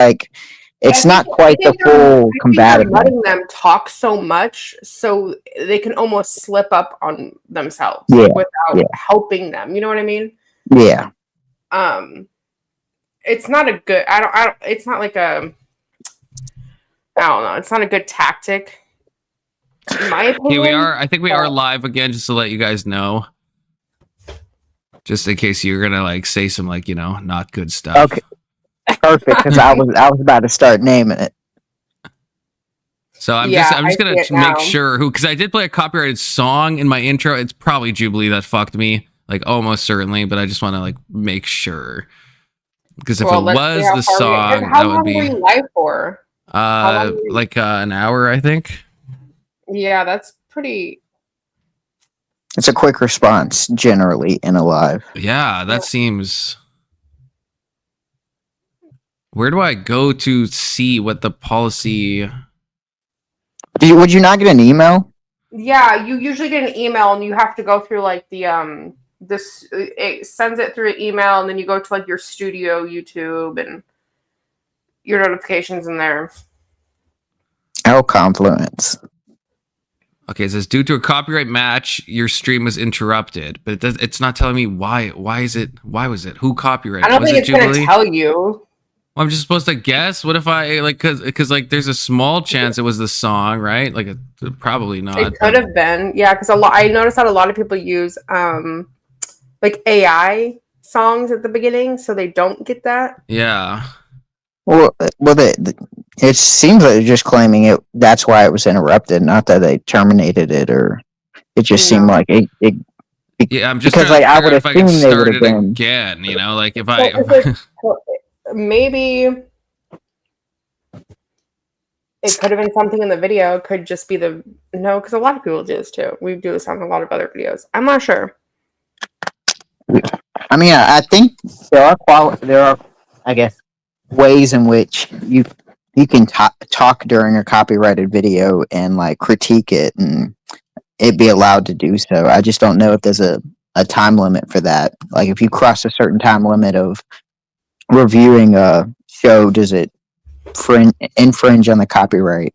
like it's not quite the full combative. Letting them talk so much so they can almost slip up on themselves without helping them. You know what I mean? Yeah. It's not a good. It's not like a. I don't know. It's not a good tactic. In my opinion. Yeah, we are. I think we are live again, just to let you guys know. Just in case you're gonna like say some like not good stuff. Okay. Perfect, because I was about to start naming it. So I'm just gonna make sure because I did play a copyrighted song in my intro. It's probably Jubilee that fucked me, like almost certainly. But I just want to like make sure because if it was the song, that would be. How long were you live for? Like an hour, I think. Yeah, that's pretty. It's a quick response generally in a live. Yeah, that seems. Where do I go to see what the policy? Would you not get an email? Yeah, you usually get an email, and you have to go through like the this. It sends it through an email, and then you go to like your studio YouTube and your notifications in there. Oh, Confluence. Okay, it says due to a copyright match, your stream was interrupted, but it's not telling me why. Why was it? Who copyrighted? I don't think it's going to tell you. Well, I'm just supposed to guess. What if I like because like there's a small chance it was the song, right? Like probably not. It could have been, yeah. Because I noticed that a lot of people use like AI songs at the beginning, so they don't get that. Yeah. Well, it seems like they're just claiming it. That's why it was interrupted, not that they terminated it, or it just seemed like it. Yeah, I'm just because like I would if I can assume start they would it have been again. Like if maybe it could have been something in the video. It could just be because a lot of people do this too. We do this on a lot of other videos. I'm not sure. I mean, I think there are, I guess, ways in which you can talk during a copyrighted video and like critique it and it be allowed to do so. I just don't know if there's a time limit for that. Like if you cross a certain time limit of reviewing a show, does it infringe on the copyright?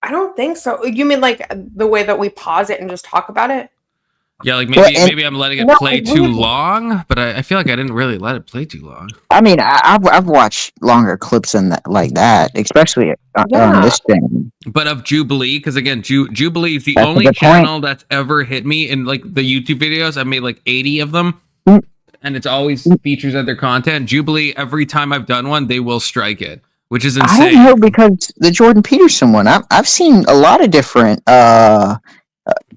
I don't think so. You mean like the way that we pause it and just talk about it? Yeah, like maybe I'm letting it play too long, but I feel like I didn't really let it play too long. I mean, I've watched longer clips like that, especially on this thing. But of Jubilee, because again, Jubilee is the only channel that's ever hit me in like the YouTube videos. I made like 80 of them, and it's always features of their content. Jubilee, every time I've done one, they will strike it, which is insane. I don't know, because the Jordan Peterson one, I've seen a lot of different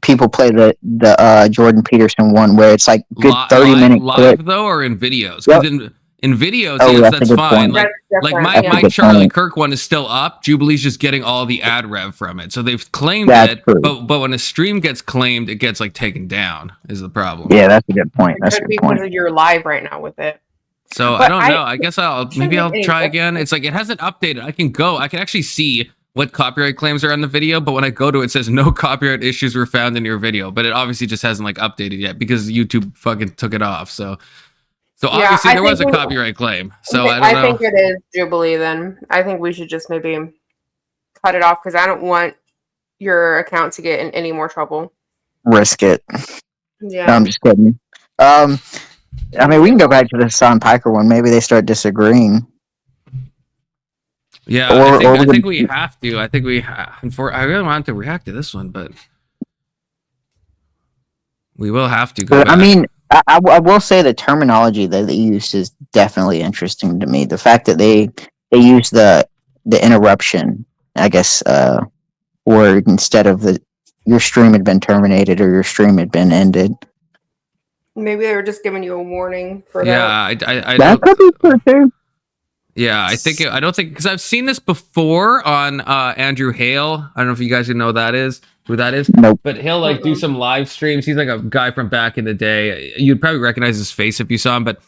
people play the Jordan Peterson one where it's like good 30-minute live though, or in videos. Because in videos, that's fine. Like my Charlie Kirk one is still up. Jubilee's just getting all the ad rev from it, so they've claimed it. But when a stream gets claimed, it gets like taken down. Is the problem? Yeah, that's a good point. That's a good point. Because you're live right now with it. So I don't know. I guess I'll try again. It's like it hasn't updated. I can actually see what copyright claims are on the video, but when I go to it, it says no copyright issues were found in your video, but it obviously just hasn't like updated yet because YouTube fucking took it off. So obviously there was a copyright claim. So I don't know. I think it is Jubilee then. I think we should just maybe cut it off because I don't want your account to get in any more trouble. Risk it. Yeah. No, I'm just kidding. I mean, we can go back to the Hasan Piker one. Maybe they start disagreeing. Yeah, I think we have to. I really want to react to this one, but we will have to go back. I mean, I will say the terminology that they used is definitely interesting to me. The fact that they use the interruption, I guess, word instead of your stream had been terminated or your stream had been ended. Maybe they were just giving you a warning for that. Yeah, that could be true too. Yeah, I don't think because I've seen this before on Andrew Hale. I don't know if you guys know who that is. Nope. But he'll like do some live streams. He's like a guy from back in the day. You'd probably recognize his face if you saw him. But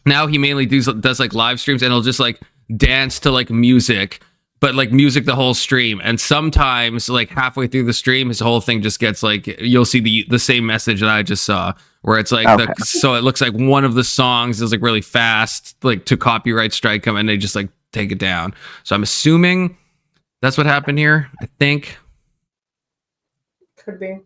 now he mainly does like live streams, and he'll just like dance to like music, but like music the whole stream. And sometimes like halfway through the stream, his whole thing just gets like, you'll see the same message that I just saw, where it's like, Okay. so it looks like one of the songs is like really fast, like to copyright strike them, and they just like take it down. So I'm assuming that's what happened here. I think. Could be. Okay.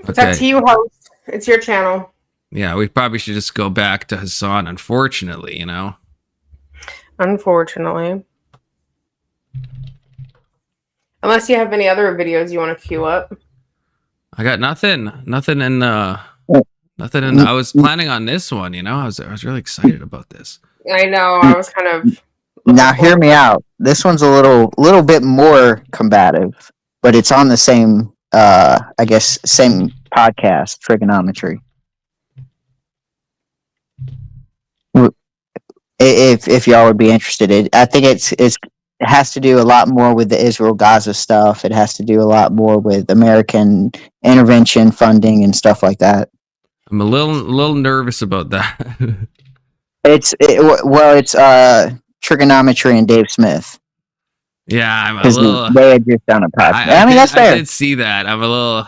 It's up to you, host. It's your channel. Yeah, we probably should just go back to Hasan, unfortunately, you know? Unfortunately. Unless you have any other videos you want to queue up. I got nothing. Nothing in nothing in I was planning on this one, you know? I was really excited about this. I know, I was kind of Now hear me out. This one's a little bit more combative, but it's on the same I guess same podcast, Triggernometry. If y'all would be interested, I think it has to do a lot more with the Israel-Gaza stuff. It has to do a lot more with American intervention funding and stuff like that. I'm a little nervous about that. It's Trigonometry and Dave Smith. Yeah, I'm a little. They had just done a podcast. I mean, that's fair. I did see that. I'm a little.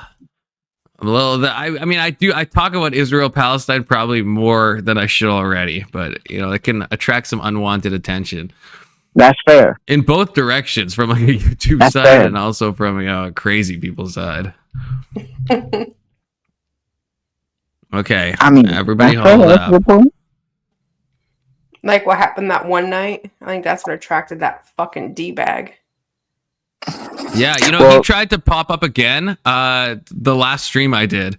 I mean, I talk about Israel Palestine probably more than I should already, but you know, it can attract some unwanted attention. That's fair. In both directions, from like a YouTube That's side fair. and also from a crazy people side. Okay, I mean, everybody that's fair. hold That's a up. good point. like what happened that one night. I think that's what attracted that fucking D-bag. Yeah, you know, Well- he tried to pop up again. The last stream I did,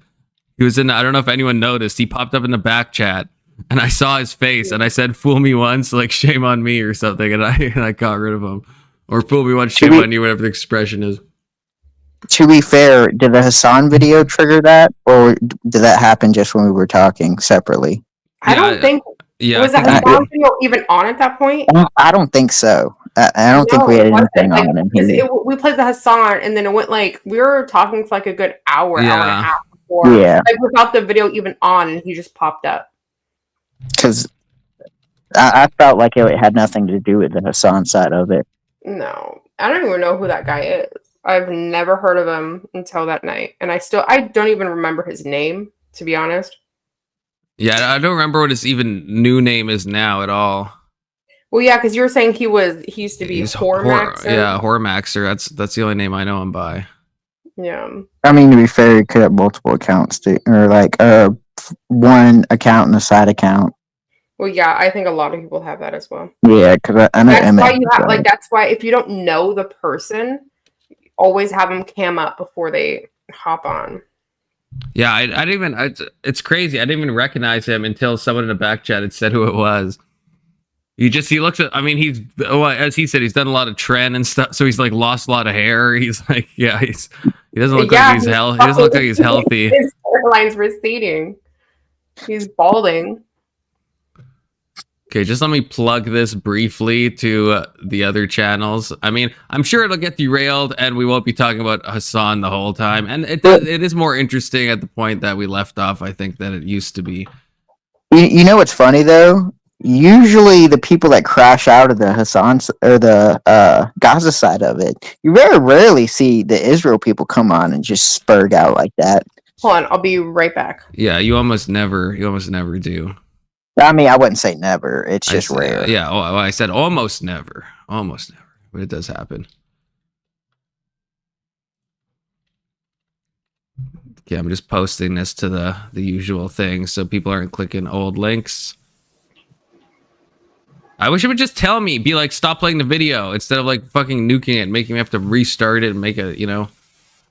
he was in. I don't know if anyone noticed. He popped up in the back chat, and I saw his face, and I said, "Fool me once, like shame on me," or something, and I got rid of him, or "Fool me once, shame on you," whatever the expression is. To be fair, did the Hasan video trigger that, or did that happen just when we were talking separately? I don't think Yeah, was I that think Hasan video even on at that point? I don't think so. I don't think we had it wasn't. anything Like, on it. because we played the Hasan, and then it went like we were talking for like a good hour, hour and Yeah. a half before, Yeah, like without the video even on, and he just popped up. because I felt like it had nothing to do with the Hasan side of it. No, I don't even know who that guy is. I've never heard of him until that night, and I don't even remember his name, to be honest. Yeah, I don't remember what his even new name is now at all. Well, yeah, because you were saying he used to be He's Hormaxer. Yeah, Hormaxer. That's the only name I know him by. Yeah. I mean, to be fair, he could have multiple accounts, too, or like one account and a side account. Well, yeah, I think a lot of people have that as well. Yeah, because I know That's Emmett why you has have that. that's why if you don't know the person, always have them cam up before they hop on. Yeah, I didn't even. It's crazy. I didn't even recognize him until someone in the back chat had said who it was. He looks at. I mean, as he said, he's done a lot of trend and stuff. So he's like lost a lot of hair. He's like, he doesn't look like he's healthy. He doesn't look like he's healthy. His hairline's receding. He's balding. Okay, just let me plug this briefly to the other channels. I mean, I'm sure it'll get derailed, and we won't be talking about Hasan the whole time. And it is more interesting at the point that we left off, I think, than it used to be. You know what's funny though? Usually, the people that crash out of the Hasan or the Gaza side of it, you very rarely see the Israel people come on and just spurg out like that. Hold on, I'll be right back. Yeah, you almost never do. I mean, I wouldn't say never. It's just rare. Yeah, I said almost never, but it does happen. Okay, I'm just posting this to the usual thing so people aren't clicking old links. I wish it would just tell me, be like, stop playing the video instead of like fucking nuking it, making me have to restart it and make it, you know,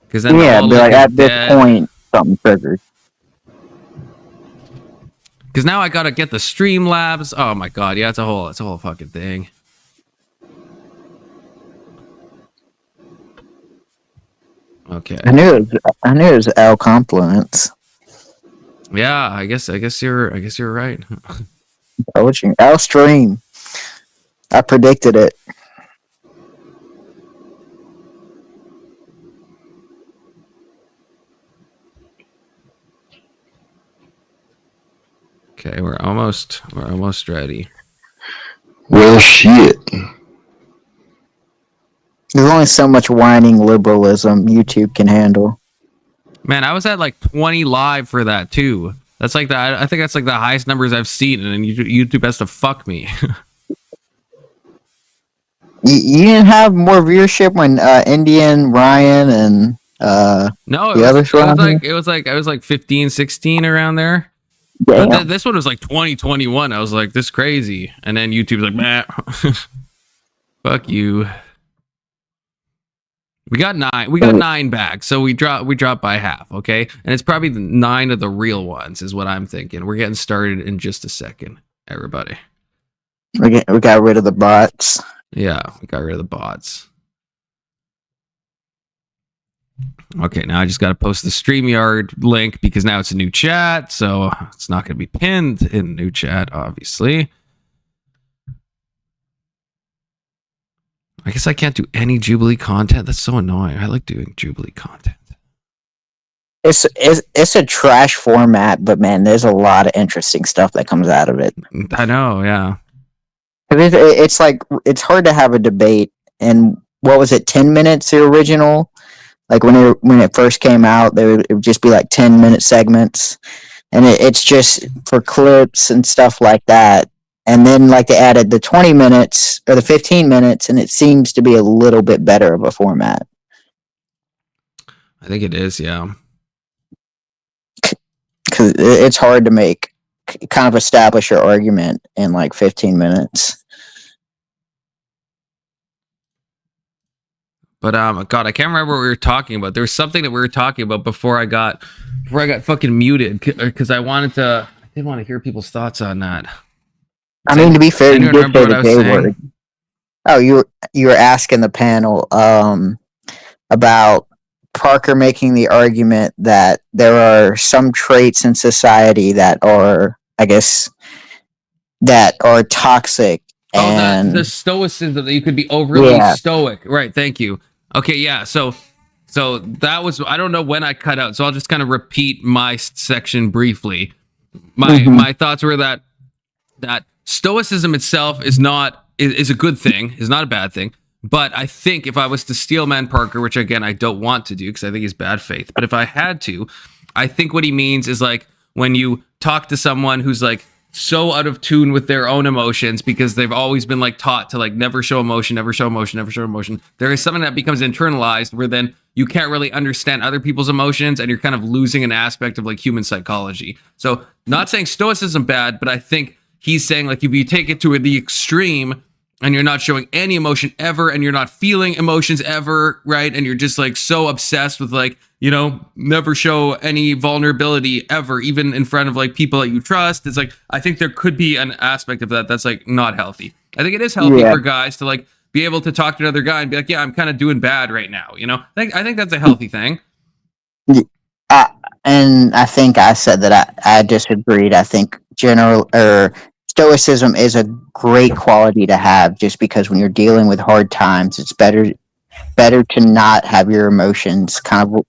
because then Yeah, the be like, at this dead. point, something triggered. Because now I gotta get the Streamlabs. Oh my god, yeah, it's a whole fucking thing. Okay. I knew it was L Confluence. Yeah, I guess you're right. Told you. L Stream. I predicted it. Okay, we're almost ready. Well, shit. There's only so much whining liberalism YouTube can handle. Man, I was at like 20 live for that too. That's like I think that's like the highest numbers I've seen, and YouTube has to fuck me. You didn't have more viewership when Indian, Ryan, and No, the others were on here? it was like 15, 16 around there. Damn. But this one was like 2021. I was like, this crazy. And then YouTube's like, man, fuck you. We got 9 back, so we dropped by half, okay? And it's probably the 9 of the real ones is what I'm thinking. We're getting started in just a second, everybody. We got rid of the bots. Yeah, we got rid of the bots. Okay, now I just got to post the StreamYard link because now it's a new chat, so it's not going to be pinned in new chat, obviously. I guess I can't do any Jubilee content. That's so annoying. I like doing Jubilee content. It's a trash format, but man, there's a lot of interesting stuff that comes out of it. I know, yeah. It's like it's hard to have a debate. And what was it? 10 minutes the original. Like when it first came out, it would just be like 10-minute segments, and it's just for clips and stuff like that. And then like they added the 20 minutes or the 15 minutes, and it seems to be a little bit better of a format. I think it is, yeah. Because it's hard to kind of establish your argument in like 15 minutes. But God, I can't remember what we were talking about. There was something that we were talking about before I got fucking muted because I didn't want to hear people's thoughts on that. I mean, to be fair, you did say the J word. Oh, you were asking the panel about Parker making the argument that there are some traits in society that are, I guess, that are toxic. And the stoicism that you could be overly stoic. Right, thank you. Okay, yeah, so that was, I don't know when I cut out, so I'll just kind of repeat my section briefly. My thoughts were that stoicism itself is a good thing, is not a bad thing. But I think if I was to steelman Parker, which again I don't want to do because I think he's bad faith, but if I had to, I think what he means is like when you talk to someone who's like so out of tune with their own emotions because they've always been like taught to like never show emotion, never show emotion, never show emotion. There is something that becomes internalized where then you can't really understand other people's emotions and you're kind of losing an aspect of like human psychology. So not saying stoicism bad, but I think he's saying like if you take it to the extreme and you're not showing any emotion ever and you're not feeling emotions ever, right? And you're just like so obsessed with like, you know, never show any vulnerability ever, even in front of like people that you trust. It's like, I think there could be an aspect of that that's like not healthy. I think it is healthy for guys to like be able to talk to another guy and be like, yeah, I'm kind of doing bad right now. You know, I think that's a healthy thing. And I think I said that I disagreed. I think stoicism is a great quality to have just because when you're dealing with hard times, it's better to not have your emotions kind of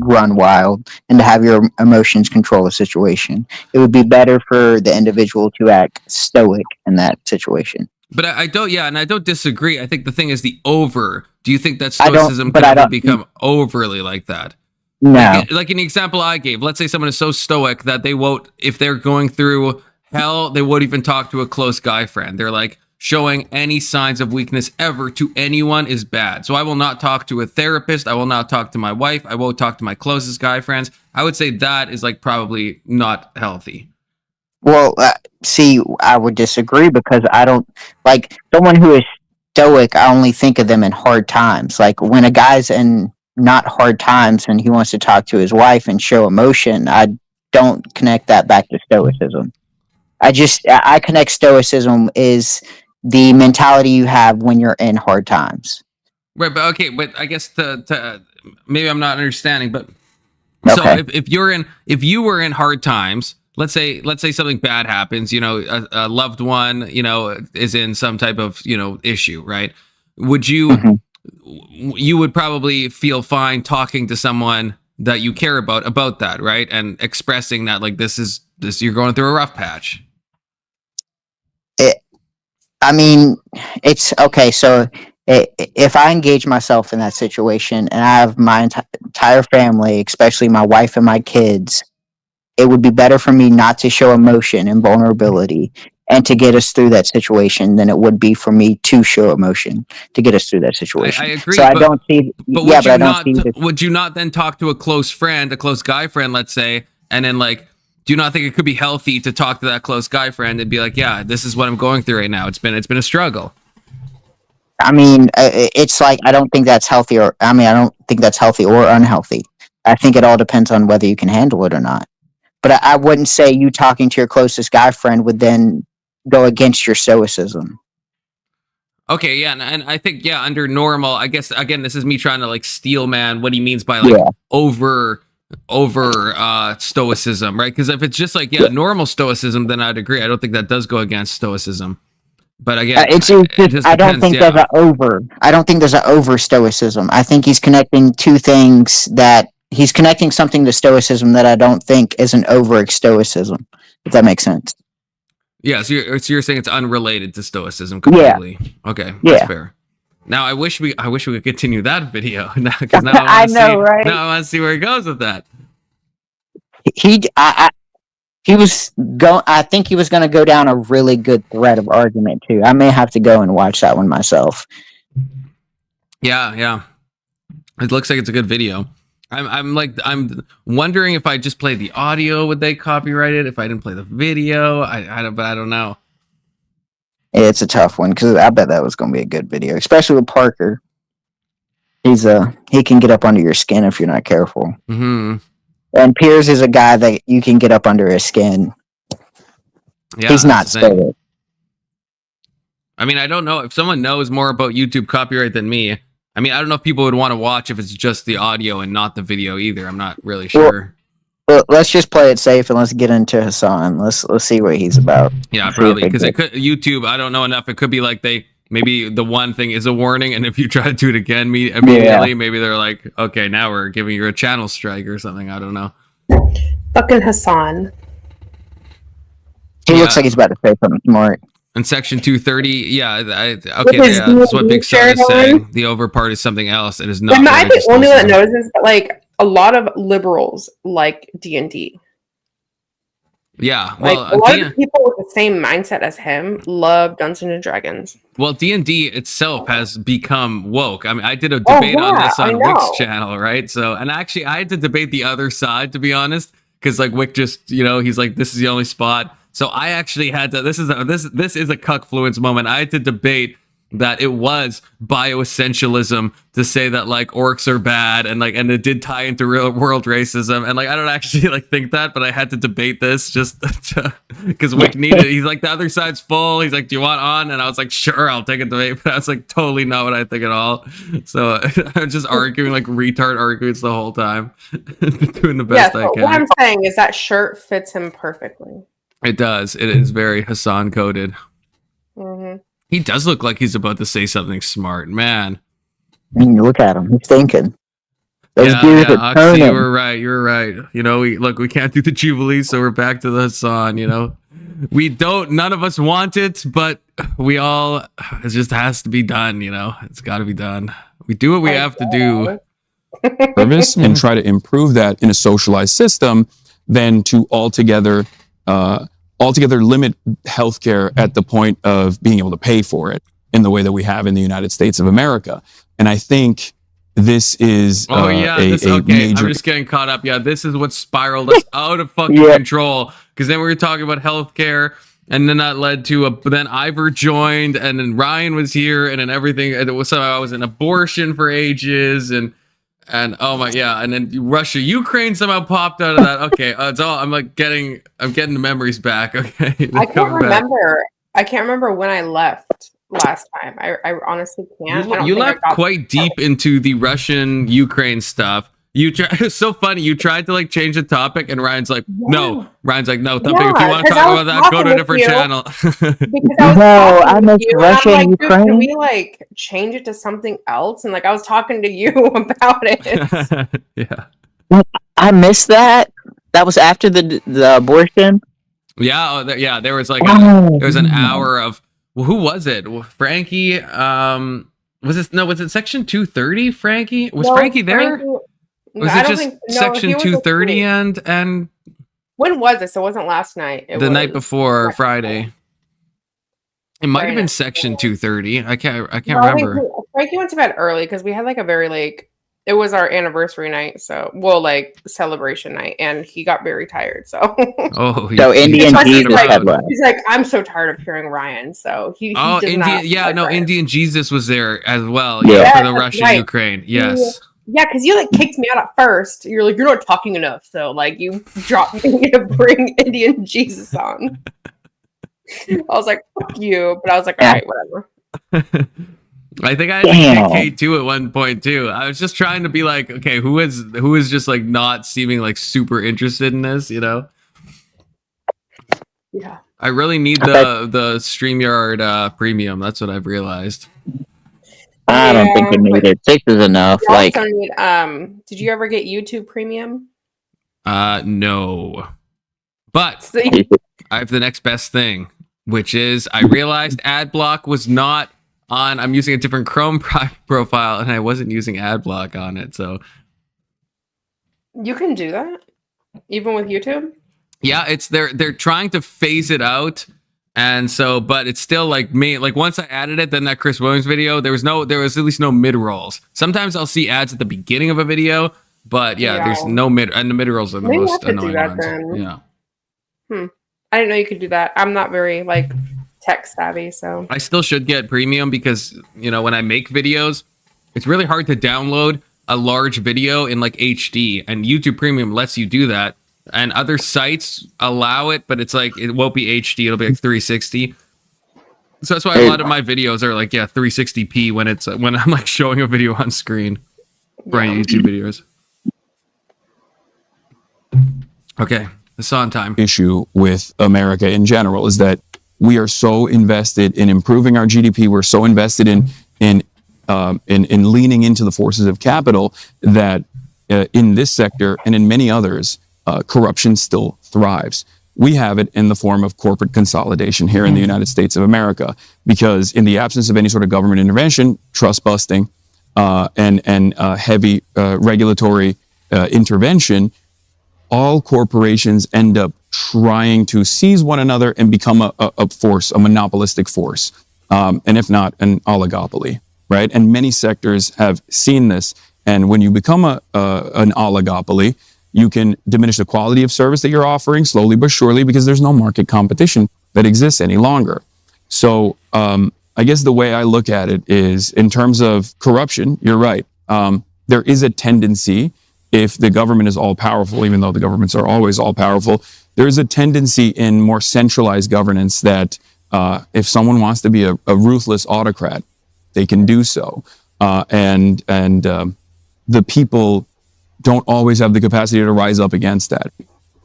run wild and to have your emotions control the situation. It would be better for the individual to act stoic in that situation. But I don't disagree. I think the thing is do you think that stoicism can ever become overly like that? No. Like in the example I gave, let's say someone is so stoic that they won't, if they're going through hell, they won't even talk to a close guy friend. They're like, showing any signs of weakness ever to anyone is bad. So I will not talk to a therapist. I will not talk to my wife. I won't talk to my closest guy friends. I would say that is like probably not healthy. Well, see, I would disagree because I don't like someone who is stoic. I only think of them in hard times. Like when a guy's in not hard times and he wants to talk to his wife and show emotion, I don't connect that back to stoicism. I connect stoicism is the mentality you have when you're in hard times. Right, but okay, but I guess to maybe I'm not understanding, but okay. So if you were in hard times, let's say something bad happens, you know, a loved one, you know, is in some type of, you know, issue, right? Would you you would probably feel fine talking to someone that you care about that, right? And expressing that like this you're going through a rough patch. I mean, it's okay. So if I engage myself in that situation and I have my entire family, especially my wife and my kids, it would be better for me not to show emotion and vulnerability and to get us through that situation than it would be for me to show emotion to get us through that situation. I agree. So I don't see. But Yeah, would but I you don't not? see. This. Would you not then talk to a close friend, a close guy friend, let's say, and then like, do you not think it could be healthy to talk to that close guy friend and be like, yeah, this is what I'm going through right now. It's been a struggle. I mean, it's like I don't think that's healthy, or I don't think that's healthy or unhealthy. I think it all depends on whether you can handle it or not. But I wouldn't say you talking to your closest guy friend would then go against your stoicism. Okay, yeah, and I think under normal, I guess again, this is me trying to like steel man what he means by like over stoicism, right? Because if it's just like normal stoicism, then I'd agree. I don't think that does go against stoicism. But again, it just I don't think there's an over. I don't think there's an over stoicism. I think he's connecting two things that he's connecting something to stoicism that I don't think is an over stoicism. If that makes sense. Yeah, so you're saying it's unrelated to stoicism completely. Yeah. Okay, that's fair. Now I wish we could continue that video because now I want to see where he goes with that. He was going. I think he was going to go down a really good thread of argument too. I may have to go and watch that one myself. Yeah. It looks like it's a good video. I'm wondering if I just play the audio, would they copyright it? If I didn't play the video, I don't know. It's a tough one because I bet that was going to be a good video, especially with Parker. He can get up under your skin if you're not careful. Mm-hmm. And Piers is a guy that you can get up under his skin. Yeah, he's not stoic. I mean, I don't know if someone knows more about YouTube copyright than me. I mean, I don't know if people would want to watch if it's just the audio and not the video either. I'm not really sure. Well, let's just play it safe and let's get into Hasan. Let's see what he's about. Yeah, probably because it could YouTube. I don't know enough. It could be like maybe the one thing is a warning, and if you try to do it again immediately, maybe they're like, okay, now we're giving you a channel strike or something. I don't know. Fucking Hasan. He looks like he's about to say something smart. In section 230, that's what Big Sun is saying. The over part is something else. It is not. Am I the only one that knows this? But like a lot of liberals like D&D. Yeah, well, like a lot of people with the same mindset as him love Dungeons and Dragons. Well, D&D itself has become woke. I mean, I did a debate on this on Wick's channel, right? So, and actually, I had to debate the other side, to be honest, because like Wick just, he's like, this is the only spot. So I actually had to. This is a cuckfluence moment. I had to debate that it was bioessentialism to say that like orcs are bad and it did tie into real world racism, and like I don't actually like think that, but I had to debate this just because Wick needed. He's like, the other side's full. He's like, do you want on? And I was like, sure, I'll take a debate. But I was like, totally not what I think at all. So I was just arguing like retard arguments the whole time, doing the best I can. What I'm saying is that shirt fits him perfectly. It does. It is very Hasan coded. Mm-hmm. He does look like he's about to say something smart, man. I mean, look at him. He's thinking. Oxy, you were right. You're right. We can't do the Jubilee, so we're back to the Hasan, none of us want it, but it just has to be done, It's got to be done. We do what we have to do. Service and try to improve that in a socialized system than to altogether limit healthcare at the point of being able to pay for it in the way that we have in the United States of America. And I think this is major... I'm just getting caught up. Yeah, this is what spiraled us out of fucking control. Because then we were talking about healthcare, and then that led to then Ivor joined, and then Ryan was here, and then everything. And it was somehow I was in abortion for ages, and and then Russia, Ukraine somehow popped out of that. Okay, it's all. I'm getting the memories back. Okay, I can't remember. I can't remember when I left last time. I honestly can't. You left quite deep into the Russian Ukraine stuff. It's so funny. You tried to change the topic, and Ryan's like, no. Ryan's like, no, Thumping. If you want to talk about that, go to a different channel. I miss Russia and Ukraine. Can we change it to something else? And I was talking to you about it. Yeah, I missed that. That was after the abortion. Yeah, there was there was an hour of who was it? Frankie. Was it Section 230? Frankie was Frankie there? Was it just Section 230 and? When was this? It wasn't last night. The night before Friday. It might have been Section 230. I can't remember. Frankie went to bed early because we had like a very it was our anniversary night, so celebration night, and he got very tired. So so Indian Jesus had left. He's like, I'm so tired of hearing Ryan. So he Indian Jesus was there as well. Yeah, for the Russia-Ukraine. Yes. Yeah, because you kicked me out at first. You're like, you're not talking enough, so you dropped me to bring Indian Jesus on. I was like, fuck you, but I was like, all right, whatever. I think I had to kick K2 at one point too. I was just trying to be like, okay, who is just not seeming super interested in this, Yeah. I really need the StreamYard premium. That's what I've realized. I don't think you need it. 6 is enough. Also need, did you ever get YouTube Premium? No. But I have the next best thing, which is I realized ad block was not on. I'm using a different Chrome profile, and I wasn't using ad block on it. So you can do that even with YouTube. Yeah, they're trying to phase it out. And so, but it's still once I added it, then that Chris Williams video, there was at least no mid rolls. Sometimes I'll see ads at the beginning of a video, but there's no mid, and the mid rolls are the most annoying ones. Yeah. I didn't know you could do that. I'm not very tech savvy, so I still should get premium because when I make videos, it's really hard to download a large video in HD, and YouTube Premium lets you do that. And other sites allow it, but it's it won't be HD. It'll be 360. So that's why a lot of my videos are 360p when I'm showing a video on screen for my YouTube videos. Okay, it's on time. Issue with America in general is that we are so invested in improving our GDP. We're so invested in leaning into the forces of capital that in this sector and in many others, corruption still thrives. We have it in the form of corporate consolidation here in the United States of America, because in the absence of any sort of government intervention, trust busting, and heavy regulatory intervention, all corporations end up trying to seize one another and become a force, a monopolistic force, and if not, an oligopoly, right? And many sectors have seen this. And when you become an oligopoly, you can diminish the quality of service that you're offering slowly but surely, because there's no market competition that exists any longer. So I guess the way I look at it is in terms of corruption, you're right. There is a tendency, if the government is all powerful, even though the governments are always all powerful, there is a tendency in more centralized governance that if someone wants to be a ruthless autocrat, they can do so. And the people don't always have the capacity to rise up against that.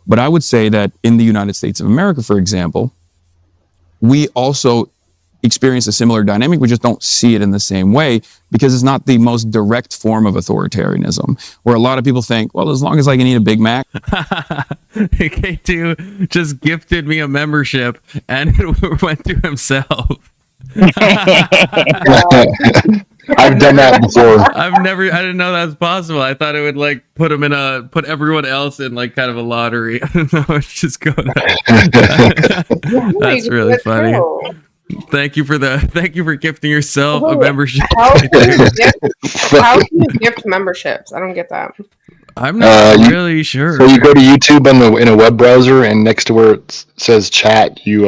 But I would say that in the United States of America, for example, we also experience a similar dynamic. We just don't see it in the same way because it's not the most direct form of authoritarianism, where a lot of people think, well, as long as I can eat a Big Mac. K2 just gifted me a membership and it went to himself. I've done that before. I didn't know that was possible. I thought it would put everyone else in kind of a lottery. No, it's just going. That's really funny. Thank you for gifting yourself a membership. How can you gift memberships? I don't get that. I'm not really sure. So you go to YouTube in a web browser, and next to where it says chat, you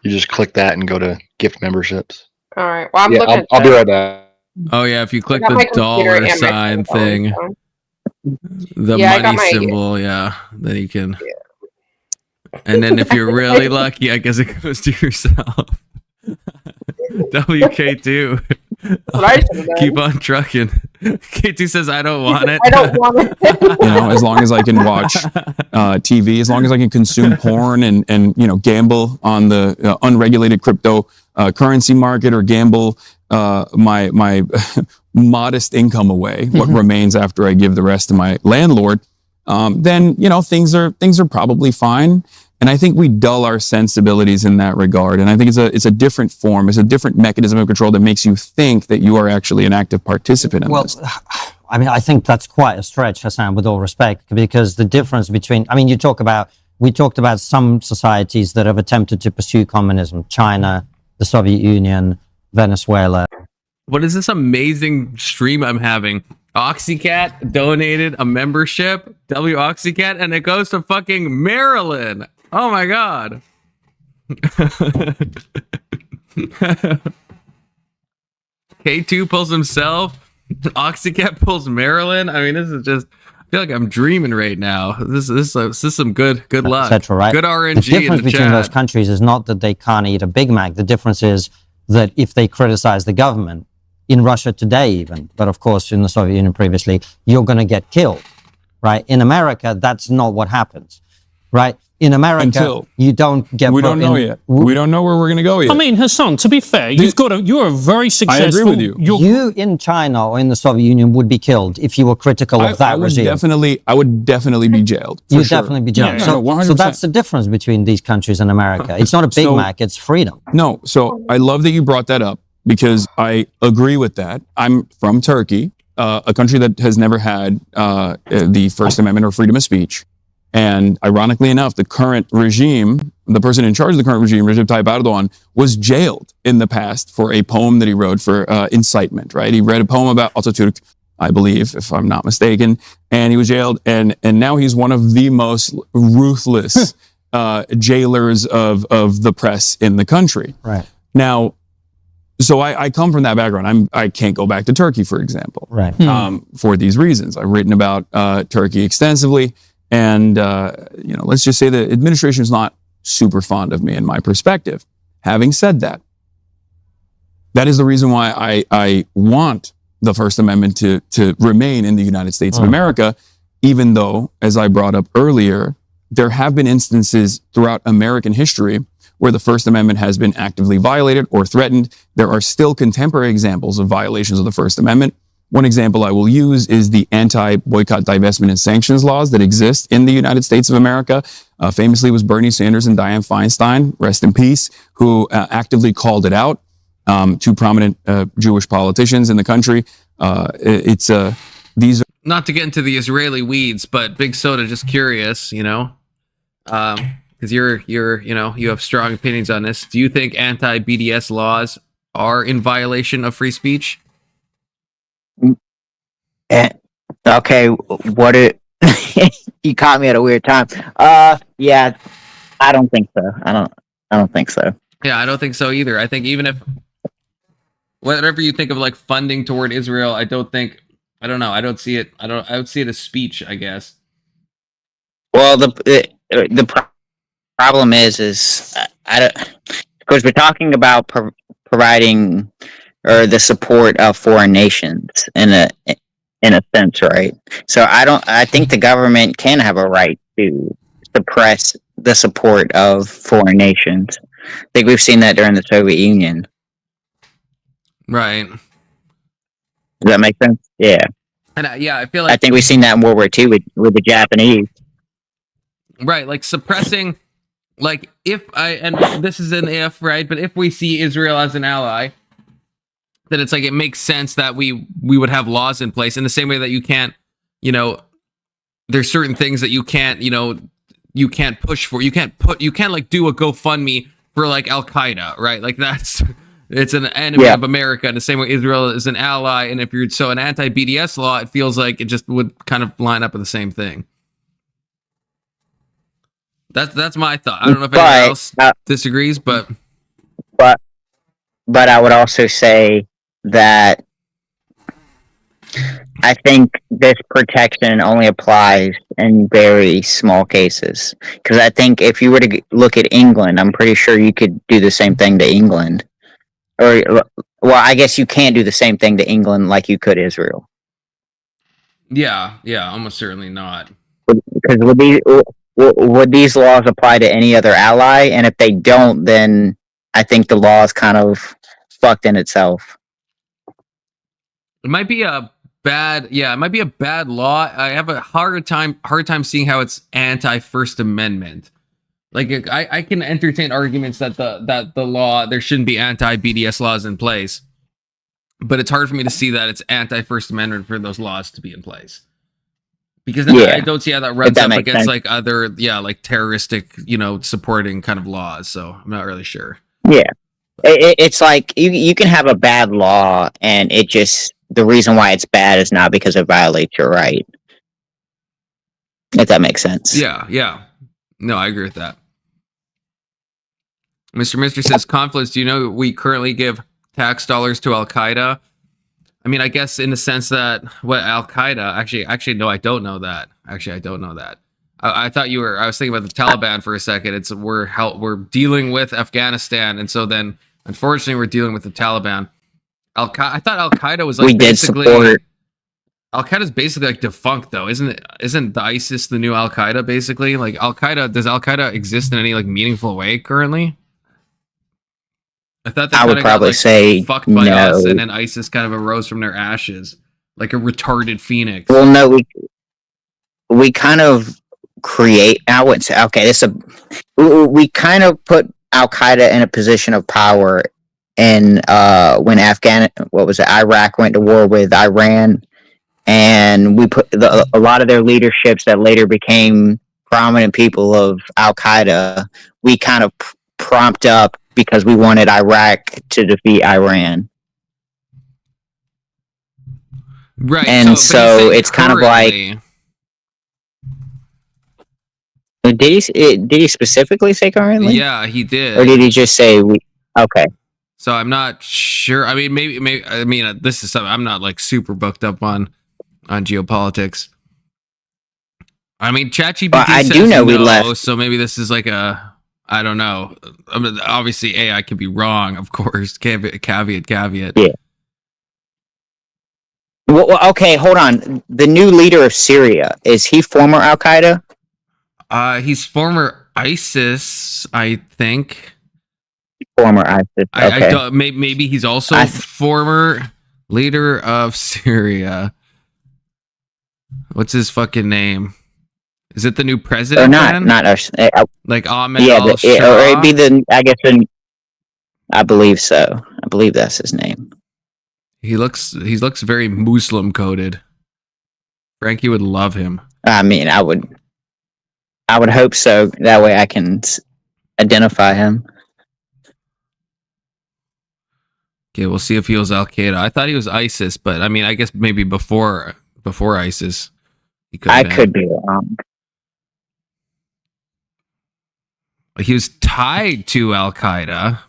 just click that and go to gift memberships. All right. Well, I'm looking. I'll be right back. Oh yeah, if you click the dollar sign thing, the money symbol, then you can. Yeah. And then if you're really lucky, I guess it goes to yourself. WK2. Keep on trucking. K2 says, I don't want it. I don't want it. As long as I can watch TV, as long as I can consume porn and gamble on the unregulated crypto currency market, or gamble my modest income away, what remains after I give the rest to my landlord, then things are probably fine. And I think we dull our sensibilities in that regard. And I think it's a different form. It's a different mechanism of control that makes you think that you are actually an active participant in this. I mean, I think that's quite a stretch, Hasan, with all respect, because the difference between, I mean, we talked about some societies that have attempted to pursue communism, China, the Soviet Union, Venezuela. What is this amazing stream I'm having? Oxycat donated a membership, Oxycat, and it goes to fucking Maryland. Oh my god. K2 pulls himself. Oxycat pulls Maryland. I mean, this is just, I feel like I'm dreaming right now. This is some good luck. Etc., right? Good RNG. The difference between those countries is not that they can't eat a Big Mac. The difference is that if they criticize the government, in Russia today even, but of course in the Soviet Union previously, you're going to get killed, right? In America, that's not what happens, right? In America, you don't get... We don't know yet. We don't know where we're going to go yet. I mean, Hasan, to be fair, you're a very successful... I agree with you. You in China or in the Soviet Union would be killed if you were critical of that regime. I would definitely be jailed. You'd definitely be jailed. Yeah, so that's the difference between these countries and America. It's not a Big Mac, it's freedom. No, so I love that you brought that up because I agree with that. I'm from Turkey, a country that has never had the First Amendment or freedom of speech. And ironically enough, the current regime, the person in charge of the current regime, Recep Tayyip Erdogan, was jailed in the past for a poem that he wrote for incitement, right? He read a poem about Atatürk, I believe, if I'm not mistaken, and he was jailed. And now he's one of the most ruthless jailers of the press in the country. Right. Now, so I come from that background. I can't go back to Turkey, for example, right? For these reasons. I've written about Turkey extensively. And, let's just say the administration is not super fond of me in my perspective. Having said that, that is the reason why I want the First Amendment to remain in the United States of America, even though, as I brought up earlier, there have been instances throughout American history where the First Amendment has been actively violated or threatened. There are still contemporary examples of violations of the First Amendment. One example I will use is the anti-boycott, divestment, and sanctions laws that exist in the United States of America. Famously was Bernie Sanders and Dianne Feinstein, rest in peace, who actively called it out. Two prominent Jewish politicians in the country. These are not to get into the Israeli weeds, but Big Soda, just curious, because you have strong opinions on this. Do you think anti-BDS laws are in violation of free speech? Okay, you caught me at a weird time. Yeah, I don't think so. I don't think so. Yeah, I don't think so either. I think even if whatever you think of like funding toward Israel, I don't see it. I don't see it as speech, I guess. Well, the problem is I don't, because we're talking about providing or the support of foreign nations in a sense, right? So I think the government can have a right to suppress the support of foreign nations. I think we've seen that during the Soviet Union. Right. Does that make sense? Yeah. And I feel like I think we've seen that in World War II with the Japanese. Right, like suppressing, like and this is an if, right? But if we see Israel as an ally, then it's like it makes sense that we would have laws in place in the same way that you can't, there's certain things that you can't, you can't push for. You can't like do a GoFundMe for like Al Qaeda, right? Like it's an enemy of America in the same way Israel is an ally. And if you're an anti-BDS law, it feels like it just would kind of line up with the same thing. That's my thought. I don't know if anyone else disagrees, but I would also say that I think this protection only applies in very small cases. Because I think if you were to look at England, I'm pretty sure you could do the same thing to England. Or, well, I guess you can't do the same thing to England like you could Israel. Yeah, almost certainly not. Because would these laws apply to any other ally? And if they don't, then I think the law is kind of fucked in itself. It might be a bad law. I have a hard time seeing how it's anti-First Amendment. Like I can entertain arguments that the law, there shouldn't be anti-BDS laws in place, but it's hard for me to see that it's anti-First Amendment for those laws to be in place. Because then I don't see how that runs up against like other, like terroristic, supporting kind of laws. So I'm not really sure. Yeah, it's like you can have a bad law, and it just, the reason why it's bad is not because it violates your right. If that makes sense. Yeah. No, I agree with that. Mr. says, Confluence, do you know we currently give tax dollars to Al Qaeda? I mean, I guess in the sense that what Al Qaeda actually no, I don't know that. Actually, I don't know that. I thought I was thinking about the Taliban for a second. We're dealing with Afghanistan, and so then unfortunately we're dealing with the Taliban. I thought Al Qaeda was like Al Qaeda's basically like defunct though, isn't it? Isn't the ISIS the new Al Qaeda basically? Like does Al Qaeda exist in any like meaningful way currently? I thought I would probably say fucked by us, and then ISIS kind of arose from their ashes, like a retarded phoenix. Well, no, we kind of create. I wouldn't say we kind of put Al Qaeda in a position of power, and when Iraq went to war with Iran, and we put a lot of their leaderships that later became prominent people of Al Qaeda. We kind of prompt up because we wanted Iraq to defeat Iran. Right. And so it's kind of like, did he specifically say currently? Yeah, he did. Or did he just say okay. So I'm not sure. I mean, maybe I mean, this is something I'm not like super booked up on geopolitics. I mean, ChatGPT I says do know we no, left. so maybe this is like I don't know. I mean, obviously, AI could be wrong, of course. Caveat. Yeah. Well, okay, hold on. The new leader of Syria, is he former Al Qaeda? He's former ISIS, I think. Former ISIS. Okay. I don't, maybe he's also former leader of Syria. What's his fucking name? Is it the new president? Or not? Not us. Like Ahmed or it'd be the. I believe so. I believe that's his name. He looks very Muslim coded. Frankie would love him. I mean, I would hope so. That way I can identify him. Okay, we'll see if he was Al Qaeda. I thought he was ISIS, but I mean, I guess maybe before ISIS. I could be wrong. He was tied to Al Qaeda,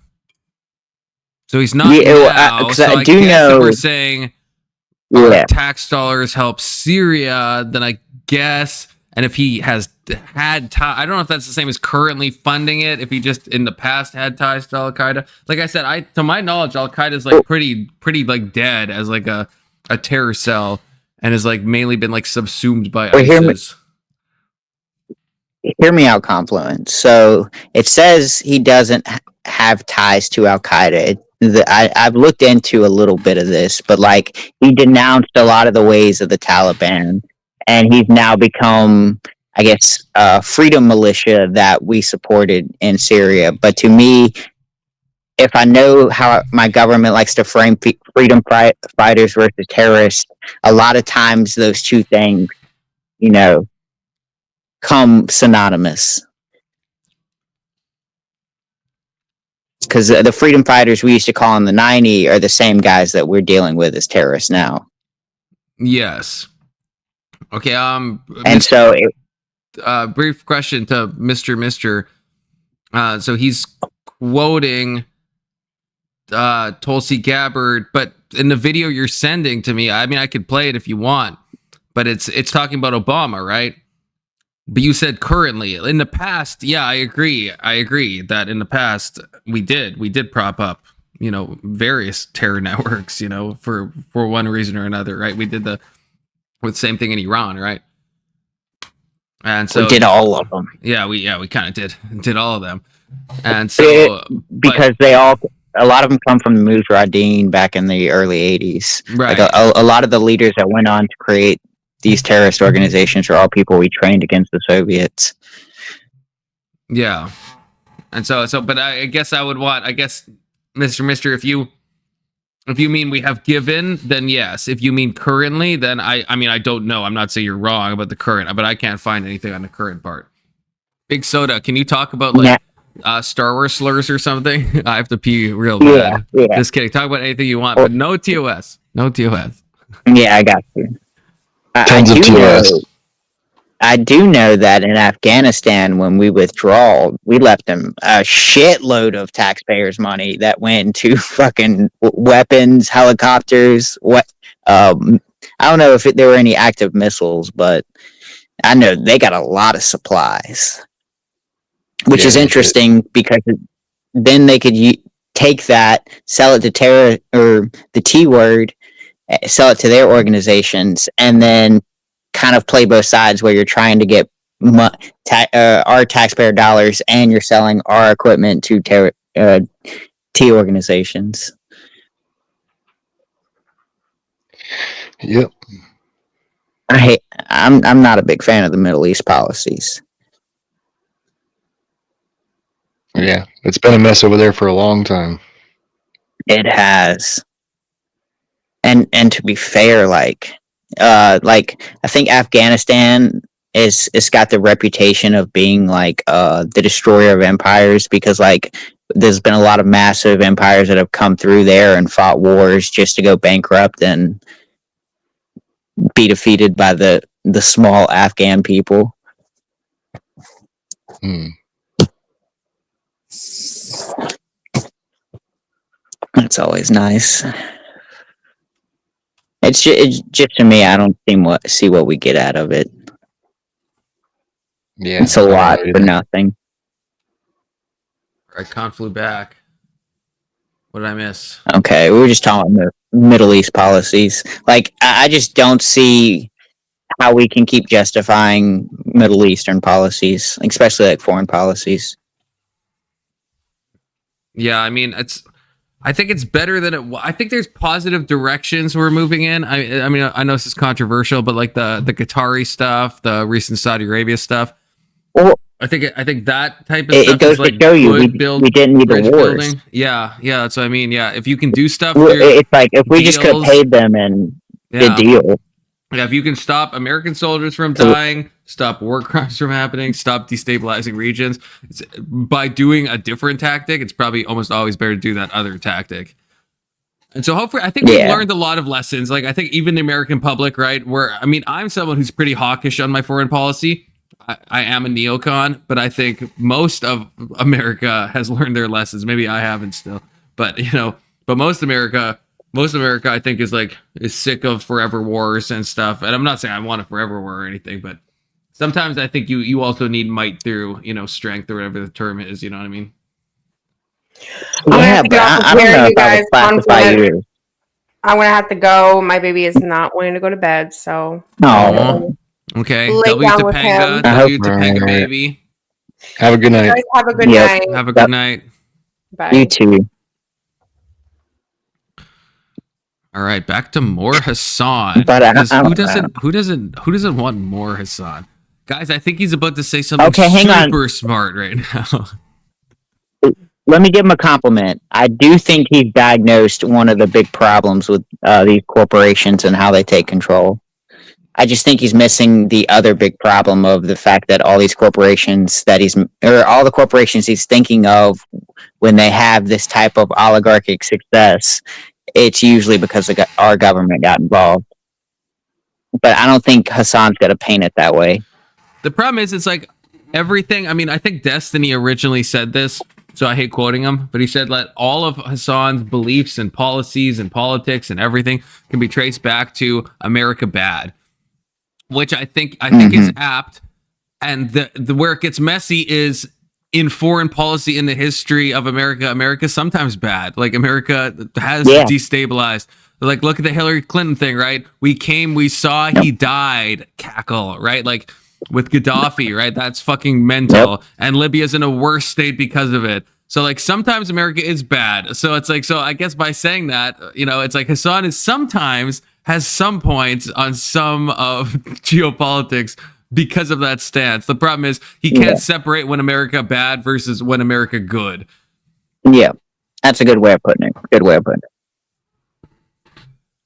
so he's not now. So I do know if we're saying our tax dollars help Syria, then I guess. And if he has had I don't know if that's the same as currently funding it. If he just in the past had ties to Al Qaeda, like I said, to my knowledge, Al Qaeda is like pretty like dead as like a terror cell, and has like mainly been like subsumed by ISIS. Hear me out, Confluence. So it says he doesn't have ties to Al Qaeda. I've looked into a little bit of this, but like he denounced a lot of the ways of the Taliban, and he's now become, I guess, freedom militia that we supported in Syria. But to me, if I know how my government likes to frame freedom fighters versus terrorists, a lot of times those two things, come synonymous. Because the freedom fighters we used to call in the 90s are the same guys that we're dealing with as terrorists now. Yes. Okay. And so, brief question to Mr. So he's quoting Tulsi Gabbard, but in the video you're sending to me, I mean, I could play it if you want, but it's talking about Obama, right? But you said currently. In the past, yeah, I agree that in the past we did prop up, various terror networks, for one reason or another, right? We did the same thing in Iran, right? And so we did all of them. Yeah, we kind of did all of them. And so because a lot of them come from the Mujahideen back in the early 80s. Right. Like a lot of the leaders that went on to create these terrorist organizations are all people we trained against the Soviets. Yeah. And so, but I guess I would want, Mr. If you mean we have given, then yes. If you mean currently, then I mean, I don't know. I'm not saying you're wrong about the current, but I can't find anything on the current part. Big Soda, can you talk about like Star Wars slurs or something? I have to pee real bad. Yeah. Just kidding. Talk about anything you want, but no TOS. No TOS. Yeah, I got you. Tons of TOS. I do know that in Afghanistan, when we withdrew, we left them a shitload of taxpayers' money that went to fucking weapons, helicopters. I don't know if there were any active missiles, but I know they got a lot of supplies, which is interesting because then they could take that, sell it to terror or the T word, sell it to their organizations, and then kind of play both sides where you're trying to get our taxpayer dollars and you're selling our equipment to T organizations. Yep. I'm not a big fan of the Middle East policies. Yeah, it's been a mess over there for a long time. It has. And to be fair, like I think Afghanistan is got the reputation of being like the destroyer of empires, because like there's been a lot of massive empires that have come through there and fought wars just to go bankrupt and be defeated by the small Afghan people. That's always nice. It's just to me, I don't see what we get out of it. Yeah, it's a lot for nothing. I Khan flew back. What did I miss? Okay, we were just talking about Middle East policies. Like, I just don't see how we can keep justifying Middle Eastern policies, especially like foreign policies. Yeah, I mean, I think it's better than it. I think there's positive directions we're moving in. I mean, I know this is controversial, but like the Qatari stuff, the recent Saudi Arabia stuff. Well, I think that type of stuff it goes is like to show you we didn't need the wars. Building. Yeah, that's what I mean. Yeah, if you can do stuff, it's like if we just could have paid them and the deal. Yeah, if you can stop American soldiers from dying, stop war crimes from happening, stop destabilizing regions, by doing a different tactic, it's probably almost always better to do that other tactic. And so hopefully, I think we've learned a lot of lessons. Like, I think even the American public, right, where, I mean, I'm someone who's pretty hawkish on my foreign policy. I am a neocon, but I think most of America has learned their lessons. Maybe I haven't still, but most America, I think is sick of forever wars and stuff. And I'm not saying I want a forever war or anything, but sometimes I think you also need might through, strength or whatever the term is. You know what I mean? Yeah, but I don't know if I would classify you. I'm gonna have to go. My baby is not wanting to go to bed, so. No. Okay. W Topanga, baby. Have a good night. Guys, have a good night. Have a good night. Bye. You too. All right, back to more Hasan. But who doesn't want more Hasan? Guys, I think he's about to say something super smart right now. Let me give him a compliment. I do think he's diagnosed one of the big problems with these corporations and how they take control. I just think he's missing the other big problem of the fact that all these corporations all the corporations he's thinking of when they have this type of oligarchic success, it's usually because our government got involved. But I don't think Hasan's going to paint it that way. The problem is, it's like everything. I mean, I think Destiny originally said this, so I hate quoting him, but he said that all of Hasan's beliefs and policies and politics and everything can be traced back to America bad, which I think is apt. And the where it gets messy is in foreign policy in the history of America. America's sometimes bad. Like, America has destabilized. Like, look at the Hillary Clinton thing, right? We came, we saw, he died, cackle, right? Like, with Gaddafi, right? That's fucking mental. Yep. And Libya's in a worse state because of it. So, like, sometimes America is bad. So it's like, so I guess by saying that, it's like Hasan is sometimes has some points on some of geopolitics because of that stance. The problem is he can't separate when America bad versus when America good. Yeah, that's a good way of putting it. Good way of putting it.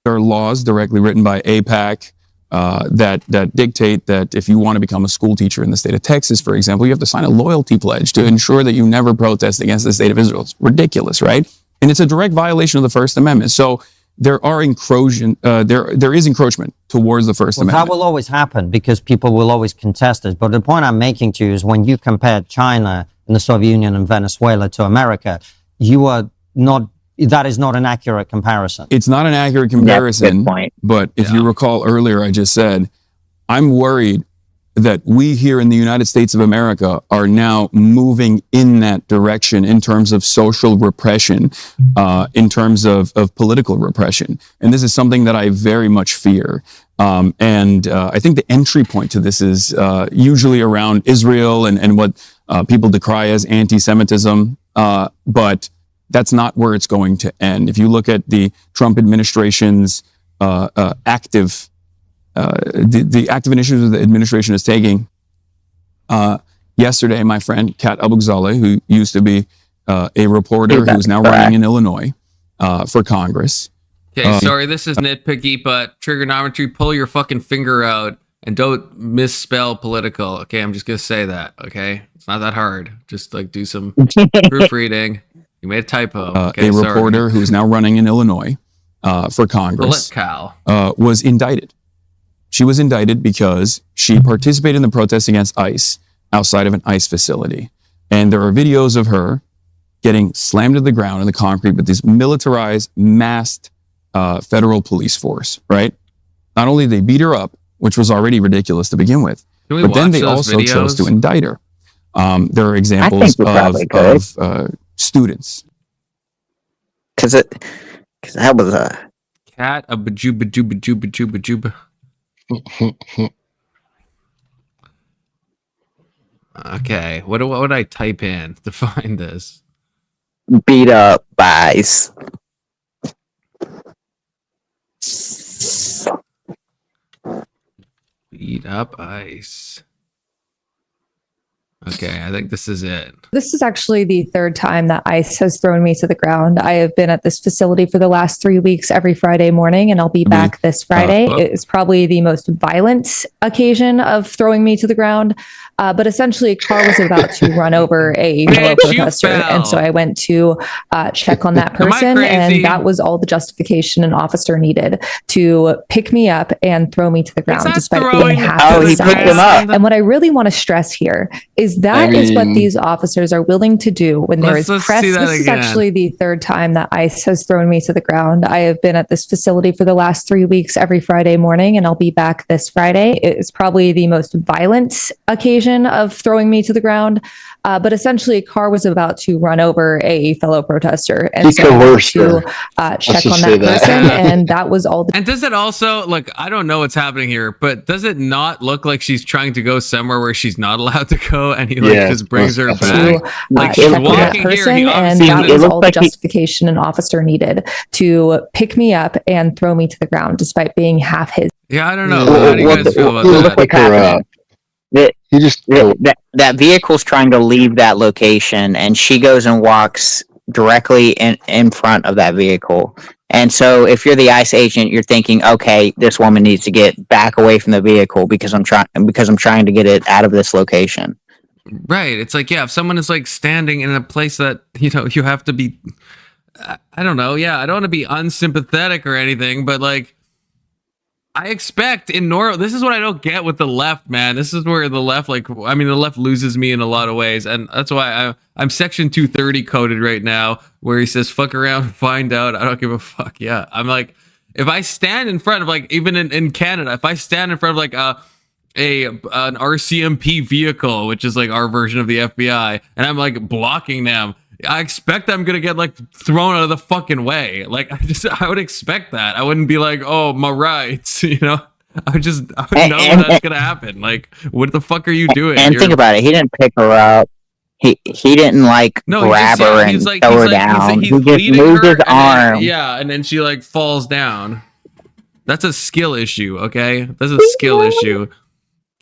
There are laws directly written by AIPAC that dictate that if you want to become a school teacher in the state of Texas, for example, you have to sign a loyalty pledge to ensure that you never protest against the state of Israel. It's ridiculous, right? And it's a direct violation of the First Amendment. So there is encroachment towards the First Amendment. That will always happen because people will always contest it. But the point I'm making to you is when you compare China and the Soviet Union and Venezuela to America, that is not an accurate comparison. It's not an accurate comparison, but if you recall earlier, I just said, I'm worried that we here in the United States of America are now moving in that direction in terms of social repression, in terms of political repression. And this is something that I very much fear. And I think the entry point to this is usually around Israel and what people decry as anti-Semitism. But that's not where it's going to end. If you look at the Trump administration's active initiatives the administration is taking, yesterday, my friend Kat Abugzaleh, who used to be a reporter who's now running in Illinois for Congress. Okay, sorry, this is nitpicky, but Triggernometry, pull your fucking finger out and don't misspell political. Okay, I'm just gonna say that. Okay, it's not that hard. Just like do some proofreading. You made a typo. Okay, a reporter who's now running in Illinois for Congress was indicted. She was indicted because she participated in the protest against ICE outside of an ICE facility. And there are videos of her getting slammed to the ground in the concrete with this militarized, masked federal police force, right? Not only did they beat her up, which was already ridiculous to begin with, but then they also chose to indict her. There are examples of students. Because that was a cat a bajuba juba juba juba juba. Okay, what would I type in to find this? Beat up by ICE. Beat up ICE. Okay, I think this is it. This is actually the third time that ICE has thrown me to the ground. I have been at this facility for the last 3 weeks every Friday morning, and I'll be back this Friday. It is probably the most violent occasion of throwing me to the ground. But essentially, a car was about to run over a fellow protester. And so I went to check on that person. And that was all the justification an officer needed to pick me up and throw me to the ground, despite being half his size. And what I really want to stress here is that is what these officers are willing to do when there is press. This is actually the third time that ICE has thrown me to the ground. I have been at this facility for the last 3 weeks every Friday morning, and I'll be back this Friday. It is probably the most violent occasion of throwing me to the ground. But essentially, a car was about to run over a fellow protester. And so I went to check on that person, and that was all. And does it also, like, I don't know what's happening here, but does it not look like she's trying to go somewhere where she's not allowed to go, and he just brings her back? Like, she's walking here, and that was all the justification an officer needed to pick me up and throw me to the ground, despite being half his. Yeah, I don't know. How do you guys feel about that? That vehicle's trying to leave that location, and she goes and walks directly in front of that vehicle. And so if you're the ICE agent, you're thinking, okay, this woman needs to get back away from the vehicle because I'm trying to get it out of this location. Right. It's like, yeah, if someone is like standing in a place that, you know, you have to be, I don't know. Yeah, I don't want to be unsympathetic or anything, but like, I expect in normal, this is what I don't get with the left, man. This is where the left, like, I mean, the left loses me in a lot of ways. And that's why I'm section 230 coded right now, where he says, fuck around, find out. I don't give a fuck. Yeah. I'm like, if I stand in front of, like, even in Canada, if I stand in front of like an RCMP vehicle, which is like our version of the FBI, and I'm like blocking them, I expect I'm gonna get like thrown out of the fucking way. Like I would expect that. I wouldn't be like, oh, my rights, you know. I would know that's gonna happen. Like, what the fuck are you doing? And think about it. He didn't pick her up. He didn't like grab her and throw her down. He just moved his arm. And then she like falls down. That's a skill issue. Okay, that's a skill issue.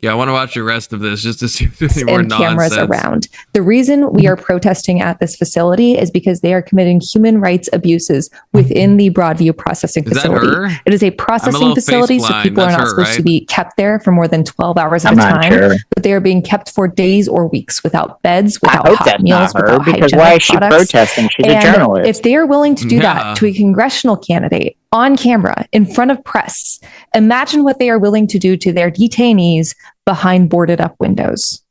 Yeah, I want to watch the rest of this just to see if there's any more and cameras nonsense. around. The reason we are protesting at this facility is because they are committing human rights abuses within the Broadview processing Is that facility. her? It is a processing little facility, so face-blind. people are That's not her, supposed to right? be kept there for more than 12 hours at I'm a not time. sure. But they are being kept for days or weeks without beds, I without hope hot that's meals, not her, without because hygienic why is she products. protesting? She's a And journalist. if they are willing to do Yeah. that to a congressional candidate on camera in front of press, imagine what they are willing to do to their detainees behind boarded up windows.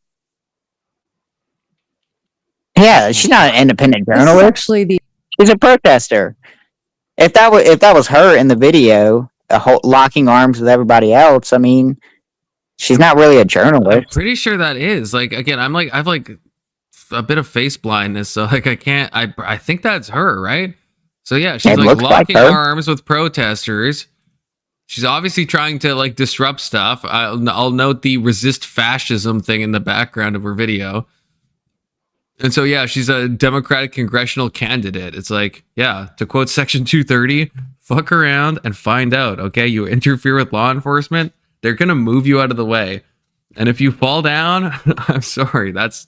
Yeah, she's not an independent This is journalist. actually the She's a protester. If that was her in the video, locking arms with everybody else, I mean, she's not really a I'm journalist. pretty sure that is like, again, I've like a bit of face blindness, so like I can't. I think that's her, right? So yeah, she's It like looks like locking her. arms with protesters. She's obviously trying to like disrupt stuff. I'll note the resist fascism thing in the background of her video. And so yeah, she's a Democratic congressional candidate. It's like, yeah, to quote Section 230, fuck around and find out. Okay, you interfere with law enforcement, they're gonna move you out of the way. And if you fall down, I'm sorry. That's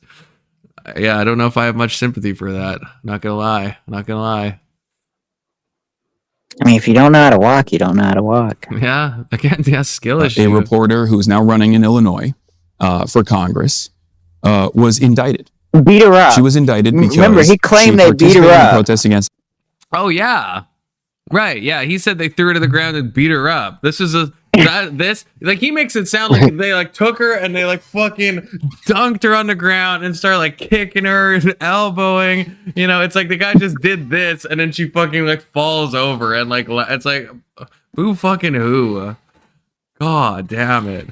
yeah, I don't know if I have much sympathy for that. Not gonna lie. I mean, if you don't know how to walk, you don't know how to walk. Yeah, again, yeah, skill issue. A reporter who's now running in Illinois for Congress was indicted. Beat her up. She was indicted because Remember, he claimed she they beat her participated in up. protests against. Oh yeah, right. Yeah, he said they threw her to the ground and beat her up. This is this like he makes it sound like they like took her and they like fucking dunked her on the ground and started like kicking her and elbowing. You know, it's like the guy just did this and then she fucking like falls over and like it's like who fucking who? God damn it.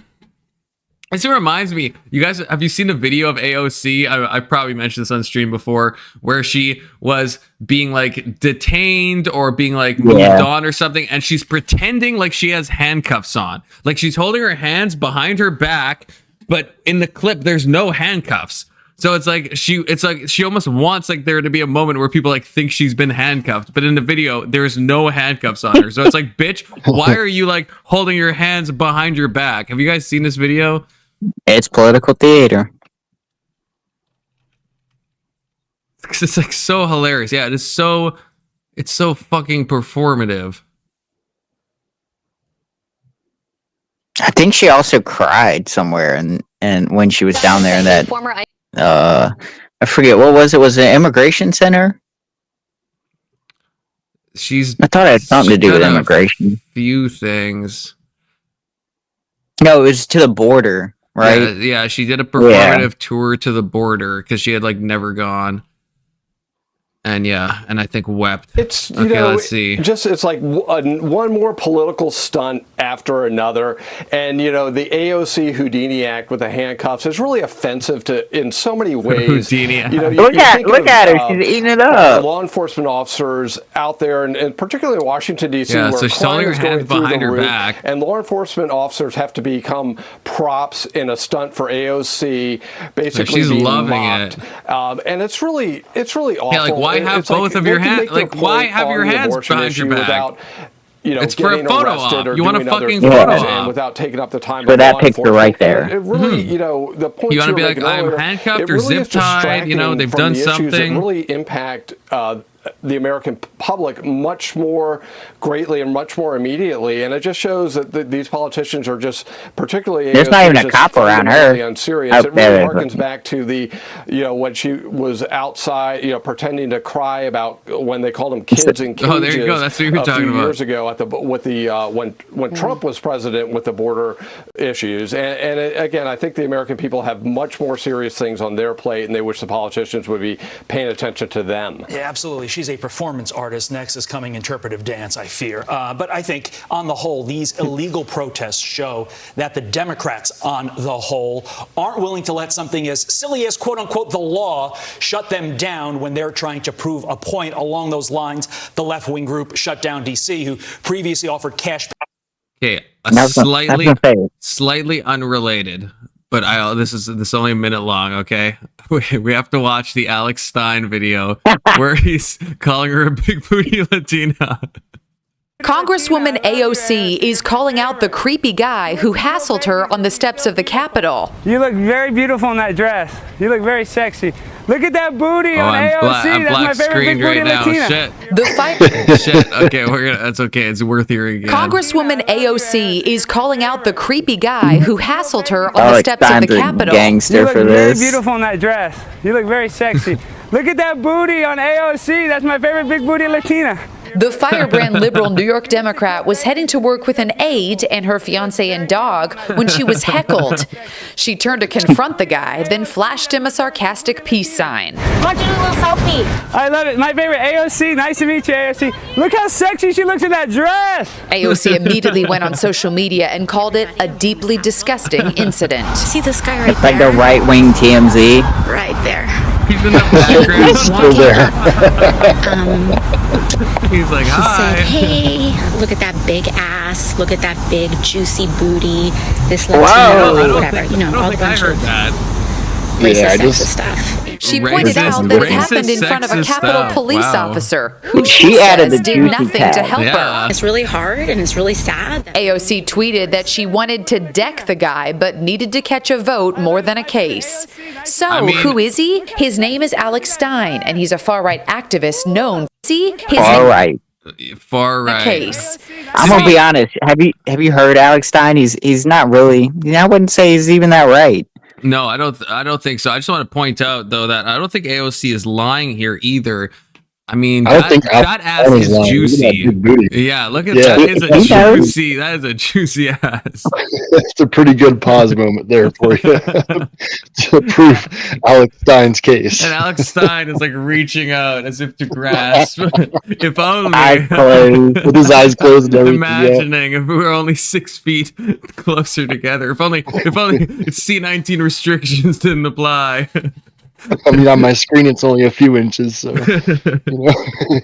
This reminds me, you guys, have you seen the video of AOC? I've probably mentioned this on stream before, where she was being like detained or being like moved on or something, and she's pretending like she has handcuffs on. Like she's holding her hands behind her back, but in the clip, there's no handcuffs. So it's like she almost wants like there to be a moment where people like think she's been handcuffed, but in the video there's no handcuffs on her. So it's like, bitch, why are you like holding your hands behind your back? Have you guys seen this video? It's political theater. It's like so hilarious. Yeah, it's so fucking performative. I think she also cried somewhere, and when she was down there in that I forget what was it? Was it an immigration center? I thought it had something to do with immigration. Few things. No, it was to the border, right? Yeah, she did a performative tour to the border because she had like never gone. And yeah, and I think wept. It's, okay, let's see. It's like one more political stunt after another. And, you know, the AOC Houdini Act with the handcuffs is really offensive in so many ways. Houdini Act. You know, look at her. She's eating it up. Law enforcement officers out there, and particularly in Washington, D.C., Yeah, where so she's holding crime her is going hands through behind the her roof, back. and law enforcement officers have to become props in a stunt for AOC, basically she's being loving mocked. it. And it's really awful. Yeah, like why have both of your hands? Like why have your hands behind your back? Without, you know, it's for a photo op. You want a fucking things photo and op without taking up the time. For of that law picture right enforcement. there. It really, you know, the point You want to be like, making I'm earlier, handcuffed it or really is zip tied, you know, distracting they've from done the issues that something. really impact the American public much more greatly and much more immediately, and it just shows that these politicians are just particularly. There's not even a cop around her. Unserious. It really harkens back to the, you know, when she was outside, you know, pretending to cry about when they called them kids in cages. Oh, there you go. That's what you were talking about. Years ago when Trump was president with the border issues, and again, I think the American people have much more serious things on their plate, and they wish the politicians would be paying attention to them. Yeah, absolutely. She's a performance artist. Next is coming interpretive dance, I fear. But I think, on the whole, these illegal protests show that the Democrats, on the whole, aren't willing to let something as silly as, quote unquote, the law shut them down when they're trying to prove a point. Along those lines, the left-wing group Shut Down DC, who previously offered cash. Okay, slightly unrelated. But this is only a minute long, okay? We have to watch the Alex Stein video where he's calling her a big booty Latina. Congresswoman AOC is calling out the creepy guy who hassled her on the steps of the Capitol. You look very beautiful in that dress. You look very sexy. Look at that booty on AOC. I'm That's my favorite big booty Latina. Shit. The fight. Shit. Okay, that's okay. It's worth hearing again. Congresswoman AOC is calling out the creepy guy who hassled her on the steps of the Capitol. Gangster you look for very this. beautiful in that dress. You look very sexy. Look at that booty on AOC. That's my favorite big booty Latina. The firebrand liberal New York Democrat was heading to work with an aide and her fiance and dog when she was heckled. She turned to confront the guy, then flashed him a sarcastic peace sign. Why don't you do a little selfie? I love it. My favorite AOC. Nice to meet you, AOC. Look how sexy she looks in that dress. AOC immediately went on social media and called it a deeply disgusting incident. See this guy right It's like there? the right-wing TMZ. Right there. He's in the background. He's Still there. He's like, He hi. said, hey, look at that big ass, look at that big juicy booty, this Latino, Whoa. whatever, you know, I all don't the think I bunch heard of that. racist, Yeah, sexist stuff. She pointed out that it happened in front of a Capitol Police officer who She added says the did juicy nothing tag. to help Yeah. her. It's really hard and it's really sad. AOC tweeted that she wanted to deck the guy but needed to catch a vote more than a case. So, I mean- who is he? His name is Alex Stein, and he's a far-right activist known. See? His All name right. Far right. case. I'm gonna be honest. Have you heard Alex Stein? He's not really. I wouldn't say he's even that right. No, I don't think so. I just want to point out though that I don't think AOC is lying here either. I mean, I don't think that ass Stein is is lying. Look at that juicy. big booty. Yeah, look at Yeah. that. Is a He does. juicy. That is a juicy ass. That's a pretty good pause moment there for you to prove Alex Stein's case. And Alex Stein is like reaching out as if to grasp. If only. Eyes closed. With his eyes closed and everything. Imagining if we were only 6 feet closer together. If only C-19 restrictions didn't apply. I mean, on my screen, it's only a few inches, so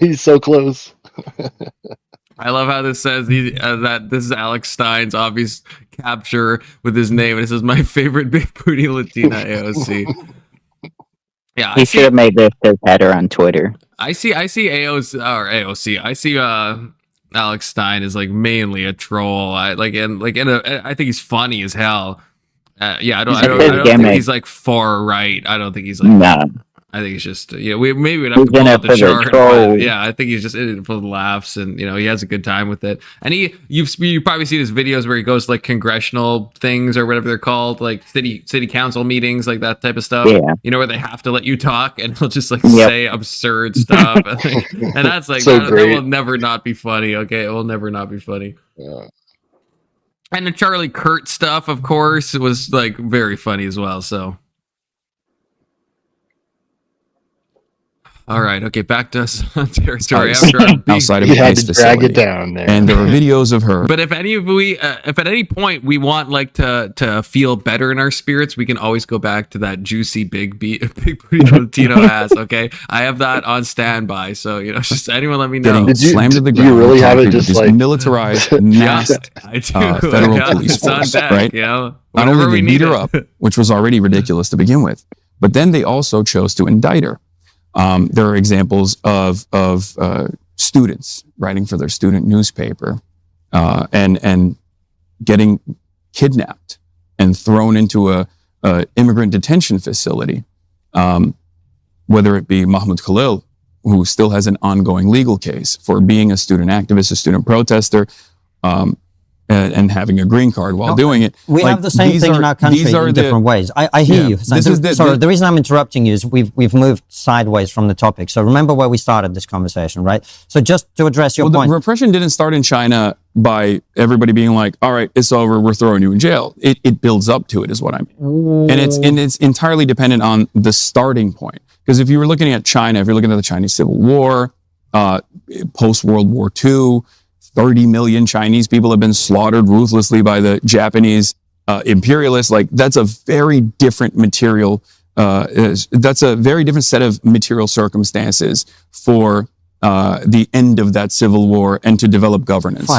he's so close. I love how this says that this is Alex Stein's obvious capture with his name, and it says my favorite big booty Latina AOC. Yeah, He should have made this his header on Twitter. I see AOC. I see Alex Stein is like mainly a troll. I think he's funny as hell. I don't think he's like far right. I don't think he's like. No. I think it's just maybe we'd have to He's pull in out it the for the chart. troll. But yeah, I think he's just in it for the laughs, and he has a good time with it. And you probably see his videos where he goes to, like, congressional things or whatever they're called, like city council meetings, like that type of stuff. Yeah. Where they have to let you talk, and he'll just like say absurd stuff, and that's like So that great. will never not be funny. Okay, it will never not be funny. Yeah. And the Charlie Kurt stuff, of course, was like very funny as well. So. All right. Okay. Back to us on territory. Outside of You a had base to drag facility. it down there. And there were videos of her. But if at any point we want like to feel better in our spirits, we can always go back to that juicy big booty Latino ass. Okay, I have that on standby. So just anyone let me know. Getting slammed to the ground. Do you really have it with just this like militarized, masked I do. federal Yeah, police it's on force, deck, right? Not Not only did they beat her up, which was already ridiculous to begin with, but then they also chose to indict her. There are examples of students writing for their student newspaper and getting kidnapped and thrown into a immigrant detention facility. Whether it be Mahmoud Khalil, who still has an ongoing legal case for being a student activist, a student protester, and having a green card while doing it. We have the same thing in our country in different ways. I hear you. Sorry, the reason I'm interrupting you is we've moved sideways from the topic. So remember where we started this conversation, right? So just to address your point. The repression didn't start in China by everybody being like, all right, it's over, we're throwing you in jail. It builds up to it is what I mean. And it's entirely dependent on the starting point. Because if you were looking at China, if you're looking at the Chinese Civil War, post-World War II, 30 million Chinese people have been slaughtered ruthlessly by the Japanese imperialists. Like, that's a very different that's a very different set of material circumstances for the end of that civil war and to develop governance.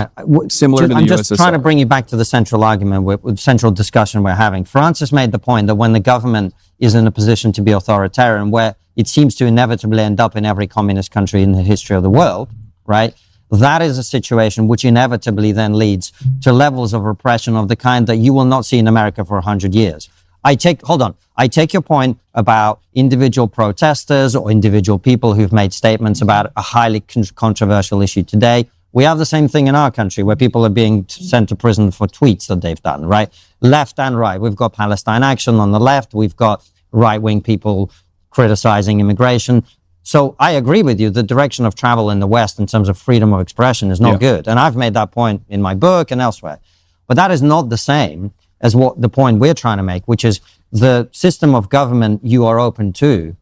Similar to the I'm USSR. just trying to bring you back to the central argument, with central discussion we're having. Francis made the point that when the government is in a position to be authoritarian, where it seems to inevitably end up in every communist country in the history of the world, right? That is a situation which inevitably then leads to levels of repression of the kind that you will not see in America for 100 years. I take your point about individual protesters or individual people who've made statements about a highly controversial issue today. We have the same thing in our country where people are being sent to prison for tweets that they've done, right? Left and right. We've got Palestine Action on the left. We've got right-wing people criticizing immigration. So I agree with you. The direction of travel in the West in terms of freedom of expression is not good. And I've made that point in my book and elsewhere. But that is not the same as what the point we're trying to make, which is the system of government you are open to,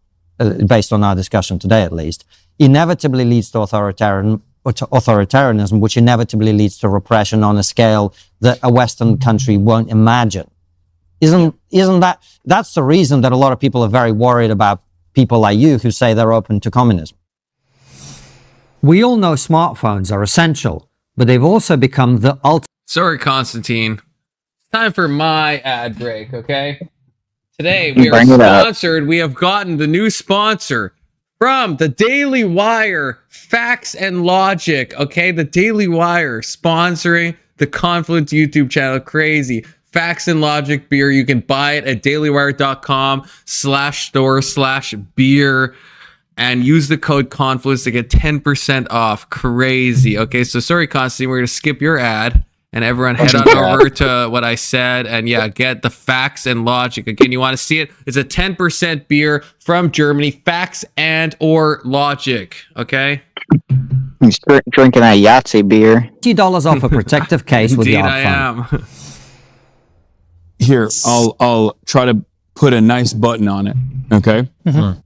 based on our discussion today at least, inevitably leads to authoritarianism, which inevitably leads to repression on a scale that a Western country won't imagine. Isn't that's the reason that a lot of people are very worried about people like you who say they're open to communism. We all know smartphones are essential, but they've also become the ultimate. Sorry, Konstantin. It's time for my ad break, okay? Today we are sponsored. We have gotten the new sponsor from the Daily Wire, Facts and Logic, okay? The Daily Wire sponsoring the Confluence YouTube channel. Crazy. Facts and Logic beer. You can buy it at dailywire.com/store/beer and use the code Confluence to get 10% off. Crazy. Okay, so sorry, Konstantin, we're going to skip your ad and everyone head on over to what I said and yeah, get the Facts and Logic. Again, you want to see it? It's a 10% beer from Germany, Facts and or Logic, okay? He's drinking a Yahtzee beer. $50 off a protective case with Indeed, Yard I Fund. am. Here, I'll try to put a nice button on it. Okay. Mm-hmm.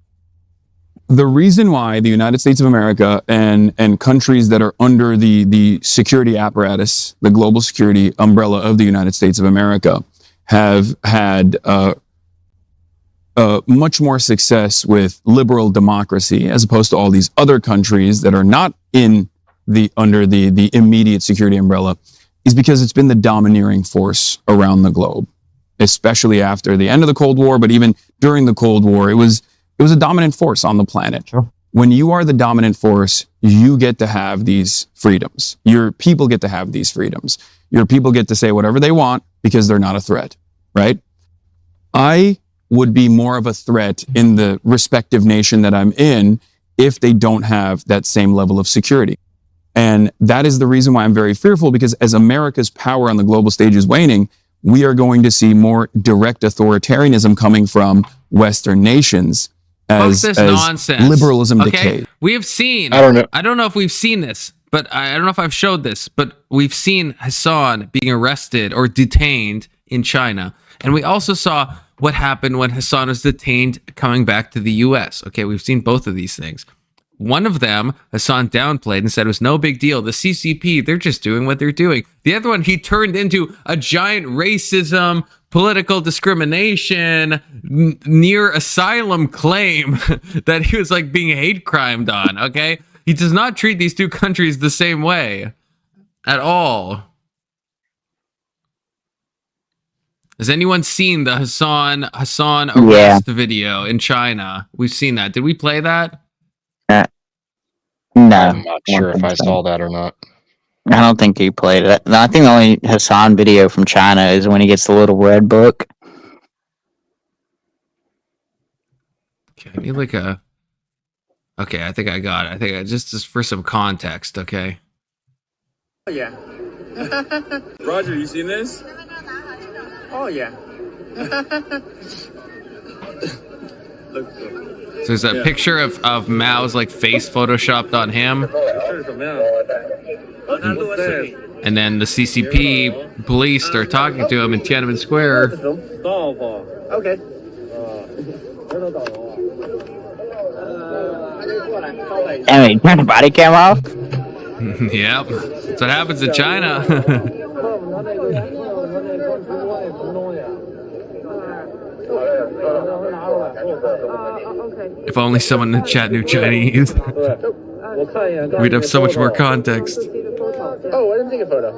The reason why the United States of America and countries that are under the security apparatus, the global security umbrella of the United States of America, have had much more success with liberal democracy as opposed to all these other countries that are not under the immediate security umbrella, is because it's been the domineering force around the globe, especially after the end of the Cold War, but even during the Cold War, it was a dominant force on the planet. Sure. When you are the dominant force, you get to have these freedoms. Your people get to have these freedoms. Your people get to say whatever they want because they're not a threat, right? I would be more of a threat in the respective nation that I'm in if they don't have that same level of security. And that is the reason why I'm very fearful, because as America's power on the global stage is waning, we are going to see more direct authoritarianism coming from Western nations as nonsense. Liberalism decays. We have seen, I don't know if we've seen this, but I don't know if I've showed this, but we've seen Hasan being arrested or detained in China. And we also saw what happened when Hasan was detained coming back to the US. Okay, we've seen both of these things. One of them, Hasan downplayed and said it was no big deal. The CCP, they're just doing what they're doing. The other one, he turned into a giant racism, political discrimination, near asylum claim that he was like being hate crimed on, okay? He does not treat these two countries the same way at all. Has anyone seen the Hasan arrest video in China? We've seen that. Did we play that? No. I'm not sure if I saw that or not. I don't think he played it. I think the only Hasan video from China is when he gets the little red book. Okay, I need like a... Okay, I think I got it. I think just for some context, okay? Oh, yeah. Roger, you seen this? Oh, yeah. Look. So there's a picture of Mao's like face photoshopped on him. And then the CCP police start talking to him in Tiananmen Square. Okay. Anyway, turn the body cam off? Yep. That's what happens in China. If only someone in the chat knew Chinese. We'd have so much more context. Oh, I didn't take a photo.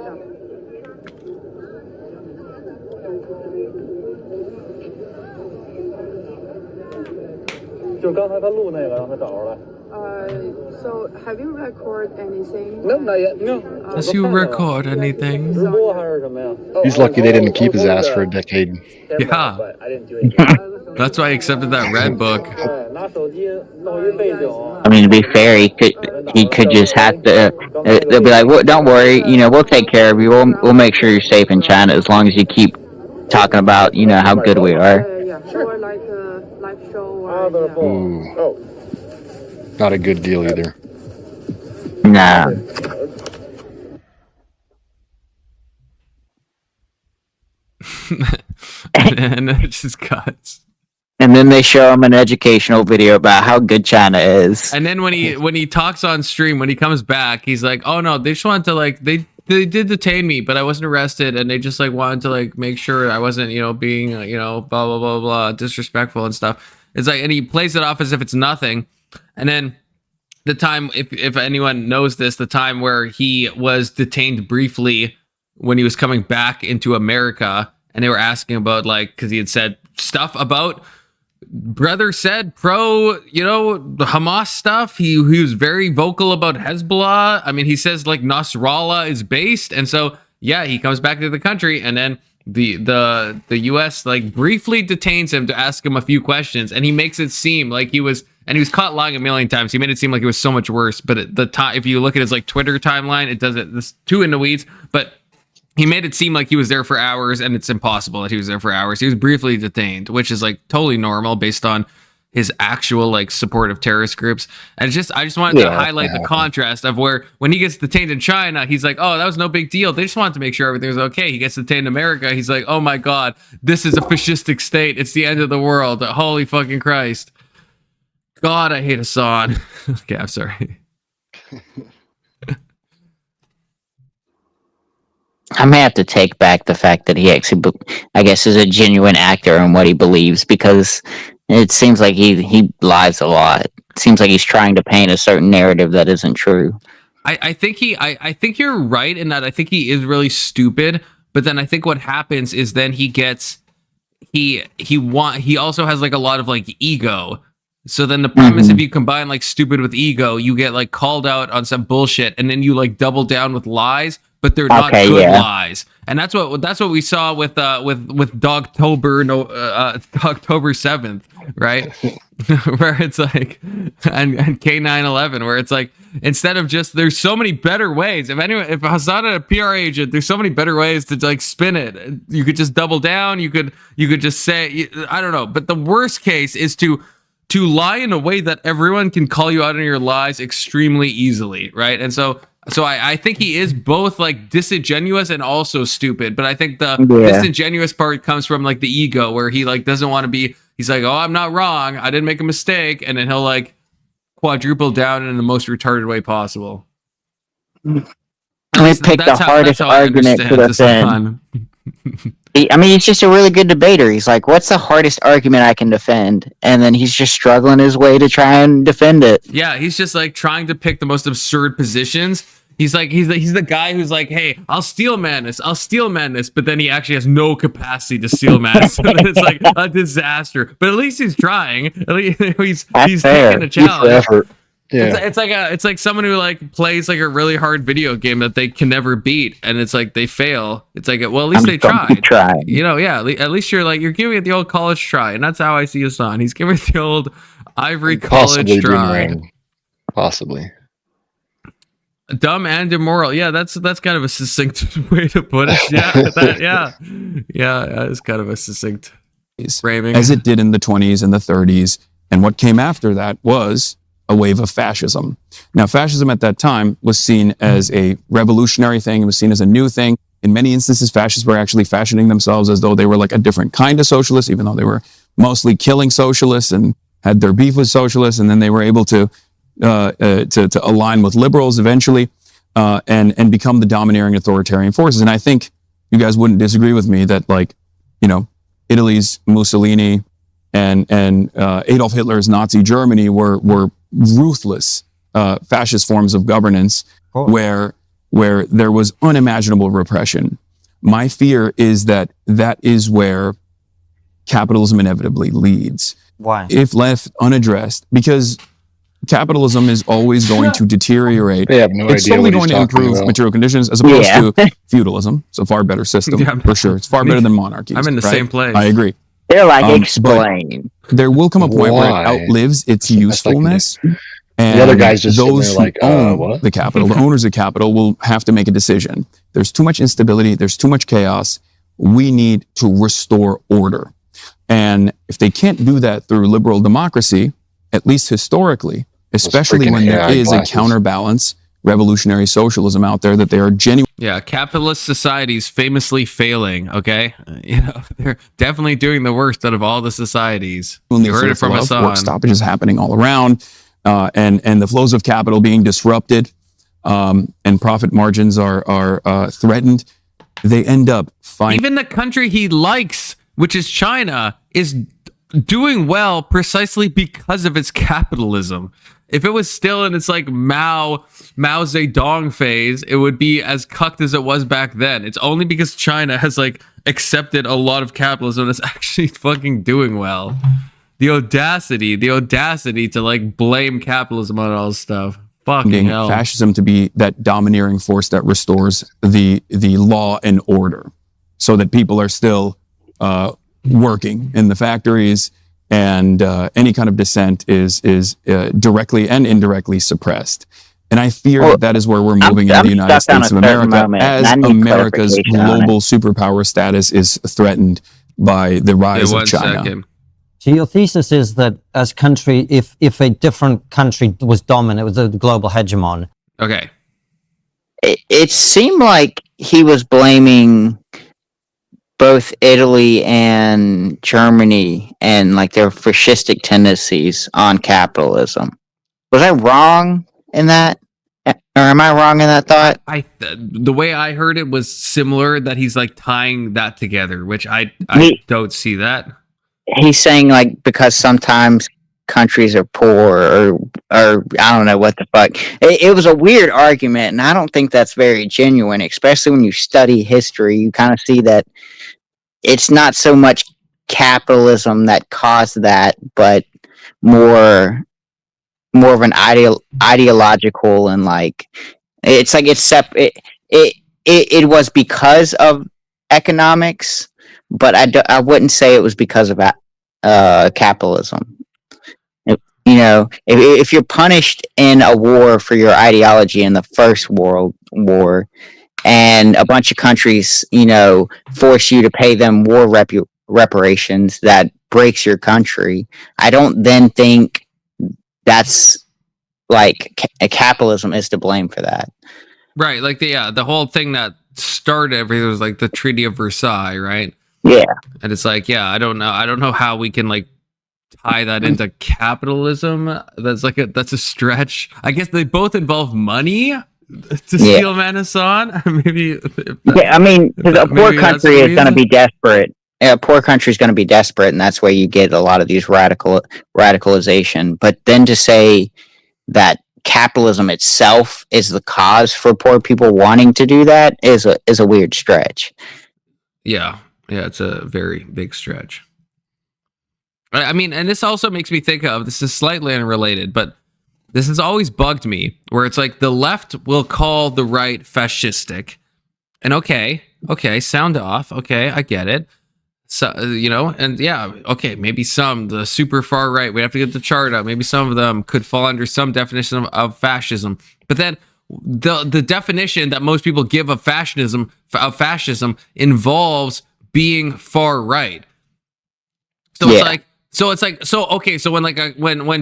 So, have you recorded anything? No, not yet. No. Does you record anything? He's lucky they didn't keep his ass for a decade. Yeah. That's why I accepted that red book. I mean, to be fair, he could just have to. They'll be like, well, "Don't worry, we'll take care of you. We'll make sure you're safe in China as long as you keep talking about, how good we are." Or like a live show. Or, Ooh. Not a good deal either. Nah. And then it just cuts. And then they show him an educational video about how good China is. And then when he talks on stream, when he comes back, he's like, "Oh no, they just wanted to they did detain me, but I wasn't arrested, and they just wanted to make sure I wasn't being blah blah blah blah disrespectful and stuff." It's like, and he plays it off as if it's nothing. And then the time, if anyone knows this, the time where he was detained briefly when he was coming back into America, and they were asking about because he had said stuff about brother said pro the Hamas stuff. He was very vocal about Hezbollah. I mean, he says Nasrallah is based, and so yeah, he comes back to the country, and then the US briefly detains him to ask him a few questions, and he makes it seem like he was caught lying a million times. He made it seem like it was so much worse, but at the time, if you look at his Twitter timeline, it doesn't. This too in the weeds, but he made it seem like he was there for hours, and it's impossible that he was there for hours. He was briefly detained, which is totally normal based on his actual support of terrorist groups. And I just wanted to highlight the contrast of where when he gets detained in China, he's like, "Oh, that was no big deal. They just wanted to make sure everything was okay." He gets detained in America. He's like, "Oh my God, this is a fascistic state. It's the end of the world. Holy fucking Christ. God, I hate Hasan." Okay, I'm sorry. I may have to take back the fact that he actually, I guess, is a genuine actor in what he believes, because it seems like he lies a lot. It seems like he's trying to paint a certain narrative that isn't true. I think you're right in that. I think he is really stupid, but then I think what happens is then he also has a lot of ego. So then the problem is, if you combine stupid with ego, you get called out on some bullshit, and then you double down with lies, but they're not good lies. And that's what we saw with Dogtober, October 7th, right? Where it's and K9/11, where it's instead of just, there's so many better ways. If Hasan had a PR agent, there's so many better ways to spin it. You could just double down. You could just say, I don't know. But the worst case is to lie in a way that everyone can call you out on your lies extremely easily, right? And so I think he is both disingenuous and also stupid, but I think the disingenuous part comes from the ego, where he doesn't want to be, he's like, "Oh, I'm not wrong, I didn't make a mistake," and then he'll quadruple down in the most retarded way possible. Let me pick the hardest argument to defend. I mean, he's just a really good debater. He's like, "What's the hardest argument I can defend?" And then he's just struggling his way to try and defend it. Yeah, he's just trying to pick the most absurd positions. He's the guy who's "Hey, I'll steel man this, but then he actually has no capacity to steel man. So it's a disaster. But at least he's trying. At least he's taking a challenge. Yeah. It's like someone who plays a really hard video game that they can never beat, and it's they fail. It's well, at least they tried. At least you're giving it the old college try, and that's how I see Hasan. He's giving it the old Ivory College try. Possibly. Dumb and immoral. Yeah, that's kind of a succinct way to put it. Yeah, it's kind of a succinct framing. As it did in the 20s and the 30s, and what came after that was a wave of fascism. Now, fascism at that time was seen as a revolutionary thing. It was seen as a new thing. In many instances, fascists were actually fashioning themselves as though they were a different kind of socialist, even though they were mostly killing socialists and had their beef with socialists, and then they were able to align with liberals eventually, and become the domineering authoritarian forces. And I think you guys wouldn't disagree with me that Italy's Mussolini and Adolf Hitler's Nazi Germany were ruthless fascist forms of governance, where there was unimaginable repression. My fear is that is where capitalism inevitably leads. Why? If left unaddressed, because capitalism is always going to deteriorate. They have no It's idea slowly what he's going to talking improve about. material conditions as opposed to feudalism. It's a far better system, for sure. It's far better than monarchies. I'm in the same place. I agree. They're like, but explain. There will come a point where it Why? outlives its usefulness. The other guys just sitting those there like, who own what? the capital, the owners of capital, will have to make a decision. There's too much instability. There's too much chaos. We need to restore order. And if they can't do that through liberal democracy, at least historically, especially when there is a counterbalance, revolutionary socialism out there, that they are genuine. Yeah, capitalist societies famously failing. Okay, they're definitely doing the worst out of all the societies. You heard it from Hasan. Work stoppages happening all around, and the flows of capital being disrupted, and profit margins are threatened. They end up finding even the country he likes, which is China, is doing well precisely because of its capitalism. If it was still in its like Mao Zedong phase, it would be as cucked as it was back then. It's only because China has like accepted a lot of capitalism that's actually fucking doing well. The audacity to like blame capitalism on all this stuff. Fucking hell. Fascism to be that domineering force that restores the law and order, so that people are still working in the factories, and any kind of dissent is directly and indirectly suppressed. And I fear that is where we're moving in the United States of America, as America's global superpower status is threatened by the rise of China. Second. So your thesis is that as country, if a different country was dominant, it was a global hegemon. Okay. It seemed like he was blaming both Italy and Germany and like their fascistic tendencies on capitalism. Was I wrong in that? Or am I wrong in that thought? The way I heard it was similar, that he's like tying that together, which I don't see that. He's saying like because sometimes countries are poor or I don't know what the fuck. It was a weird argument, and I don't think that's very genuine, especially when you study history. You kind of see that it's not so much capitalism that caused that, but more of an ideological, and like it's like it was because of economics, but I wouldn't say it was because of capitalism. If you're punished in a war for your ideology in the First World War, and a bunch of countries, force you to pay them war reparations that breaks your country, I don't then think that's like capitalism is to blame for that. Right, like the whole thing that started everything was like the Treaty of Versailles, right? Yeah. And it's like, I don't know how we can like tie that into capitalism. That's a stretch. I guess they both involve money to steal Hasan. Maybe. I mean, a poor country is going to be desperate. A poor country is going to be desperate, and that's where you get a lot of these radicalization. But then to say that capitalism itself is the cause for poor people wanting to do that is a weird stretch. Yeah, it's a very big stretch. I mean, and this also makes me think of, this is slightly unrelated, but this has always bugged me, where it's like the left will call the right fascistic, and okay, sound off. Okay, I get it. So, and okay, maybe the super far right, we have to get the chart out. Maybe some of them could fall under some definition of fascism. But then the definition that most people give of fascism involves being far right. So when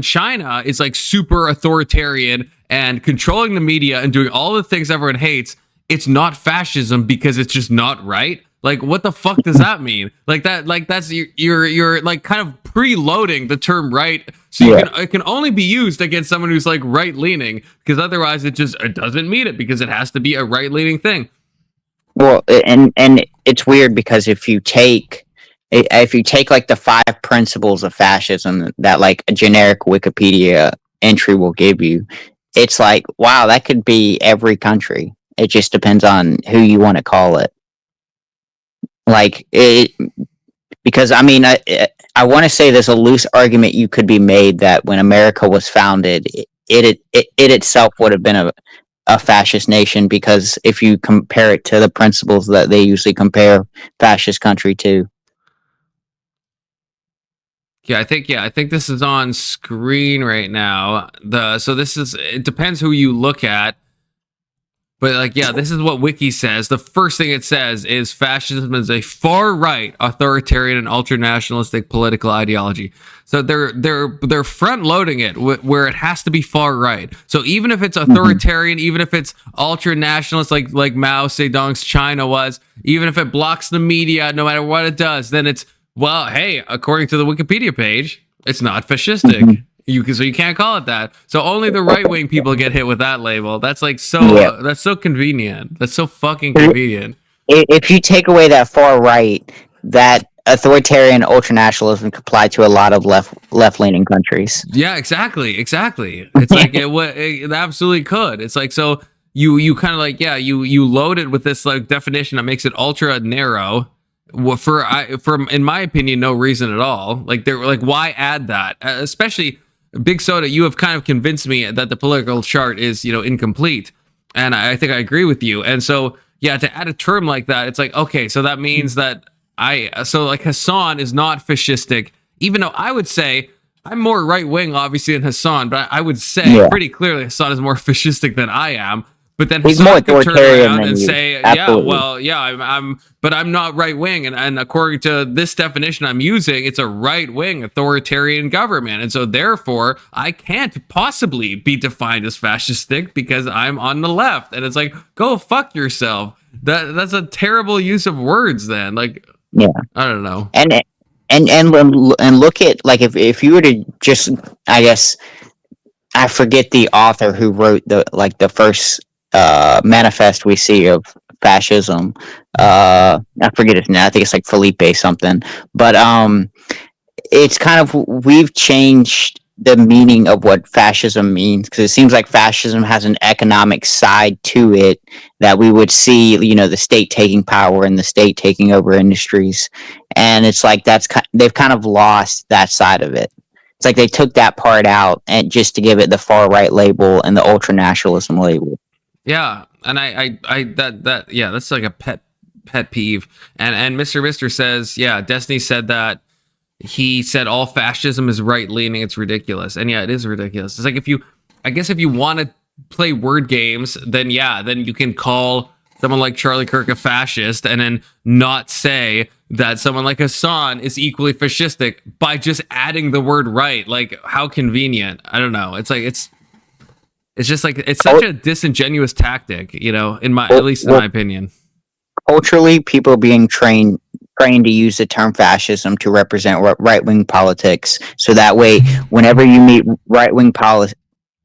China is like super authoritarian and controlling the media and doing all the things everyone hates, it's not fascism because it's just not right. Like, what the fuck does that mean? Like that's you're like kind of preloading the term right, so it can only be used against someone who's like right leaning, because otherwise it doesn't mean it, because it has to be a right leaning thing. Well, and it's weird because if you take like the 5 principles of fascism that like a generic Wikipedia entry will give you, it's like, wow, that could be every country. It just depends on who you want to call it. Like because I mean, I want to say there's a loose argument you could be made that when America was founded, it itself would have been a fascist nation, because if you compare it to the principles that they usually compare fascist country to. Yeah, I think this is on screen right now. It depends who you look at. But like, yeah, this is what Wiki says. The first thing it says is fascism is a far-right, authoritarian, and ultra-nationalistic political ideology. So they're front-loading it where it has to be far-right. So even if it's authoritarian, even if it's ultra-nationalist, like Mao Zedong's China was, even if it blocks the media, no matter what it does, then it's, well, hey, according to the Wikipedia page, it's not fascistic. So you can't call it that. So only the right-wing people get hit with that label. That's like that's so convenient. That's so fucking convenient. If you take away that far right, that authoritarian ultranationalism could apply to a lot of left-leaning countries. Yeah, exactly. It's like it absolutely could. It's like, so you kind of like, yeah, you load it with this like definition that makes it ultra narrow. For in my opinion, no reason at all. Like they're like, why add that? Especially Big Soda, you have kind of convinced me that the political chart is, incomplete, and I think I agree with you. And so, yeah, to add a term like that, it's like, okay, so that means that like Hasan is not fascistic, even though I would say I'm more right wing, obviously, than Hasan, but I would say pretty clearly Hasan is more fascistic than I am. But then he's more Hasan could turn authoritarian around and you. say, Absolutely. but I'm not right wing, and according to this definition I'm using, it's a right wing authoritarian government, and so therefore I can't possibly be defined as fascistic because I'm on the left. And it's like, go fuck yourself. That's a terrible use of words. Then, like, yeah, I don't know. And look at, like, if you were to just, I guess, I forget the author who wrote the first manifest we see of fascism. I forget his name. I think it's like Felipe something. But it's kind of, we've changed the meaning of what fascism means, because it seems like fascism has an economic side to it that we would see, the state taking power and the state taking over industries, and it's like they've kind of lost that side of it. It's like they took that part out and just to give it the far right label and the ultra nationalism label. Yeah, and that's like a pet peeve. And Mr. says, yeah, Destiny said that. He said all fascism is right leaning. It's ridiculous, and yeah, it is ridiculous. It's like, if you want to play word games, then you can call someone like Charlie Kirk a fascist, and then not say that someone like Hasan is equally fascistic by just adding the word right. Like, how convenient. I don't know. It's like it's just like, it's such a disingenuous tactic, at least in my opinion. Culturally, people are being trained to use the term fascism to represent right-wing politics. So that way, whenever you meet right-wing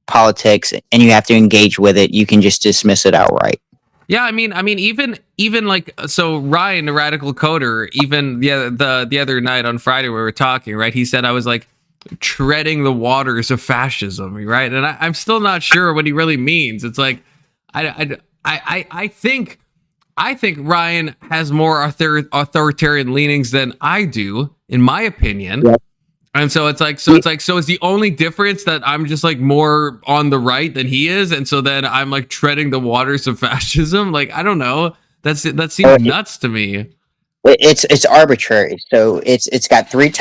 politics and you have to engage with it, you can just dismiss it outright. Yeah, I mean, even like, so Ryan, the radical coder, even the other night on Friday we were talking, right? He said I was like treading the waters of fascism, right? And I'm still not sure what he really means. It's like, I think Ryan has more authoritarian leanings than I do, in my opinion. Yeah. And so it's like, so is the only difference that I'm just like more on the right than he is, and so then I'm like treading the waters of fascism? Like, I don't know. That seems nuts to me. It's arbitrary. So it's got three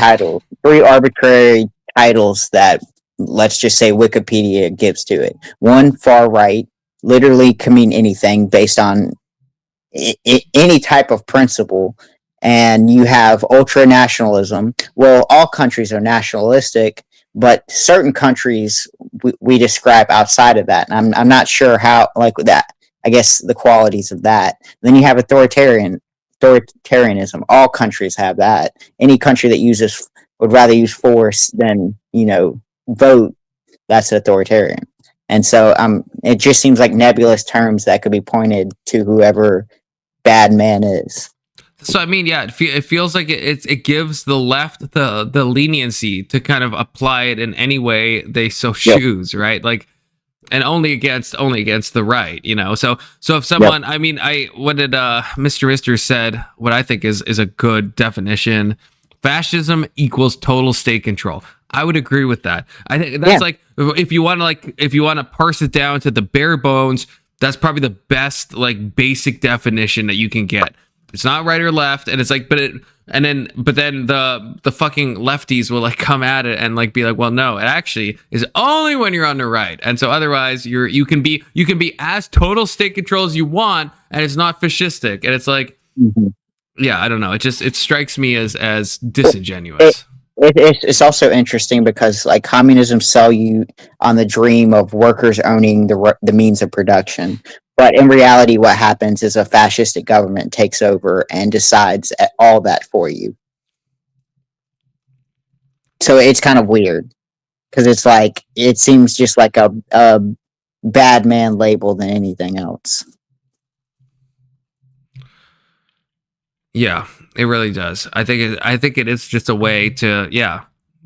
arbitrary titles that, let's just say, Wikipedia gives to it. One, far right, literally can mean anything based on any type of principle. And you have ultra nationalism. Well, all countries are nationalistic, but certain countries we describe outside of that. And I'm not sure how, like, that, I guess, the qualities of that. Then you have authoritarianism. All countries have that. Any country that would rather use force than, vote, that's authoritarian. And so it just seems like nebulous terms that could be pointed to whoever bad man is. So, I mean, yeah, it feels like it gives the left the leniency to kind of apply it in any way they so choose, right? Like, and only against the right, So if someone, I mean, what did Mr. said, what I think is a good definition: fascism equals total state control. I would agree with that. I think that's like, if you want to parse it down to the bare bones, that's probably the best like basic definition that you can get. It's not right or left, and it's like, but then the fucking lefties will like come at it and like be like, well, no, it actually is only when you're on the right, and so otherwise you can be as total state control as you want, and it's not fascistic, and it's like, yeah, I don't know, it strikes me as disingenuous. It's also interesting because like communism sell you on the dream of workers owning the means of production. But in reality, what happens is a fascistic government takes over and decides all that for you. So it's kind of weird because it's like it seems just like a bad man label than anything else. Yeah, it really does. I think it is just a way to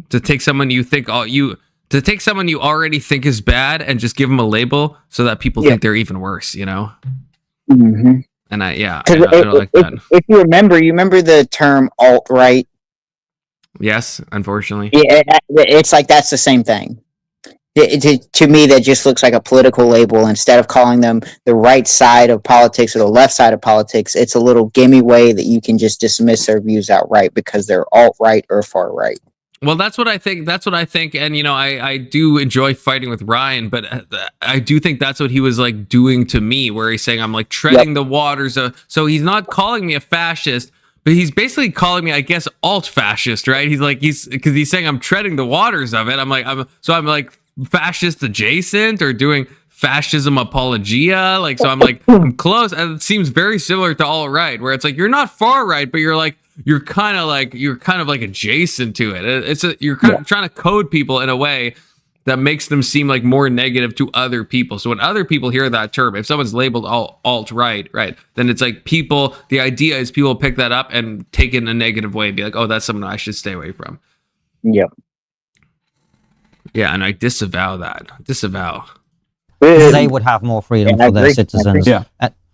take someone you already think is bad and just give them a label so that people think they're even worse, you know? Mm-hmm. And I don't like that. If you remember the term alt-right? Yes, unfortunately. Yeah, it's like that's the same thing. To me, that just looks like a political label. Instead of calling them the right side of politics or the left side of politics, it's a little gimme way that you can just dismiss their views outright because they're alt-right or far-right. Well, that's what I think. And, you know, I do enjoy fighting with Ryan, but I do think that's what he was like doing to me, where he's saying I'm like treading the waters of. So he's not calling me a fascist, but he's basically calling me, I guess, alt-fascist, right? Because he's saying I'm treading the waters of it. I'm like fascist adjacent or doing fascism apologia. Like, so I'm like, I'm close. And it seems very similar to alt right, where it's like, you're not far right, but you're kind of like adjacent to it. You're kind of trying to code people in a way that makes them seem like more negative to other people. So when other people hear that term, if someone's labeled alt-right, right, then it's like the idea is people pick that up and take it in a negative way and be like, oh, that's something I should stay away from. Yep. Yeah, and I disavow that. They would have more freedom for their citizens. Yeah.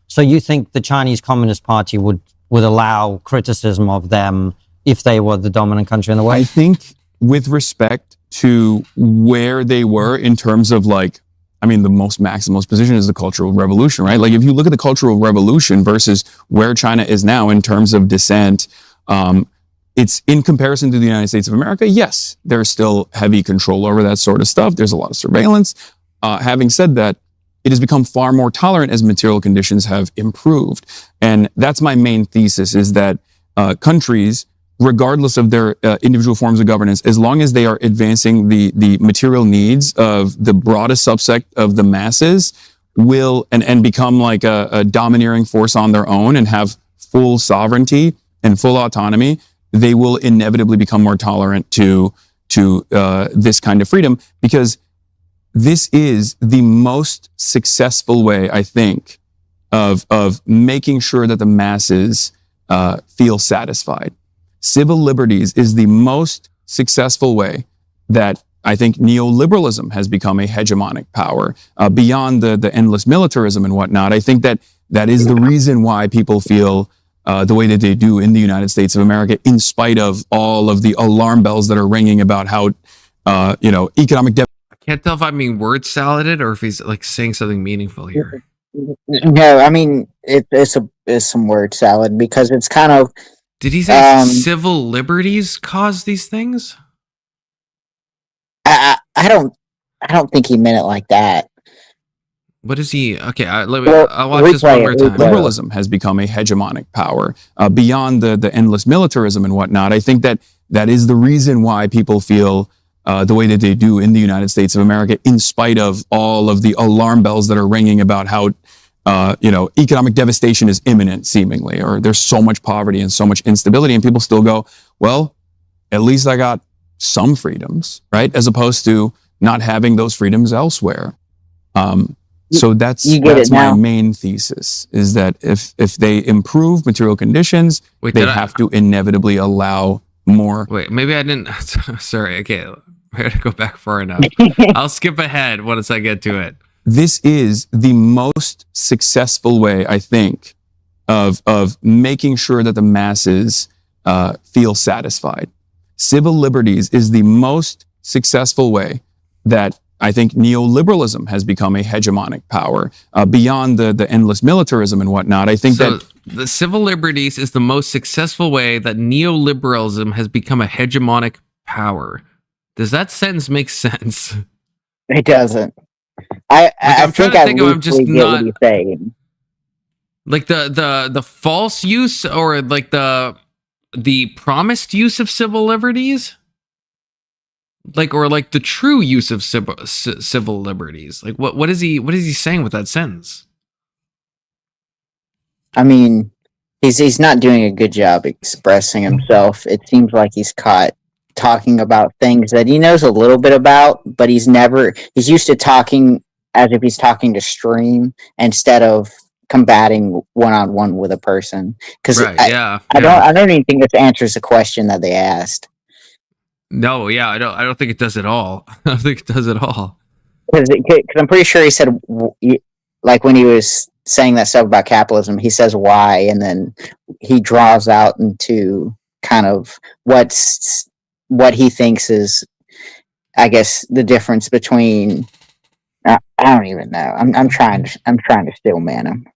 So you think the Chinese Communist Party would allow criticism of them if they were the dominant country in the world? I think with respect to where they were in terms of like, I mean, the most maximalist position is the Cultural Revolution, right? Like if you look at the Cultural Revolution versus where China is now in terms of dissent, it's in comparison to the United States of America. Yes, there's still heavy control over that sort of stuff. There's a lot of surveillance. Having said that, it has become far more tolerant as material conditions have improved. And that's my main thesis, is that countries, regardless of their individual forms of governance, as long as they are advancing the material needs of the broadest subsect of the masses, will and become like a domineering force on their own and have full sovereignty and full autonomy, they will inevitably become more tolerant to this kind of freedom, because this is the most successful way, I think, of making sure that the masses feel satisfied. Civil liberties is the most successful way that I think neoliberalism has become a hegemonic power beyond the endless militarism and whatnot. I think that is the reason why people feel the way that they do in the United States of America, in spite of all of the alarm bells that are ringing about how, economic I can't tell if I'm being word saladed or if he's like saying something meaningful here. No, I mean it's some word salad because it's kind of. Did he say civil liberties cause these things? I don't think he meant it like that. What is he? Okay, I'll watch this one more time. Liberalism has become a hegemonic power beyond the endless militarism and whatnot. I think that is the reason why people feel the way that they do in the United States of America, in spite of all of the alarm bells that are ringing about how, economic devastation is imminent, seemingly, or there's so much poverty and so much instability, and people still go, well, at least I got some freedoms, right? As opposed to not having those freedoms elsewhere. So that's my main thesis, is that if they improve material conditions, they have to inevitably allow more. Wait, maybe I didn't. Sorry. Okay. I gotta go back far enough. I'll skip ahead once I get to it. This is the most successful way, I think, of making sure that the masses feel satisfied. Civil liberties is the most successful way that I think neoliberalism has become a hegemonic power beyond the endless militarism and whatnot. I think that the civil liberties is the most successful way that neoliberalism has become a hegemonic power. Does that sentence make sense? It doesn't. I think I loosely get what he's saying. Like the false use or like the promised use of civil liberties, like, or like the true use of civil liberties. Like what is he saying with that sentence? I mean, he's not doing a good job expressing himself. It seems like he's caught talking about things that he knows a little bit about, but he's used to talking as if he's talking to stream instead of combating one-on-one with a person. Because I don't even think this answers the question that they asked. No, yeah, I don't think it does at all. I don't think it does at all. Because I'm pretty sure he said, like when he was saying that stuff about capitalism, he says why, and then he draws out into kind of what he thinks is, I guess, the difference between. I don't even know. I'm trying to still man him.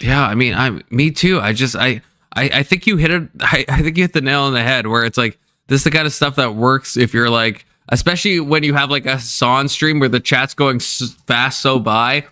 Yeah, I mean, me too. I think you hit it. I think you hit the nail on the head. Where it's like, this is the kind of stuff that works if you're like, especially when you have like a Hasan stream where the chat's going fast so by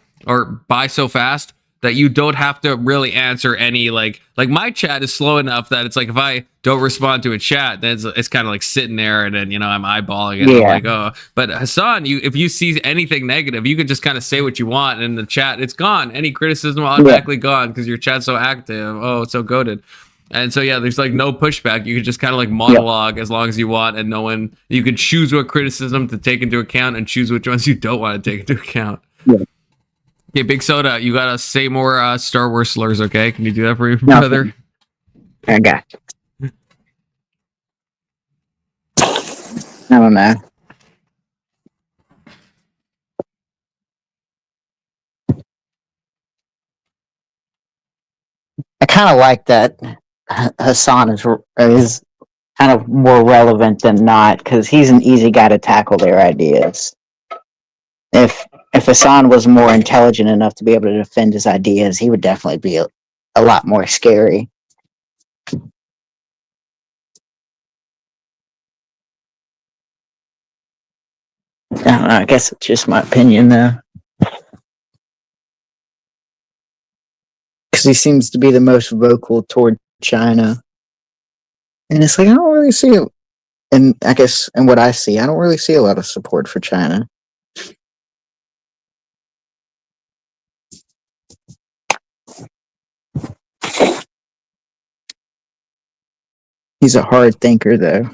so fast that you don't have to really answer any like my chat is slow enough that it's like if I don't respond to a chat, then it's kind of like sitting there and then I'm eyeballing it. Yeah. I'm like, oh, but Hasan, if you see anything negative, you can just kind of say what you want and in the chat it's gone. Any criticism automatically gone because your chat's so active. Oh, it's so goated. And so yeah, there's like no pushback. You can just kind of like monologue as long as you want, and you can choose what criticism to take into account and choose which ones you don't want to take into account. Yeah. Okay, Big Soda, you gotta say more Star Wars slurs, okay? Can you do that for me, brother? I got you. I don't know. I kind of like that Hasan is kind of more relevant than not, because he's an easy guy to tackle their ideas. If Hasan was more intelligent enough to be able to defend his ideas, he would definitely be a lot more scary. I don't know, I guess it's just my opinion, though. Because he seems to be the most vocal toward China. And it's like, I don't really see it. And I guess, in what I see, I don't really see a lot of support for China. He's a hard thinker, though.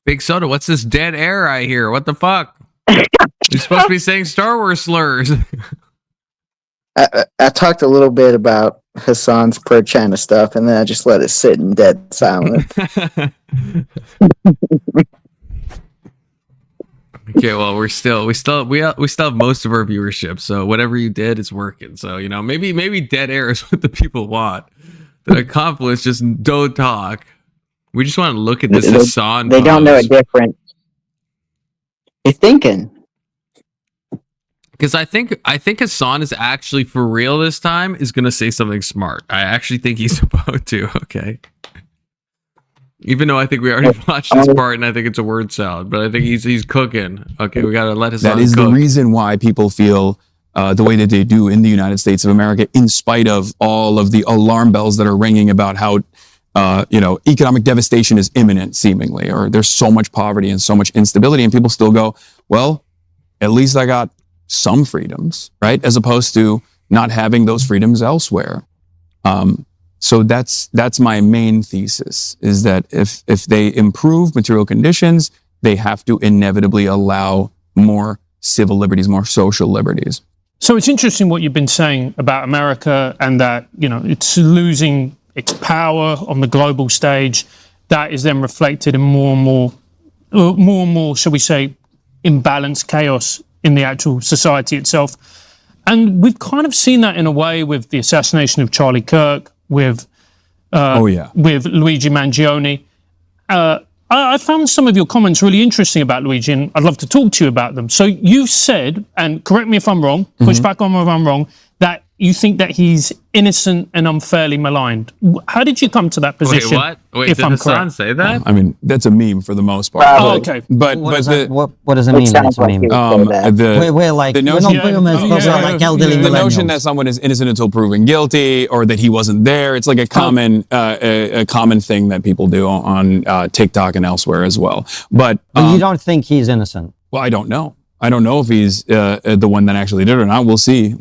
Big Soda, what's this dead air I hear? What the fuck? You're supposed to be saying Star Wars slurs. I talked a little bit about Hasan's pro-China stuff, and then I just let it sit in dead silence. Okay, well, we still have most of our viewership, so whatever you did is working. So maybe dead air is what the people want. The accomplice just don't talk. We just want to look at this Hasan. They don't know a difference. You're thinking. Because I think Hasan is actually for real this time is gonna say something smart. I actually think he's about to. Okay. Even though I think we already watched this part and I think it's a word salad, but I think he's cooking. Okay, we gotta let Hasan That is cook. the reason why people feel the way that they do in the United States of America, in spite of all of the alarm bells that are ringing about how economic devastation is imminent, seemingly, or there's so much poverty and so much instability, and people still go, well, at least I got some freedoms, right? As opposed to not having those freedoms elsewhere. So that's my main thesis, is that if they improve material conditions, they have to inevitably allow more civil liberties, more social liberties. So it's interesting what you've been saying about America and that, it's losing its power on the global stage. That is then reflected in more and more, shall we say, imbalanced chaos in the actual society itself. And we've kind of seen that in a way with the assassination of Charlie Kirk, with Luigi Mangione. I found some of your comments really interesting about Luigi, and I'd love to talk to you about them. So you said, and correct me if I'm wrong, push back on me if I'm wrong, that you think that he's innocent and unfairly maligned. How did you come to that position? Wait, what? If Did I'm Hasan correct? say that? I mean, that's a meme for the most part. Okay. But What does the it mean? That it's a meme? we're like, the we're notion, not boomers, but we're like elderly the millennials. notion that someone is innocent until proven guilty, or that he wasn't there, it's like a common a common thing that people do on TikTok and elsewhere as well. But you don't think he's innocent? Well, I don't know. I don't know if he's the one that actually did it or not. We'll see.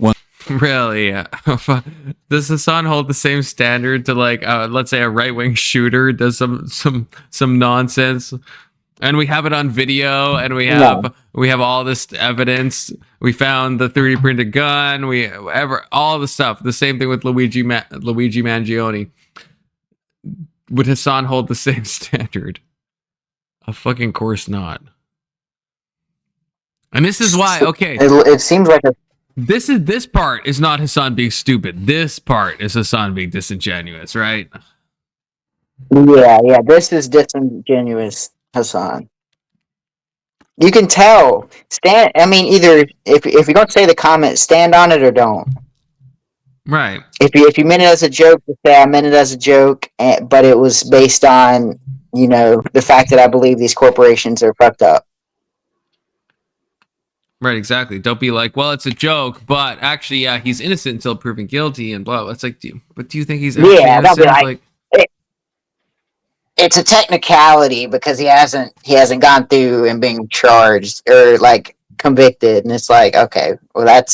Really? Does Hasan hold the same standard to, like, let's say a right-wing shooter does some nonsense, and we have it on video, and we have all this evidence. We found the 3D printed gun. All the stuff. The same thing with Luigi Mangione. Would Hasan hold the same standard? Of fucking course not. And this is why. Okay, it seems like this part is not Hasan being stupid. This part is Hasan being disingenuous, right? Yeah, this is disingenuous Hasan. You can tell. Either if you're going to say the comment, stand on it or don't. Right. If you meant it as a joke, just say I meant it as a joke, but it was based on, the fact that I believe these corporations are fucked up. Right, exactly. Don't be like, well, it's a joke, but actually, yeah, he's innocent until proven guilty and blah. It's like, do you think he's actually innocent? Don't be like it's a technicality because he hasn't gone through and being charged or like convicted, and it's like, okay, well,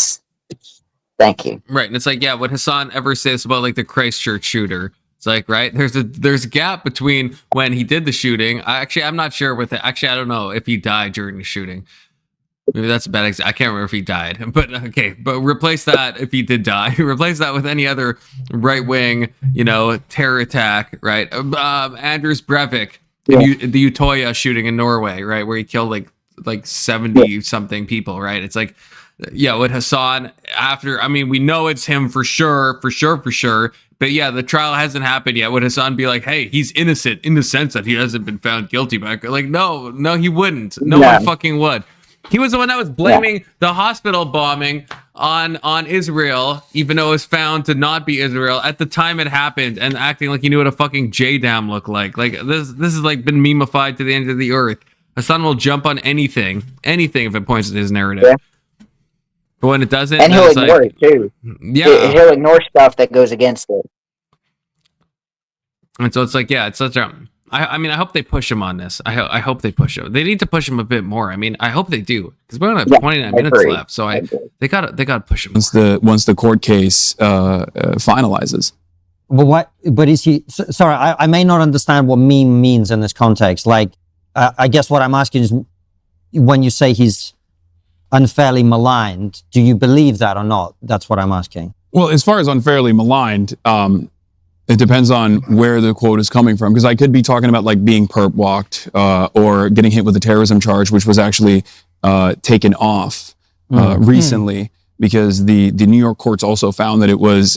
thank you. Right, and it's like, yeah, would Hasan ever say this about like the Christchurch shooter? It's like, right, there's a gap between when he did the shooting. I'm not sure with it. Actually, I don't know if he died during the shooting. Maybe that's a bad example. I can't remember if he died, but okay. But replace that if he did die. Replace that with any other right wing, terror attack, right? Anders Breivik, the Utoya shooting in Norway, right, where he killed like 70 something people, right? It's like, yeah, with Hasan after. I mean, we know it's him for sure. But yeah, the trial hasn't happened yet. Would Hasan be like, hey, he's innocent in the sense that he hasn't been found guilty? But like, no, he wouldn't. No one fucking would. He was the one that was blaming the hospital bombing on Israel, even though it was found to not be Israel at the time it happened, and acting like he knew what a fucking J-Dam looked like. Like this has like been memeified to the end of the earth. Hasan will jump on anything if it points to his narrative. Yeah. But when it doesn't, and he'll ignore it too. Yeah, he'll ignore stuff that goes against it. And so it's like, yeah, it's such a. I mean, I hope they push him on this. I hope they push him. They need to push him a bit more. I mean, I hope they do, because we only have 29 minutes left. So they gotta push him once the court case finalizes. But But is he? Sorry, I may not understand what meme means in this context. Like, I guess what I'm asking is, when you say he's unfairly maligned, do you believe that or not? That's what I'm asking. Well, as far as unfairly maligned, it depends on where the quote is coming from, because I could be talking about like being perp walked or getting hit with a terrorism charge, which was actually taken off recently, because the New York courts also found that it was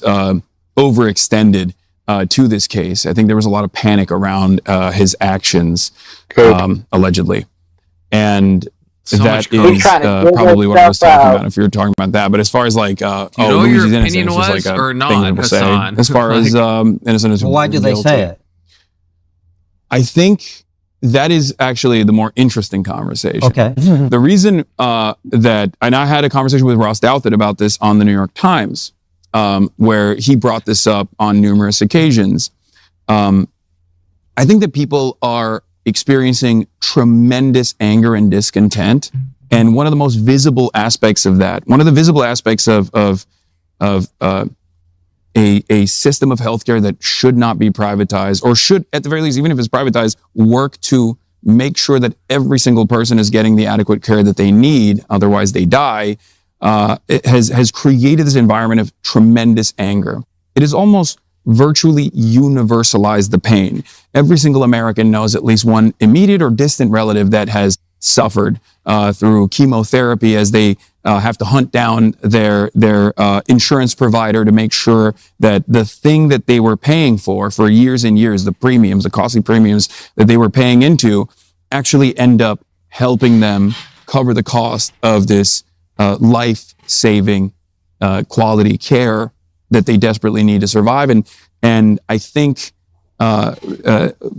overextended to this case. I think there was a lot of panic around his actions, allegedly. And that is probably what I was talking about. If you're talking about that, but as far as like, Luigi's innocent, it's just like a or not, thing people say. Hassan? As far as innocent is why do they say it? I think that is actually the more interesting conversation. Okay. The reason that, and I had a conversation with Ross Douthat about this on the New York Times, where he brought this up on numerous occasions. I think that people are experiencing tremendous anger and discontent. And one of the most visible aspects of that, one of the visible aspects of a system of healthcare that should not be privatized, or should, at the very least, even if it's privatized, work to make sure that every single person is getting the adequate care that they need, otherwise they die, it has created this environment of tremendous anger. It has almost virtually universalized the pain. Every single American knows at least one immediate or distant relative that has suffered through chemotherapy, as they have to hunt down their insurance provider to make sure that the thing that they were paying for years and years, the premiums, the costly premiums that they were paying into, actually end up helping them cover the cost of this life-saving quality care that they desperately need to survive. And I think a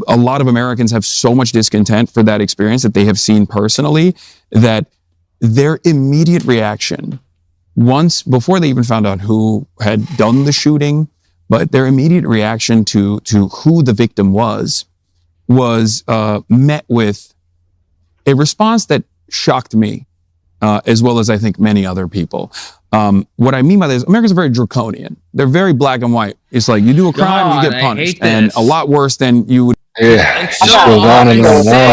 lot of Americans have so much discontent for that experience that they have seen personally, that their immediate reaction, once before they even found out who had done the shooting, but their immediate reaction to who the victim was met with a response that shocked me, as well as I think many other people. What I mean by this, Americans are very draconian. They're very black and white. It's like, you do a crime, you get punished, and a lot worse than you would. Yeah,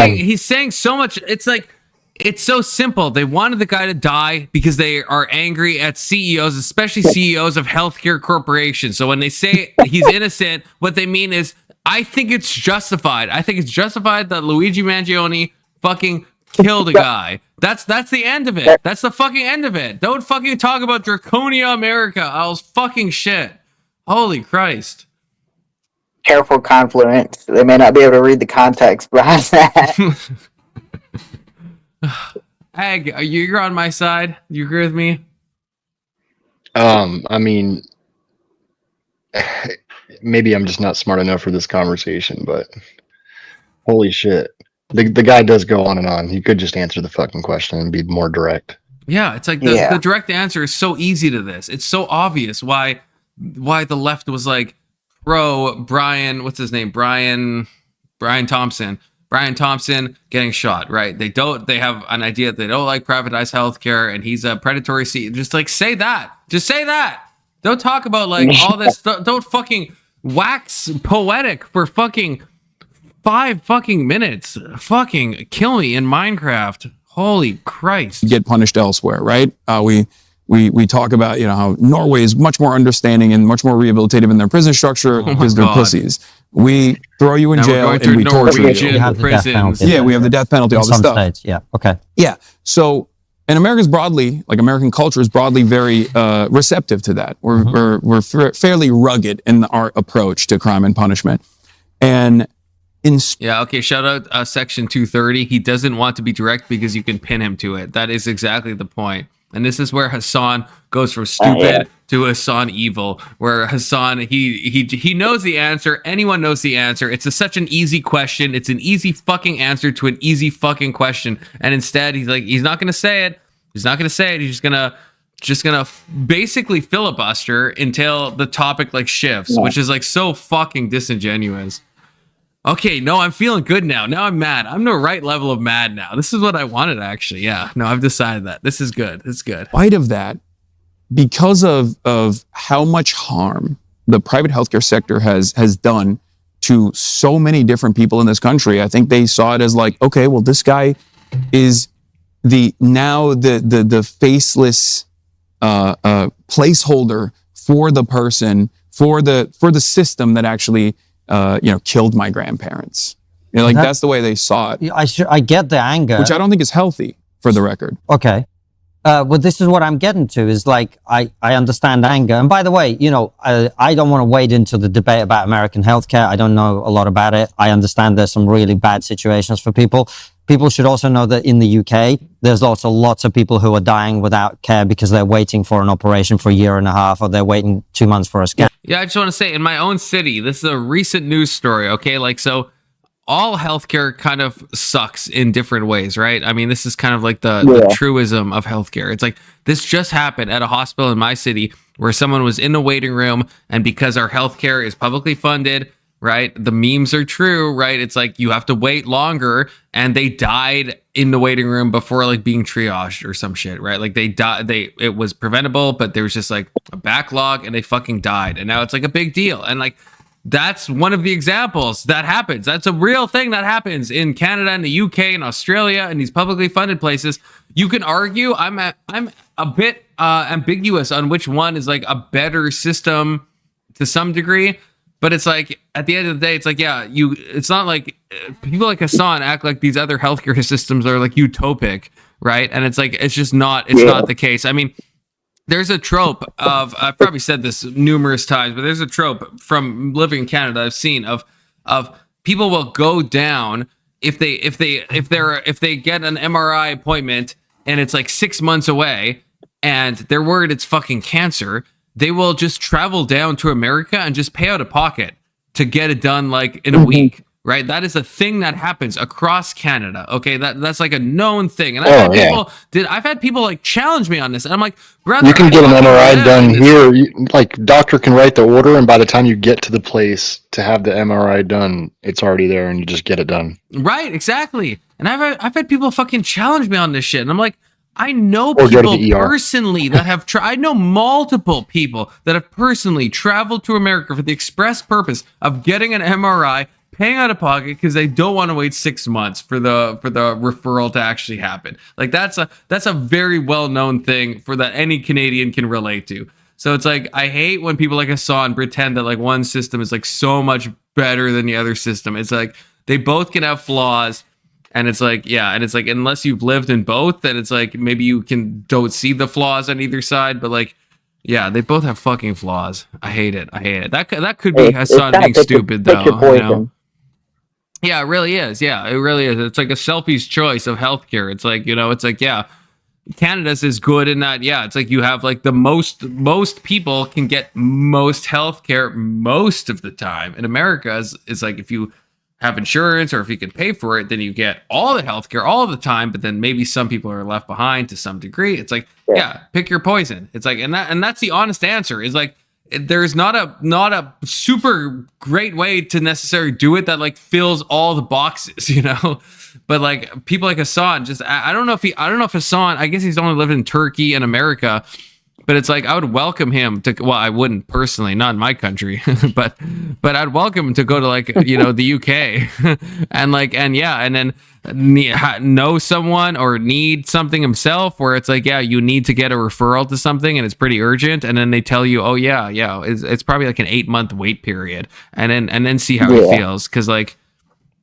he's saying so much. It's like, it's so simple. They wanted the guy to die because they are angry at CEOs, especially CEOs of healthcare corporations. So when they say he's innocent, what they mean is, I think it's justified. I think it's justified that Luigi Mangione fucking killed a guy. That's the end of it. That's the fucking end of it. Don't fucking talk about Draconia America. I was fucking shit. Holy Christ. Careful, Confluence. They may not be able to read the context behind that. Ag, you're on my side. You agree with me? I mean, maybe I'm just not smart enough for this conversation, but holy shit. The guy does go on and on. He could just answer the fucking question and be more direct. Yeah, it's like the direct answer is so easy to this. It's so obvious why the left was like pro Brian, what's his name? Brian Thompson. Brian Thompson getting shot, right? They have an idea that they don't like privatized healthcare, and he's a predatory CEO. Just like say that. Just say that. Don't talk about like all this. Don't fucking wax poetic for fucking 5 fucking minutes. Fucking kill me in Minecraft. Holy Christ. Get punished elsewhere, right? We talk about, how Norway is much more understanding and much more rehabilitative in their prison structure because they're pussies. We throw you in jail and we torture you. We have the death penalty. Yeah, we have the death penalty, all this stuff. States, yeah, okay. Yeah, so, and Americans broadly, like American culture is broadly very receptive to that. We're fairly rugged in our approach to crime and punishment. And okay, shout out section 230. He doesn't want to be direct because you can pin him to it. That is exactly the point. And this is where Hasan goes from stupid to Hasan evil, where Hasan, he knows the answer. Anyone knows the answer. It's such an easy question. It's an easy fucking answer to an easy fucking question. And instead, he's not going to say it. He's not going to say it. He's just gonna basically filibuster until the topic like shifts, which is like so fucking disingenuous. Okay, no, I'm feeling good now. Now I'm mad. I'm the right level of mad now. This is what I wanted, actually. Yeah, no, I've decided that. This is good. It's good. In spite of that, because of how much harm the private healthcare sector has done to so many different people in this country, I think they saw it as like, okay, well, this guy is the faceless placeholder for the person, for the system that actually killed my grandparents. That's the way they saw it. I get the anger, which I don't think is healthy, for the record. Okay. Well, this is what I'm getting to, is like, I understand anger. And by the way, I don't want to wade into the debate about American healthcare. I don't know a lot about it. I understand there's some really bad situations for people. People should also know that in the UK, There's also lots of people who are dying without care because they're waiting for an operation for a year and a half, or they're waiting 2 months for a scan. Yeah, I just want to say, in my own city, this is a recent news story, okay? Like, so all healthcare kind of sucks in different ways, right? I mean, this is kind of like the truism of healthcare. It's like, this just happened at a hospital in my city where someone was in the waiting room, and because our healthcare is publicly funded, right? The memes are true, right? It's like you have to wait longer, and they died in the waiting room before like being triaged or some shit, right? Like they died, it was preventable, but there was just like a backlog, and they fucking died. And now it's like a big deal. And like, that's one of the examples that happens. That's a real thing that happens in Canada and the UK and Australia and these publicly funded places. You can argue, I'm a bit ambiguous on which one is like a better system to some degree. But it's like, at the end of the day, it's like, yeah, it's not like people like Hasan act like these other healthcare systems are like utopic, right? And it's like, it's just not, not the case. I mean, there's a trope of, I've probably said this numerous times, but there's a trope from living in Canada I've seen of people will go down if they get an MRI appointment and it's like 6 months away and they're worried it's fucking cancer. They will just travel down to America and just pay out of pocket to get it done like in a week, right? That is a thing that happens across Canada. Okay, that's like a known thing. And I've had people like challenge me on this, and I'm like, brother, you can get an MRI done here. Like, doctor can write the order, and by the time you get to the place to have the MRI done, it's already there, and you just get it done. Right, exactly. And I've had people fucking challenge me on this shit, and I'm like, I know people personally that have I know multiple people that have personally traveled to America for the express purpose of getting an MRI, paying out of pocket because they don't want to wait 6 months for the referral to actually happen. Like, that's a very well-known thing for that any Canadian can relate to. So it's like, I hate when people like Hasan pretend that like one system is like so much better than the other system. It's like, they both can have flaws. And it's like, yeah, and it's like, unless you've lived in both, then it's like, maybe you don't see the flaws on either side, but like, yeah, they both have fucking flaws. I hate it. That could be Hasan being stupid, though. You know? Yeah, it really is. Yeah, it really is. It's like a selfish choice of healthcare. It's like, it's like, yeah, Canada's is good in that, yeah, it's like you have like the most people can get most healthcare most of the time. In America, is like, if you have insurance or if you can pay for it, then you get all the healthcare all the time, but then maybe some people are left behind to some degree. It's like, yeah, pick your poison. It's like, and that's the honest answer, is like, there's not a super great way to necessarily do it that like fills all the boxes, but like people like Hasan, just, I don't know if Hasan, I guess he's only lived in Turkey and America, but it's like, I would welcome him to, well, I wouldn't personally, not in my country, but I'd welcome him to go to like, the UK and then know someone or need something himself, where it's like, yeah, you need to get a referral to something and it's pretty urgent. And then they tell you, oh yeah, it's probably like an 8-month wait period, and then see how he feels. Cause like,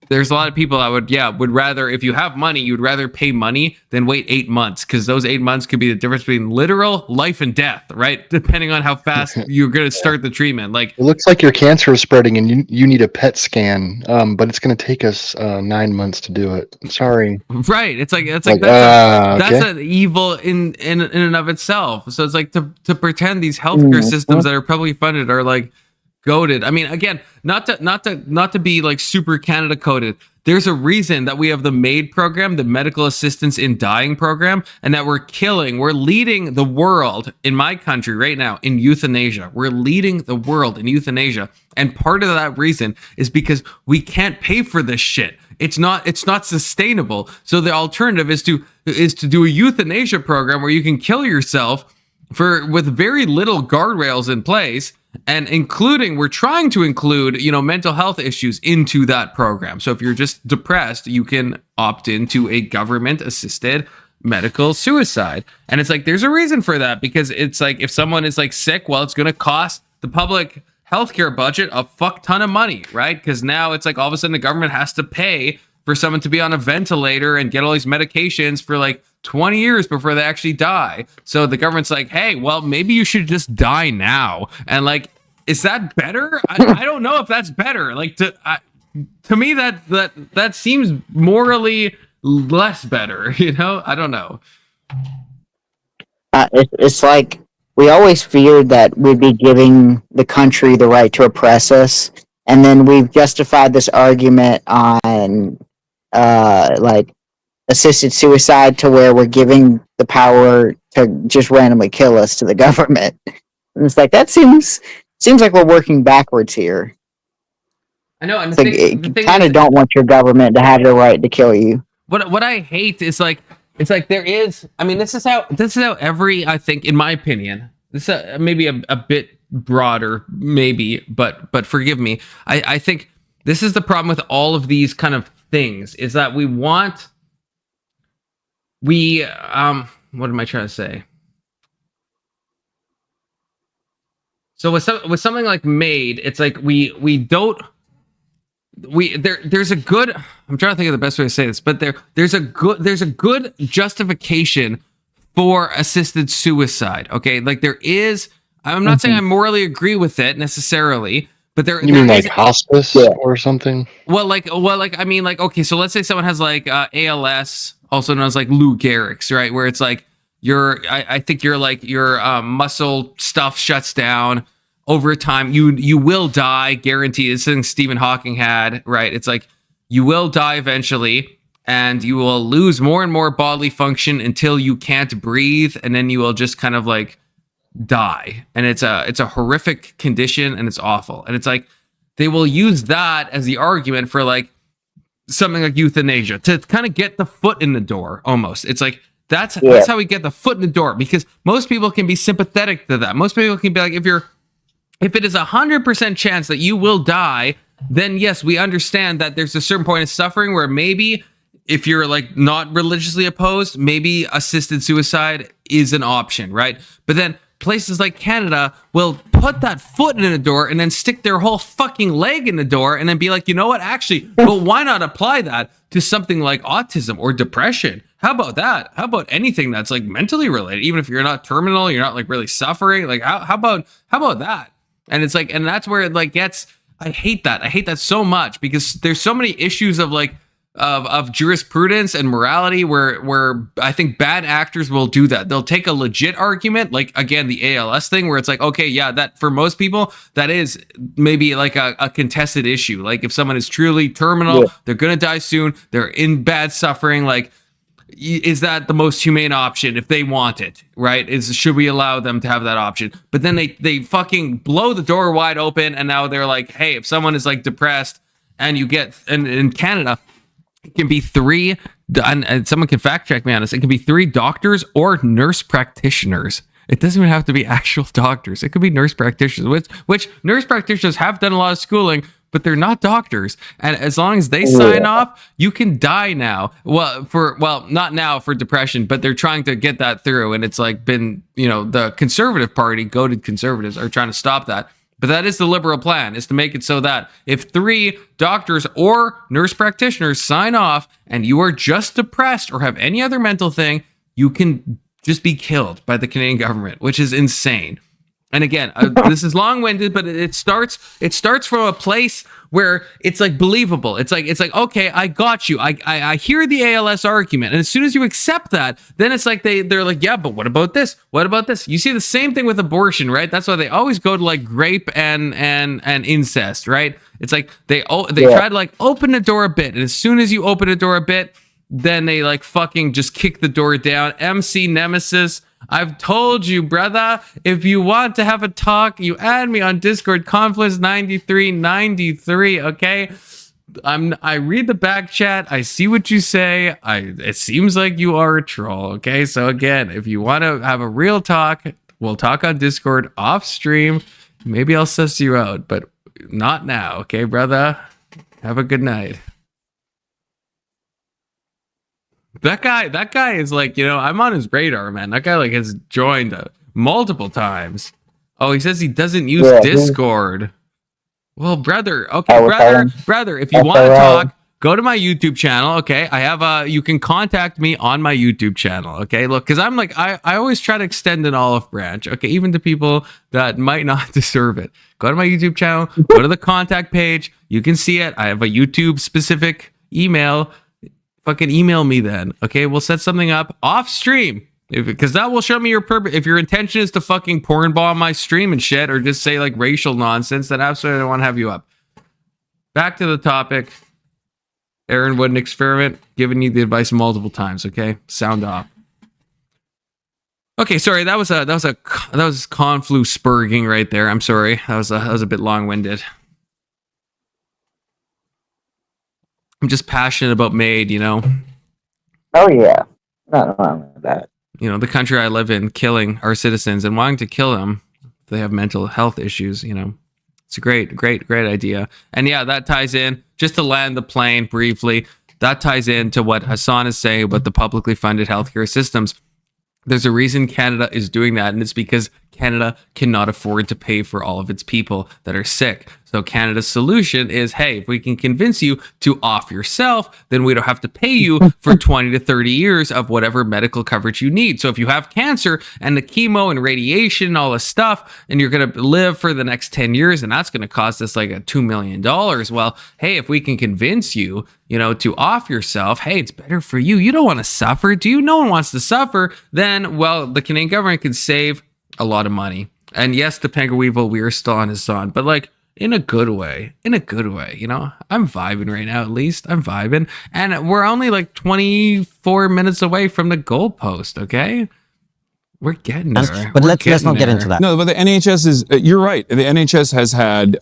there's a lot of people I would rather, if you have money, you'd rather pay money than wait 8 months, because those 8 months could be the difference between literal life and death, right? Depending on how fast you're going to start the treatment. Like, it looks like your cancer is spreading and you need a PET scan, but it's going to take us 9 months to do it. Sorry. Right. It's like that's an evil in and of itself. So it's like to pretend these healthcare systems that are publicly funded are like goated. I mean, again, not to be like super Canada coded. There's a reason that we have the MAID program, the medical assistance in dying program, and that we're leading the world in my country right now in euthanasia. We're leading the world in euthanasia. And part of that reason is because we can't pay for this shit. It's not sustainable. So the alternative is to do a euthanasia program where you can kill yourself with very little guardrails in place. And we're trying to include, mental health issues into that program. So if you're just depressed, you can opt into a government-assisted medical suicide. And it's like, there's a reason for that, because it's like, if someone is like sick, well, it's going to cost the public healthcare budget a fuck ton of money, right? Because now it's like all of a sudden the government has to pay for someone to be on a ventilator and get all these medications for like 20 years before they actually die. So the government's like, hey, well, maybe you should just die now. And like, is that better? I don't know if that's better. Like, to me, that seems morally less better, you know? I don't know. It's like we always feared that we'd be giving the country the right to oppress us, and then we've justified this argument on like assisted suicide to where we're giving the power to just randomly kill us to the government. And it's like that seems like we're working backwards here. I know, and it's like you kind of don't want your government to have the right to kill you. What I hate is like it's like there is. I mean, this is how every, I think, in my opinion, this is maybe a bit broader, maybe, but forgive me. I think this is the problem with all of these kind of things is that we what am I trying to say? So with something like Made, it's like there's a good, I'm trying to think of the best way to say this, but there's a good justification for assisted suicide. Okay, like there is. I'm not saying I morally agree with it necessarily, but there. You mean like hospice or something? Well, I mean, like, okay, so let's say someone has like ALS, also known as like Lou Gehrig's, right? Where it's like I think your muscle stuff shuts down over time. You will die, guaranteed. It's something Stephen Hawking had, right? It's like you will die eventually, and you will lose more and more bodily function until you can't breathe, and then you will just kind of like die. And it's a horrific condition, and it's awful. And it's like they will use that as the argument for like something like euthanasia to kind of get the foot in the door. Almost, it's like that's how we get the foot in the door, because most people can be sympathetic to that. Most people can be like, if it is 100% chance that you will die, then yes, we understand that there's a certain point of suffering where maybe if you're like not religiously opposed, maybe assisted suicide is an option, right? But then places like Canada will put that foot in the door and then stick their whole fucking leg in the door and then be like, you know what, actually, well, why not apply that to something like autism or depression? How about that? How about anything that's like mentally related? Even if you're not terminal, you're not like really suffering. Like how about that? And it's like, and that's where it like gets, I hate that so much, because there's so many issues of like, of jurisprudence and morality where I think bad actors will do that. They'll take a legit argument, like again, the ALS thing, where it's like, okay, yeah, that for most people, that is maybe like a contested issue. Like if someone is truly terminal, they're going to die soon, they're in bad suffering, like, is that the most humane option if they want it, right? Should we allow them to have that option? But then they fucking blow the door wide open, and now they're like, hey, if someone is like depressed and you get, and in Canada, it can be 3, and someone can fact check me on this, it can be 3 doctors or nurse practitioners. It doesn't even have to be actual doctors. It could be nurse practitioners, which nurse practitioners have done a lot of schooling, but they're not doctors. And as long as they sign off, you can die now. Well, not now for depression, but they're trying to get that through. And it's like been, the Conservative Party, goated conservatives, are trying to stop that. But that is the liberal plan, is to make it so that if 3 doctors or nurse practitioners sign off and you are just depressed or have any other mental thing, you can just be killed by the Canadian government, which is insane. And again, this is long-winded, but it starts from a place where it's like believable. It's like, okay, I got you. I hear the ALS argument. And as soon as you accept that, then it's like they're like, yeah, but what about this? What about this? You see the same thing with abortion, right? That's why they always go to like rape and incest, right? It's like they try to like open the door a bit. And as soon as you open the door a bit, then they like fucking just kick the door down. MC Nemesis, I've told you, brother, if you want to have a talk, you add me on Discord, Confluence9393, okay? I read the back chat, I see what you say, it seems like you are a troll, okay? So again, if you want to have a real talk, we'll talk on Discord off stream. Maybe I'll suss you out, but not now, okay, brother? Have a good night. That guy is like, I'm on his radar, man. That guy like has joined multiple times. Oh, he says he doesn't use Discord. Well, brother, okay, brother, if you want to talk, go to my YouTube channel. Okay, I have you can contact me on my YouTube channel. Okay, look, because I'm like, I always try to extend an olive branch. Okay, even to people that might not deserve it. Go to my YouTube channel. Go to the contact page. You can see it. I have a YouTube specific email fucking email me then. Okay, we'll set something up off stream. Because that will show me your purpose. If your intention is to fucking porn bomb my stream and shit, or just say like racial nonsense, then absolutely I don't want to have you up. Back to the topic. Aaron Wooden experiment, giving you the advice multiple times. Okay, sound off. Okay, sorry, that was conflu spurging right there. I'm sorry, that was a bit long-winded. I'm just passionate about MAID, you know. Oh yeah, nothing wrong with that. You know, the country I live in, killing our citizens and wanting to kill them if they have mental health issues, you know. It's a great idea. And yeah, that ties in, just to land the plane briefly, that ties into what Hasan is saying about the publicly funded healthcare systems. There's a reason Canada is doing that, and it's because Canada cannot afford to pay for all of its people that are sick. So Canada's solution is, hey, if we can convince you to off yourself, then we don't have to pay you for 20 to 30 years of whatever medical coverage you need. So if you have cancer and the chemo and radiation and all this stuff, and you're going to live for the next 10 years, and that's going to cost us like $2 million. Well, hey, if we can convince you, you know, to off yourself, hey, it's better for you. You don't want to suffer. Do you? No one wants to suffer. Then, well, the Canadian government can save a lot of money. And yes, the Penguin Weevil, we are still on his son, but like in a good way, you know, I'm vibing right now. At least I'm vibing, and we're only like 24 minutes away from the goalpost. Okay. We're getting there. But let's not get into that. No, but the NHS is, you're right. The NHS has had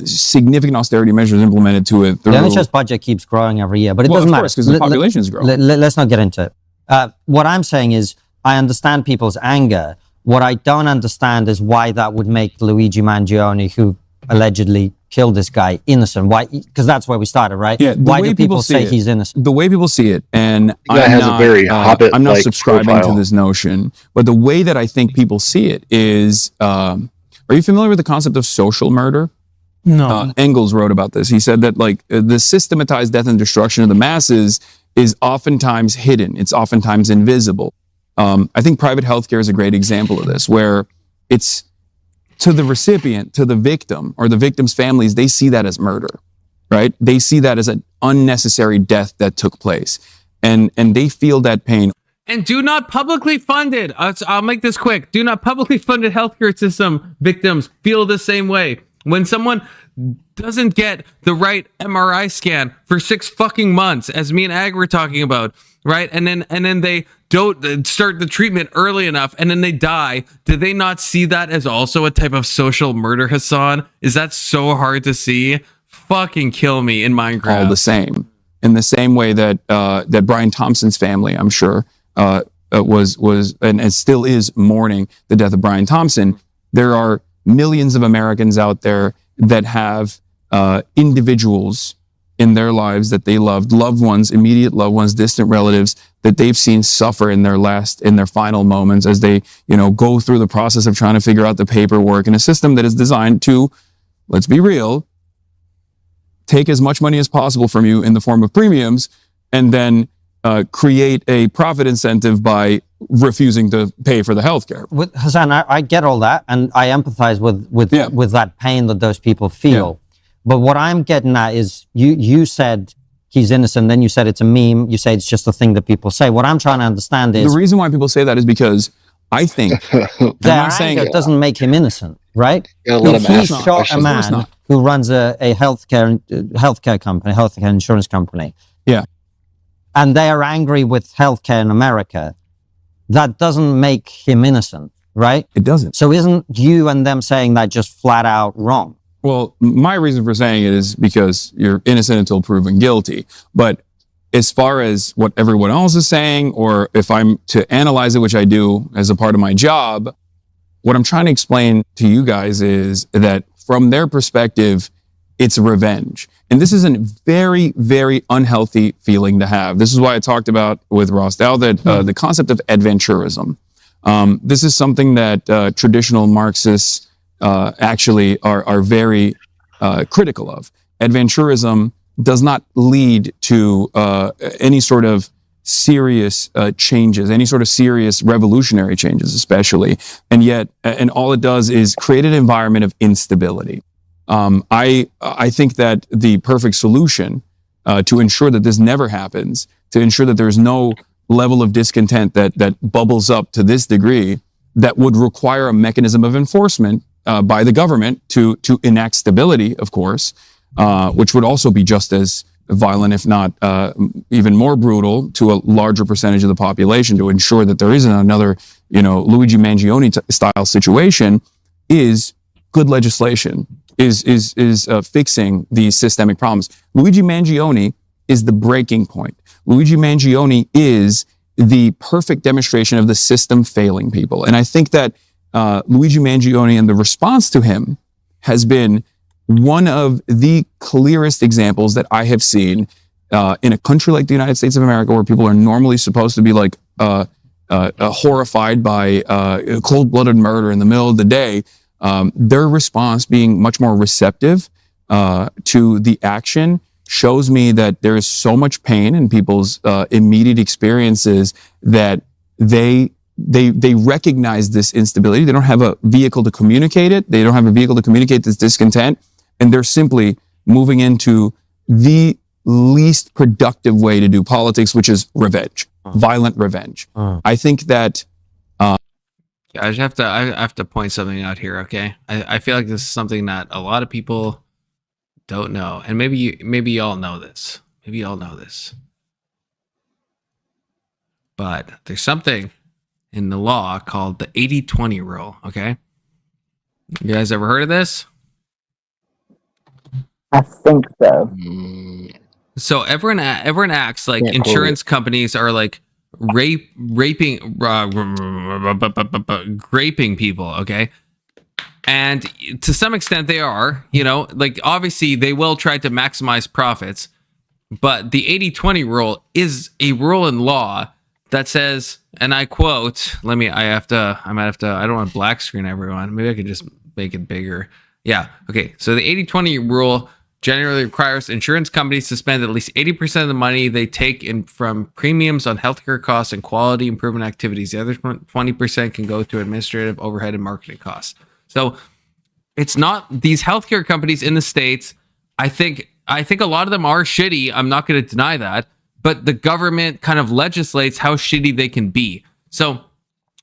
significant austerity measures implemented to it. The NHS budget keeps growing every year, but it doesn't matter. Because the population is growing. Let's not get into it. What I'm saying is, I understand people's anger. What I don't understand is why that would make Luigi Mangione, who allegedly killed this guy, innocent. Why? Because that's where we started, right? Yeah. Why do people say he's innocent? The way people see it, and I'm not subscribing to this notion, but the way that I think people see it is, are you familiar with the concept of social murder? No. Engels wrote about this. He said that like the systematized death and destruction of the masses is oftentimes hidden. It's oftentimes invisible. I think private healthcare is a great example of this, where it's to the recipient, to the victim, or the victim's families, they see that as murder, right? They see that as an unnecessary death that took place, and they feel that pain. And do not publicly funded, I'll make this quick, do not publicly funded healthcare system victims feel the same way. When someone doesn't get the right MRI scan for 6 fucking months, as me and Ag were talking about, right? And then they don't start the treatment early enough, and then they die. Do they not see that as also a type of social murder, Hasan? Is that so hard to see? Fucking kill me in Minecraft. All the same. In the same way that that Brian Thompson's family, I'm sure, was and still is mourning the death of Brian Thompson. There are millions of Americans out there that have individuals in their lives that they loved, loved ones, immediate loved ones, distant relatives that they've seen suffer in their final moments as they, you know, go through the process of trying to figure out the paperwork in a system that is designed to, let's be real, take as much money as possible from you in the form of premiums, and then create a profit incentive by refusing to pay for the healthcare. With Hasan, I get all that, and I empathize with that pain that those people feel. Yeah. But what I'm getting at is, you said he's innocent, then you said it's a meme, you say it's just a thing that people say. What I'm trying to understand is... The reason why people say that is because I think... their anger doesn't make him innocent, right? If he shot a man who runs a healthcare company, healthcare insurance company, yeah, and they are angry with healthcare in America, that doesn't make him innocent, right? It doesn't. So isn't you and them saying that just flat out wrong? Well, my reason for saying it is because you're innocent until proven guilty. But as far as what everyone else is saying, or if I'm to analyze it, which I do as a part of my job, what I'm trying to explain to you guys is that from their perspective, it's revenge. And this is a very, very unhealthy feeling to have. This is why I talked about with Ross Dow that the concept of adventurism. This is something that traditional Marxists actually are very critical of. Adventurism does not lead to any sort of serious changes, any sort of serious revolutionary changes, especially. And yet, and all it does is create an environment of instability. I think that the perfect solution to ensure that this never happens to ensure that there's no level of discontent that bubbles up to this degree that would require a mechanism of enforcement by the government to enact stability, of course, which would also be just as violent, if not even more brutal, to a larger percentage of the population to ensure that there isn't another, Luigi Mangione style situation, is good legislation, is fixing these systemic problems. Luigi Mangione is the breaking point. Luigi Mangione is the perfect demonstration of the system failing people. And I think that Luigi Mangione and the response to him has been one of the clearest examples that I have seen in a country like the United States of America, where people are normally supposed to be like horrified by cold-blooded murder in the middle of the day. Their response being much more receptive to the action shows me that there is so much pain in people's immediate experiences that they recognize this instability. They don't have a vehicle to communicate it. They don't have a vehicle to communicate this discontent. And they're simply moving into the least productive way to do politics, which is revenge, violent revenge. I think that... I have to point something out here, okay? I feel like this is something that a lot of people don't know. And maybe y'all know this. Maybe y'all know this. But there's something in the law called the 80-20 rule, okay? You guys ever heard of this? I think so. So everyone acts like insurance companies are like graping people, okay? And to some extent they are, like obviously they will try to maximize profits, but the 80-20 rule is a rule in law that says, and I quote, I might have to, I don't want to black screen everyone. Maybe I could just make it bigger. Yeah. Okay. So the 80-20 rule generally requires insurance companies to spend at least 80% of the money they take in from premiums on healthcare costs and quality improvement activities. The other 20% can go to administrative overhead and marketing costs. So it's not these healthcare companies in the States. I think a lot of them are shitty. I'm not going to deny that, but the government kind of legislates how shitty they can be. So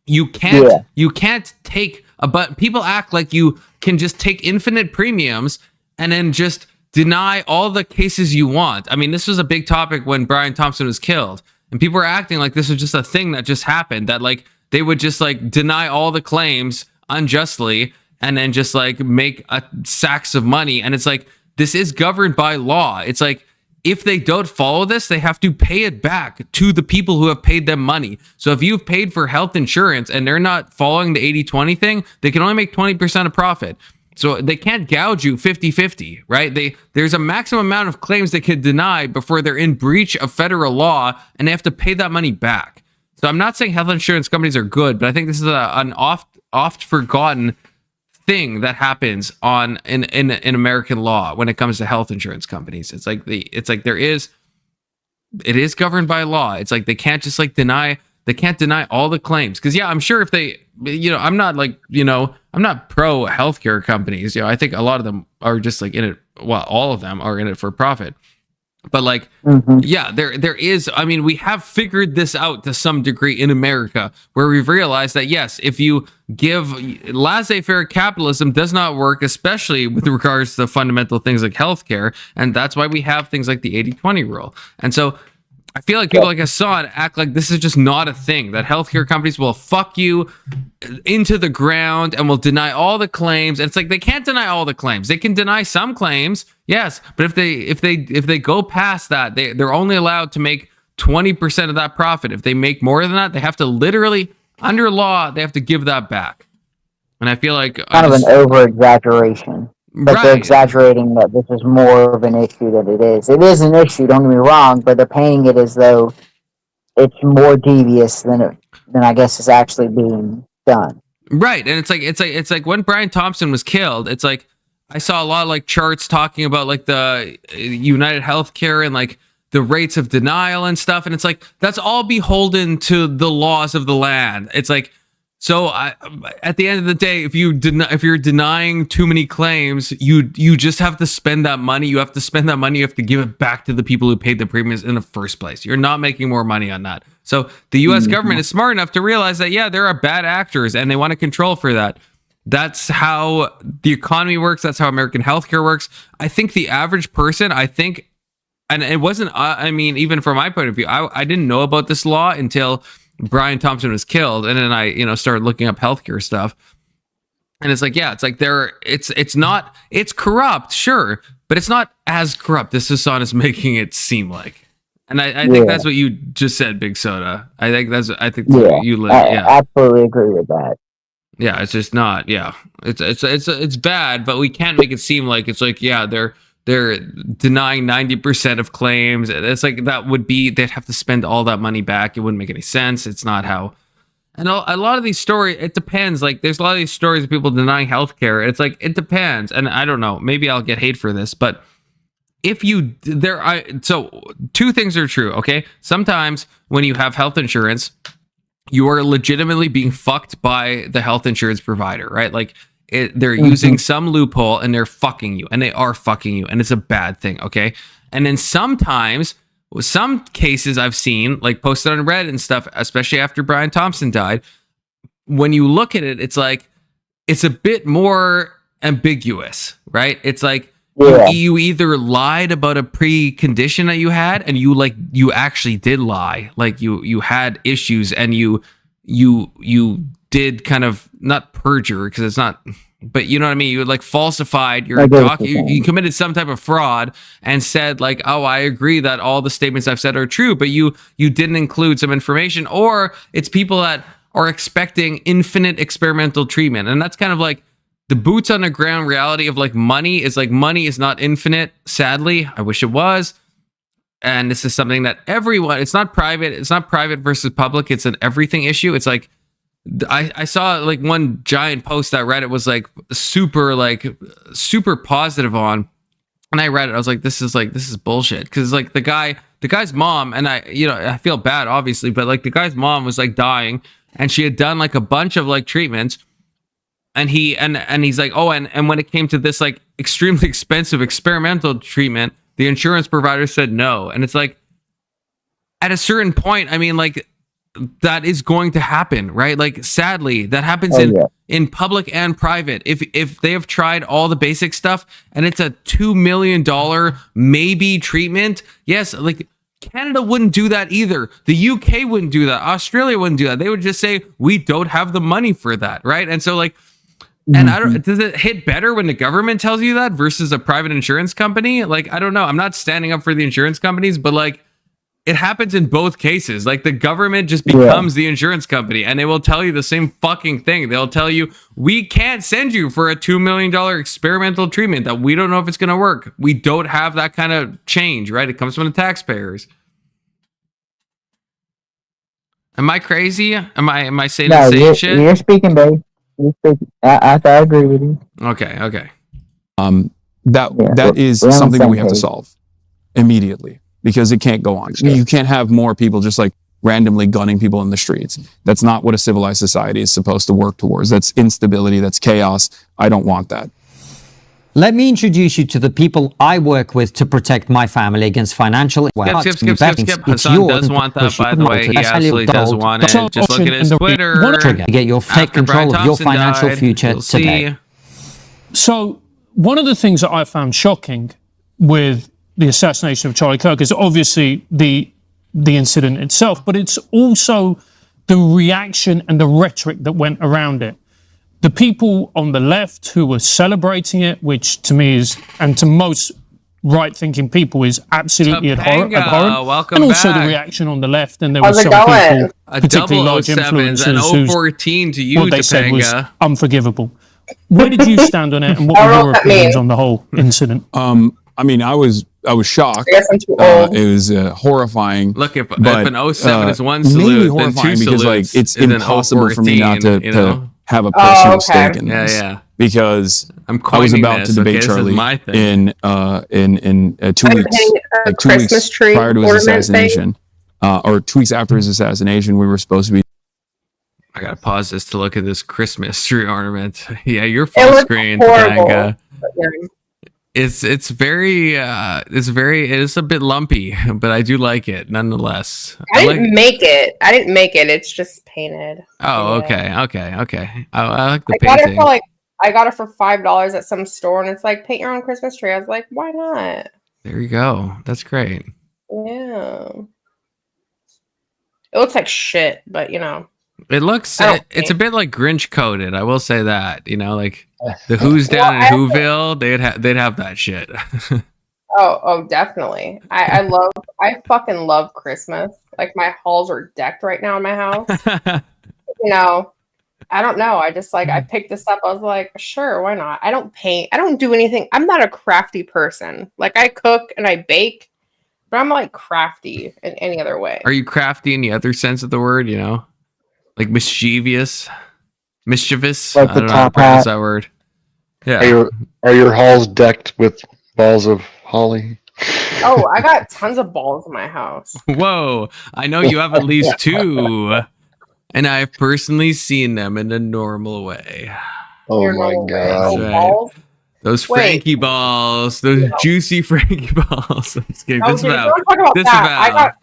you can't take but people act like you can just take infinite premiums and then just deny all the cases you want. I mean, this was a big topic when Brian Thompson was killed, and people were acting like this was just a thing that just happened, that like they would just like deny all the claims unjustly and then just like make sacks of money. And it's like, this is governed by law. It's like, if they don't follow this, they have to pay it back to the people who have paid them money. So if you've paid for health insurance and they're not following the 80-20 thing, they can only make 20% of profit. So they can't gouge you 50-50, right? There's a maximum amount of claims they can deny before they're in breach of federal law, and they have to pay that money back. So I'm not saying health insurance companies are good, but I think this is an oft forgotten thing that happens in American law when it comes to health insurance companies. It is governed by law. It's like they can't just like deny all the claims. Because I'm sure if they, I'm not pro healthcare companies. I think a lot of them are just like in it. Well, all of them are in it for profit. But like, there is, I mean, we have figured this out to some degree in America, where we've realized that, yes, if you give laissez-faire, capitalism does not work, especially with regards to fundamental things like healthcare. And that's why we have things like the 80-20 rule. And so I feel like people like Hasan act like this is just not a thing, that healthcare companies will fuck you into the ground and will deny all the claims. And it's like, they can't deny all the claims. They can deny some claims, yes, but if they go past that, they're only allowed to make 20% of that profit. If they make more than that, they have to literally, under law, they have to give that back. And I feel like kind of an over-exaggeration. But they're exaggerating that this is more of an issue than it is. It is an issue, don't get me wrong, but they're painting it as though it's more devious than I guess is actually being done. Right, and it's like when Brian Thompson was killed, it's like I saw a lot of like charts talking about like the United Healthcare and like the rates of denial and stuff, and it's like that's all beholden to the laws of the land. It's like So at the end of the day, if you're denying too many claims, you just have to spend that money. You have to spend that money. You have to give it back to the people who paid the premiums in the first place. You're not making more money on that. So the U.S. government is smart enough to realize that, yeah, there are bad actors and they want to control for that. That's how the economy works. That's how American healthcare works. I think the average person, and it wasn't, I mean, even from my point of view, I didn't know about this law until Brian Thompson was killed, and then I started looking up healthcare stuff, and it's like, yeah, it's like it's corrupt, sure, but it's not as corrupt as Hasan is making it seem like. And I think that's what you just said, Big Soda. I think you live. Yeah, I absolutely agree with that. Yeah, it's just not. Yeah, it's bad, but we can't make it seem like it's like, yeah, they're denying 90% of claims. It's like they'd have to spend all that money back. It wouldn't make any sense. It's not how. And a lot of these stories, it depends. Like, there's a lot of these stories of people denying healthcare. It's like, it depends. And I don't know, maybe I'll get hate for this, but so two things are true. Okay. Sometimes when you have health insurance, you are legitimately being fucked by the health insurance provider, right? Like, they're using some loophole and they're fucking you, and they are fucking you, and it's a bad thing, okay? And then sometimes, some cases I've seen, like posted on Reddit and stuff, especially after Brian Thompson died, when you look at it, it's like, it's a bit more ambiguous, right? It's like, you either lied about a precondition that you had, and you actually did lie, like you had issues, and you did kind of, not perjure, because it's not, but you know what I mean? You like falsified your you committed some type of fraud and said like, oh, I agree that all the statements I've said are true, but you didn't include some information. Or it's people that are expecting infinite experimental treatment. And that's kind of like the boots on the ground reality of like money is not infinite. Sadly, I wish it was. And this is something that everyone, it's not private versus public. It's an everything issue. It's like, I saw like one giant post that Reddit was like super positive on, and I read it. I was like, this is bullshit, because like the guy's mom, and I feel bad obviously, but like the guy's mom was like dying, and she had done like a bunch of like treatments, and he's like, oh, and when it came to this like extremely expensive experimental treatment, the insurance provider said no. And it's like, at a certain point, I mean, like, that is going to happen, right? Like, sadly, that happens in public and private. If they have tried all the basic stuff and it's a $2 million maybe treatment, yes, like Canada wouldn't do that either. The UK wouldn't do that. Australia wouldn't do that. They would just say, we don't have the money for that, right? And so like, and does it hit better when the government tells you that versus a private insurance company? Like, I don't know. I'm not standing up for the insurance companies, but like, it happens in both cases. Like, the government just becomes the insurance company, and they will tell you the same fucking thing. They'll tell you, we can't send you for a $2 million experimental treatment that we don't know if it's going to work. We don't have that kind of change, right? It comes from the taxpayers. Am I crazy? Am I saying the same shit? You're speaking, babe. You're speaking. I agree with you. Okay. That is something that we have to solve immediately, because it can't go on. You can't have more people just like randomly gunning people in the streets. That's not what a civilized society is supposed to work towards. That's instability. That's chaos. I don't want that. Let me introduce you to the people I work with to protect my family against financial... Skip. Hasan does want that, by the way. He absolutely does want it. Just look at his Twitter. Get your take control of your financial future today. So, one of the things that I found shocking with the assassination of Charlie Kirk is obviously the incident itself, but it's also the reaction and the rhetoric that went around it. The people on the left who were celebrating it, which to me is, and to most right-thinking people, is absolutely abhorrent. Welcome and also back. the reaction on the left, and there were some people, particularly large influencers, who to you, what they said was unforgivable. Where did you stand on it, and what were your opinions on the whole incident? I mean, I was shocked. I guess I'm too old. It was horrifying. Look, if an 07 is one salute, then two salutes, because like it's impossible for me not to have a personal stake in this. Yeah. Because I was about to debate Charlie in 2 weeks, like 2 weeks prior to his assassination, or 2 weeks after his assassination. We were supposed to be I gotta pause this to look at this Christmas tree ornament. Yeah, your It full looks screen, horrible. Tanga. It is a bit lumpy, but I do like it nonetheless. I didn't make it. It's just painted. Oh, Yeah. okay. I like the I got it painting. for $5 at some store, and it's like, paint your own Christmas tree. I was like, why not? There you go. That's great. Yeah. It looks like shit, but It looks. It's a bit like Grinch coded. I will say that. Like the Who's down in Whoville, they'd have that shit. Oh, definitely. I fucking love Christmas. Like, my halls are decked right now in my house. I don't know. I just I picked this up. I was like, sure, why not? I don't paint. I don't do anything. I'm not a crafty person. Like, I cook and I bake, but I'm crafty in any other way. Are you crafty in the other sense of the word? Like mischievous. Like I the don't know how to top pronounce hat. that word. Yeah. Are your halls decked with balls of holly? Oh, I got tons of balls in my house. Whoa! I know you have at least 2, and I've personally seen them in a normal way. Oh my god! Right. Those Frankie balls, those juicy Frankie balls. I'm just kidding. Don't talk about that.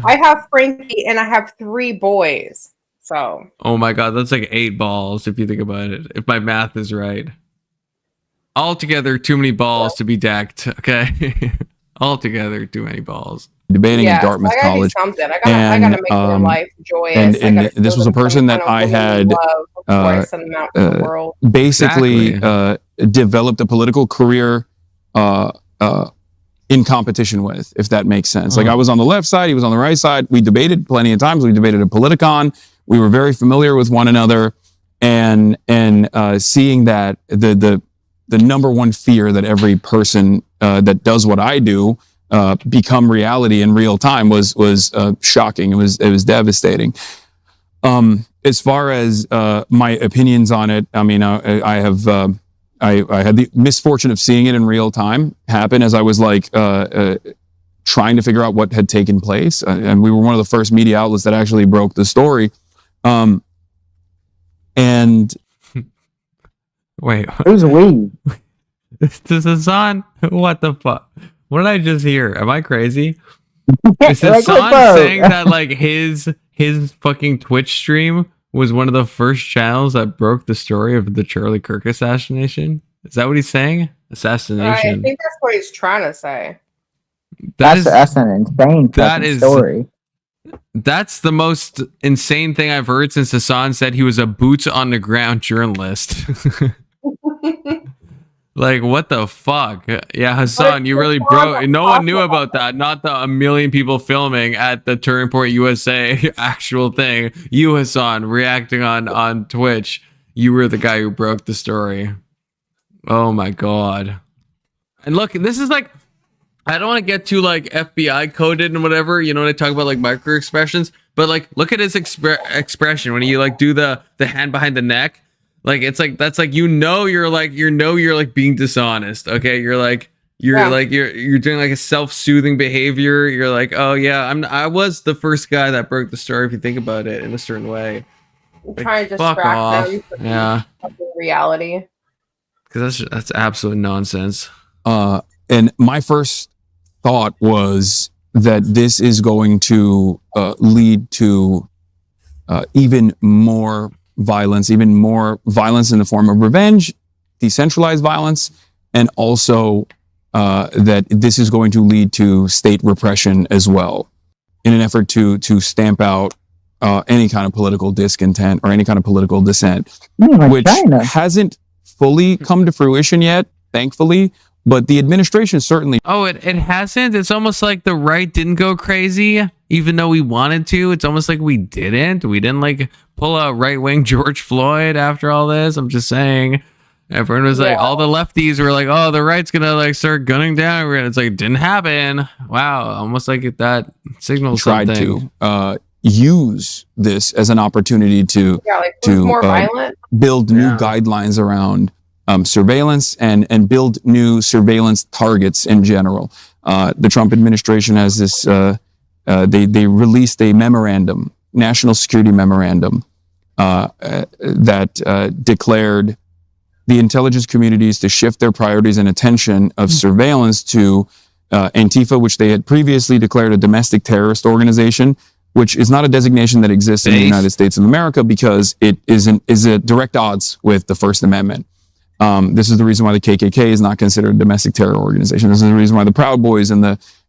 I have Frankie, and I have 3 boys. So. Oh my god, that's like 8 balls if you think about it. If my math is right. Altogether, too many balls to be decked. Okay. Altogether, too many balls. Debating at Dartmouth College. I gotta make their life joyous. And this was a person that I had basically developed a political career in competition with, if that makes sense. Like, I was on the left side, he was on the right side. We debated plenty of times. We debated at Politicon. We were very familiar with one another, and seeing that the number one fear that every person that does what I do become reality in real time was shocking. It was devastating. As far as my opinions on it, I mean, I had the misfortune of seeing it in real time happen as I was trying to figure out what had taken place, and we were one of the first media outlets that actually broke the story. And wait, who's we? This is Hasan. What the fuck? What did I just hear? Am I crazy? Is Hasan saying that his fucking Twitch stream was one of the first channels that broke the story of the Charlie Kirk assassination? Is that what he's saying? Assassination. I think that's what he's trying to say. That's an insane story. That's the most insane thing I've heard since Hasan said he was a boots on the ground journalist. Like, what the fuck? Yeah, Hasan, you really broke. No one knew about that. Not the 1 million people filming at the Turning Point USA actual thing. You, Hasan, reacting on Twitch. You were the guy who broke the story. Oh my god. And look, this is I don't want to get too FBI coded and whatever, when I talk about micro expressions, but look at his expression when you do the hand behind the neck. That's you're being dishonest. Okay. You're doing a self-soothing behavior. You're like, oh yeah, I was the first guy that broke the story. If you think about it in a certain way, trying to distract them from reality. Because that's absolute nonsense. And my first thought was that this is going to lead to even more violence in the form of revenge, decentralized violence, and also that this is going to lead to state repression as well, in an effort to stamp out any kind of political discontent or any kind of political dissent, which hasn't fully come to fruition yet, thankfully. But the administration certainly... Oh, it hasn't? It's almost like the right didn't go crazy, even though we wanted to. It's almost like we didn't. We didn't pull a right-wing George Floyd after all this. I'm just saying. Everyone was all the lefties were like, oh, the right's gonna start gunning down. And it's it didn't happen. Wow. Almost like that signals tried something. To use this as an opportunity to more violent? Build new guidelines around surveillance and build new surveillance targets in general. The Trump administration has this, they released a memorandum, national security memorandum, declared the intelligence communities to shift their priorities and attention of surveillance to Antifa, which they had previously declared a domestic terrorist organization, which is not a designation that exists in the United States of America because it is at direct odds with the First Amendment. This is the reason why the KKK is not considered a domestic terror organization. This is the reason why the Proud Boys and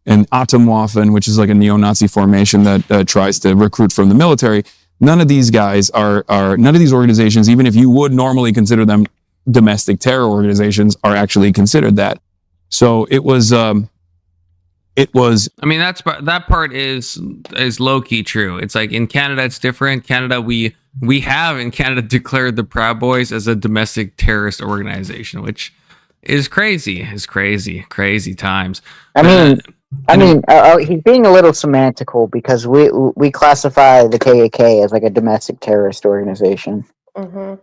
Atomwaffen, which is like a neo-Nazi formation that tries to recruit from the military, none of these guys are none of these organizations, even if you would normally consider them domestic terror organizations, are actually considered that. So it was. I mean, that part is low key true. It's like in Canada, it's different. Canada, we have in Canada declared the Proud Boys as a domestic terrorist organization, which is crazy. It's crazy times. I mean, he's being a little semantical because we classify the KKK as like a domestic terrorist organization. Mm-hmm.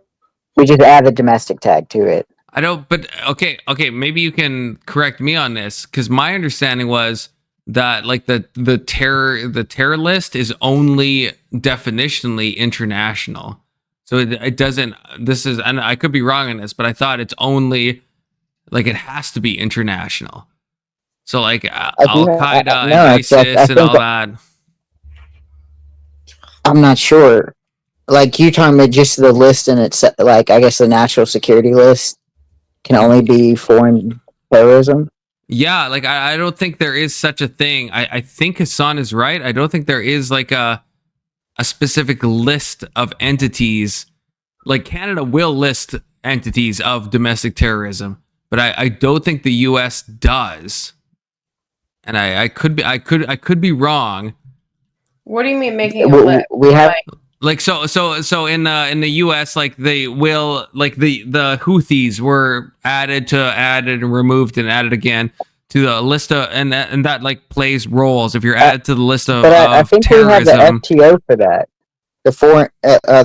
We just add a domestic tag to it. I don't, but okay, maybe you can correct me on this, because my understanding was that like the terror list is only definitionally international. So it doesn't, and I could be wrong on this, but I thought it's only like it has to be international. So like Al-Qaeda and ISIS and all that. I'm not sure. Like you talking about just the list and it's like, I guess the national security list can only be foreign terrorism. Yeah, like I don't think there is such a thing. I think Hasan is right. I don't think there is like a specific list of entities. Like Canada will list entities of domestic terrorism, but I don't think the US does. And I could be wrong. What do you mean making a list? We have like so in the US, like they will, like the Houthis were added and removed and added again to the list of, and that like plays roles if you're added to the list of. But I think terrorism. We have the FTO for that, the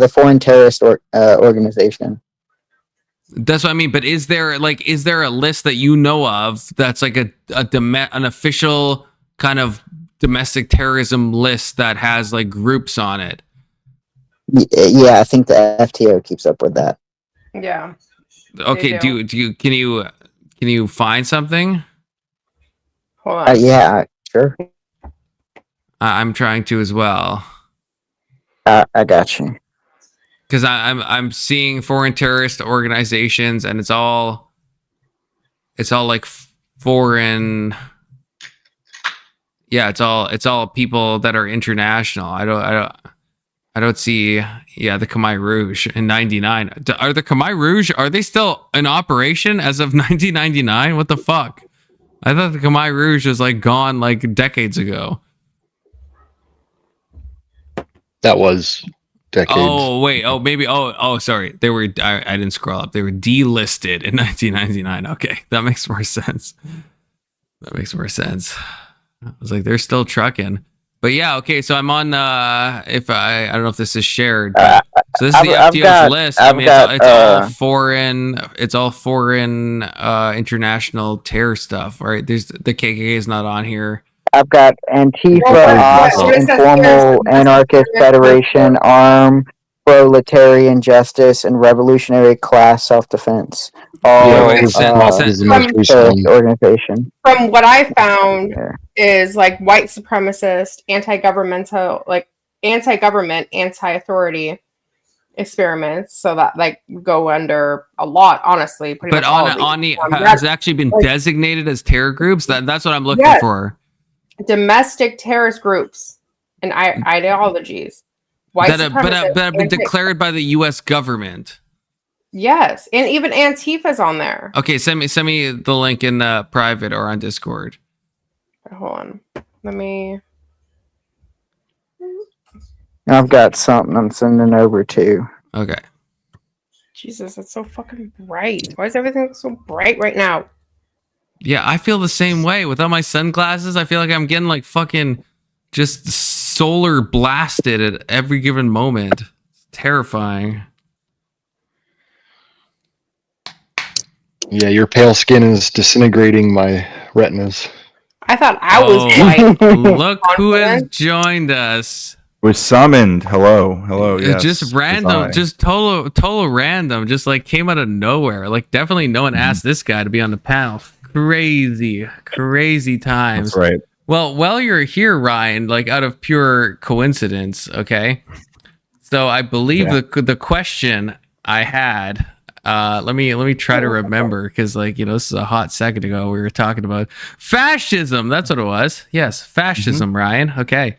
foreign terrorist organization. That's what I mean. But is there a list that you know of that's like an official kind of domestic terrorism list that has like groups on it? Yeah, I think the FTO keeps up with that. Yeah. Okay. Can you find something? Hold on. Yeah, sure. I'm trying to as well. I got you. Because I'm seeing foreign terrorist organizations, and it's all like foreign. Yeah, it's all people that are international. I don't see, the Khmer Rouge in 99. Are the Khmer Rouge, are they still in operation as of 1999? What the fuck? I thought the Khmer Rouge was like gone like decades ago. That was decades. Oh, wait. Oh, maybe. Oh, sorry. They were, I didn't scroll up. They were delisted in 1999. Okay. That makes more sense. I was like, they're still trucking. But yeah, okay, so I'm on, I don't know if this is shared. So this is the FTO's list. I mean, it's all foreign, international terror stuff, right? The KKK is not on here. I've got Antifa, Informal Anarchist Federation, ARM, Proletarian Justice, and Revolutionary Class Self-Defense. Organization. From what I found is like white supremacist, anti-governmental, like anti-government, anti-authority experiments. So that like go under a lot, honestly. But has it actually been designated as terror groups? That's what I'm looking for. Domestic terrorist groups and ideologies. That have been declared by the U.S. government. Yes, and even Antifa's on there. Okay, send me the link in private or on Discord. Hold on, let me. I've got something I'm sending over to. Okay. Jesus, it's so fucking bright. Why is everything so bright right now? Yeah, I feel the same way. Without my sunglasses, I feel like I'm getting like fucking just solar blasted at every given moment. It's terrifying. Yeah, your pale skin is disintegrating my retinas. I thought I was white. Look who has joined us. Was summoned. Hello. Yes, Just random, just total random, just like came out of nowhere. Like definitely no one asked this guy to be on the panel. Crazy times. That's right. Well, while you're here, Ryan, like out of pure coincidence, okay. So I believe the question I had, let me try to remember, because like, you know, this is a hot second ago we were talking about fascism. That's what it was. Yes, fascism, Ryan. Okay.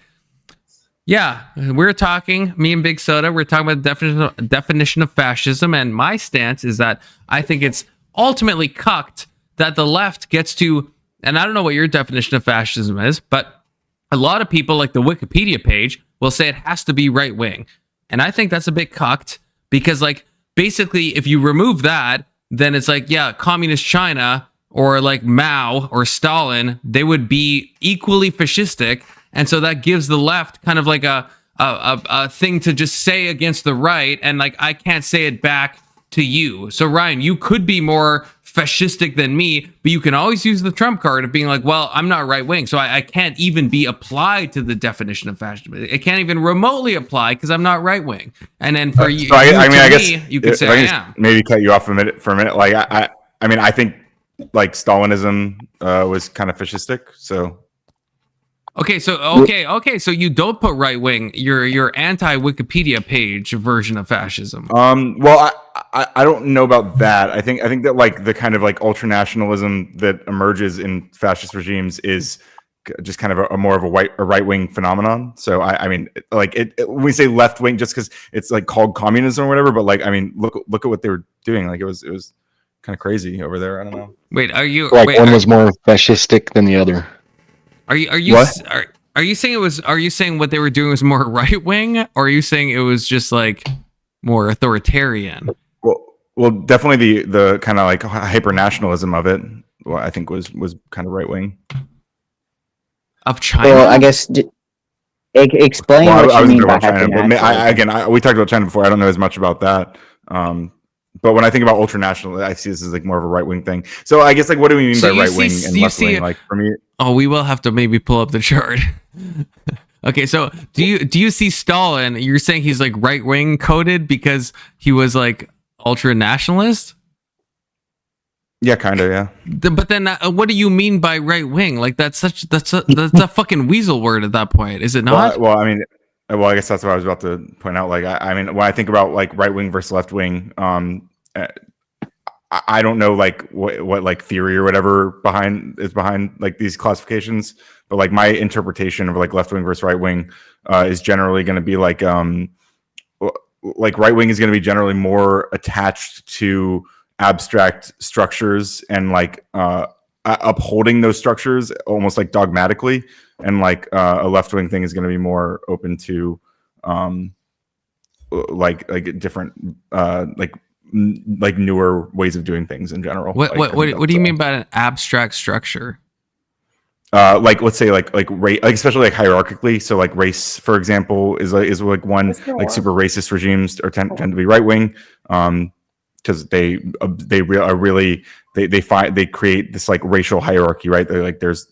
Yeah, we're talking, me and Big Soda, we're talking about the definition of fascism, and my stance is that I think it's ultimately cucked that the left gets to, and I don't know what your definition of fascism is, but a lot of people, like the Wikipedia page, will say it has to be right wing. And I think that's a bit cucked, because like basically if you remove that, then it's like, yeah, communist China or like Mao or Stalin, they would be equally fascistic. And so that gives the left kind of like a thing to just say against the right, and like I can't say it back to you. So Ryan, you could be more fascistic than me, but you can always use the trump card of being like, well, I'm not right wing, so I can't even be applied to the definition of fascism. It can't even remotely apply because I'm not right wing. And then for you, so I guess you could say I am. Maybe cut you off for a minute. Like I mean, I think like Stalinism was kind of fascistic. So. Okay, so you don't put right wing. Your anti Wikipedia page version of fascism. Well, I don't know about that. I think that like the kind of like ultranationalism that emerges in fascist regimes is just kind of a more of a right wing phenomenon. So I mean, like when we say left wing, just because it's like called communism or whatever, but like I mean, look at what they were doing. Like it was kind of crazy over there. I don't know. Wait, are you like one was more fascistic than the other? Are you saying it was? Are you saying what they were doing was more right wing, or are you saying it was just like more authoritarian? Well, definitely the kind of like hyper nationalism of it. Well, I think was kind of right wing. Of China. Well, I guess explain what you mean by China. But we talked about China before. I don't know as much about that. But when I think about ultranational, I see this as like more of a right wing thing. So I guess like, what do we mean by right wing and left wing? Like for me, we will have to maybe pull up the chart. Okay, so do you see Stalin? You're saying he's like right wing coded because he was like ultra nationalist? Yeah, kind of, yeah. But then, what do you mean by right wing? Like that's a fucking weasel word at that point, is it not? Well, I mean. Well, I guess that's what I was about to point out. Like, I mean, when I think about like right wing versus left wing, I don't know like what like theory or whatever behind like these classifications, but like my interpretation of like left wing versus right wing is generally going to be like right wing is going to be generally more attached to abstract structures and like upholding those structures almost like dogmatically. And like a left wing thing is going to be more open to like different like newer ways of doing things in general. What do you mean by an abstract structure? Like let's say like especially like hierarchically. So like race, for example, is like one like super racist regimes or tend to be right wing because they create this like racial hierarchy, right? They're like there's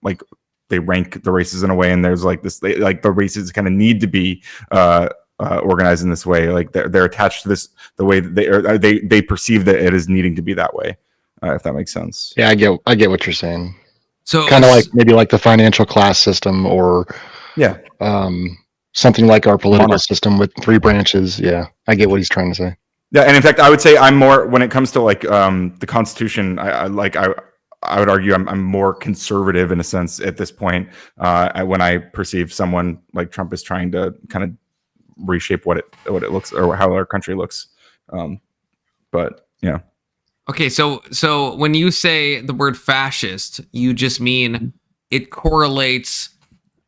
like they rank the races in a way, and there's like this like the races kind of need to be organized in this way. Like they're attached to this the way that they perceive that it is needing to be that way. If that makes sense. Yeah, I get what you're saying. So kind of like maybe like the financial class system, or something like our political system with 3 branches. Yeah, I get what he's trying to say. Yeah, and in fact, I would say I'm more when it comes to like the Constitution. I would argue I'm more conservative in a sense at this point when I perceive someone like Trump is trying to kind of reshape what it looks or how our country looks. But yeah. Okay, so when you say the word fascist, you just mean it correlates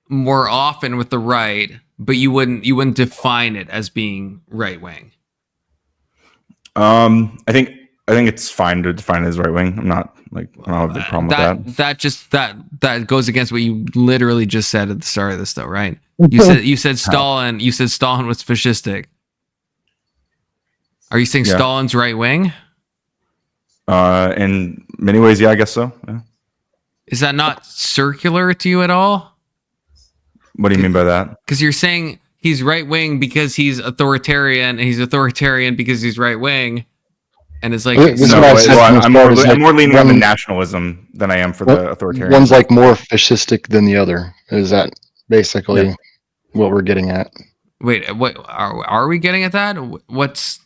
more often with the right, but you wouldn't define it as being right wing. I think it's fine to define it as right wing. I don't have a big problem with that. That goes against what you literally just said at the start of this, though, right? You said Stalin. You said Stalin was fascistic. Are you saying Stalin's right wing? In many ways, yeah, I guess so. Yeah. Is that not circular to you at all? What do you mean by that? Because you're saying he's right wing because he's authoritarian, and he's authoritarian because he's right wing, and it's like I'm more leaning on the nationalism than I am for the authoritarian. One's like more fascistic than the other. Is that basically what we're getting at? Wait, what are we getting at that? What's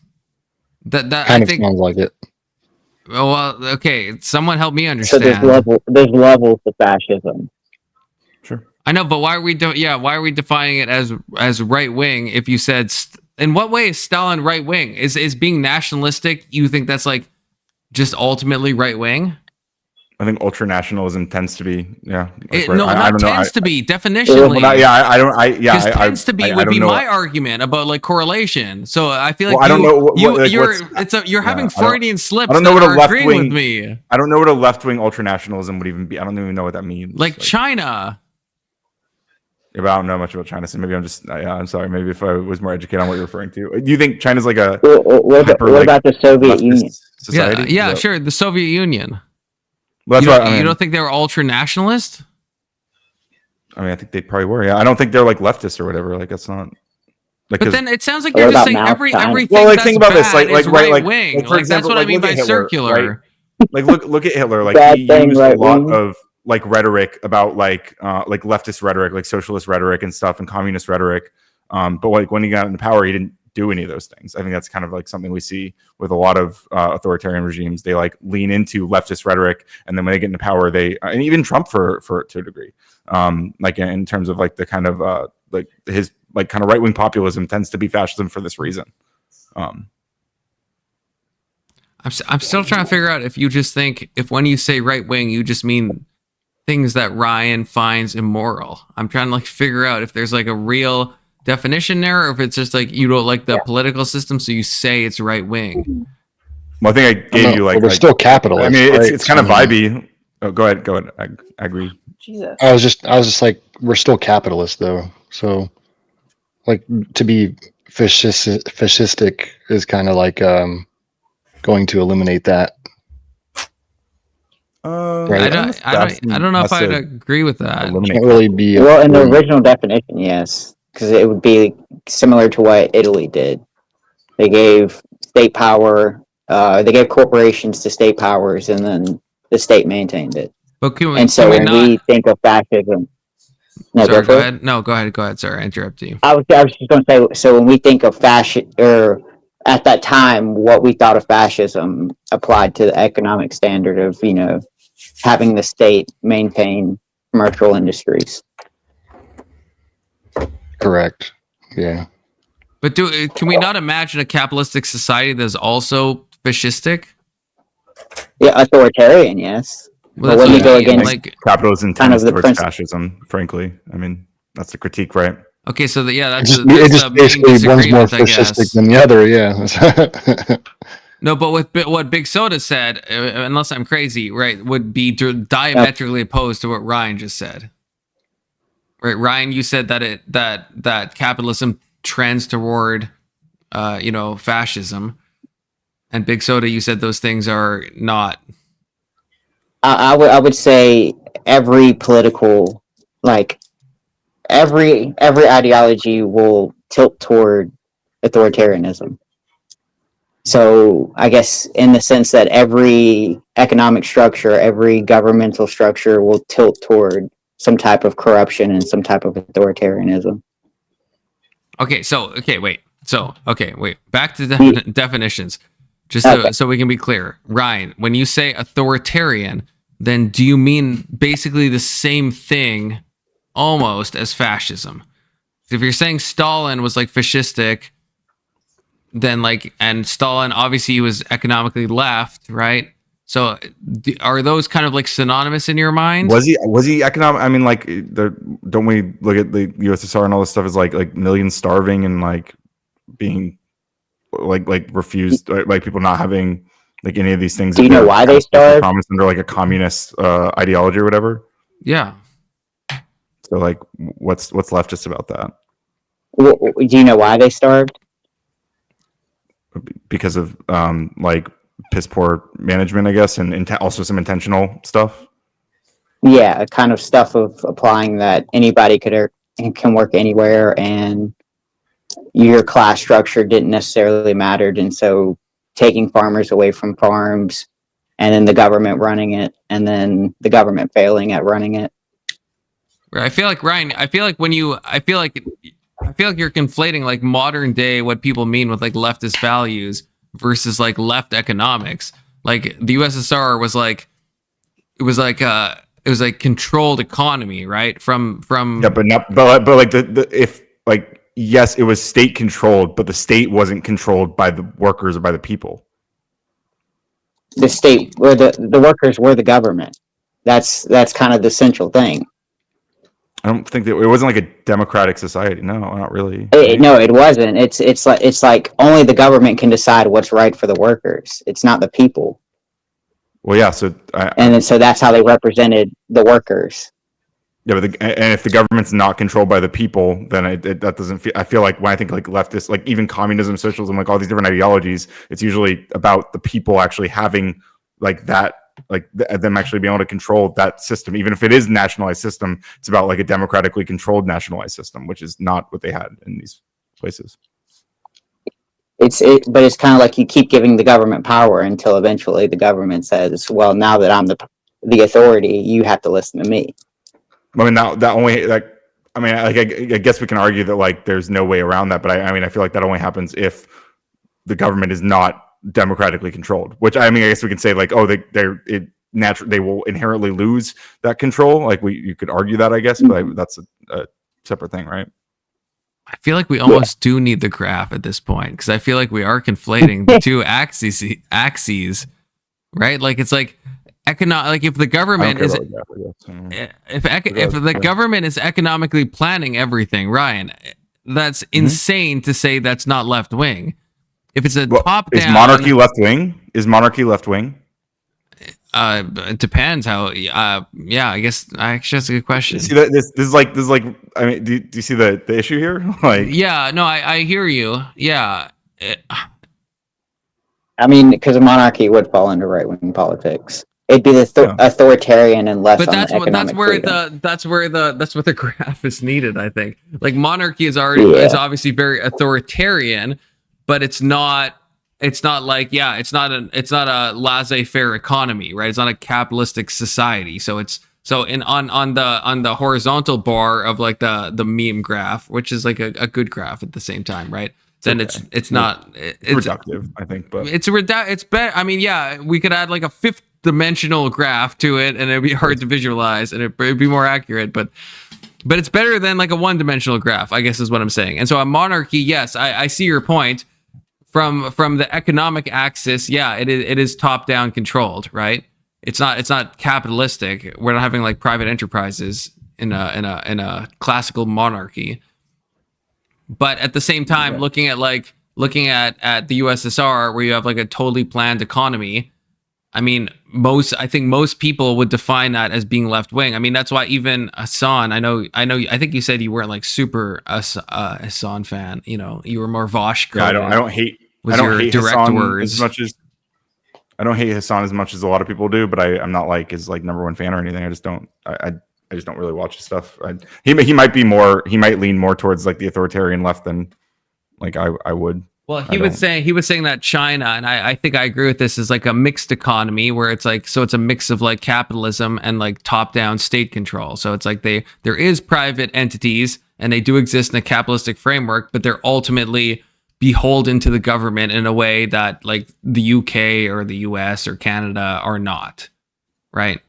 that? Kind of sounds like it. Oh, well, okay. Someone help me understand. So there's levels to fascism. Sure. I know, but why are we why are we defining it as right wing? If you said, in what way is Stalin right wing? Is being nationalistic? You think that's like just ultimately right wing? I think ultranationalism tends to be, yeah. Not tends to be, definitionally. It tends to be would be my argument about like correlation. So I feel like you're having Freudian slips. I don't know what a left wing with me. I don't know what a left wing ultranationalism would even be. I don't even know what that means. Like China. Yeah, but I don't know much about China, so maybe I'm sorry. Maybe if I was more educated on what you're referring to. Do you think China's like a what about the Soviet Union? Society? Yeah, sure. The Soviet Union. Well, you don't think they were ultra nationalist? I mean, I think they probably were. Yeah, I don't think they're like leftists or whatever. Like that's not. Like, but then it sounds like you're just saying everything. Well, like that's think about bad this, like right wing. Like, for example, that's what I mean by circular. Right? Like look at Hitler. Like he used a lot of like rhetoric about like leftist rhetoric, like socialist rhetoric and stuff, and communist rhetoric. But like when he got into power, he didn't do any of those things. I think that's kind of like something we see with a lot of authoritarian regimes. They like lean into leftist rhetoric, and then when they get into power, and even Trump for to a degree, like in terms of like the kind of like his like kind of right wing populism tends to be fascism for this reason. I'm still trying to figure out if you just think if when you say right wing, you just mean things that Ryan finds immoral. I'm trying to like figure out if there's like a real definition there, or if it's just like you don't like the political system, so you say it's right wing. Well, I think I gave you like we're still capitalist. I mean, it's kind of vibey. Oh, go ahead. I agree. Jesus. I was just like, we're still capitalist though. So, like, to be fascistic is kind of like going to eliminate that. Right? I don't know if I'd agree with that. Can't really be in the original definition, yes. Because it would be similar to what Italy did. They gave state power, they gave corporations to state powers, and then the state maintained it. But we think of fascism. No, sorry, go ahead. No, go ahead. Sorry, I interrupted you. I was just going to say, so when we think of fascism, or at that time, what we thought of fascism applied to the economic standard of, having the state maintain commercial industries. Correct. Yeah. But can we not imagine a capitalistic society that's also fascistic? Yeah, authoritarian, yes. Well, when we go against like capitalism tends towards fascism, frankly. I mean, that's the critique, right? Okay, so that's it just basically one's more fascistic than the other, yeah. No, but what Big Soda said, unless I'm crazy, right, would be diametrically opposed to what Ryan just said. Right, Ryan, you said that capitalism trends toward, fascism, and Big Soda, you said those things are not. I would say every political, like every ideology will tilt toward authoritarianism. So I guess in the sense that every economic structure, every governmental structure will tilt toward some type of corruption and some type of authoritarianism. Wait. Back to the definitions. Just so we can be clear. Ryan, when you say authoritarian, then do you mean basically the same thing almost as fascism? If you're saying Stalin was like fascistic, then and Stalin, obviously he was economically left, right? So are those kind of like synonymous in your mind? Was he economic? I mean, don't we look at the USSR and all this stuff as like millions starving and like being like refused, like people not having like any of these things? Do you know why they starved? Promised under like a communist ideology or whatever. Yeah. So like, what's leftist about that? Well, do you know why they starved? Because of like piss poor management, I guess, and also some intentional stuff. Yeah, kind of stuff of applying that anybody could and can work anywhere, and your class structure didn't necessarily matter, and so taking farmers away from farms, and then the government running it, and then the government failing at running it. I feel like, Ryan, I feel like you're conflating like modern day what people mean with like leftist values versus like left economics. Like the USSR was like controlled economy, right? From yeah, but like if like, yes, it was state controlled, but the state wasn't controlled by the workers or by the people. The state, where the workers were the government. That's kind of the central thing. I don't think that it wasn't like a democratic society. No, not really. No, it wasn't. It's like only the government can decide what's right for the workers. It's not the people. Well, yeah. So so that's how they represented the workers. Yeah, but and if the government's not controlled by the people, then that doesn't feel. I feel like when I think like leftist, like even communism, socialism, like all these different ideologies, it's usually about the people actually having like that. Like them actually being able to control that system, even if it is a nationalized system. It's about like a democratically controlled nationalized system, which is not what they had in these places. But it's kind of like you keep giving the government power until eventually the government says, "Well, now that I'm the authority, you have to listen to me." I mean, that only like, I mean, like I guess we can argue that like there's no way around that, but I mean, I feel like that only happens if the government is not democratically controlled, which I mean, I guess we can say like, oh, they will inherently lose that control. Like you could argue that, I guess, but that's a separate thing, right? I feel like we almost do need the graph at this point, because I feel like we are conflating the two axes, right? Like it's like like if the government is if the government is economically planning everything, Ryan, that's insane to say that's not left wing. If it's a top down, is monarchy left wing? Is monarchy left wing? It depends how. Yeah, I guess actually that's a good question. See that this is like I mean, do you see the issue here? Like, yeah, no, I hear you. Yeah, I mean, because a monarchy would fall into right wing politics. It'd be the authoritarian and less. But that's where the graph is needed. I think like monarchy is obviously very authoritarian. But it's not like, yeah, it's not a laissez-faire economy, right? It's not a capitalistic society. So on the horizontal bar of like the meme graph, which is like a good graph at the same time, right? Then it's reductive, I think, but it's better. I mean, yeah, we could add like a fifth dimensional graph to it, and it'd be hard to visualize, and it'd be more accurate, but it's better than like a one-dimensional graph, I guess is what I'm saying. And so a monarchy, yes, I see your point. From the economic axis, yeah, it is top-down controlled, right? It's not capitalistic. We're not having like private enterprises in a classical monarchy. But at the same time, looking at the USSR, where you have like a totally planned economy, I mean, I think most people would define that as being left wing. I mean, that's why even Hasan, I think you said you weren't like super Hasan fan. You know, you were more Vosh. Yeah, I don't hate Hasan as much as I don't hate Hasan as much as a lot of people do, but I'm not like his like number one fan or anything. I just don't really watch his stuff. He might lean more towards like the authoritarian left than like I would. Well, he was saying that China, and I think I agree with this, is like a mixed economy where it's like, so it's a mix of like capitalism and like top-down state control. So it's like there is private entities and they do exist in a capitalistic framework, but they're ultimately beholden to the government in a way that like the UK or the US or Canada are not, right?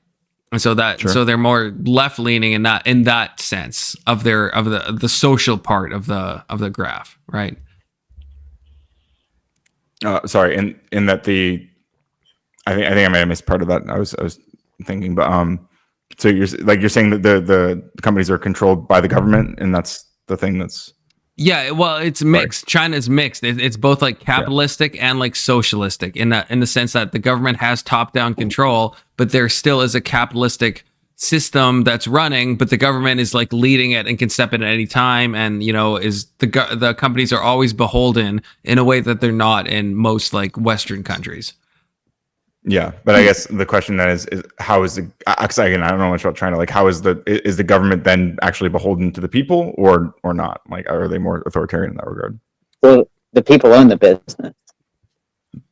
And so so they're more left-leaning in that sense of the social part of the graph, right? Sorry, in that I think I may have missed part of that. I was thinking, but so you're saying that the companies are controlled by the government, and that's the thing that's. Yeah, well, it's mixed. China's mixed. It's both like capitalistic and like socialistic in the sense that the government has top-down control, but there still is a capitalistic system that's running, but the government is like leading it and can step in at any time, and you know, is the companies are always beholden in a way that they're not in most like Western countries. Yeah, but I guess the question then is how is the, because again, I don't know much about China, like how is the government then actually beholden to the people or not? Like, are they more authoritarian in that regard? Well, the people own the business.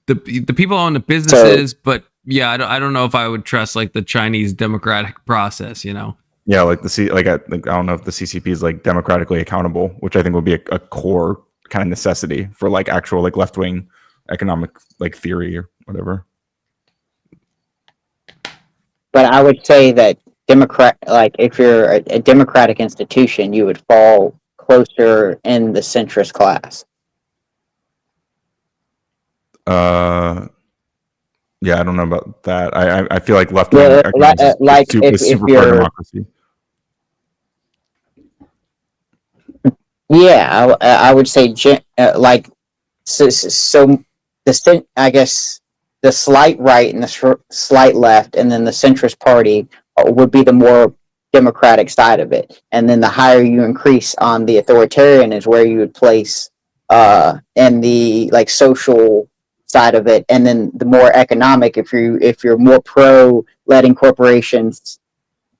The people own the businesses, but yeah, I don't know if I would trust like the Chinese democratic process, you know? Yeah, like I don't know if the CCP is like democratically accountable, which I think would be a core kind of necessity for like actual like left-wing economic like theory or whatever. But I would say that if you're a democratic institution, you would fall closer in the centrist class. Yeah, I don't know about that. I feel like left wing like if super you're pro-democracy. Yeah, I would say like so I guess the slight right and the slight left, and then the centrist party would be the more democratic side of it. And then the higher you increase on the authoritarian is where you would place in the like social side of it. And then the more economic, if you're more pro letting corporations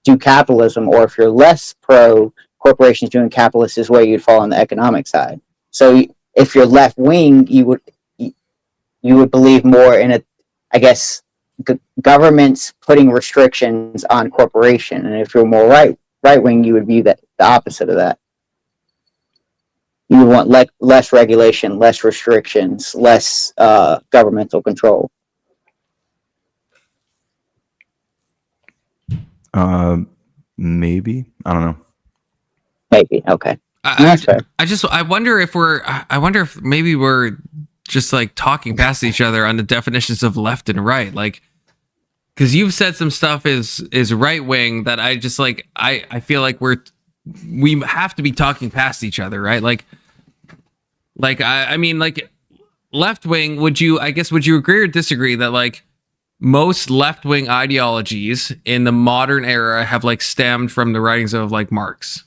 do capitalism, or if you're less pro corporations doing capitalist, is where you'd fall on the economic side. So if you're left wing, you would believe more in a, I guess, governments putting restrictions on corporation, and if you're more right wing, you would view that the opposite of that. You would want less regulation, less restrictions, less governmental control. Maybe, I don't know. Maybe, okay. I wonder if maybe we're just like talking past each other on the definitions of left and right, like, because you've said some stuff is right wing that I just like I feel like we have to be talking past each other, right? Like I mean, like, left wing, would you agree or disagree that like most left wing ideologies in the modern era have like stemmed from the writings of like Marx?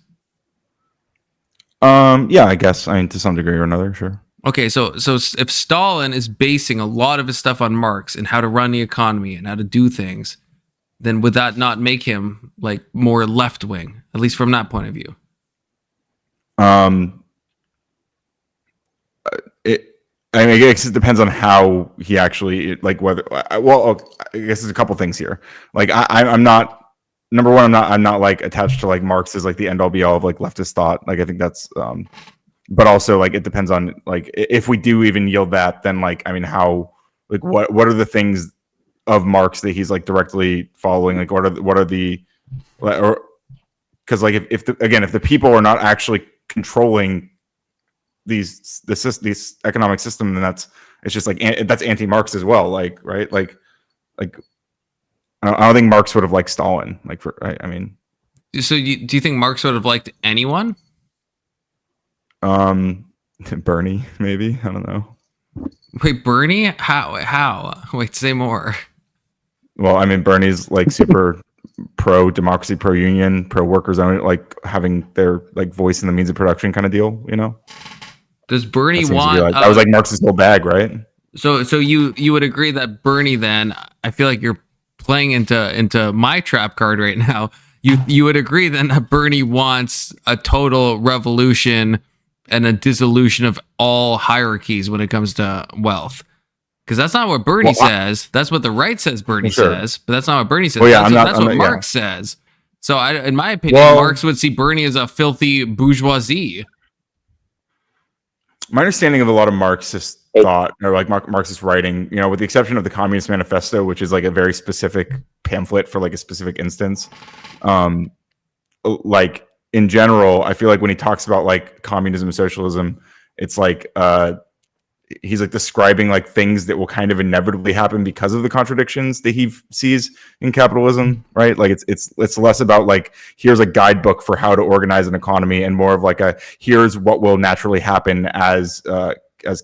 Yeah, I guess, I mean, to some degree or another, sure. Okay, so if Stalin is basing a lot of his stuff on Marx and how to run the economy and how to do things, then would that not make him like more left wing, at least from that point of view? I mean, I guess it depends on how he actually, like, whether. Well, I guess there's a couple things here. Like, I'm not. Number one, I'm not like attached to like Marx as like the end all be all of like leftist thought. Like, I think that's. But also, like, it depends on like if we do even yield that, then like, I mean, how, like, what are the things of Marx that he's like directly following? Like, what are the, or because like if the people are not actually controlling this economic system, then it's just like that's anti-Marx as well. Like, right? Like I don't think Marx would have liked Stalin. Like, I mean, so do you think Marx would have liked anyone? Bernie, maybe. I don't know. Wait, Bernie? How? Wait, say more. Well, I mean, Bernie's like super pro democracy, pro union, pro workers own, like having their like voice in the means of production kind of deal. You know? Does Bernie want? Like, that was like Marx's whole bag, right? So you would agree that Bernie? Then I feel like you're playing into my trap card right now. You would agree then that Bernie wants a total revolution and a dissolution of all hierarchies when it comes to wealth, because that's not what Bernie says. That's what the right says Bernie says, but that's not what Bernie says. Well, yeah, that's what Marx says. So in my opinion, Marx would see Bernie as a filthy bourgeoisie. My understanding of a lot of Marxist thought, or like Marxist writing, you know, with the exception of the Communist Manifesto, which is like a very specific pamphlet for like a specific instance, like in general, I feel like when he talks about like communism and socialism, it's like he's like describing like things that will kind of inevitably happen because of the contradictions that he sees in capitalism, right? Like it's less about like here's a guidebook for how to organize an economy, and more of like a here's what will naturally happen as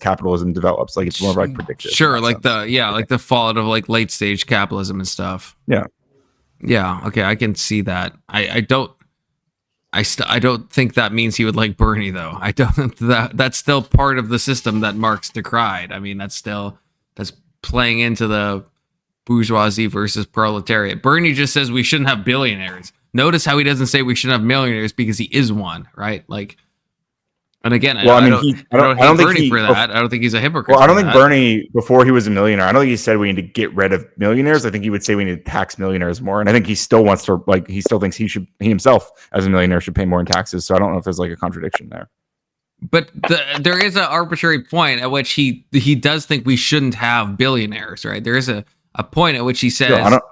capitalism develops. Like it's more of like predictive. Sure, like like the fallout of like late stage capitalism and stuff. Yeah. Okay, I can see that. I don't think that means he would like Bernie, though. I don't. That's still part of the system that Marx decried. I mean, that's playing into the bourgeoisie versus proletariat. Bernie just says we shouldn't have billionaires. Notice how he doesn't say we shouldn't have millionaires because he is one, right? Like, and again, I don't hate Bernie for that. I don't think he's a hypocrite. Well, I don't think Bernie, before he was a millionaire, I don't think he said we need to get rid of millionaires. I think he would say we need to tax millionaires more. And I think he still wants to, like, he still thinks he himself as a millionaire should pay more in taxes. So I don't know if there's like a contradiction there. But there is an arbitrary point at which he does think we shouldn't have billionaires, right? There is a point at which he says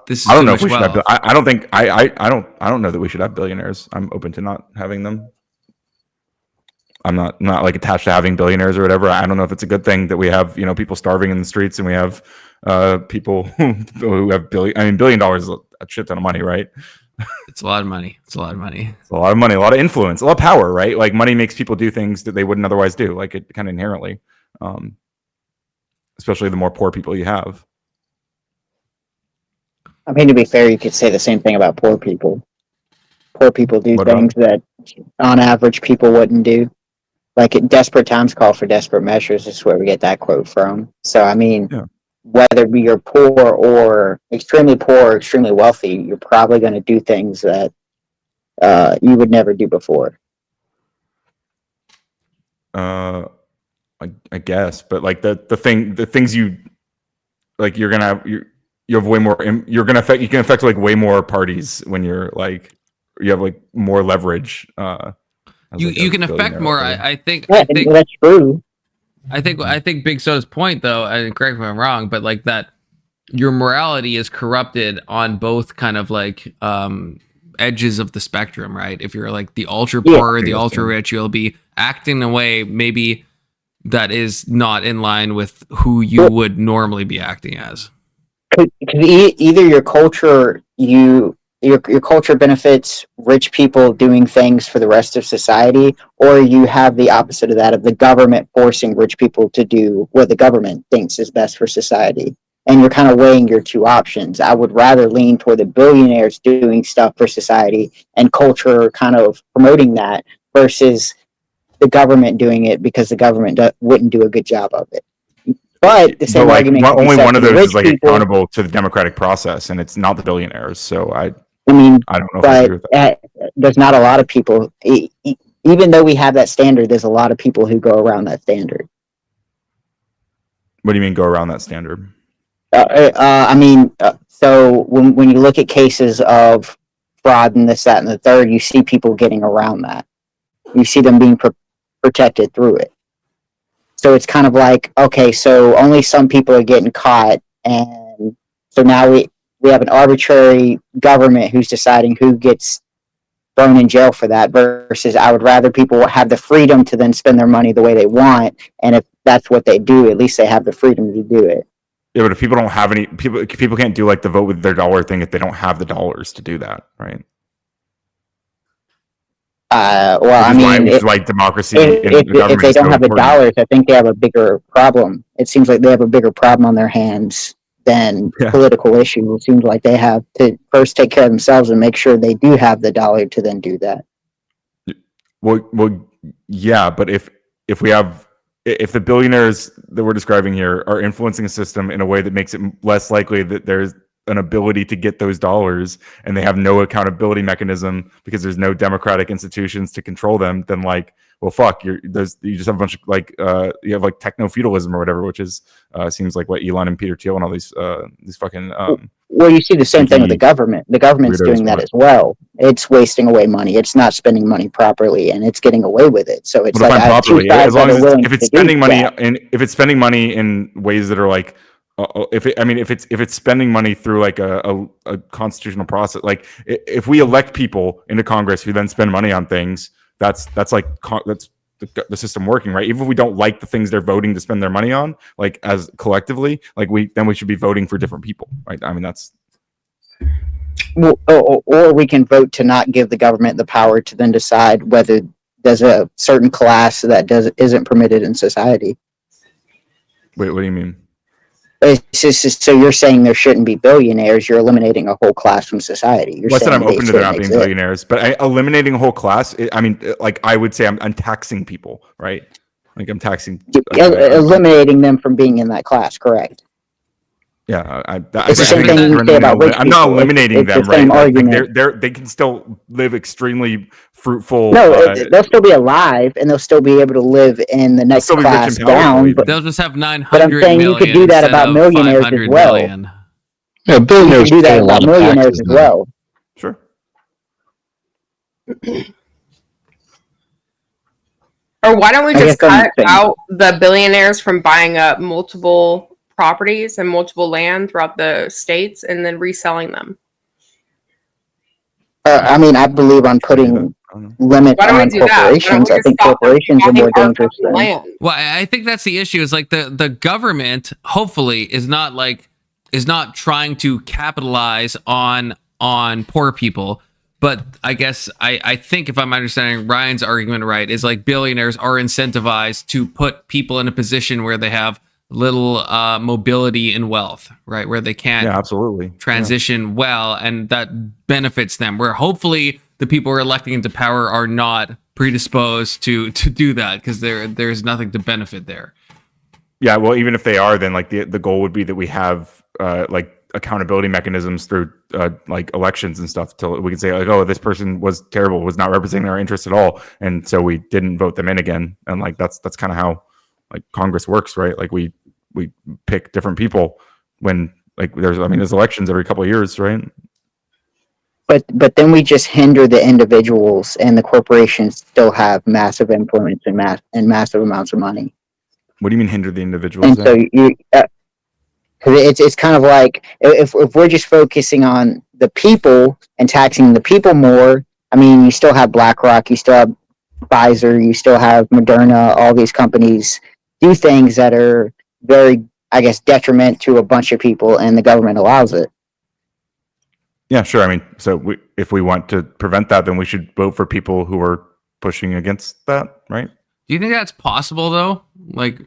this is I don't know if we should have. I don't think I don't know that we should have billionaires. I'm open to not having them. I'm not like attached to having billionaires or whatever. I don't know if it's a good thing that we have, you know, people starving in the streets and we have people who have $1 billion is a shit ton of money, right? It's a lot of money. It's a lot of money. It's a lot of money, a lot of influence, a lot of power, right? Like money makes people do things that they wouldn't otherwise do, like it kind of inherently, especially the more poor people you have. I mean, to be fair, you could say the same thing about poor people. Poor people do things that on average people wouldn't do. Like desperate times call for desperate measures is where we get that quote from. So, I mean, whether you're poor or extremely wealthy, you're probably going to do things that you would never do before. I guess, but like the things you like, you have way more. You can affect like way more parties when you're like you have like more leverage. You can affect more. I think that's true. I think Big Soda's point, though, and correct me if I'm wrong, but like that your morality is corrupted on both kind of like edges of the spectrum, right? If you're like the ultra poor or the ultra rich, you'll be acting in a way maybe that is not in line with who you would normally be acting as. Either your culture your culture benefits rich people doing things for the rest of society, or you have the opposite of that, of the government forcing rich people to do what the government thinks is best for society. And you're kind of weighing your two options. I would rather lean toward the billionaires doing stuff for society and culture kind of promoting that versus the government doing it because the government wouldn't do a good job of it. But the same argument, only one of those is like accountable to the democratic process, and it's not the billionaires. So I don't know if I agree with that. There's not a lot of people, even though we have that standard, there's a lot of people who go around that standard. What do you mean go around that standard? So when you look at cases of fraud and this, that, and the third, you see people getting around that. You see them being protected through it. So it's kind of like, okay, so only some people are getting caught, and so now we have an arbitrary government who's deciding who gets thrown in jail for that, versus I would rather people have the freedom to then spend their money the way they want, and if that's what they do, at least they have the freedom to do it. Yeah, but if people don't have any, people can't do like the vote with their dollar thing if they don't have the dollars to do that, right? It's like democracy. If they don't have the dollars, I think they have a bigger problem. It seems like they have a bigger problem on their hands than political issues. It seems like they have to first take care of themselves and make sure they do have the dollar to then do that. Well, yeah, but if the billionaires that we're describing here are influencing a system in a way that makes it less likely that there's an ability to get those dollars, and they have no accountability mechanism because there's no democratic institutions to control them, then like, well, fuck, you just have a bunch of like you have like techno feudalism or whatever, which is seems like what Elon and Peter Thiel and all these fucking well, you see the same thing with the government. The government's doing that as well. It's wasting away money. It's not spending money properly, and it's getting away with it. So it's like properly, as long as if it's spending money if it's spending money in ways that are like if it's spending money through like a constitutional process, like if we elect people into Congress who then spend money on things, that's the system working, right? Even if we don't like the things they're voting to spend their money on, like as collectively, like we should be voting for different people, right? I mean, that's or we can vote to not give the government the power to then decide whether there's a certain class that isn't permitted in society. Wait, what do you mean? It's just, so you're saying there shouldn't be billionaires? You're eliminating a whole class from society. You're saying I'm open to there not being billionaires, but eliminating a whole class. Like I would say, I'm taxing people, right? Like I'm taxing, eliminating them from being in that class. Correct. Yeah, It's the same thing you say about rich I'm not people. eliminating It's them, the same right? Like, argument. they can still live extremely fruitful. No, they'll still be alive, and they'll still be able to live in the next still be rich and class powerful down. even. But They'll just have 900 But I'm saying you could do that million about instead of millionaires as 500 well. million. Yeah, You billionaires can do pay that a lot about of millionaires taxes as now. well. Sure. Or why don't we I just guess I'm cut saying- out the billionaires from buying up multiple properties and multiple land throughout the states and then reselling them? I mean, I believe on putting limits Why don't we on do that? Why don't we corporations. I just think stop them corporations are buying more our dangerous fucking than. land? Well, I think that's the issue. Is like the government hopefully is not trying to capitalize on poor people. But I guess I think if I'm understanding Ryan's argument right, is like billionaires are incentivized to put people in a position where they have little mobility and wealth, right? Where they can't absolutely transition well, and that benefits them. Where hopefully the people who are electing into power are not predisposed to do that, because there's nothing to benefit there. Yeah, well, even if they are, then like the goal would be that we have like accountability mechanisms through like elections and stuff, till we can say like, oh, this person was terrible, was not representing our interests at all, and so we didn't vote them in again. And like that's kind of how like Congress works, right? Like we pick different people when like there's elections every couple of years, right? But then we just hinder the individuals, and the corporations still have massive influence and massive amounts of money. What do you mean hinder the individuals? And so you, it's kind of like if we're just focusing on the people and taxing the people more. I mean, you still have BlackRock, you still have Pfizer, you still have Moderna. All these companies do things that are very, I guess, detriment to a bunch of people, and the government allows it. Yeah, sure. I mean, so if we want to prevent that, then we should vote for people who are pushing against that, right? Do you think that's possible though? Like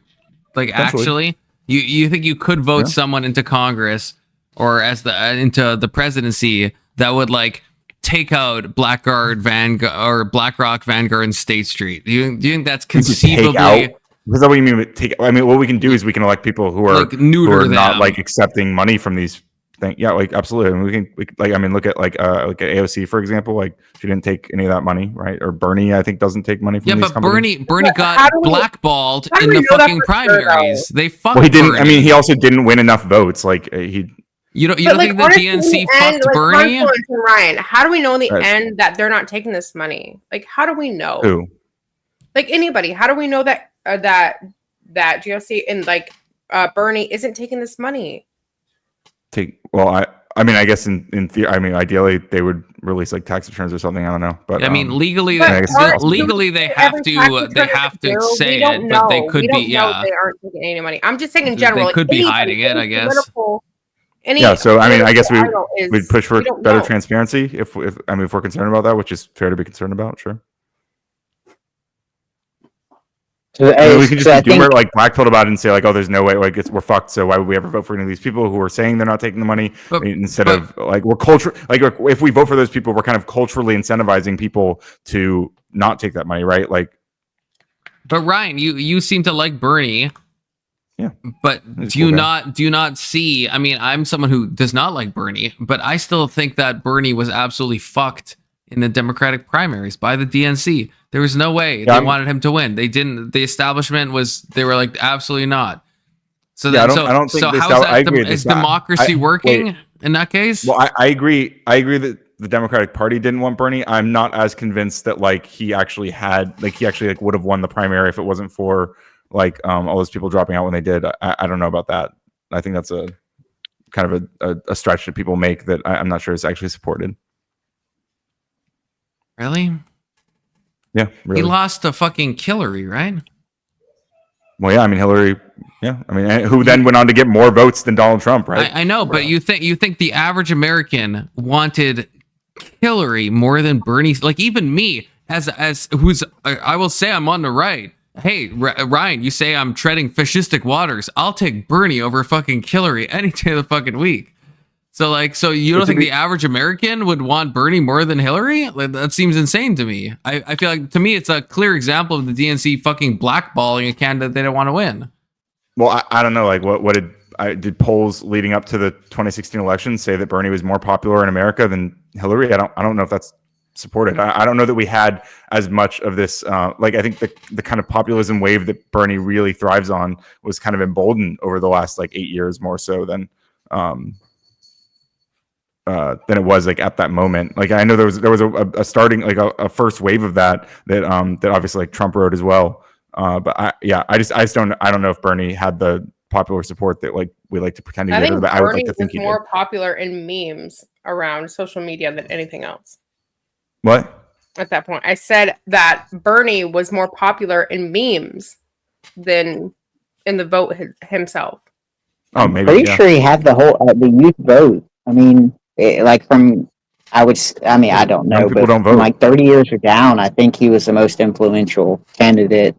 actually, you think you could vote someone into Congress or into the presidency that would like take out BlackRock, Vanguard, and State Street? Do you think that's conceivably? Is that what you mean with take? I mean, what we can do is we can elect people who are not like accepting money from these things. Yeah, like absolutely. I mean, we can look at like at AOC, for example. Like she didn't take any of that money, right? Or Bernie, I think, doesn't take money from these companies. Bernie got blackballed in the fucking primaries. They fucked. Well, he didn't. Bernie. I mean, he also didn't win enough votes. Like he. You don't think the DNC fucked Bernie? Ryan, how do we know in the end that they're not taking this money? Like, how do we know? Who? Like anybody, how do we know that that GOC and like Bernie isn't taking this money? Well, I mean, I guess in theory, I mean, ideally they would release like tax returns or something. I don't know, but I mean, legally, they have to say it, but they could be. Yeah, they aren't taking any money. I'm just saying in general, they could be hiding it. I guess. So I mean, I guess we'd push for better transparency if we're concerned about that, which is fair to be concerned about. Sure. So, we can just be doomer, like blackpilled about it and say like, oh, there's no way, like we're fucked. So why would we ever vote for any of these people who are saying they're not taking the money? Instead of like if we vote for those people, we're kind of culturally incentivizing people to not take that money, right? Like, but Ryan, you seem to like Bernie. Yeah. But do you not see? I mean, I'm someone who does not like Bernie, but I still think that Bernie was absolutely fucked in the Democratic primaries by the DNC. There was no way they wanted him to win. They didn't. The establishment they were like, absolutely not. So I don't think so. How is that? Is democracy working in that case? Well, I agree. I agree that the Democratic Party didn't want Bernie. I'm not as convinced that like he actually would have won the primary if it wasn't for like all those people dropping out when they did. I don't know about that. I think that's a kind of a stretch that people make that I'm not sure is actually supported. Really? Yeah, really. He lost to fucking Hillary, right? Well, yeah, I mean Hillary. Yeah, I mean, who then went on to get more votes than Donald Trump, right? I know, but you think the average American wanted Hillary more than Bernie? Like even me, as who's I will say I'm on the right. Hey, Ryan, you say I'm treading fascistic waters. I'll take Bernie over fucking Hillary any day of the fucking week. So you don't think the average American would want Bernie more than Hillary? Like, that seems insane to me. I feel like to me it's a clear example of the DNC fucking blackballing a candidate they don't want to win. Well, I don't know. Like what did did polls leading up to the 2016 election say that Bernie was more popular in America than Hillary? I don't know if that's supported. I don't know that we had as much of this. Like I think the kind of populism wave that Bernie really thrives on was kind of emboldened over the last like 8 years more so than it was like at that moment. Like I know there was a starting like a first wave of that obviously like Trump rode as well. But I just don't know if Bernie had the popular support that like we like to pretend he I did. think But I would like to think was he more did. popular in memes around social media than anything else. What? At that point, I said that Bernie was more popular in memes than in the vote himself. Oh, maybe. Pretty sure he had the whole the youth vote. I mean, like from I don't know, people but don't vote. from like 30 years or down, I think he was the most influential candidate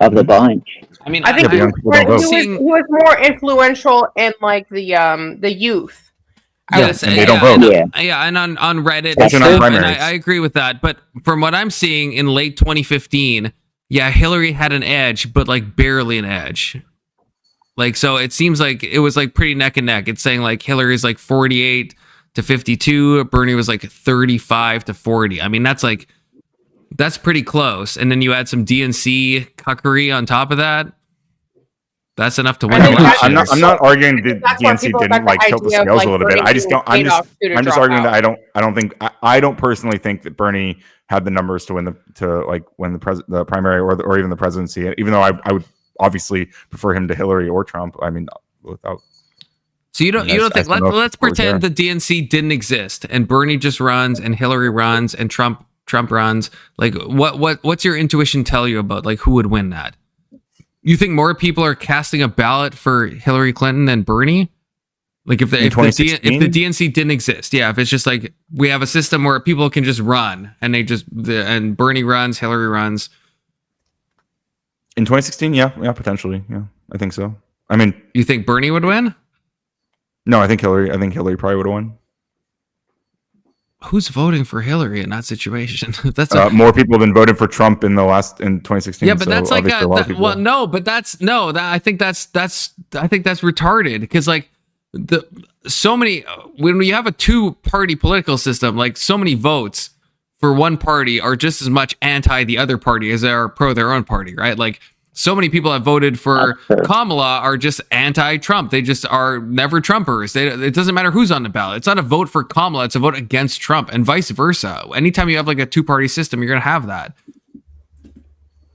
of the bunch. I mean, I think he was more influential in like the youth. Yes, and they don't vote. Yeah, and on Reddit, That's and not stuff, and primaries. I agree with that. But from what I'm seeing in late 2015, yeah, Hillary had an edge, but like barely an edge. Like, so it seems like it was like pretty neck and neck. It's saying like Hillary's like 48 to 52, Bernie was like 35 to 40. I mean, that's pretty close. And then you add some DNC cuckery on top of that. That's enough to win elections. I'm not arguing that DNC didn't like tilt the scales a little bit. I'm just arguing that I don't personally think that Bernie had the numbers to win the primary or even the presidency. Even though I would obviously prefer him to Hillary or Trump. I mean, without. So you don't think let's pretend the DNC didn't exist and Bernie just runs and Hillary runs and Trump runs. Like what's your intuition tell you about like who would win that? You think more people are casting a ballot for Hillary Clinton than Bernie? Like if the DNC didn't exist, yeah. If it's just like we have a system where people can just run and and Bernie runs, Hillary runs. In 2016, yeah, potentially, yeah, I think so. I mean, you think Bernie would win? No, I think Hillary probably would have won. Who's voting for Hillary in that situation? That's more people have been voting for Trump in 2016. Yeah, but so that's like I think that's retarded because like when you have a two-party political system, like so many votes for one party are just as much anti the other party as they are pro their own party, right? Like so many people that voted for Kamala are just anti-Trump. They just are never Trumpers. It doesn't matter who's on the ballot. It's not a vote for Kamala. It's a vote against Trump and vice versa. Anytime you have like a two-party system, you're going to have that.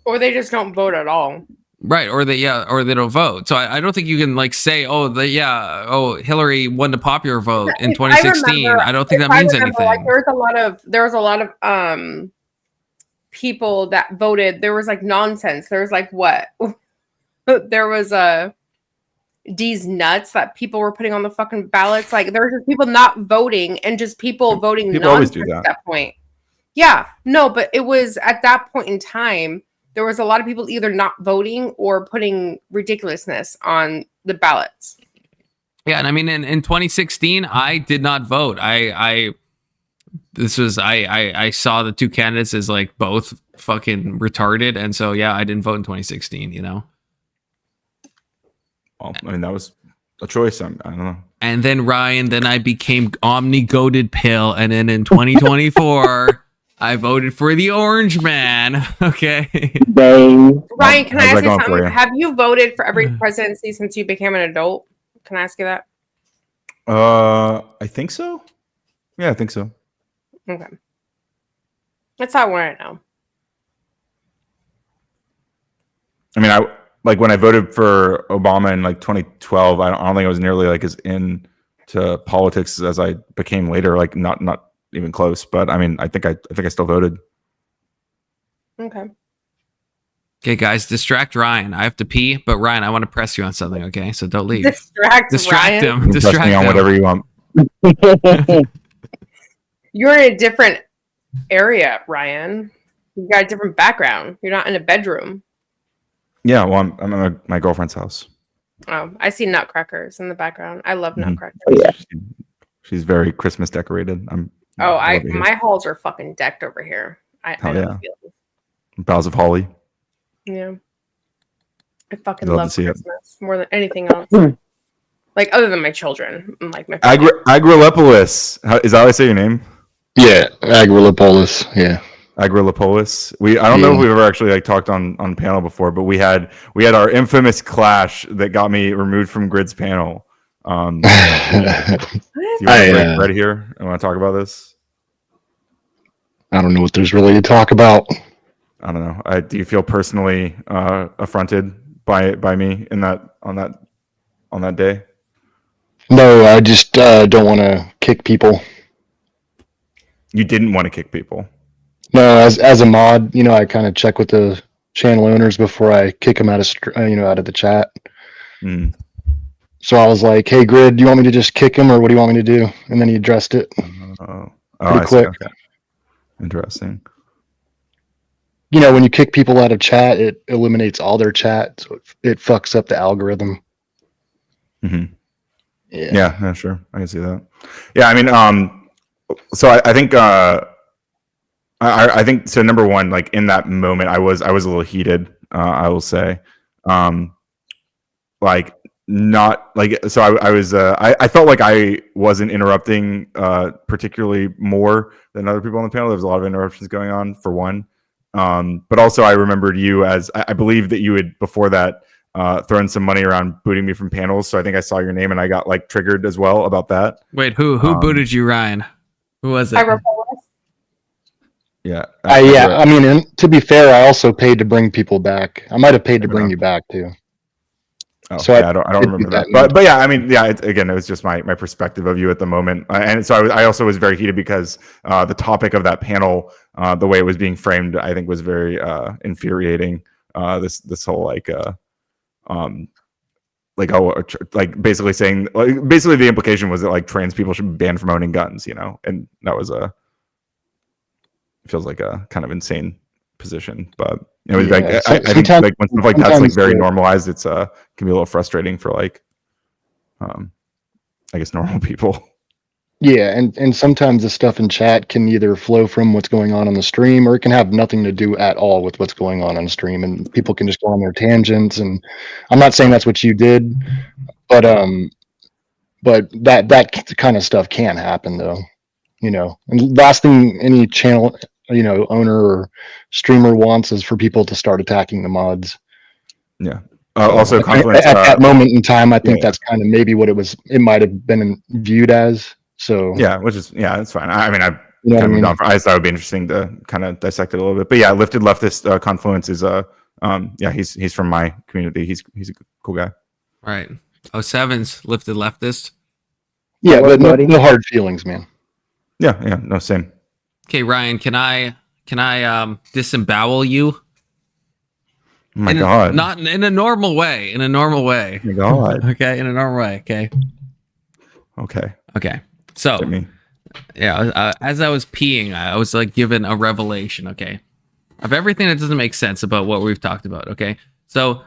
Or they just don't vote at all. Right. Or they don't vote. So I don't think you can like say, Hillary won the popular vote in 2016. I don't think that means anything. Like there was a lot of people that voted. There was like nonsense. There was like what? There was D's nuts that people were putting on the fucking ballots. Like there were just people not voting and just people voting people always do that. At that point. Yeah, no, but it was at that point in time, there was a lot of people either not voting or putting ridiculousness on the ballots. Yeah, and I mean in 2016, I did not vote. I saw the two candidates as like both fucking retarded, and so yeah, I didn't vote in 2016. You know. Well, I mean that was a choice. I don't know. And then I became omni-goated pill, and then in 2024, I voted for the orange man. Okay. Ryan, can I ask you something? Have you voted for every presidency since you became an adult? Can I ask you that? I think so. Yeah, I think so. Okay. That's all I want to know. I mean, I when I voted for Obama in like 2012, I don't think I was nearly like as into politics as I became later. Like not even close. But I mean, I think I still voted. Okay. Okay, guys, distract Ryan. I have to pee, but Ryan, I want to press you on something. Okay, so don't leave. Distract him. Distract me on whatever you want. You're in a different area, Ryan. You got a different background. You're not in a bedroom. Yeah, well, I'm at my girlfriend's house. Oh, I see nutcrackers in the background. I love nutcrackers. Yeah. She's very Christmas decorated. My halls are fucking decked over here. I know Boughs of holly. Yeah. I fucking love Christmas more than anything else. Like other than my children, like my Agrilopolis. Is that how I say your name? Yeah, Agrilopolis. Yeah. Agrilopolis. I don't know if we've ever actually like talked on panel before, but we had our infamous clash that got me removed from Grid's panel. Do you want to break bread here? I want to talk about this. I don't know what there's really to talk about. I don't know. Do you feel personally affronted by me on that day? No, I just don't want to kick people. You didn't want to kick people. No, as a mod, I kind of check with the channel owners before I kick them out of the chat. Mm. So I was like, "Hey, Grid, do you want me to just kick him, or what do you want me to do?" And then he addressed it. Pretty quick. Okay. Interesting. When you kick people out of chat, it eliminates all their chat, so it fucks up the algorithm. Mm-hmm. Yeah, sure, I can see that. Yeah, I mean, so I think. I think so. Number one, like in that moment, I was a little heated. I will say, like not like so. I was. I felt like I wasn't interrupting particularly more than other people on the panel. There was a lot of interruptions going on for one, but also I remembered you as I believe that you had before that thrown some money around booting me from panels. So I think I saw your name and I got like triggered as well about that. Wait, who booted you, Ryan? Who was it? Yeah. I mean, and to be fair, I also paid to bring people back. I might have paid to bring you back too. Oh, so yeah, I don't remember that. But yeah, I mean, yeah. It was just my perspective of you at the moment, and so I also was very heated because the topic of that panel, the way it was being framed, I think was very infuriating. This whole basically saying basically the implication was that like trans people should be banned from owning guns, and that was feels like a kind of insane position, but it was I think like when stuff like that's like very normalized, it's can be a little frustrating for like I guess normal people. Yeah, and sometimes the stuff in chat can either flow from what's going on the stream, or it can have nothing to do at all with what's going on the stream, and people can just go on their tangents. And I'm not saying that's what you did, but that kind of stuff can happen though, And last thing any channel owner or streamer wants is for people to start attacking the mods. Yeah. Also, at that moment in time, I think that's kind of maybe what it might have been viewed as. So yeah, which is that's fine. I mean, I thought it would be interesting to kind of dissect it a little bit. But yeah, Lifted Leftist Confluence is he's from my community. He's a cool guy. Right. 07's Lifted Leftist. Yeah, but no hard feelings, man. Yeah, no, same. Okay, Ryan, can I disembowel you? Oh my God. Not in a normal way. In a normal way. Oh my God. Okay, in a normal way. Okay. So, yeah, as I was peeing, I was like given a revelation. Okay, of everything that doesn't make sense about what we've talked about. Okay, so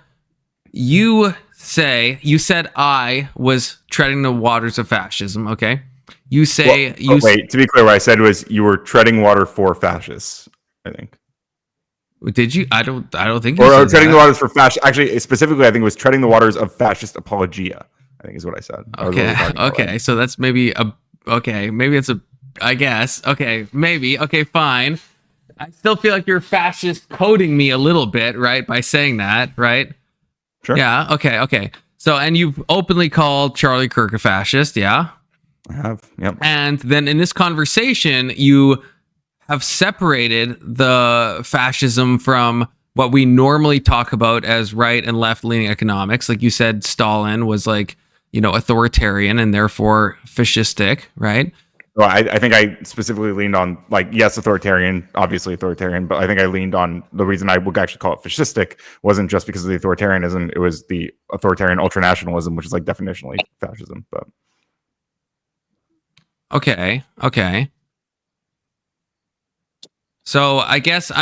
you said I was treading the waters of fascism. Okay. You say wait, to be clear, what I said was you were treading water for fascists, I think. Did you? I don't think you or said treading that. the waters for fascist. Actually, specifically, I think it was treading the waters of fascist apologia, I think is what I said. Okay. So that's maybe maybe it's I guess. Okay, maybe. Okay, fine. I still feel like you're fascist coding me a little bit, right? By saying that, right? Sure. Yeah, okay. So, and you've openly called Charlie Kirk a fascist, yeah? I have, yep. And then in this conversation, you have separated the fascism from what we normally talk about as right and left leaning economics. Like you said, Stalin was like, authoritarian and therefore fascistic, right? Well, I think I specifically leaned on yes, obviously authoritarian, but I think I leaned on the reason I would actually call it fascistic wasn't just because of the authoritarianism. It was the authoritarian ultranationalism, which is like definitionally fascism, but. Okay. So I guess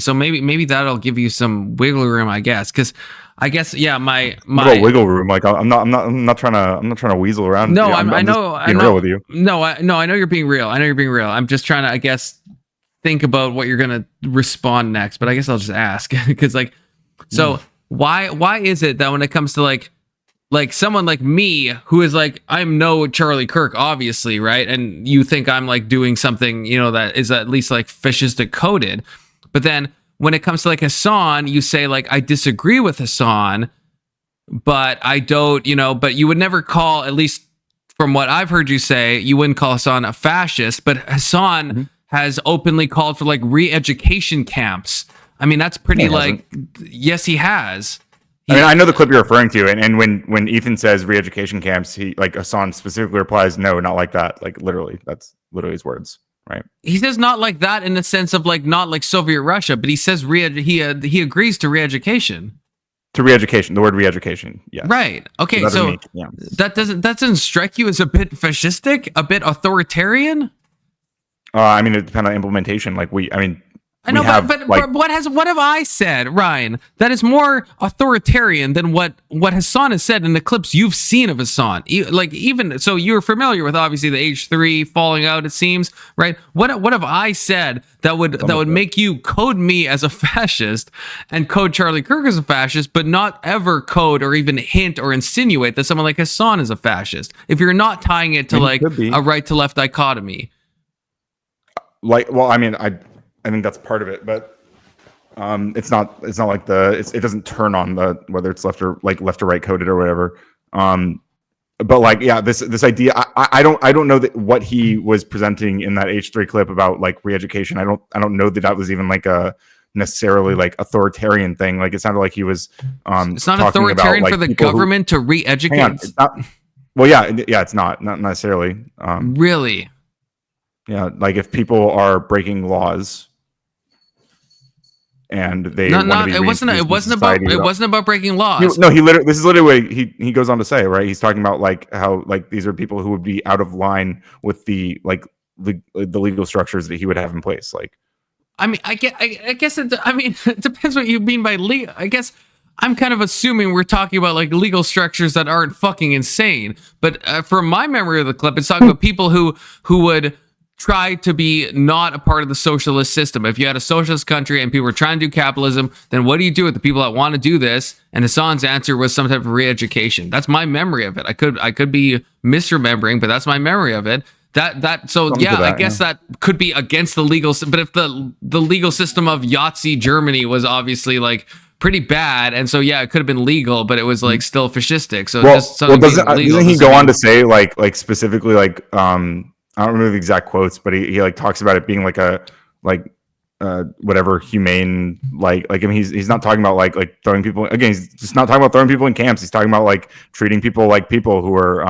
so maybe that'll give you some wiggle room, I guess, because I guess my wiggle room. Like I'm not trying to weasel around. No, I'm I know. Real with you. No, I know you're being real. I'm just trying to, I guess, think about what you're gonna respond next. But I guess I'll just ask because so why is it that when it comes to like someone like me who is like, I'm no Charlie Kirk, obviously, right? And you think I'm like doing something, you know, that is at least like fascistic coded. But then when it comes to like Hasan, you say like, I disagree with Hasan, but I don't, you know, but you would never call, at least from what I've heard you say, you wouldn't call Hasan a fascist, but Hasan has openly called for like re-education camps. I mean, that's pretty like, yes, he has. I mean, I know the clip you're referring to, and when Ethan says re-education camps, he like Hasan specifically replies, "No, not like that." Like literally, that's literally his words, right? He says not like that in the sense of like not like Soviet Russia, but he says he agrees to re-education. To re-education, the word re-education, yeah. Right. Okay. So that doesn't strike you as a bit fascistic, a bit authoritarian? I mean, it depends on implementation. Like I know, but what have I said, Ryan, that is more authoritarian than what Hasan has said in the clips you've seen of Hasan? Like, even so, you're familiar with obviously the H3 falling out, it seems, right? What have I said that would make you code me as a fascist and code Charlie Kirk as a fascist, but not ever code or even hint or insinuate that someone like Hasan is a fascist? If you're not tying it to like a right to left dichotomy, like, well, I mean, I think that's part of it, but it's not like it doesn't turn on the whether it's left or right coded or whatever. But like, yeah, this idea, I don't know that what he was presenting in that H3 clip about like re-education. I don't know that was even like a necessarily like authoritarian thing. Like it sounded like he was it's not authoritarian about, like, for the government to re-educate. Hang on, it's not, well, yeah, it's not necessarily. Really? Yeah, like if people are breaking laws and they it wasn't about breaking laws. This is literally what he goes on to say, right? He's talking about like how like these are people who would be out of line with the like the legal structures that he would have in place. Like, I mean, I guess it depends what you mean by legal. I guess I'm kind of assuming we're talking about like legal structures that aren't fucking insane. But from my memory of the clip, it's talking about people who would try to be not a part of the socialist system. If you had a socialist country and people were trying to do capitalism, then what do you do with the people that want to do this? And Hasan's answer was some type of re-education. That's my memory of it. I could be misremembering, but that's my memory of it. I guess that could be against the legal, but if the legal system of Yahtzee Germany was obviously like pretty bad, and so yeah, it could have been legal, but it was like still fascistic. So doesn't he go on to say like specifically like I don't remember the exact quotes, but he like talks about it being like a whatever humane like I mean he's not talking about like throwing people, again, he's just not talking about throwing people in camps. He's talking about like treating people like people who are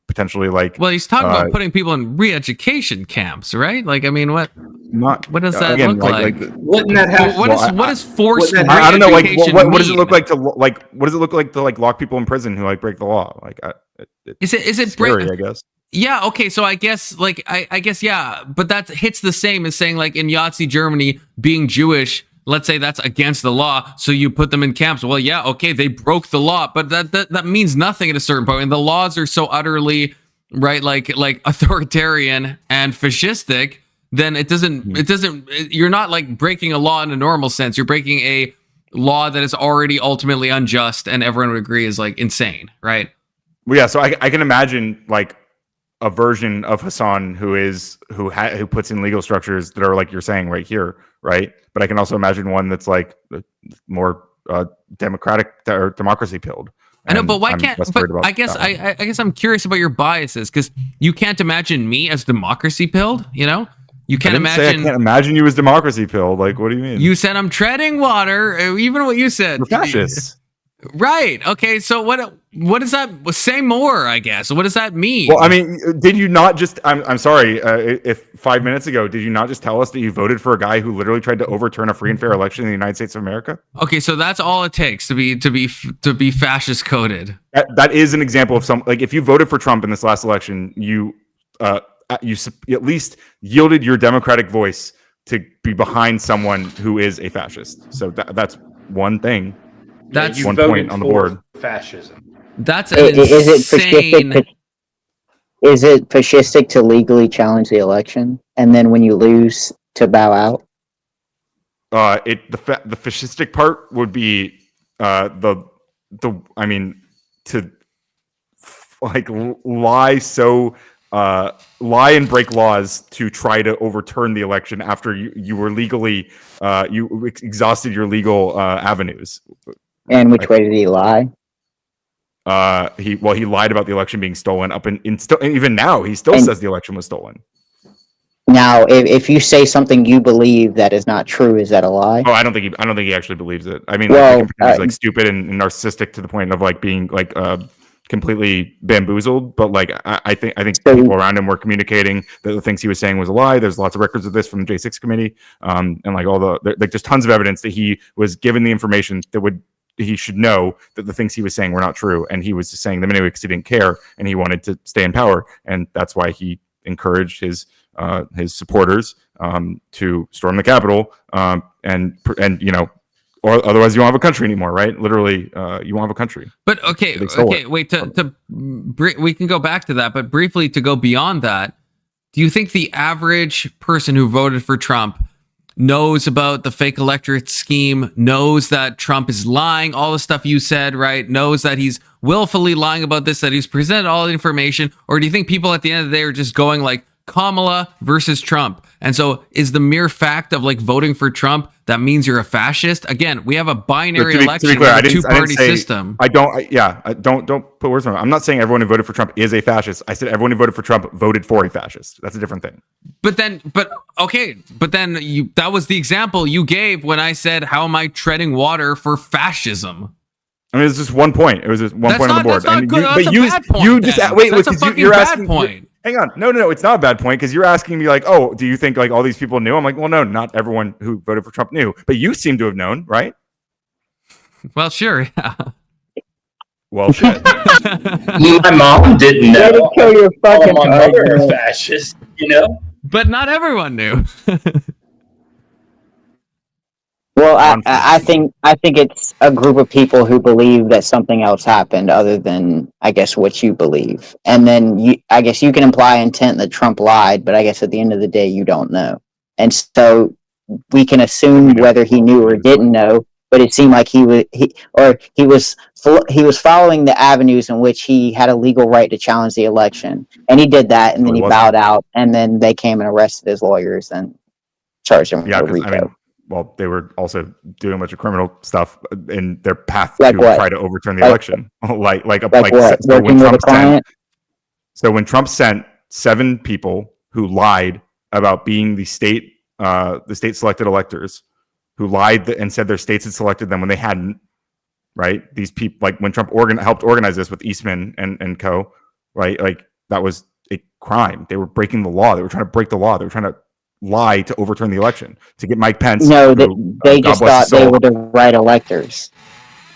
potentially like, well, he's talking about putting people in re-education camps, right? Like, I mean, what does that look like? Wouldn't that have what is forced I don't know, like what does it look like to like lock people in prison who like break the law? Like is it scary, I guess. Yeah, okay, so I guess, like, I guess, yeah, but that hits the same as saying, like, in Yahtzee Germany, being Jewish, let's say that's against the law, so you put them in camps. Well, yeah, okay, they broke the law, but that means nothing at a certain point. And the laws are so utterly, right, like authoritarian and fascistic, then it doesn't, you're not, like, breaking a law in a normal sense. You're breaking a law that is already ultimately unjust, and everyone would agree is, like, insane, right? Well, yeah, so I can imagine, like, a version of Hasan who puts in legal structures that are like you're saying right here, right? But I can also imagine one that's like more democratic or democracy pilled. I know, but why can't? But I guess I'm curious about your biases, because you can't imagine me as democracy pilled. You know, you can't imagine. I can't imagine you as democracy pilled. Like, what do you mean? You said I'm treading water. Even what you said. You're fascist. Right. Okay. So what does that say more, I guess? What does that mean? Well, I mean, did you not just, I'm sorry, if 5 minutes ago, did you not just tell us that you voted for a guy who literally tried to overturn a free and fair election in the United States of America? Okay. So that's all it takes to be fascist coded. That is an example of like, if you voted for Trump in this last election, you at least yielded your democratic voice to be behind someone who is a fascist. So that's one thing. That's one point on the board. Fascism. That's insane. Is it fascistic to legally challenge the election, and then when you lose to bow out? The fascistic part would be to like lie and break laws to try to overturn the election after you were legally you exhausted your legal avenues. And which way did he lie? He lied about the election being stolen even now he still says the election was stolen. Now, if you say something you believe that is not true, is that a lie? Oh, I don't think he actually believes it. I mean, like, he's like stupid and narcissistic to the point of like being like completely bamboozled. But like, I think people around him were communicating that the things he was saying was a lie. There's lots of records of this from the J6 committee, and like there's tons of evidence that he was given the information that he should know that the things he was saying were not true, and he was just saying them anyway because he didn't care and he wanted to stay in power, and that's why he encouraged his supporters to storm the Capitol, and you know, or otherwise you won't have a country anymore, right? Literally, you won't have a country. But okay, wait. We can go back to that, but briefly to go beyond that, do you think the average person who voted for Trump knows about the fake electorate scheme, knows that Trump is lying, all the stuff you said, right? Knows that he's willfully lying about this, that he's presented all the information? Or do you think people at the end of the day are just going like Kamala versus Trump? And so is the mere fact of like voting for Trump, that means you're a fascist? Again, we have a binary election, a two-party system. Don't put words in my mouth. I'm not saying everyone who voted for Trump is a fascist. I said everyone who voted for Trump voted for a fascist. That's a different thing. But then that was the example you gave when I said, how am I treading water for fascism? I mean, it's just one point. It was just one point on the board. That's not good. That's a bad point. That's a fucking bad point. Hang on. No. It's not a bad point because you're asking me like, oh, do you think like all these people knew? I'm like, well, no, not everyone who voted for Trump knew, but you seem to have known, right? Well, sure. Yeah. Well, shit. My mom didn't know. Kill your fucking my mother a fascist, you know? But not everyone knew. Well, I think it's a group of people who believe that something else happened other than, I guess, what you believe. And then I guess you can imply intent that Trump lied, but I guess at the end of the day, you don't know. And so we can assume whether he knew or didn't know, but it seemed like he was following the avenues in which he had a legal right to challenge the election. And he did that, and then he bowed out, and then they came and arrested his lawyers and charged him with RICO. Well, they were also doing a bunch of criminal stuff in their path to try to overturn the election. So when Trump sent 7 people who lied about being the state selected electors, who lied and said their states had selected them when they hadn't, right? These people, like when Trump helped organize this with Eastman and co, right? Like that was a crime. They were breaking the law. They were trying to break the law. They were trying to lie to overturn the election to get Mike Pence. No, they just thought they were the right electors.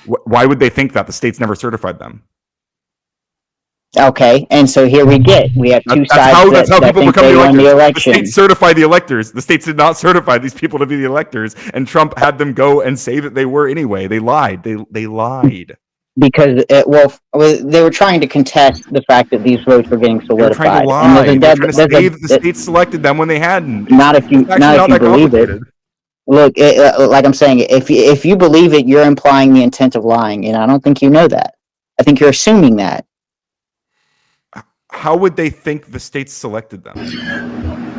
Why would they think that? The states never certified them. Okay, and so here we have two sides. That's how people become the election. The states certify the electors. The states did not certify these people to be the electors, and Trump had them go and say that they were anyway. They lied. They lied. Because they were trying to contest the fact that these votes were getting solidified. They were trying to lie. They were trying to say that the states selected them when they hadn't. Not if you believe it. Look, like I'm saying, if you believe it, you're implying the intent of lying, and I don't think you know that. I think you're assuming that. How would they think the states selected them?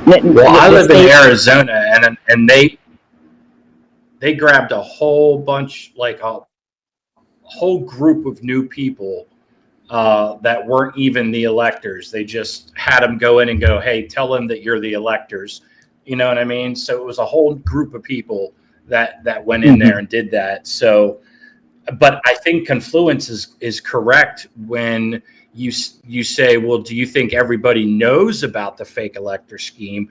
Well, I live in Arizona, and they grabbed a whole bunch, like a whole group of new people that weren't even the electors. They just had them go in and go, hey, tell them that you're the electors. You know what I mean? So it was a whole group of people that went in there and did that. So, but I think confluence is correct when you say, well, do you think everybody knows about the fake elector scheme?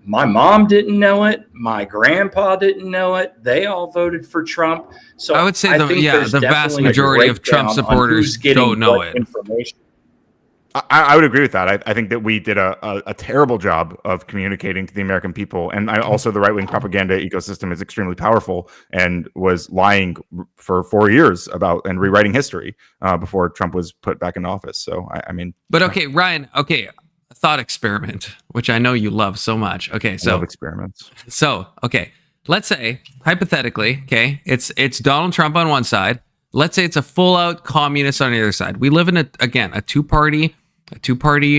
My mom didn't know it. My grandpa didn't know it. They all voted for Trump. So I would say the vast majority of Trump supporters don't know it. I would agree with that. I think that we did a terrible job of communicating to the American people. And also the right-wing propaganda ecosystem is extremely powerful and was lying for 4 years about and rewriting history before Trump was put back in office. So, I mean. But okay, Ryan, okay. Thought experiment, which I know you love so much. Okay, so I love experiments. So, okay, let's say hypothetically, okay, it's Donald Trump on one side, let's say it's a full out communist on the other side. We live in a two party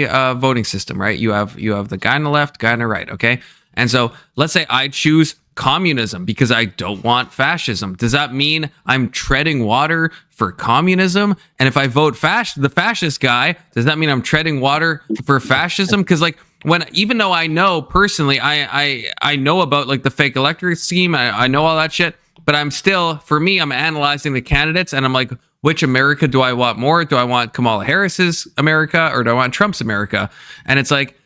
voting system, right? You have the guy on the left, guy on the right, okay? And so let's say I choose communism because I don't want fascism. Does that mean I'm treading water for communism? And if I vote the fascist guy, does that mean I'm treading water for fascism? Because like even though I know personally, I know about like the fake electorate scheme, I know all that shit, but I'm analyzing the candidates and I'm like, which America do I want more? Do I want Kamala Harris's America or do I want Trump's America? And it's like,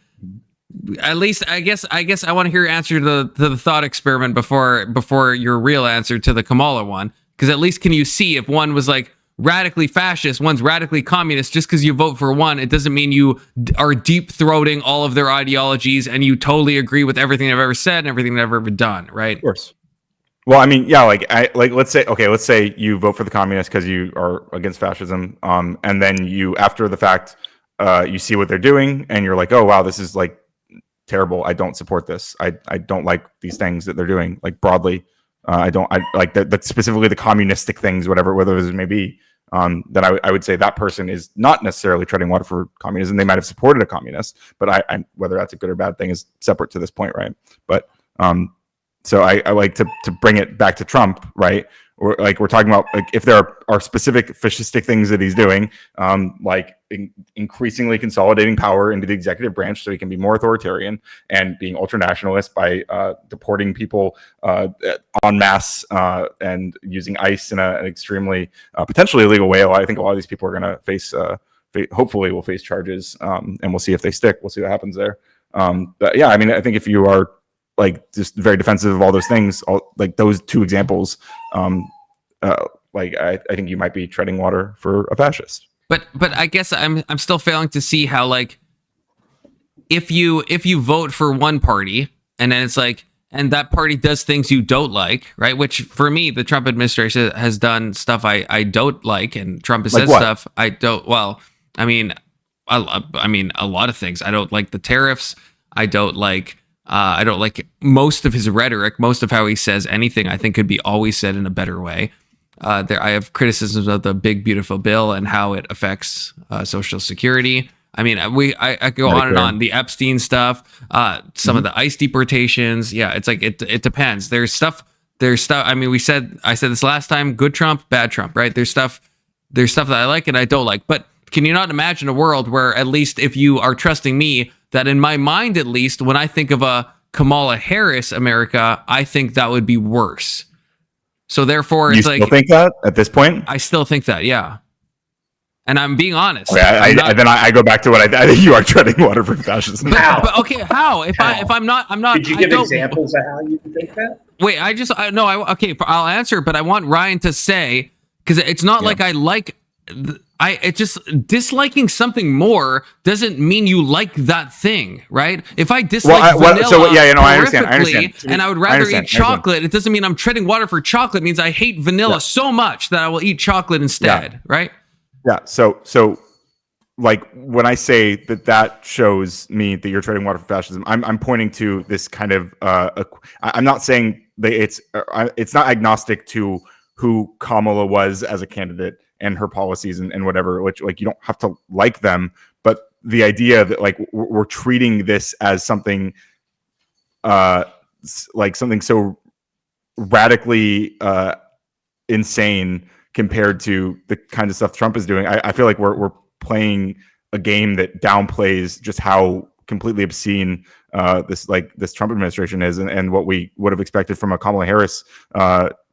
at least I guess I want to hear your answer to the thought experiment before your real answer to the Kamala one, because at least can you see if one was like radically fascist, one's radically communist? Just because you vote for one, it doesn't mean you are deep throating all of their ideologies and you totally agree with everything they've ever said and everything they've ever done, right? Of course. Well, I mean, yeah, let's say you vote for the communists because you are against fascism, and then you, after the fact, you see what they're doing, and you're like, oh wow, this is like terrible. I don't support this. I don't like these things that they're doing, like broadly. I like that specifically the communistic things, whatever those may be. That I would say that person is not necessarily treading water for communism. They might have supported a communist, but I whether that's a good or bad thing is separate to this point, right? But so I like to bring it back to Trump, right? We're talking about like if there are specific fascistic things that he's doing, like increasingly consolidating power into the executive branch so he can be more authoritarian and being ultranationalist by deporting people en masse and using ICE in an extremely potentially illegal way. I think a lot of these people are going to face, hopefully will face charges, and we'll see if they stick. We'll see what happens there. But yeah, I mean, I think if you are like just very defensive of all those things, like those two examples, I think you might be treading water for a fascist. But I guess I'm still failing to see how, like, if you vote for one party and then it's like, and that party does things you don't like, right? Which for me, the Trump administration has done stuff I don't like, and Trump has said stuff I don't. Well, I mean a lot of things. I don't like the tariffs. I don't like most of his rhetoric. Most of how he says anything, I think, could be always said in a better way. I have criticisms of the big beautiful bill and how it affects Social Security. I mean, I go on and on. The Epstein stuff, some of the ICE deportations. Yeah, it's like it depends. There's stuff. I mean, I said this last time. Good Trump, bad Trump, right? There's stuff that I like and I don't like. But can you not imagine a world where, at least if you are trusting me, that in my mind, at least, when I think of a Kamala Harris America, I think that would be worse. So therefore, it's like, you still think that at this point? I still think that, yeah. And I'm being honest. Okay, then I go back to what I think you are treading water for fascism. But okay, how? If I'm not. Could you give examples of how you think that? Wait, I'll answer, but I want Ryan to say, because it's not like I like. It's just disliking something more doesn't mean you like that thing, right? If I dislike vanilla I understand. And I would rather eat chocolate, it doesn't mean I'm treading water for chocolate. It means I hate vanilla so much that I will eat chocolate instead, right? Yeah. So like when I say that shows me that you're treading water for fascism, I'm pointing to this kind of. I'm not saying that it's not agnostic to who Kamala was as a candidate and her policies and whatever, which like you don't have to like them, but the idea that like we're treating this as something like something so radically insane compared to the kind of stuff Trump is doing, I feel like we're playing a game that downplays just how completely obscene this Trump administration is, and what we would have expected from a Kamala Harris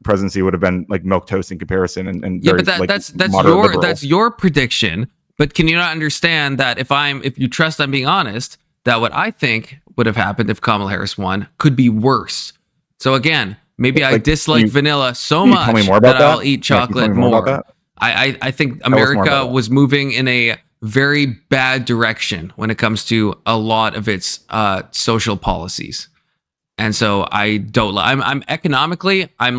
presidency would have been like milquetoast in comparison. And yeah, very, but that's liberal. That's your prediction. But can you not understand that if you trust I'm being honest, that what I think would have happened if Kamala Harris won could be worse. So again, maybe I dislike vanilla so much that I'll eat chocolate more. I think America was moving in a very bad direction when it comes to a lot of its social policies. And so I don't, I'm economically, I'm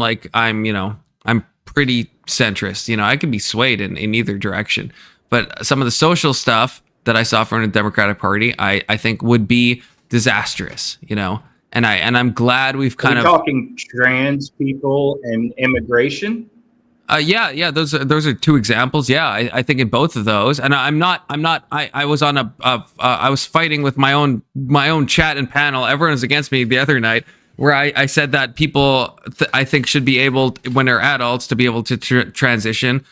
pretty centrist. I could be swayed in either direction, but some of the social stuff that I saw from the Democratic Party, I think would be disastrous, and I'm glad we've kind of talking trans people and immigration. Yeah. Those are two examples. Yeah, I think in both of those, and I was on I was fighting with my own chat and panel. Everyone was against me the other night, where I said that people I think should be able, when they're adults, to be able to transition,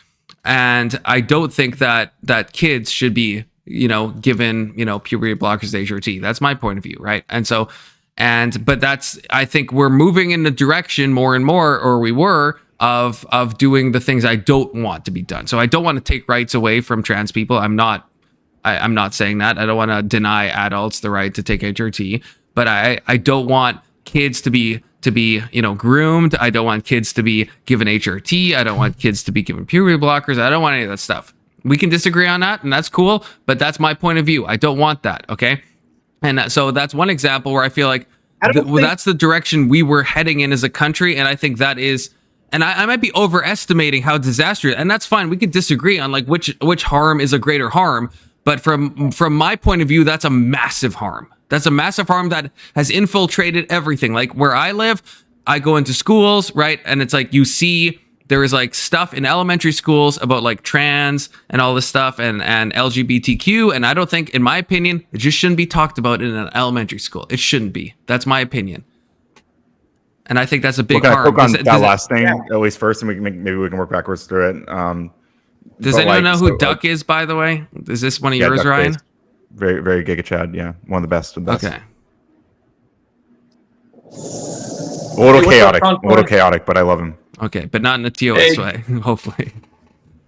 and I don't think that kids should be given puberty blockers, HRT. That's my point of view, right? And so, but that's, I think we're moving in the direction more and more, or we were, of doing the things I don't want to be done. So I don't want to take rights away from trans people. I'm not saying that. I don't want to deny adults the right to take HRT, but I don't want kids to be groomed. I don't want kids to be given HRT. I don't want kids to be given puberty blockers. I don't want any of that stuff. We can disagree on that, and that's cool, but that's my point of view. I don't want that, okay? And so that's one example where I feel like that's the direction we were heading in as a country, and I think that is, and I might be overestimating how disastrous, and that's fine. We could disagree on like which harm is a greater harm, but from my point of view, that's a massive harm. That's a massive harm that has infiltrated everything. Like where I live, I go into schools, right? And it's like you see there is like stuff in elementary schools about like trans and all this stuff and LGBTQ. And I don't think, in my opinion, it just shouldn't be talked about in an elementary school. It shouldn't be. That's my opinion. And I think that's a big harm. On that last thing, at least first, and maybe we can work backwards through it. Does anyone know who Duck is, by the way? Is this one of yours, Duck Ryan? Based. Very, very Giga Chad. Yeah, one of the best. Okay. A little chaotic, but I love him. Okay, but not in a TOS way, hopefully.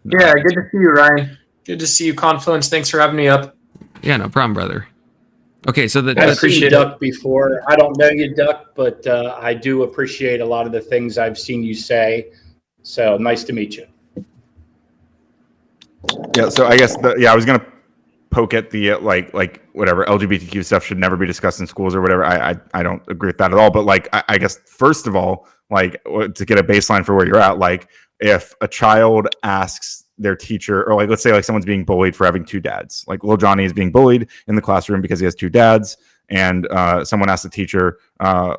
Yeah, good to see you, Ryan. Good to see you, Confluence. Thanks for having me up. Yeah, no problem, brother. Okay, so I've seen you, Duck, before. I don't know you, Duck, but I do appreciate a lot of the things I've seen you say. So nice to meet you. Yeah, so I guess I was gonna poke at the like whatever LGBTQ stuff should never be discussed in schools or whatever. I don't agree with that at all. But like I guess first of all, like to get a baseline for where you're at, like if a child asks their teacher, or like let's say like someone's being bullied for having two dads, like little Johnny is being bullied in the classroom because he has two dads, and someone asks the teacher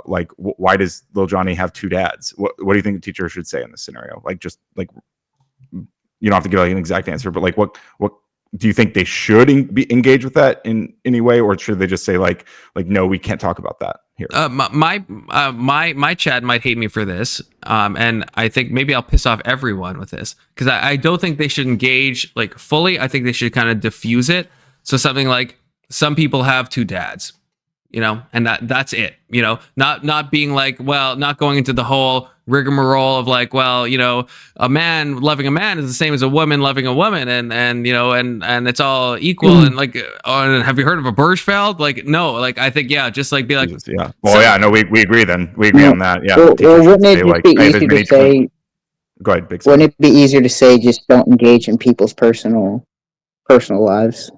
like why does little Johnny have two dads? What do you think the teacher should say in this scenario? Like just like you don't have to give like an exact answer, but like what do you think they should be engaged with that in any way, or should they just say like no, we can't talk about that here? My Chad might hate me for this, and I think maybe I'll piss off everyone with this, because I don't think they should engage like fully. I think they should kind of diffuse it. So something like, some people have two dads, and that's it. Not being like, well, not going into the whole rigmarole of like, well, a man loving a man is the same as a woman loving a woman, and it's all equal. And like, have you heard of a Bergefeld? Like, no, like I think just like be like, yeah. Well, yeah, no, we agree then. We agree on that. Yeah. Well, wouldn't it just be easier to say? Go ahead, Big. Wouldn't it be easier to say just don't engage in people's personal lives?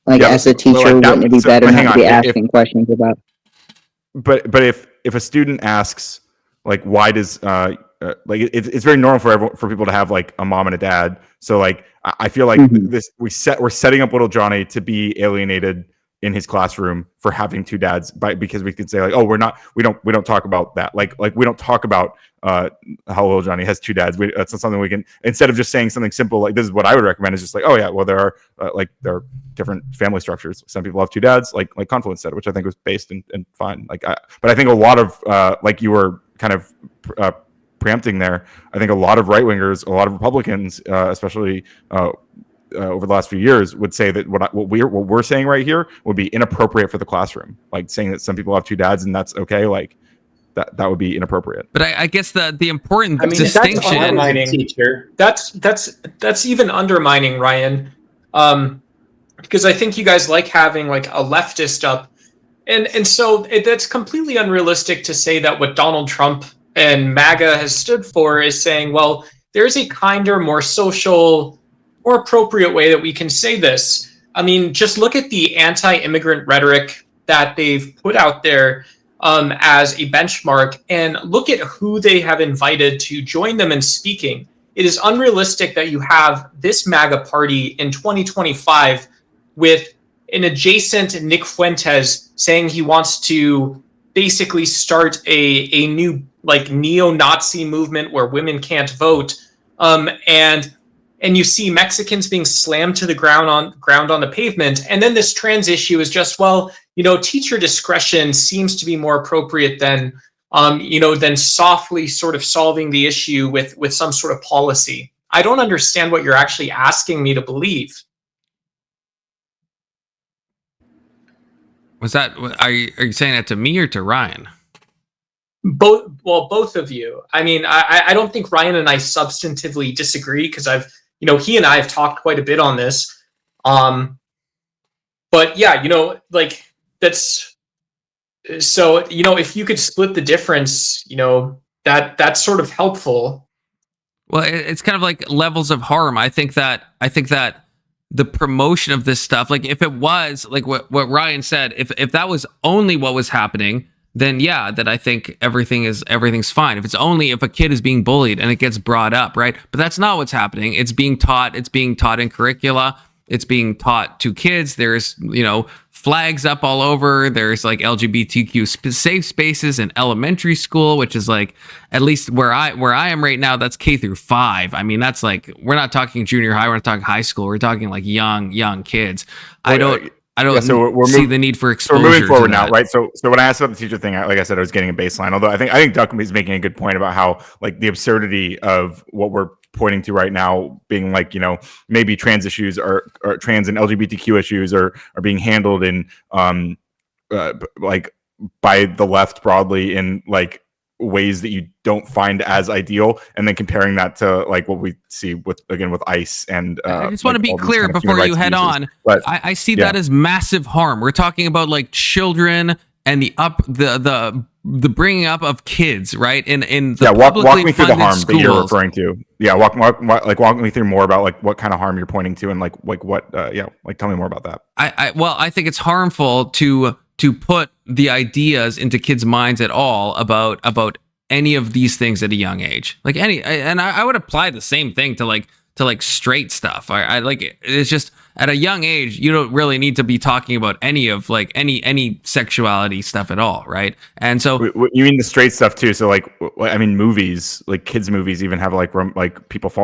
Like as a teacher, wouldn't it be better not to be asking questions about? But if a student asks, like, why does like it's very normal for people to have like a mom and a dad. So like I feel like we're setting up little Johnny to be alienated in his classroom for having two dads because we could say like, oh, we don't talk about that. Like we don't talk about how little Johnny has two dads. That's not something we can, instead of just saying something simple like this is what I would recommend, is just like, oh yeah, well there are different family structures. Some people have two dads, like Confluence said, which I think was based and fine. But I think a lot of like you were kind of preempting there. I think a lot of right wingers, a lot of Republicans, especially over the last few years, would say that what we're saying right here would be inappropriate for the classroom. Like saying that some people have two dads and that's okay. Like that would be inappropriate. But I guess the important distinction. That's undermining, teacher. That's even undermining, Ryan. Because I think you guys like having like a leftist up, and so that's completely unrealistic to say that what Donald Trump and MAGA has stood for is saying, well, there's a kinder, more social, more appropriate way that we can say this. I mean, just look at the anti-immigrant rhetoric that they've put out there as a benchmark, and look at who they have invited to join them in speaking. It is unrealistic that you have this MAGA party in 2025 with an adjacent Nick Fuentes saying he wants to basically start a new like neo-Nazi movement where women can't vote. and you see Mexicans being slammed to the ground on the pavement, and then this trans issue is just, well, teacher discretion seems to be more appropriate than than softly sort of solving the issue with some sort of policy. I don't understand what you're actually asking me to believe. Are you saying that to me or to Ryan? Both of you. I mean, I don't think Ryan and I substantively disagree, because he and I have talked quite a bit on this. But yeah, that's, so, if you could split the difference, that's sort of helpful. Well, it's kind of like levels of harm. I think that the promotion of this stuff, like if it was like what Ryan said, if that was only what was happening, then yeah, that I think everything's fine. If a kid is being bullied and it gets brought up, right? But that's not what's happening. It's being taught in curricula. It's being taught to kids. There's, flags up all over. There's like LGBTQ safe spaces in elementary school, which is like, at least where I am right now, that's K-5. I mean, that's like, we're not talking junior high, we're not talking high school. We're talking like young kids. I don't see the need for exposure. So we're moving forward now, right? So when I asked about the teacher thing, like I said, I was getting a baseline. Although I think Duck is making a good point about how like the absurdity of what we're pointing to right now being like, maybe trans issues or trans and LGBTQ issues are being handled in like by the left broadly in like ways that you don't find as ideal, and then comparing that to like what we see with ICE and I just want to be clear before you head on. But I see that as massive harm. We're talking about like children and the bringing up of kids, right? In the walk me through the harm schools that you're referring to. Yeah, walk me through more about like what kind of harm you're pointing to, and like what tell me more about that. I think it's harmful to put the ideas into kids' minds at all about any of these things at a young age. Like I would apply the same thing to like straight stuff. I like it's just at a young age you don't really need to be talking about any of like any sexuality stuff at all, right? And so you mean the straight stuff too? So like I mean movies, like kids movies even have like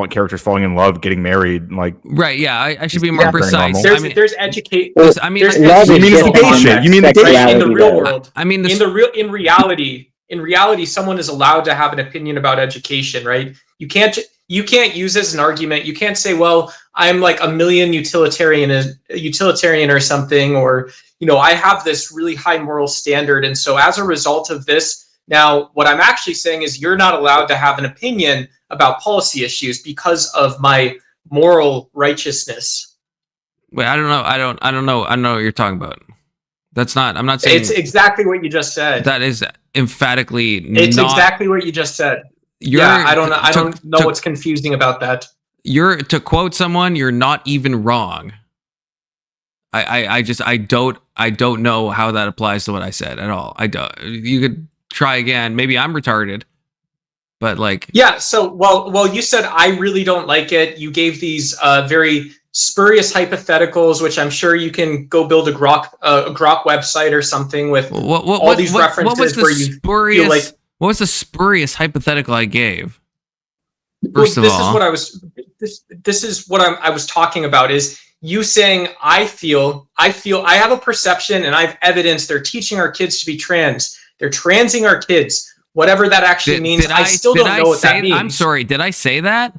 characters falling in love, getting married, like right? Yeah, I should be more precise. There's education. You mean the gay in the real world. I mean in reality, someone is allowed to have an opinion about education, right? You can't use this as an argument. You can't say, well, I'm like a million utilitarian or something, or, I have this really high moral standard. And so as a result of this, now what I'm actually saying is you're not allowed to have an opinion about policy issues because of my moral righteousness. Wait, I don't know what you're talking about. I'm not saying it's exactly what you just said. That is emphatically it's exactly what you just said. I don't know what's confusing about that. You're to quote someone, you're not even wrong. I don't know how that applies to what I said at all. I don't. You could try again. Maybe I'm retarded, but like So well, you said I really don't like it. You gave these very spurious hypotheticals, which I'm sure you can go build a Grok website or something with all these references where you feel like. What was the spurious hypothetical I gave? This is what I was talking about. Is you saying I have a perception and I have evidence they're teaching our kids to be trans. They're transing our kids. Whatever that actually means, I still don't know what that means. I'm sorry. Did I say that?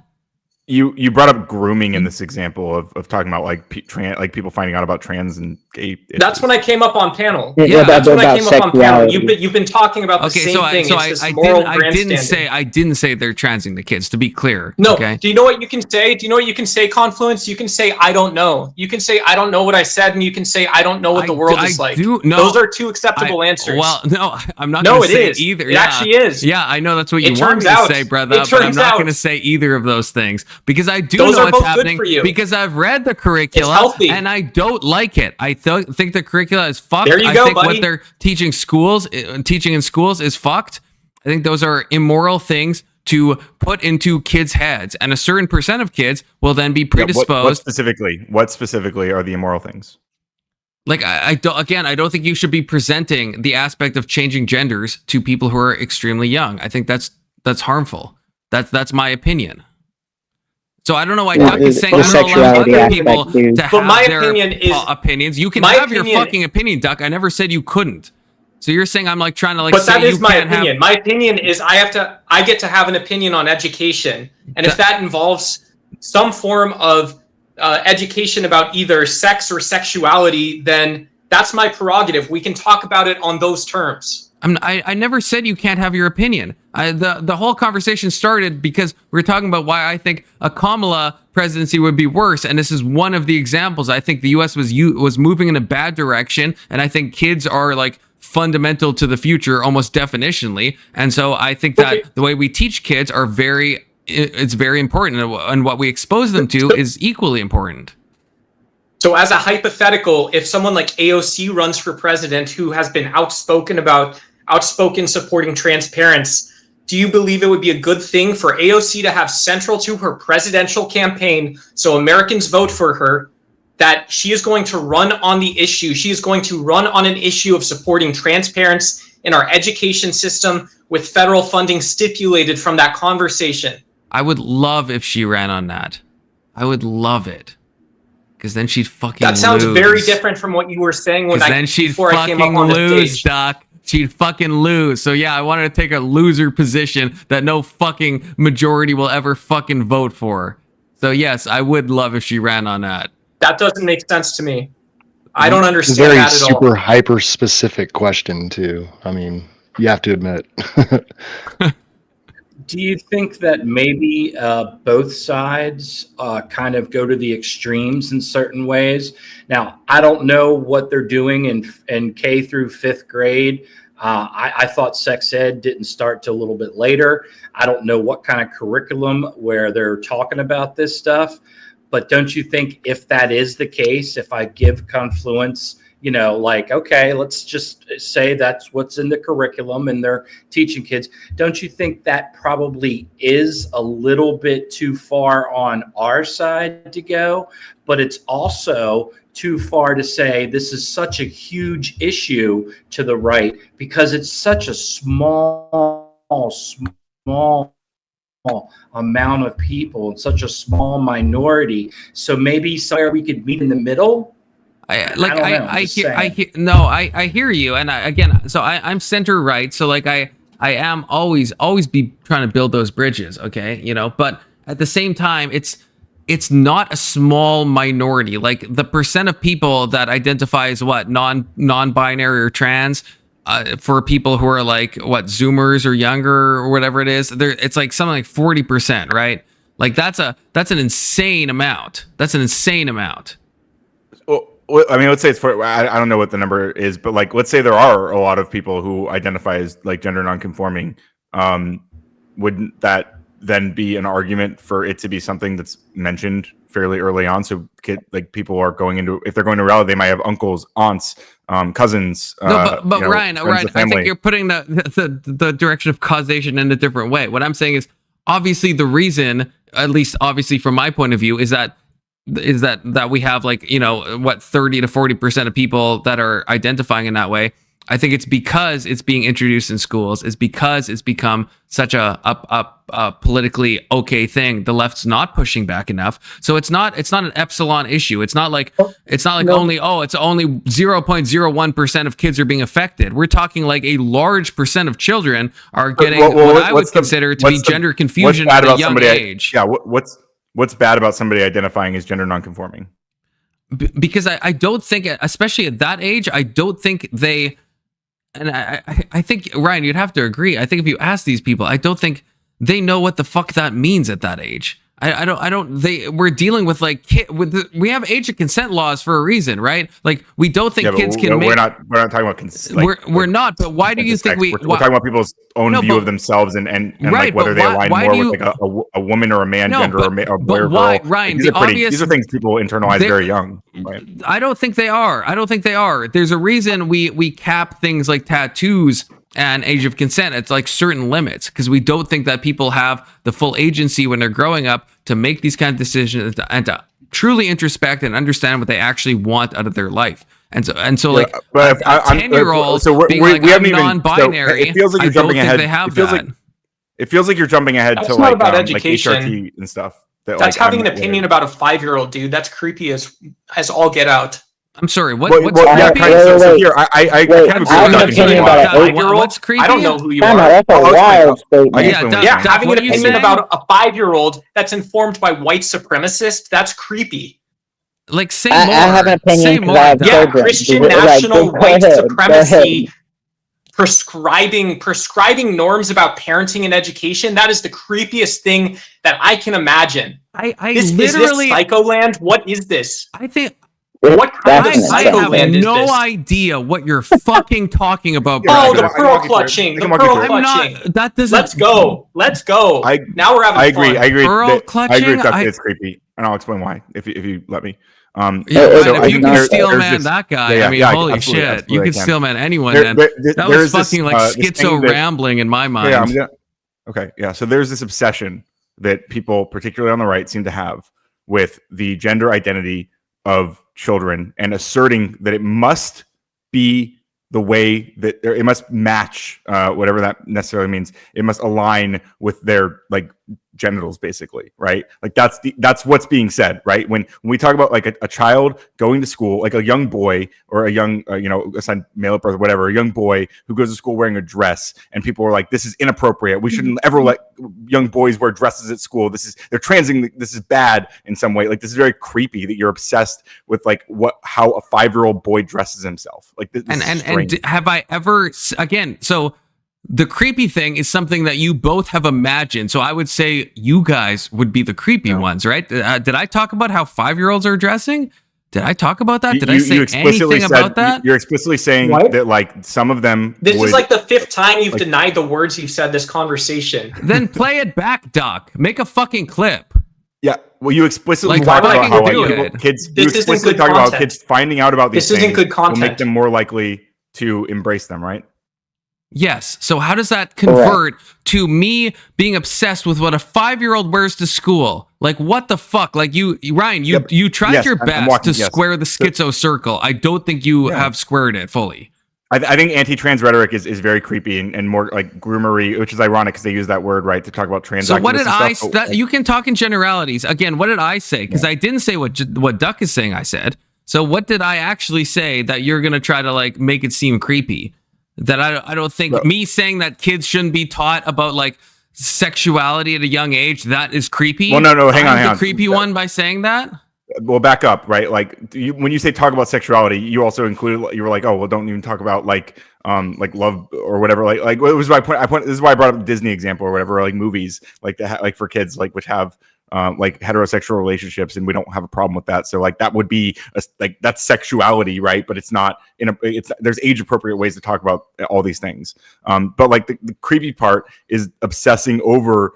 You brought up grooming in this example of talking about like people finding out about trans and gay issues. That's when I came up on panel. That's when I came up on panel. You've been talking about the same thing. I didn't say they're transing the kids, to be clear. No. Okay? Do you know what you can say? Confluence? You can say I don't know. You can say I don't know what I said, and you can say I don't know what the world is like. Those are two acceptable answers. Well, no, I'm not going to say it either. It actually is. Yeah, I know that's what you want me to say, brother, but I'm not going to say either of those things. Because I do know what's happening, because I've read the curricula and I don't like it. I think the curricula is fucked. There you go, think buddy. what they're teaching in schools is fucked. I think those are immoral things to put into kids' heads, and a certain percent of kids will then be predisposed. What specifically are the immoral things? Like I don't think you should be presenting the aspect of changing genders to people who are extremely young. I think that's harmful. That's my opinion. So I don't know why Duck is saying I don't allow other people to have their opinions. You can have your fucking opinion, Duck. I never said you couldn't. So you're saying I'm like trying to like. But say that is you my can't opinion. My opinion is I get to have an opinion on education, and if that involves some form of education about either sex or sexuality, then that's my prerogative. We can talk about it on those terms. I never said you can't have your opinion. The whole conversation started because we were talking about why I think a Kamala presidency would be worse, and this is one of the examples. I think the U.S. was moving in a bad direction, and I think kids are like fundamental to the future almost definitionally, and so I think that the way we teach kids it's very important, and what we expose them to is equally important. So as a hypothetical, if someone like AOC runs for president who has been outspoken supporting trans parents, do you believe it would be a good thing for AOC to have central to her presidential campaign, so Americans vote for her, that she is going to run on the issue? She is going to run on an issue of supporting trans parents in our education system with federal funding stipulated from that conversation. I would love if she ran on that. I would love it. Because then she'd fucking lose. That sounds very different from what you were saying before I came up on the stage. Doc. She'd fucking lose. So yeah, I wanted to take a loser position that no fucking majority will ever fucking vote for. So yes, I would love if she ran on that. That doesn't make sense to me. I don't understand that at all. Very super hyper specific question too. I mean, you have to admit. Do you think that maybe both sides kind of go to the extremes in certain ways? Now, I don't know what they're doing in K through 5th grade. I thought sex ed didn't start till a little bit later. I don't know what kind of curriculum where they're talking about this stuff. But don't you think if that is the case, if I give Confluence, like, okay, let's just say that's what's in the curriculum and they're teaching kids. Don't you think that probably is a little bit too far on our side to go? But it's also too far to say this is such a huge issue to the right because it's such a small amount of people and such a small minority. So maybe somewhere we could meet in the middle. I hear you, and I'm center right, so like I am always be trying to build those bridges, okay, but at the same time it's not a small minority. Like the percent of people that identify as non-binary or trans, for people who are like Zoomers or younger or whatever it is, it's like something like 40%, right? Like that's an insane amount. Well, I mean, let's say I don't know what the number is, but like, let's say there are a lot of people who identify as like gender nonconforming. Wouldn't that then be an argument for it to be something that's mentioned fairly early on? So people are if they're going to rally, they might have uncles, aunts, cousins. But Ryan, I think you're putting the direction of causation in a different way. What I'm saying is, obviously the reason, at least obviously from my point of view, is that we have 30 to 40% of people that are identifying in that way. I think it's because it's being introduced in schools. It's because it's become such a politically okay thing. The left's not pushing back enough. So it's not an epsilon issue. It's not like only 0.01% of kids are being affected. We're talking like a large percent of children are getting what I would consider to be gender confusion at a young age. Yeah, what's bad about somebody identifying as gender nonconforming? Because I don't think, especially at that age, I don't think they. And I think, Ryan, you'd have to agree. I think if you ask these people, I don't think they know what the fuck that means at that age. We're dealing with we have age of consent laws for a reason, right? Like we don't think kids can make. We're not talking about consent. We're not. But why do you think we're talking about people's own view of themselves and right, like whether they align more with like a woman or a man gender or a boy or girl? Ryan, these are things people internalize very young. Right? I don't think they are. There's a reason we cap things like tattoos and age of consent. It's like certain limits because we don't think that people have the full agency when they're growing up to make these kind of decisions and to truly introspect and understand what they actually want out of their life. And so like a 10-year-old being like, I'm non-binary, it feels like you're jumping ahead. They have that. It feels like you're jumping ahead to not about education. like HRT and stuff. That's having an opinion about a 5-year-old, dude. That's creepy as all get out. I'm sorry. What's here, I kind of agree about a 5-year-old. What's creepy? I don't know who you are. That's a wild statement. Yeah, having an opinion about a 5-year-old that's informed by white supremacists, that's creepy. Like, say more. I have an opinion because I have children. Christian national white supremacy prescribing norms about parenting and education. That is the creepiest thing that I can imagine. Is this Psycholand? What is this? I think. What kind of Psycholand is this? I have no idea what you're fucking talking about. Oh, the pearl clutching. The pearl clutching. That doesn't. Let's go. Now we're having fun. I agree. Pearl clutching. I agree with it's creepy, and I'll explain why if you let me. If you can steel man that guy, I mean, holy shit, you can steel man anyone. Then that was fucking like schizo rambling in my mind. Yeah, so there's this obsession that people, particularly on the right, seem to have with the gender identity of children and asserting that it must be the way that it must match whatever that necessarily means. It must align with their like genitals, basically, right? Like that's what's being said, right? When we talk about like a child going to school, like a young boy or a young assigned male at birth or whatever, a young boy who goes to school wearing a dress, and people are like, this is inappropriate. We shouldn't ever let young boys wear dresses at school. They're transing. This is bad in some way. Like, this is very creepy that you're obsessed with like how a 5-year-old boy dresses himself. Like this and have I ever again? So the creepy thing is something that you both have imagined. So I would say you guys would be the creepy ones, right? Did I talk about how 5-year-olds are dressing? Did I talk about that? Did I say anything about that? You're explicitly saying that like some of them. This is like the 5th time you've denied the words you've said this conversation. Then play it back, Doc. Make a fucking clip. Yeah, well, you explicitly talk about how kids. You explicitly talk about kids finding out about these things. This isn't good content. Will make them more likely to embrace them, right? Yes. So how does that convert to me being obsessed with what a 5-year-old wears to school? Like, what the fuck? Like, Ryan, you tried your best to square the schizo circle. I don't think you have squared it fully. I think anti-trans rhetoric is very creepy and more like groomery, which is ironic because they use that word, right, to talk about trans. So what did you can talk in generalities. Again, what did I say? Because I didn't say what Duck is saying I said. So what did I actually say that you're going to try to like make it seem creepy? That I don't think me saying that kids shouldn't be taught about like sexuality at a young age, that is creepy. Well, no, hang on. The creepy one by saying that? Well, back up, right? Like when you say talk about sexuality, you also included, you were like, oh, well, don't even talk about like love or whatever. Like it was my point. This is why I brought up the Disney example or whatever, or like movies like that, like for kids, like which have like heterosexual relationships, and we don't have a problem with that. So like that would be like that's sexuality, right? But it's not there's age appropriate ways to talk about all these things. But like the creepy part is obsessing over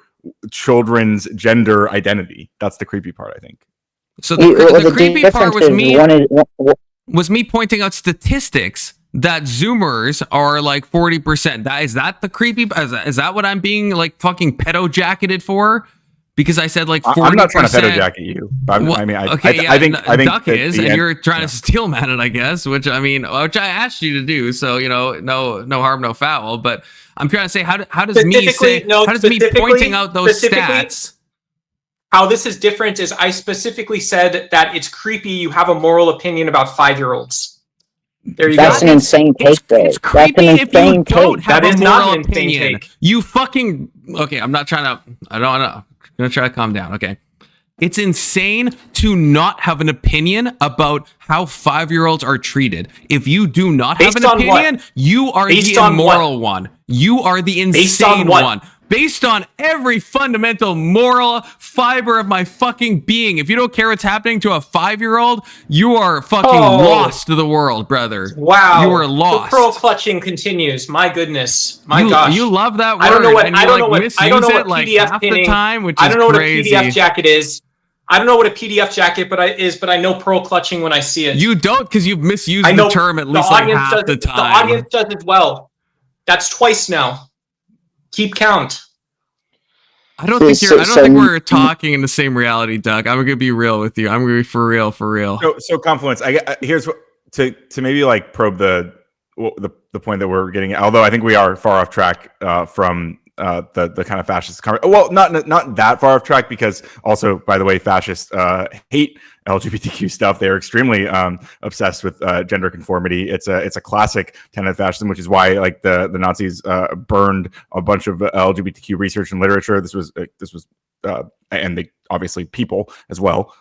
children's gender identity. That's the creepy part, I think. So the creepy part was me pointing out statistics that Zoomers are like 40%. Is that the creepy? Is that what I'm being like fucking pedo jacketed for? Because I said like 40%. I'm not trying to pedo jacket you. I think Duck is, and you're trying to steel man it, I guess. Which I asked you to do. So no harm, no foul. But I'm trying to say how does me pointing out those stats? How this is different is I specifically said that it's creepy you have a moral opinion about 5-year-olds. There you go. That's an insane take, though. It's creepy if you don't have a moral opinion. You fucking... Okay, I'm not trying to... I don't know. I'm going to try to calm down. Okay. It's insane to not have an opinion about how 5-year-olds are treated. If you do not have an opinion, you are the immoral one. You are the insane one. Based on every fundamental moral fiber of my fucking being. If you don't care what's happening to a 5-year-old, you are fucking lost to the world, brother. Wow. You are lost. The pearl clutching continues. My goodness. My gosh. You love that word. I don't know what PDF pinning. I don't know what a PDF jacket is. I don't know what a PDF jacket but I know pearl clutching when I see it. You don't, because you've misused the term at least like half the time. The audience does as well. That's twice now. Keep count. I don't think we're talking in the same reality, Doug. I'm gonna be real with you. I'm gonna be for real. So Confluence. Here's what to maybe like probe the point that we're getting. Although I think we are far off track from the kind of fascist well, not that far off track, because also, by the way, fascists hate LGBTQ stuff. They're extremely obsessed with gender conformity. It's a classic tenet of fascism, which is why like the Nazis burned a bunch of LGBTQ research and literature. This was and they obviously people as well.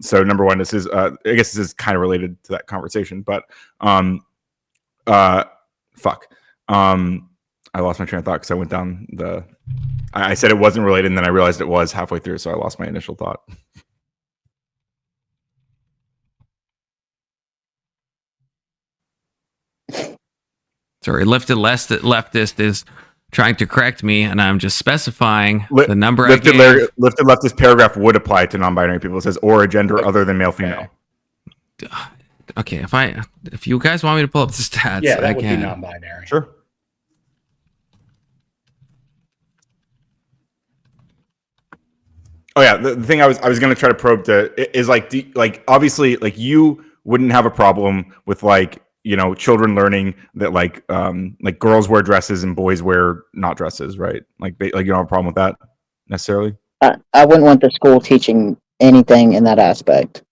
So number one, this is I guess this is kind of related to that conversation, but I lost my train of thought because I went down I said it wasn't related, and then I realized it was halfway through, so I lost my initial thought. Sorry, leftist is trying to correct me, and I'm just specifying the number I gave. Lifted leftist paragraph would apply to non-binary people. It says, or a gender other than male, female. Okay, if you guys want me to pull up the stats, Yeah, that I would can. be non-binary. Sure. Oh yeah, the thing I was going to try to probe to is like obviously like you wouldn't have a problem with like, you know, children learning that like girls wear dresses and boys wear not dresses, right? Like you don't have a problem with that necessarily. I wouldn't want the school teaching anything in that aspect.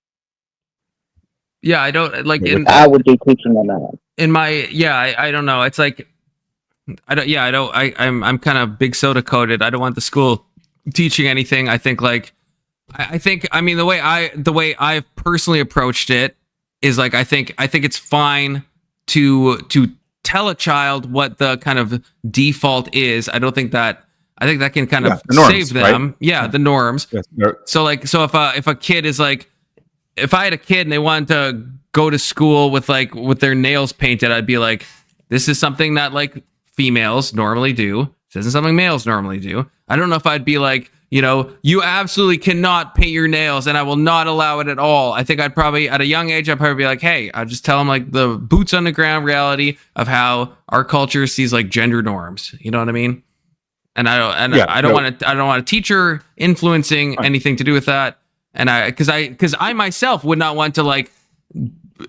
Yeah, I don't like. I would be teaching them that. In my I don't know. It's like I'm kind of big soda coded. I don't want the school teaching anything. I think I mean the way I've personally approached it is like I think it's fine to tell a child what the kind of default is. I think that can kind of norms, save them. Right? Yeah, the norms. Yes. So if a kid is like, if I had a kid and they wanted to go to school with their nails painted, I'd be like, this is something that like females normally do. This isn't something males normally do. I don't know if I'd be like, you know, you absolutely cannot paint your nails and I will not allow it at all. I think I'd probably, at a young age, I'd probably be like, hey, I'll just tell them like the boots on the ground reality of how our culture sees like gender norms. You know what I mean? And I don't want a teacher influencing anything to do with that. And because I myself would not want to like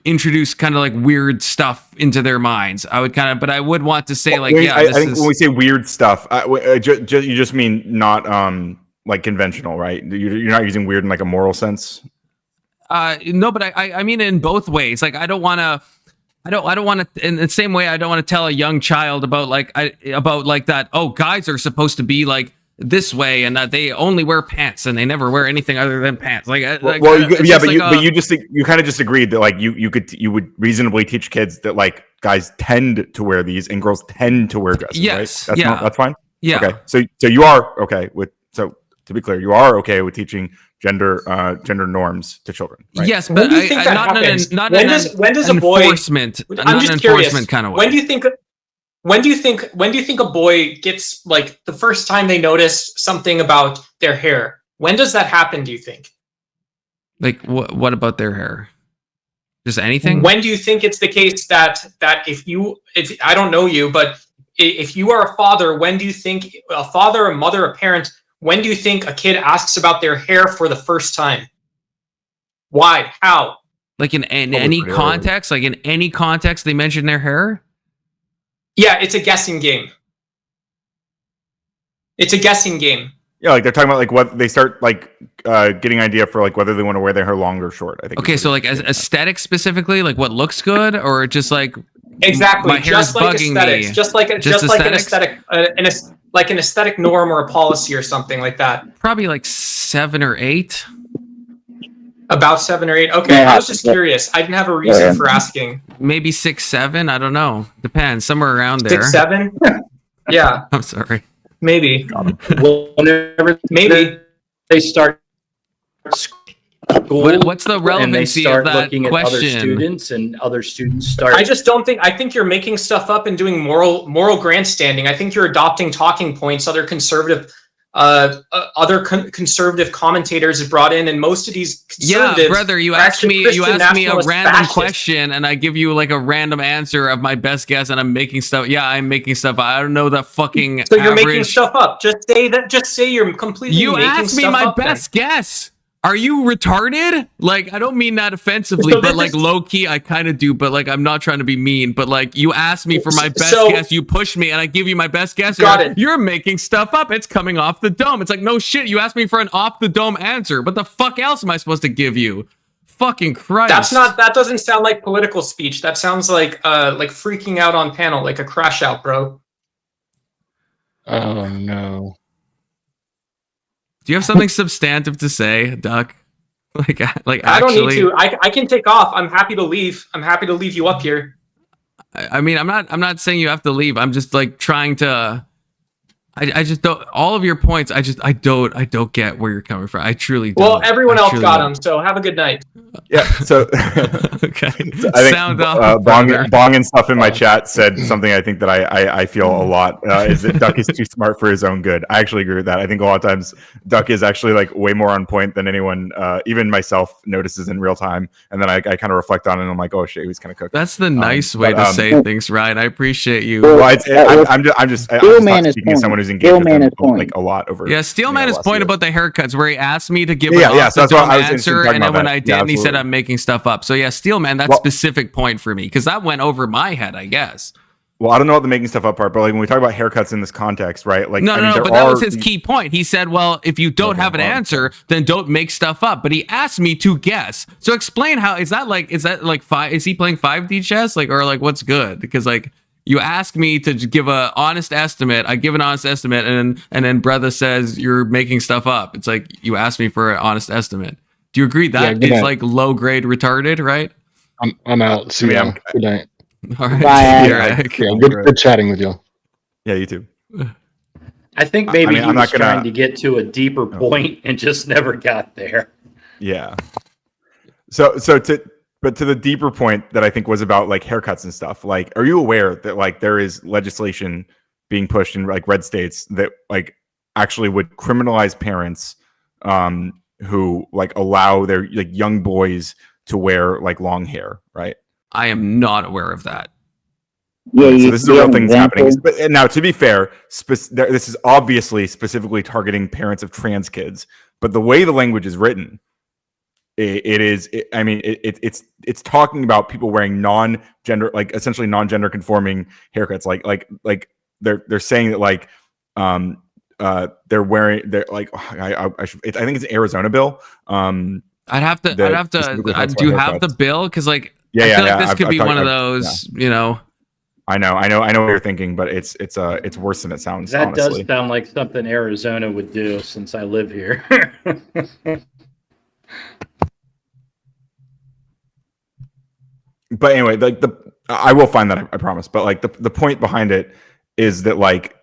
introduce kind of like weird stuff into their minds. I would but I would want to say like, I think when we say weird stuff, you just mean not like conventional, right? You're not using weird in like a moral sense. No, but I mean it in both ways. Like I don't want to in the same way I don't want to tell a young child about that. Oh, guys are supposed to be like this way and that they only wear pants and they never wear anything other than pants. But you kind of just agreed that like you would reasonably teach kids that like guys tend to wear these and girls tend to wear dresses. Yes, right? That's fine. Yeah. Okay. So you are okay with, so to be clear, you are okay with teaching gender norms to children. Right? Yes, but when does a boy enforcement? I'm just curious. Kind of way. When do you think a boy gets like the first time they notice something about their hair? When does that happen, do you think? Like what about their hair? Just anything? When do you think it's the case that if I don't know you, but if you are a father, when do you think a father, a mother, a parent, when do you think a kid asks about their hair for the first time? Why? How? Like in any context? Like in any context they mention their hair? Yeah, it's a guessing game. It's a guessing game. Yeah, like they're talking about like what they start like getting an idea for like whether they want to wear their hair long or short. I think. Okay, so like as aesthetic specifically, like what looks good, or just like exactly, my hair just is like bugging aesthetics, me. just like an aesthetic norm or a policy or something like that. Probably like 7 or 8. About 7 or 8. Okay, I was just curious. I didn't have a reason for asking. Maybe 6, 7. I don't know. Depends. Somewhere around there. 6, 7. Yeah. I'm sorry. Maybe. Whenever they start school, what's the relevancy of that looking question? At other students and other students start. I just don't think. I think you're making stuff up and doing moral grandstanding. I think you're adopting talking points other conservative commentators have brought in, and most of these conservatives. Yeah, brother, you asked me a random question, and I give you like a random answer of my best guess, and I'm making stuff. Yeah, I'm making stuff. I don't know the fucking. So you're making stuff up. Just say that. Just say you're completely. You making asked me stuff my up best guess. Are you retarded? Like, I don't mean that offensively, but like low key, I kind of do. But like, I'm not trying to be mean. But like, you asked me for my best guess, you push me, and I give you my best guess. You're making stuff up. It's coming off the dome. It's like, no shit. You asked me for an off the dome answer. What the fuck else am I supposed to give you? Fucking Christ. That doesn't sound like political speech. That sounds like freaking out on panel, like a crash out, bro. Oh no. Do you have something substantive to say, Duck? Like I don't need to. I can take off. I'm happy to leave. I'm happy to leave you up here. I mean, I'm not saying you have to leave. I'm just like trying to. I just don't. All of your points. I don't get where you're coming from. I truly don't. Well, everyone else got them. So have a good night. Yeah. So okay. I think Bong and stuff in my chat said something. I think that I feel a lot is that Duck is too smart for his own good. I actually agree with that. I think a lot of times Duck is actually like way more on point than anyone, even myself, notices in real time. And then I kind of reflect on it, and I'm like, oh shit, he's kind of cooking. That's the nice way to say things, Ryan. I appreciate you. Well, I'm just speaking as someone who's engaged with them, like a lot over. Yeah, Steelman is point about the haircuts where he asked me to give an answer, and then when I didn't, he said I'm making stuff up. So yeah, Steelman, that specific point for me, because that went over my head, I guess. Well, I don't know what the making stuff up part, but like when we talk about haircuts in this context, right? Like no, but that was his key point. He said, well, if you don't have an answer, then don't make stuff up. But he asked me to guess. So explain how is that like five? Is he playing 5D chess? Like, or like what's good? Because like you ask me to give an honest estimate. I give an honest estimate, and then brother says you're making stuff up. It's like you asked me for an honest estimate. Do you agree that it's like low grade retarded, right? I'm out. See ya. Good night. All right. Bye. Good chatting with you. Yeah, you too. I think maybe he was trying to get to a deeper point and just never got there. Yeah. So to the deeper point that I think was about like haircuts and stuff, like, are you aware that like there is legislation being pushed in like red states that like actually would criminalize parents who like allow their like young boys to wear like long hair, right? I am not aware of that. Yeah, so this is a real thing happening. But now, to be fair, this is obviously specifically targeting parents of trans kids. But the way the language is written, it's talking about people wearing non-gender, like essentially non-gender conforming haircuts. Like they're saying that like they're like I think it's an Arizona bill. I'd have to. Do you have the bill? Because like. Yeah, I feel like this could be one of those, you know. I know what you're thinking, but it's worse than it sounds. That honestly. does sound like something Arizona would do, since I live here. But anyway, like I will find that, I promise. But like the point behind it is that like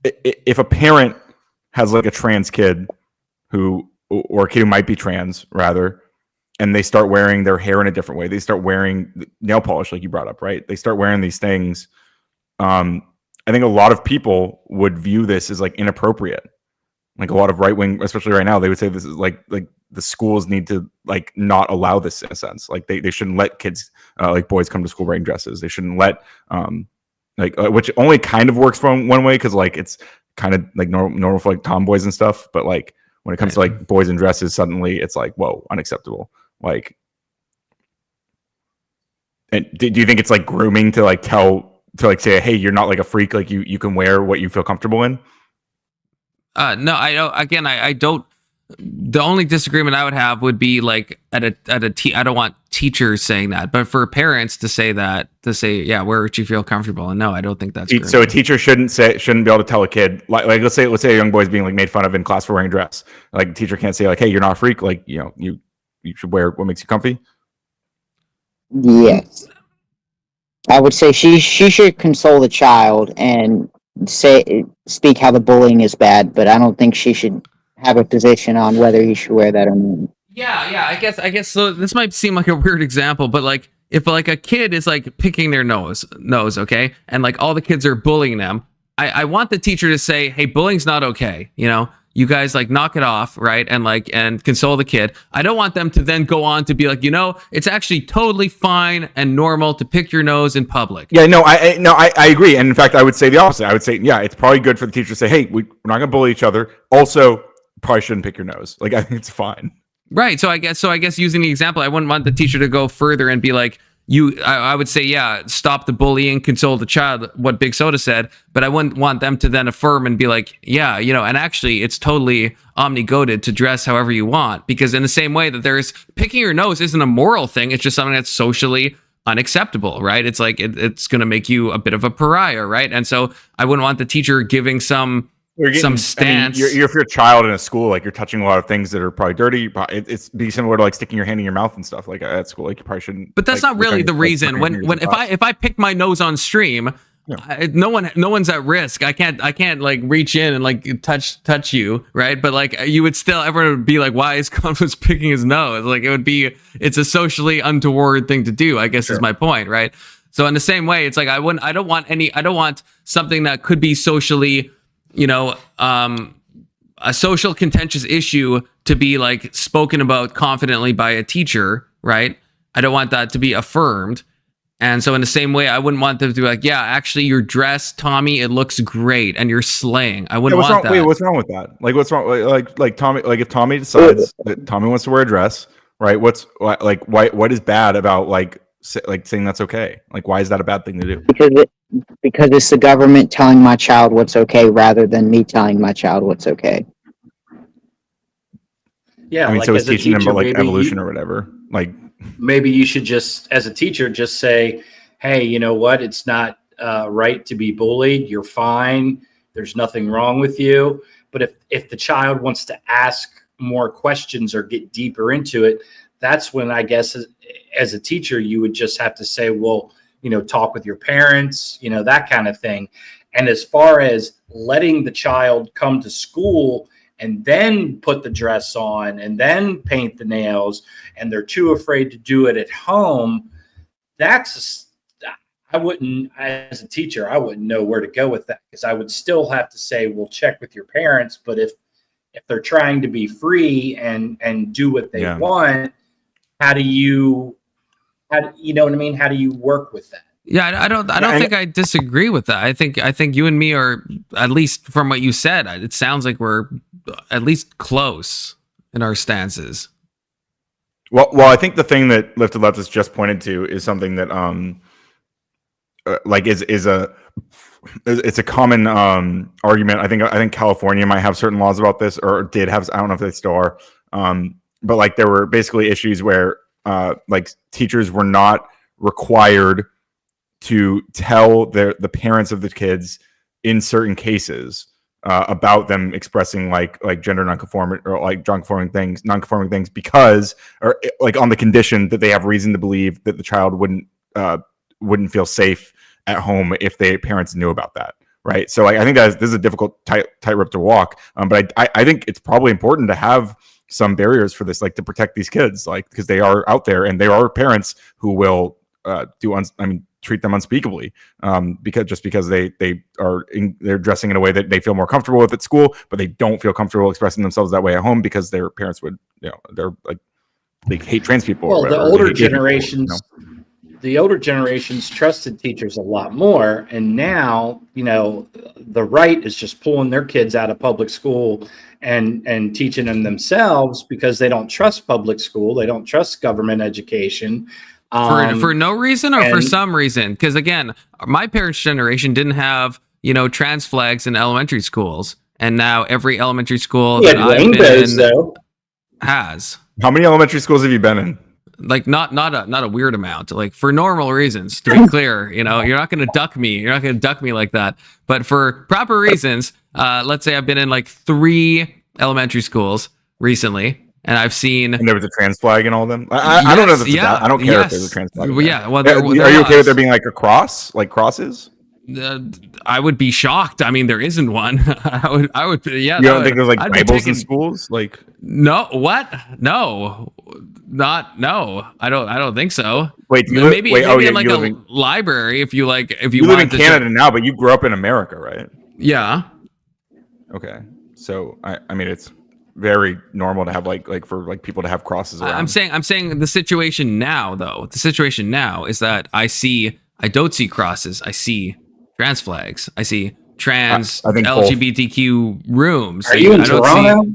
if a parent has like a trans kid or a kid who might be trans rather, and they start wearing their hair in a different way. They start wearing nail polish, like you brought up, right? They start wearing these things. I think a lot of people would view this as like inappropriate. Like a lot of right wing, especially right now, they would say this is like the schools need to like not allow this in a sense. Like they shouldn't let kids, like boys, come to school wearing dresses. They shouldn't let which only kind of works from one way because like it's kind of like normal for like tomboys and stuff. But like when it comes to like boys in dresses, suddenly it's like, whoa, unacceptable. Like, and do you think it's like grooming to like say, hey, you're not like a freak, like you can wear what you feel comfortable in? No, I don't. The only disagreement I would have would be like I don't want teachers saying that, but for parents to say, yeah, wear what you feel comfortable. And no, I don't think that's grooming. So a teacher shouldn't be able to tell a kid like let's say a young boy's being like made fun of in class for wearing a dress. Like the teacher can't say like, hey, you're not a freak, like you should wear what makes you comfy. Yes, I would say she should console the child and speak how the bullying is bad, but I don't think she should have a position on whether he should wear that or not. Yeah, I guess so. This might seem like a weird example, but like if like a kid is like picking their nose, okay, and like all the kids are bullying them, I want the teacher to say, hey, bullying's not okay, you know. You guys like knock it off, right? And console the kid. I don't want them to then go on to be like, it's actually totally fine and normal to pick your nose in public. Yeah, no, I agree. And in fact, I would say the opposite. I would say, yeah, it's probably good for the teacher to say, hey, we're not going to bully each other. Also, probably shouldn't pick your nose. Like, I think it's fine. Right. So I guess using the example, I wouldn't want the teacher to go further and be like, I would say, yeah, stop the bullying, console the child, what Big Soda said, but I wouldn't want them to then affirm and be like, yeah, and actually it's totally omnigoted to dress however you want, because in the same way that there's picking your nose isn't a moral thing, it's just something that's socially unacceptable, right? It's like, it's going to make you a bit of a pariah, right? And so I wouldn't want the teacher giving some stance. I mean, if you're a child in a school, like you're touching a lot of things that are probably dirty. It's be similar to like sticking your hand in your mouth and stuff like at school. Like you probably shouldn't. But that's like, not really the reason. When if I pick my nose on stream, no one's at risk. I can't like reach in and like touch you, right? But like you would still, everyone would be like, why is Confucius picking his nose? Like it's a socially untoward thing to do, I guess is my point, right? So in the same way, it's like I don't want something that could be socially, a social contentious issue to be like spoken about confidently by a teacher, right? I don't want that to be affirmed. And so in the same way, I wouldn't want them to be like, yeah, actually your dress, Tommy, it looks great and you're slaying. I wouldn't want that. Wait, what's wrong with that? Like, what's wrong? Like Tommy, like if Tommy decides that Tommy wants to wear a dress, right? What is bad about like saying that's okay? Like, why is that a bad thing to do? Because it's the government telling my child what's okay rather than me telling my child what's okay. Yeah, I mean, like so it's as a teaching them teacher, about like maybe evolution or whatever. Like, maybe you should just, as a teacher, just say, hey, you know what? It's not right to be bullied. You're fine. There's nothing wrong with you. But if the child wants to ask more questions or get deeper into it, that's when I guess as a teacher, you would just have to say, well, talk with your parents, that kind of thing. And as far as letting the child come to school and then put the dress on and then paint the nails, and they're too afraid to do it at home, I wouldn't, as a teacher, I wouldn't know where to go with that, because I would still have to say, well, check with your parents. But if they're trying to be free and do what they want, how do you know what I mean? How do you work with that? Yeah, I don't think I disagree with that. I think you and me are, at least from what you said, it sounds like we're at least close in our stances. Well, I think the thing that Lifted Leftist just pointed to is something that it's a common argument. I think California might have certain laws about this, or did have. I don't know if they still are. But like there were basically issues where like teachers were not required to tell the parents of the kids in certain cases about them expressing like gender nonconforming or like nonconforming things, because, or like on the condition that they have reason to believe that the child wouldn't feel safe at home if their parents knew about that. Right. So like, I think this is a difficult tightrope to walk. But I think it's probably important to have some barriers for this, like to protect these kids, like, because they are out there and there are parents who will treat them unspeakably because they're dressing in a way that they feel more comfortable with at school, but they don't feel comfortable expressing themselves that way at home because their parents would, they're like, they hate trans people. Well, or the older generations, trusted teachers a lot more. And now, the right is just pulling their kids out of public school and teaching them themselves because they don't trust public school. They don't trust government education. For no reason or for some reason? Because again, my parents' generation didn't have, trans flags in elementary schools. And now every elementary school that I've been in has. How many elementary schools have you been in? Like not a weird amount, like for normal reasons, to be clear. You're not going to duck me. You're not going to duck me like that. But for proper reasons, let's say I've been in like 3 elementary schools recently. And I've seen. And there was a trans flag in all of them. I don't know if it's I don't care if there's a trans flag. Well, yeah. Well, are you okay with there being like a cross, like crosses? I would be shocked. I mean, there isn't one. I would. Yeah. You don't think there's like Bibles in schools? Like no. What? No. No. I don't think so. Wait. Maybe in like a library. If you live in Canada now, but you grew up in America, right? Yeah. Okay. So I mean, it's very normal to have like for people to have crosses around. I'm saying the situation now, though. The situation now is that I don't see crosses. I see trans flags. I see trans LGBTQ rooms. Are you in Toronto?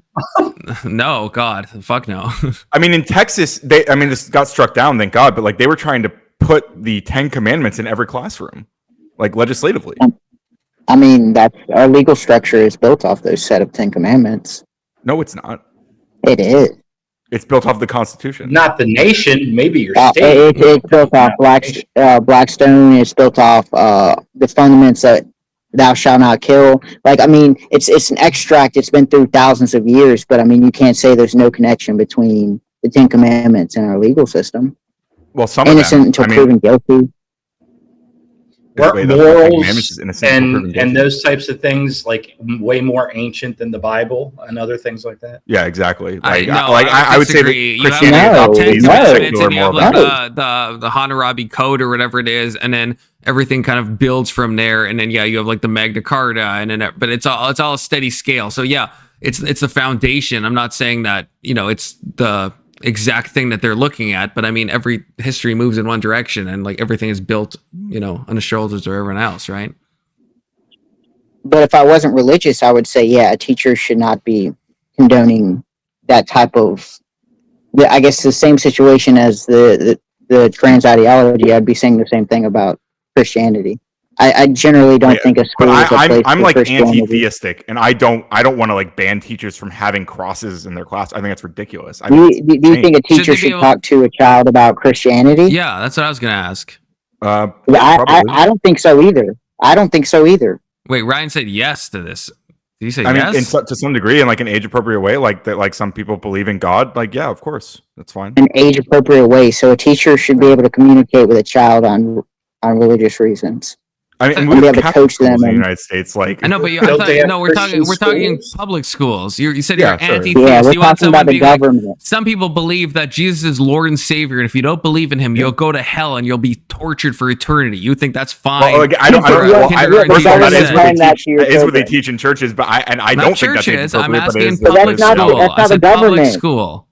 No, God, fuck no. I mean, in Texas, this got struck down, thank God, but like they were trying to put the 10 Commandments in every classroom, like legislatively. I mean, that's our legal structure is built off those set of 10 Commandments. No, it's not. It is. It's built off the Constitution. Not the nation, maybe your It's built off Blackstone. It's built off the fundaments that thou shalt not kill. Like, I mean, it's an extract. It's been through thousands of years, but I mean, you can't say there's no connection between the 10 Commandments and our legal system. Well, some innocent until proven guilty. Morals and those types of things, like way more ancient than the Bible and other things like that. Yeah, exactly. I would say disagree. that You have Christianity you have like the Hammurabi Code or whatever it is, and then everything kind of builds from there. And then you have like the Magna Carta, and then but it's all a steady scale. So yeah, it's the foundation. I'm not saying that it's the exact thing that they're looking at, but I mean, every history moves in one direction, and like everything is built on the shoulders of everyone else, right? But if I wasn't religious, I would say, yeah, a teacher should not be condoning that type of, I guess, the same situation as the trans ideology. I'd be saying the same thing about Christianity. I generally don't think a school is a place I'm for like Christianity. anti-theistic, and I don't want to like ban teachers from having crosses in their class. I think that's ridiculous. Do you think a teacher should talk to a child about Christianity? Yeah, that's what I was gonna ask. I don't think so either. I don't think so either. Wait, Ryan said yes to this. Did you say I yes? mean, to some degree, in like an age-appropriate way, like that. Like some people believe in God. Like, yeah, of course, that's fine. An age-appropriate way. So a teacher should be able to communicate with a child on religious reasons. I mean, we have to coach them in the United States. Like, I know, but we're talking public schools. You said you're anti-theist. Yeah, we're you want talking about the government. Like, some people believe that Jesus is Lord and Savior, and if you don't believe in Him, you'll go to hell and you'll be tortured for eternity. You think that's fine? Well, like, that is what they teach in churches, but I don't think that's age appropriate. I'm asking public school. That's not the government. Public school.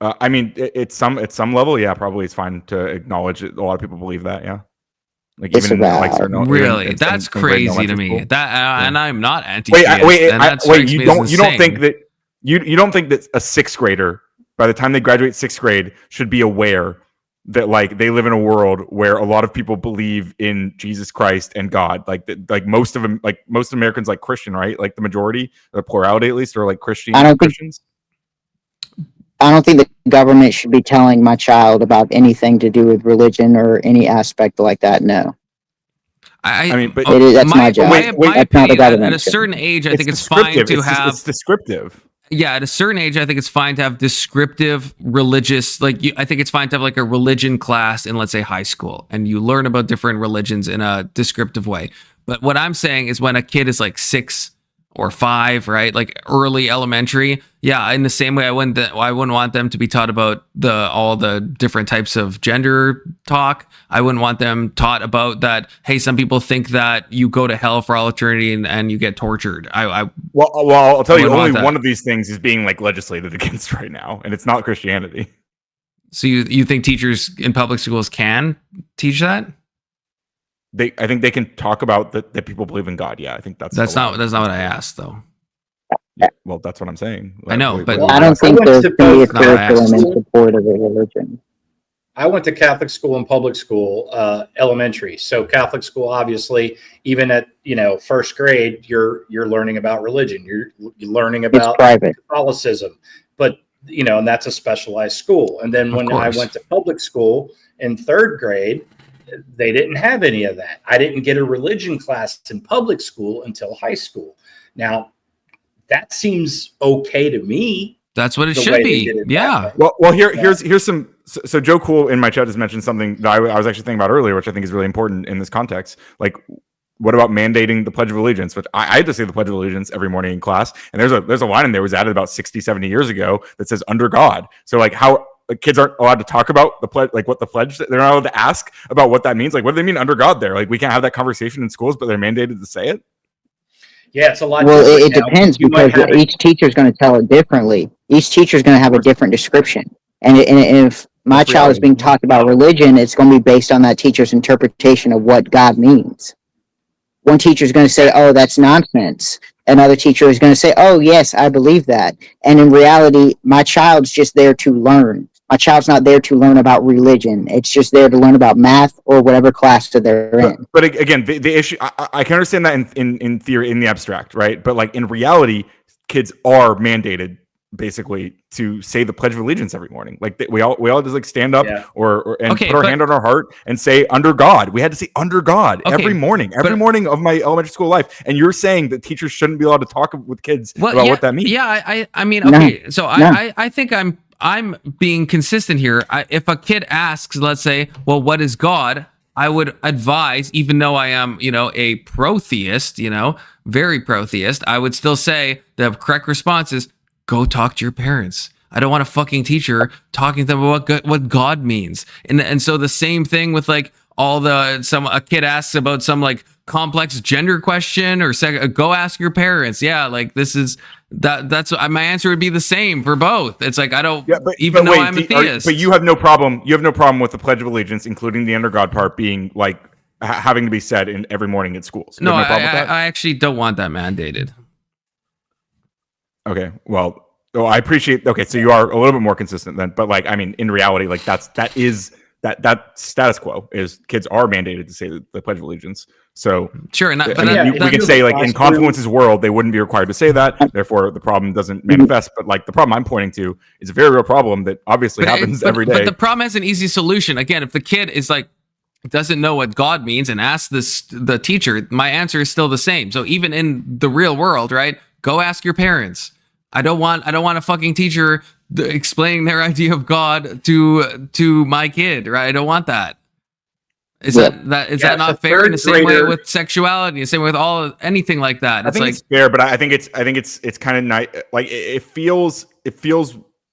I mean, at some level, yeah, probably it's fine to acknowledge it. A lot of people believe that, yeah. Like even like certain, really, even that's crazy to me. That and I'm not anti. Wait, you don't think that you don't think that a sixth grader, by the time they graduate sixth grade, should be aware that like they live in a world where a lot of people believe in Jesus Christ and God. Like most of them, like most Americans, like Christian, right? Like the majority, the plurality at least, are like Christians. I don't think the government should be telling my child about anything to do with religion or any aspect like that. No. I mean, but that's my job. My opinion, at a certain age, I think it's fine to have. It's descriptive. Yeah, at a certain age, I think it's fine to have descriptive religious. I think it's fine to have like a religion class in, let's say, high school, and you learn about different religions in a descriptive way. But what I'm saying is, when a kid is like 6 or 5, right? Like early elementary. Yeah, in the same way I wouldn't want them to be taught about all the different types of gender talk. I wouldn't want them taught about that, hey, some people think that you go to hell for all eternity and you get tortured. Well, I'll tell you, only one of these things is being like legislated against right now, and it's not Christianity. So you think teachers in public schools can teach that? I think they can talk about that people believe in God. Yeah, I think that's not what I asked though. Yeah, well, that's what I'm saying. I know, but I don't think there's going to be a curriculum in support of a religion. I went to Catholic school and public school, elementary. So Catholic school, obviously, even at first grade, you're learning about religion. You're learning about Catholicism, but and that's a specialized school. And then when I went to public school in third grade, they didn't have any of that. I didn't get a religion class in public school until high school. Now, that seems okay to me. That's what it should be. Yeah. Well, here's some. So Joe Cool in my chat has mentioned something that I was actually thinking about earlier, which I think is really important in this context. Like, what about mandating the Pledge of Allegiance? Which I had to say the Pledge of Allegiance every morning in class. And there's a line in there was added about 60, 70 years ago that says under God. So like how kids aren't allowed to talk about the pledge, like what the pledge, they're not allowed to ask about what that means. Like, what do they mean under God there? Like, we can't have that conversation in schools, but they're mandated to say it. Yeah, it's a lot. Well, it depends because each teacher is going to tell it differently. Each teacher is going to have a different description. And if my child is being taught about religion, it's going to be based on that teacher's interpretation of what God means. One teacher is going to say, oh, that's nonsense. another teacher is going to say, oh, yes, I believe that. And in reality, my child's just there to learn. My child's not there to learn about religion. It's just there to learn about math or whatever class that they're in. But again, the issue, I can understand that in theory, in the abstract, right? But like in reality, kids are mandated basically to say the Pledge of Allegiance every morning. Like we all just like stand up or put our hand on our heart and say under God. We had to say under God every morning of my elementary school life. And you're saying that teachers shouldn't be allowed to talk with kids about what that means. Yeah, I mean, okay. So I think I'm being consistent here. If a kid asks, let's say, well, what is God? I would advise, even though I am, a pro-theist, very pro-theist, I would still say the correct response is go talk to your parents. I don't want a fucking teacher talking to them about what God means. And so the same thing with like a kid asks about some like complex gender question or go ask your parents. Yeah, like this is that's my answer would be the same for both. It's like I don't even though I'm a theist. But you have no problem with the Pledge of Allegiance, including the under God part being like having to be said in every morning at schools. No, I actually don't want that mandated. Okay, well, I appreciate. Okay, so you are a little bit more consistent then, but like, I mean, in reality, like that status quo is kids are mandated to say the Pledge of Allegiance. So sure, and we could say like in Confluence's world, they wouldn't be required to say that. Therefore, the problem doesn't manifest. But like the problem I'm pointing to is a very real problem that obviously happens every day. But the problem has an easy solution. Again, if the kid is like doesn't know what God means and asks the teacher, my answer is still the same. So even in the real world, right? Go ask your parents. I don't want a fucking teacher explaining their idea of God to my kid, right? I don't want that. Is that not fair? In the same way with sexuality, the same way with anything like that. It's it's fair, but I think it's kind of nice. Like it feels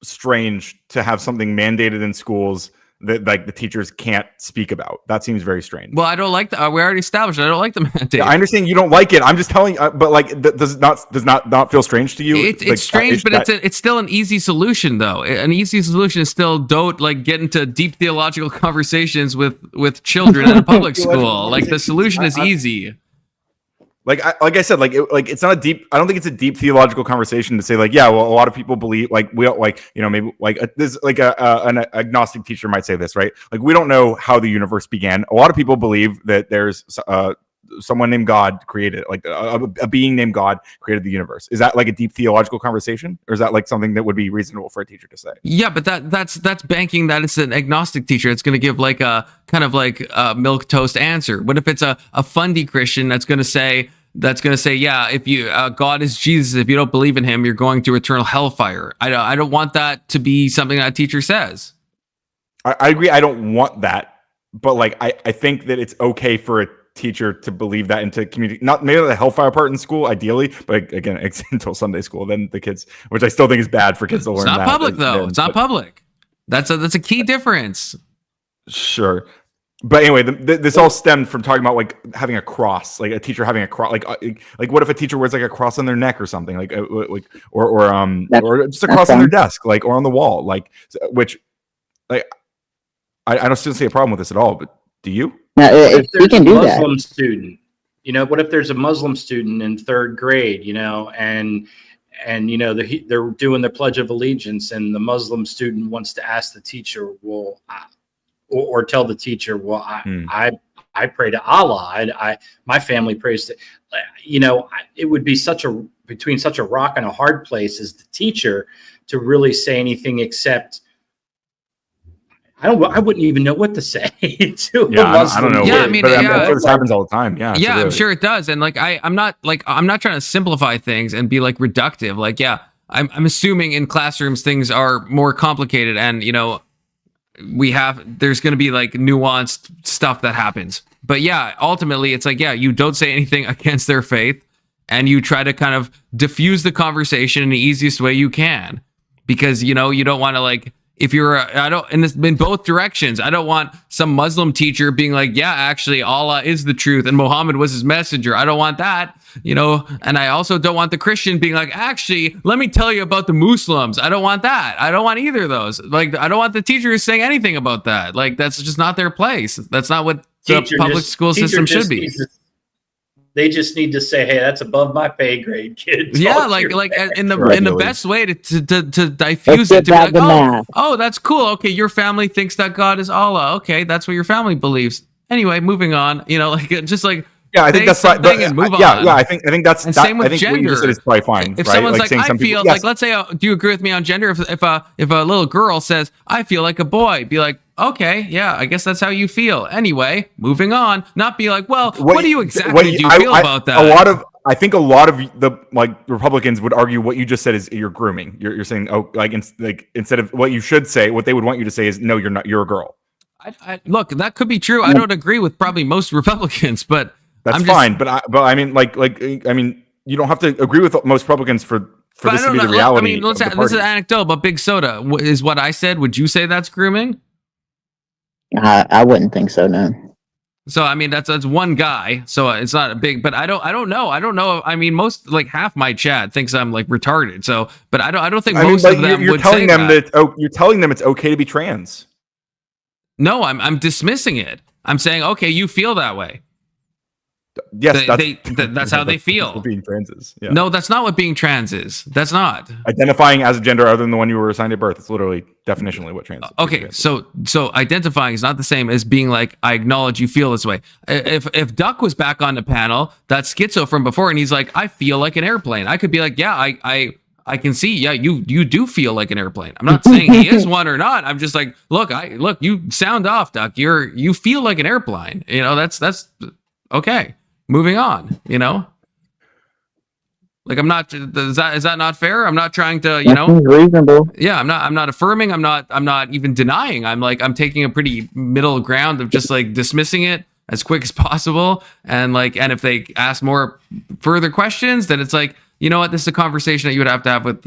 strange to have something mandated in schools that like the teachers can't speak about. That seems very strange. Well, I don't like that. We already established I don't like the mandate. Yeah, I understand you don't like it. I'm just telling you, but like, does not feel strange to you? It's like, strange, but it's still an easy solution though. An easy solution is still don't like get into deep theological conversations with children in a public school. Like the solution is easy. Like I said, it's not a deep. I don't think it's a deep theological conversation to say like, yeah, well, a lot of people believe like we don't like maybe like this like an agnostic teacher might say this, right? Like we don't know how the universe began. A lot of people believe that there's someone named God created, like a being named God created the universe. Is that like a deep theological conversation, or is that like something that would be reasonable for a teacher to say? Yeah, but that's banking that it's an agnostic teacher. It's going to give like a kind of like a milk toast answer. What if it's a fundy Christian that's going to say, yeah, if you God is Jesus, if you don't believe in him, you're going to eternal hellfire. I don't want that to be something that a teacher says. I agree. I don't want that, but like I think that it's okay for a teacher to believe that and to communicate, not maybe the hellfire part in school ideally, but again, it's until Sunday school, then the kids, which I still think is bad for kids to learn. It's not public though. It's not public. That's a key difference. Sure. But anyway, this all stemmed from talking about like having a cross, like a teacher having a cross, like what if a teacher wears like a cross on their neck or something, or just a cross on their desk, like, or on the wall, like, which, like, I don't still see a problem with this at all. But do you? If there's a Muslim student, what if there's a Muslim student in third grade, and they're doing the Pledge of Allegiance, and the Muslim student wants to ask the teacher, well, or tell the teacher, well, I pray to Allah. My family prays to, it would be between such a rock and a hard place as the teacher to really say anything except, I wouldn't even know what to say to a Muslim. I don't know. Yeah, I mean, I'm sure this happens all the time. Yeah, yeah, I'm sure it does. And like, I'm not trying to simplify things and be like reductive. Like, yeah, I'm assuming in classrooms things are more complicated, and there's going to be like nuanced stuff that happens. But yeah, ultimately, it's like, yeah, you don't say anything against their faith, and you try to kind of diffuse the conversation in the easiest way you can, because you don't want to like. If you're, in both directions, I don't want some Muslim teacher being like, yeah, actually, Allah is the truth and Muhammad was his messenger. I don't want that, and I also don't want the Christian being like, actually, let me tell you about the Muslims. I don't want that. I don't want either of those. Like, I don't want the teachers saying anything about that. Like, that's just not their place. That's not what the public school system should be. They just need to say, "Hey, that's above my pay grade, kid." Yeah, like in the best way to diffuse it, to be like, oh, that's cool. Okay, your family thinks that God is Allah. Okay, that's what your family believes. Anyway, moving on. You know, like just like I think that's right. But and move on. Yeah, I think that's and same with I think gender. What you just said is probably fine. If right? someone's like I some feel people, like, let's say, do you agree with me on gender? If a little girl says I feel like a boy, be like, okay, yeah, I guess that's how you feel. Anyway, moving on. Not be like, well, what do you exactly do you feel about that? I think a lot of the Republicans would argue what you just said is you're grooming. You're saying instead of what you should say, what they would want you to say is no, you're not. You're a girl. Look, that could be true. I don't agree with probably most Republicans, but that's fine. But I mean, you don't have to agree with most Republicans for this to be the reality. I mean, this is anecdotal, but Big Soda is what I said. Would you say that's grooming? I wouldn't think so. No. So I mean that's one guy, so it's not a big. But I don't know. I mean, most half my chat thinks I'm retarded. So, but I don't think most of them you're would telling say them that. You're telling them it's okay to be trans. No, I'm dismissing it. I'm saying okay, you feel that way. Yes, that's how they feel. Being trans is. Yeah. No, that's not what being trans is. That's not identifying as a gender other than the one you were assigned at birth. It's literally definitionally what trans is. Okay, so identifying is not the same as being like, I acknowledge you feel this way. If Duck was back on the panel, that's schizo from before, and he's like, I feel like an airplane. I could be like, yeah, I can see, yeah, you do feel like an airplane. I'm not saying he is one or not. I'm just like, look, you sound off, Duck. You feel like an airplane. You know, that's okay. Moving on, you know, I'm not. Is that not fair? I'm not trying to, reasonable. Yeah, I'm not affirming. I'm not even denying. I'm taking a pretty middle ground of just dismissing it as quick as possible. And and if they ask more further questions, then it's like, you know what, this is a conversation that you would have to have with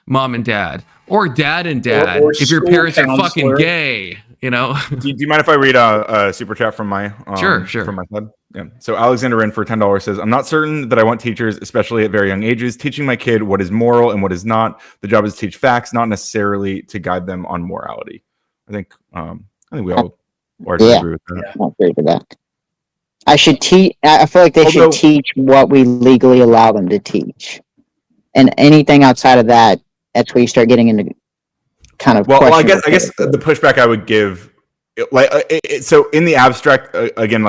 mom and dad, or dad and dad, or if your parents are fucking counselor. Gay. You know. Do you mind if I read a super chat from my sure from my side? Yeah. So Alexander in for $10 says, I'm not certain that I want teachers, especially at very young ages, teaching my kid what is moral and what is not. The job is to teach facts, not necessarily to guide them on morality. I think we all largely agree with that. I agree with that. I feel like they should teach what we legally allow them to teach, and anything outside of that, that's where you start getting into kind of. Well, I guess the pushback I would give, so in the abstract, again,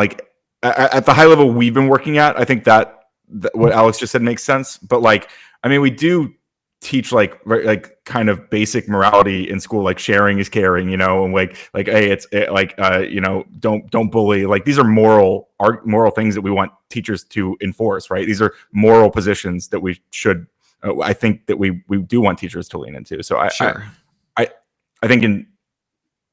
at the high level we've been working at, I think that what Alex just said makes sense. But I mean, we do teach kind of basic morality in school, like sharing is caring, and hey, don't bully. These are moral things that we want teachers to enforce, right? These are moral positions that we should. I think that we do want teachers to lean into. So I think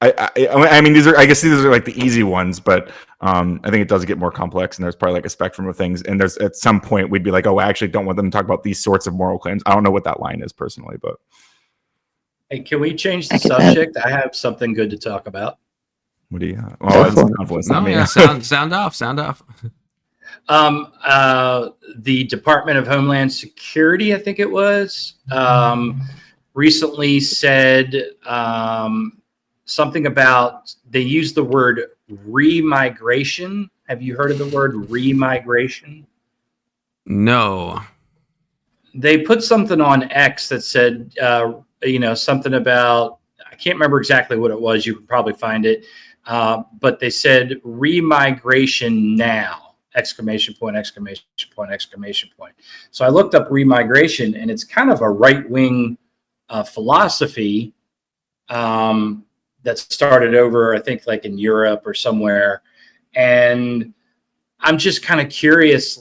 I mean, these are the easy ones, but I think it does get more complex, and there's probably a spectrum of things. And there's at some point we'd be like, oh, I actually don't want them to talk about these sorts of moral claims. I don't know what that line is personally, but hey, can we change the subject? I have something good to talk about. What do you have? Oh, that's confidence. No, yeah, sound off. The Department of Homeland Security, I think it was, recently said something about, they used the word remigration. Have you heard of the word remigration? No. They put something on X that said, something about, I can't remember exactly what it was. You can probably find it. But they said remigration now, exclamation point, exclamation point, exclamation point. So I looked up remigration, and it's kind of a right-wing philosophy that started over, I think, in Europe or somewhere. And I'm just kind of curious,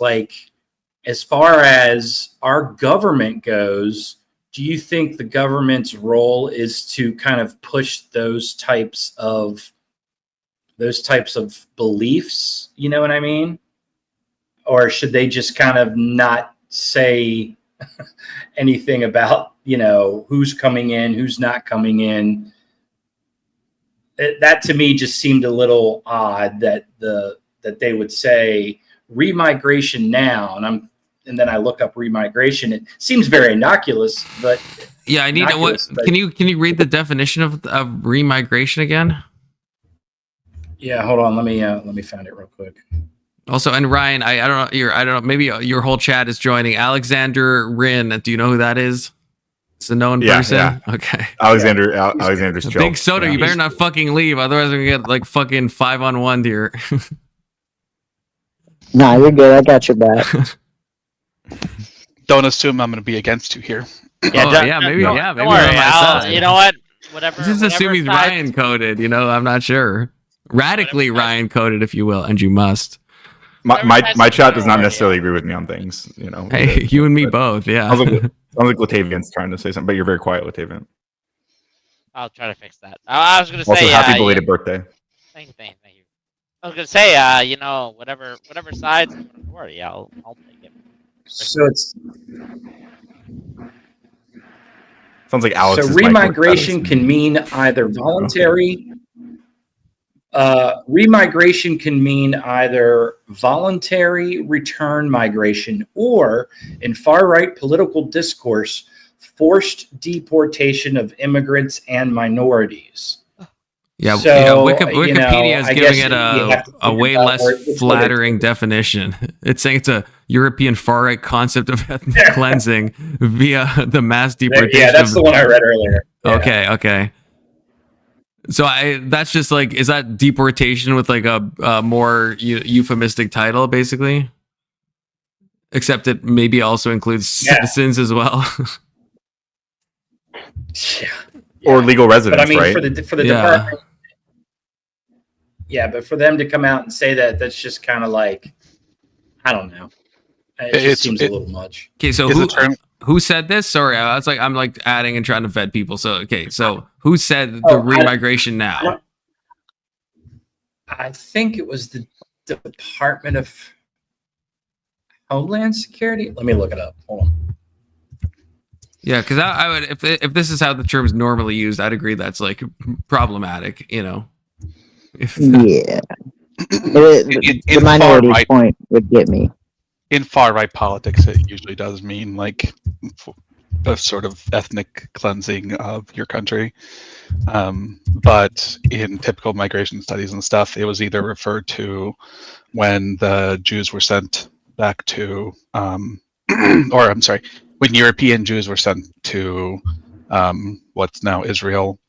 as far as our government goes, do you think the government's role is to kind of push those types of beliefs? You know what I mean? Or should they just kind of not say anything about, who's coming in, who's not coming in? That to me just seemed a little odd that they would say remigration now, and then I look up remigration. It seems very innocuous, but yeah, I need to. What can you read the definition of remigration again? Yeah, hold on. Let me find it real quick. Also, and Ryan, I don't know, maybe your whole chat is joining. Alexander Rin, do you know who that is? It's a known person. Yeah. Okay. Alexander's chill. Big Soda, you better not fucking leave, otherwise we're gonna get like fucking 5-on-1 here. Nah, you're good. I got your back. Don't assume I'm going to be against you here. Maybe you're on my side. You know what? Whatever. Just assume he's Ryan coded. I'm not sure. Radically Ryan coded, if you will, and you must. My chat does not necessarily agree with me on things. Hey, you and me both. Yeah. Sounds like Latavian's trying to say something, but you're very quiet, Latavian. I'll try to fix that. I was going to say. Also, happy belated birthday. Thank you. I was going to say, whatever side's for it, I'll take it. So it's. Sounds like Alex. So remigration can mean either voluntary. Remigration can mean either voluntary return migration or, in far-right political discourse, forced deportation of immigrants and minorities. Yeah, so, Wikipedia is giving it a way less flattering definition. It's saying it's a European far-right concept of ethnic cleansing via the mass deportation. Yeah, that's the one I read earlier. Yeah. Okay. So that's just like, is that deportation with like a more euphemistic title, basically? Except it maybe also includes citizens as well. Or legal residents, but I mean, right? for the department. Yeah, but for them to come out and say that's just kind of like, I don't know. It just seems a little much. Okay, so who said this? Sorry, I'm like adding and trying to vet people. So who said the remigration now? I think it was the Department of Homeland Security. Let me look it up. Hold on. Yeah, because I would, if this is how the term's normally used, I'd agree that's like problematic. Yeah, the minority point would get me. In far-right politics, it usually does mean like a sort of ethnic cleansing of your country. But in typical migration studies and stuff, it was either referred to when the Jews were sent back to, when European Jews were sent to what's now Israel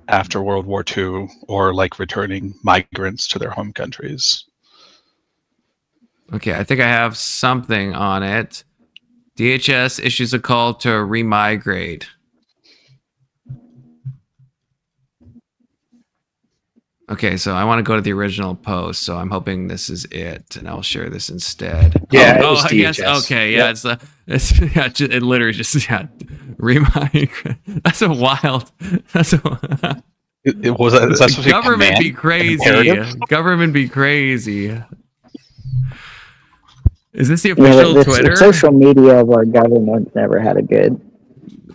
after World War II, or like returning migrants to their home countries. Okay, I think I have something on it. DHS issues a call to remigrate. Okay, so I want to go to the original post, so I'm hoping this is it, and I'll share this instead. Yeah, I guess. Okay, yeah, yep. It literally just remigrate. That's a wild. That's a. Government be crazy. Government be crazy. Is this the official Twitter? Social media of our government never had a good.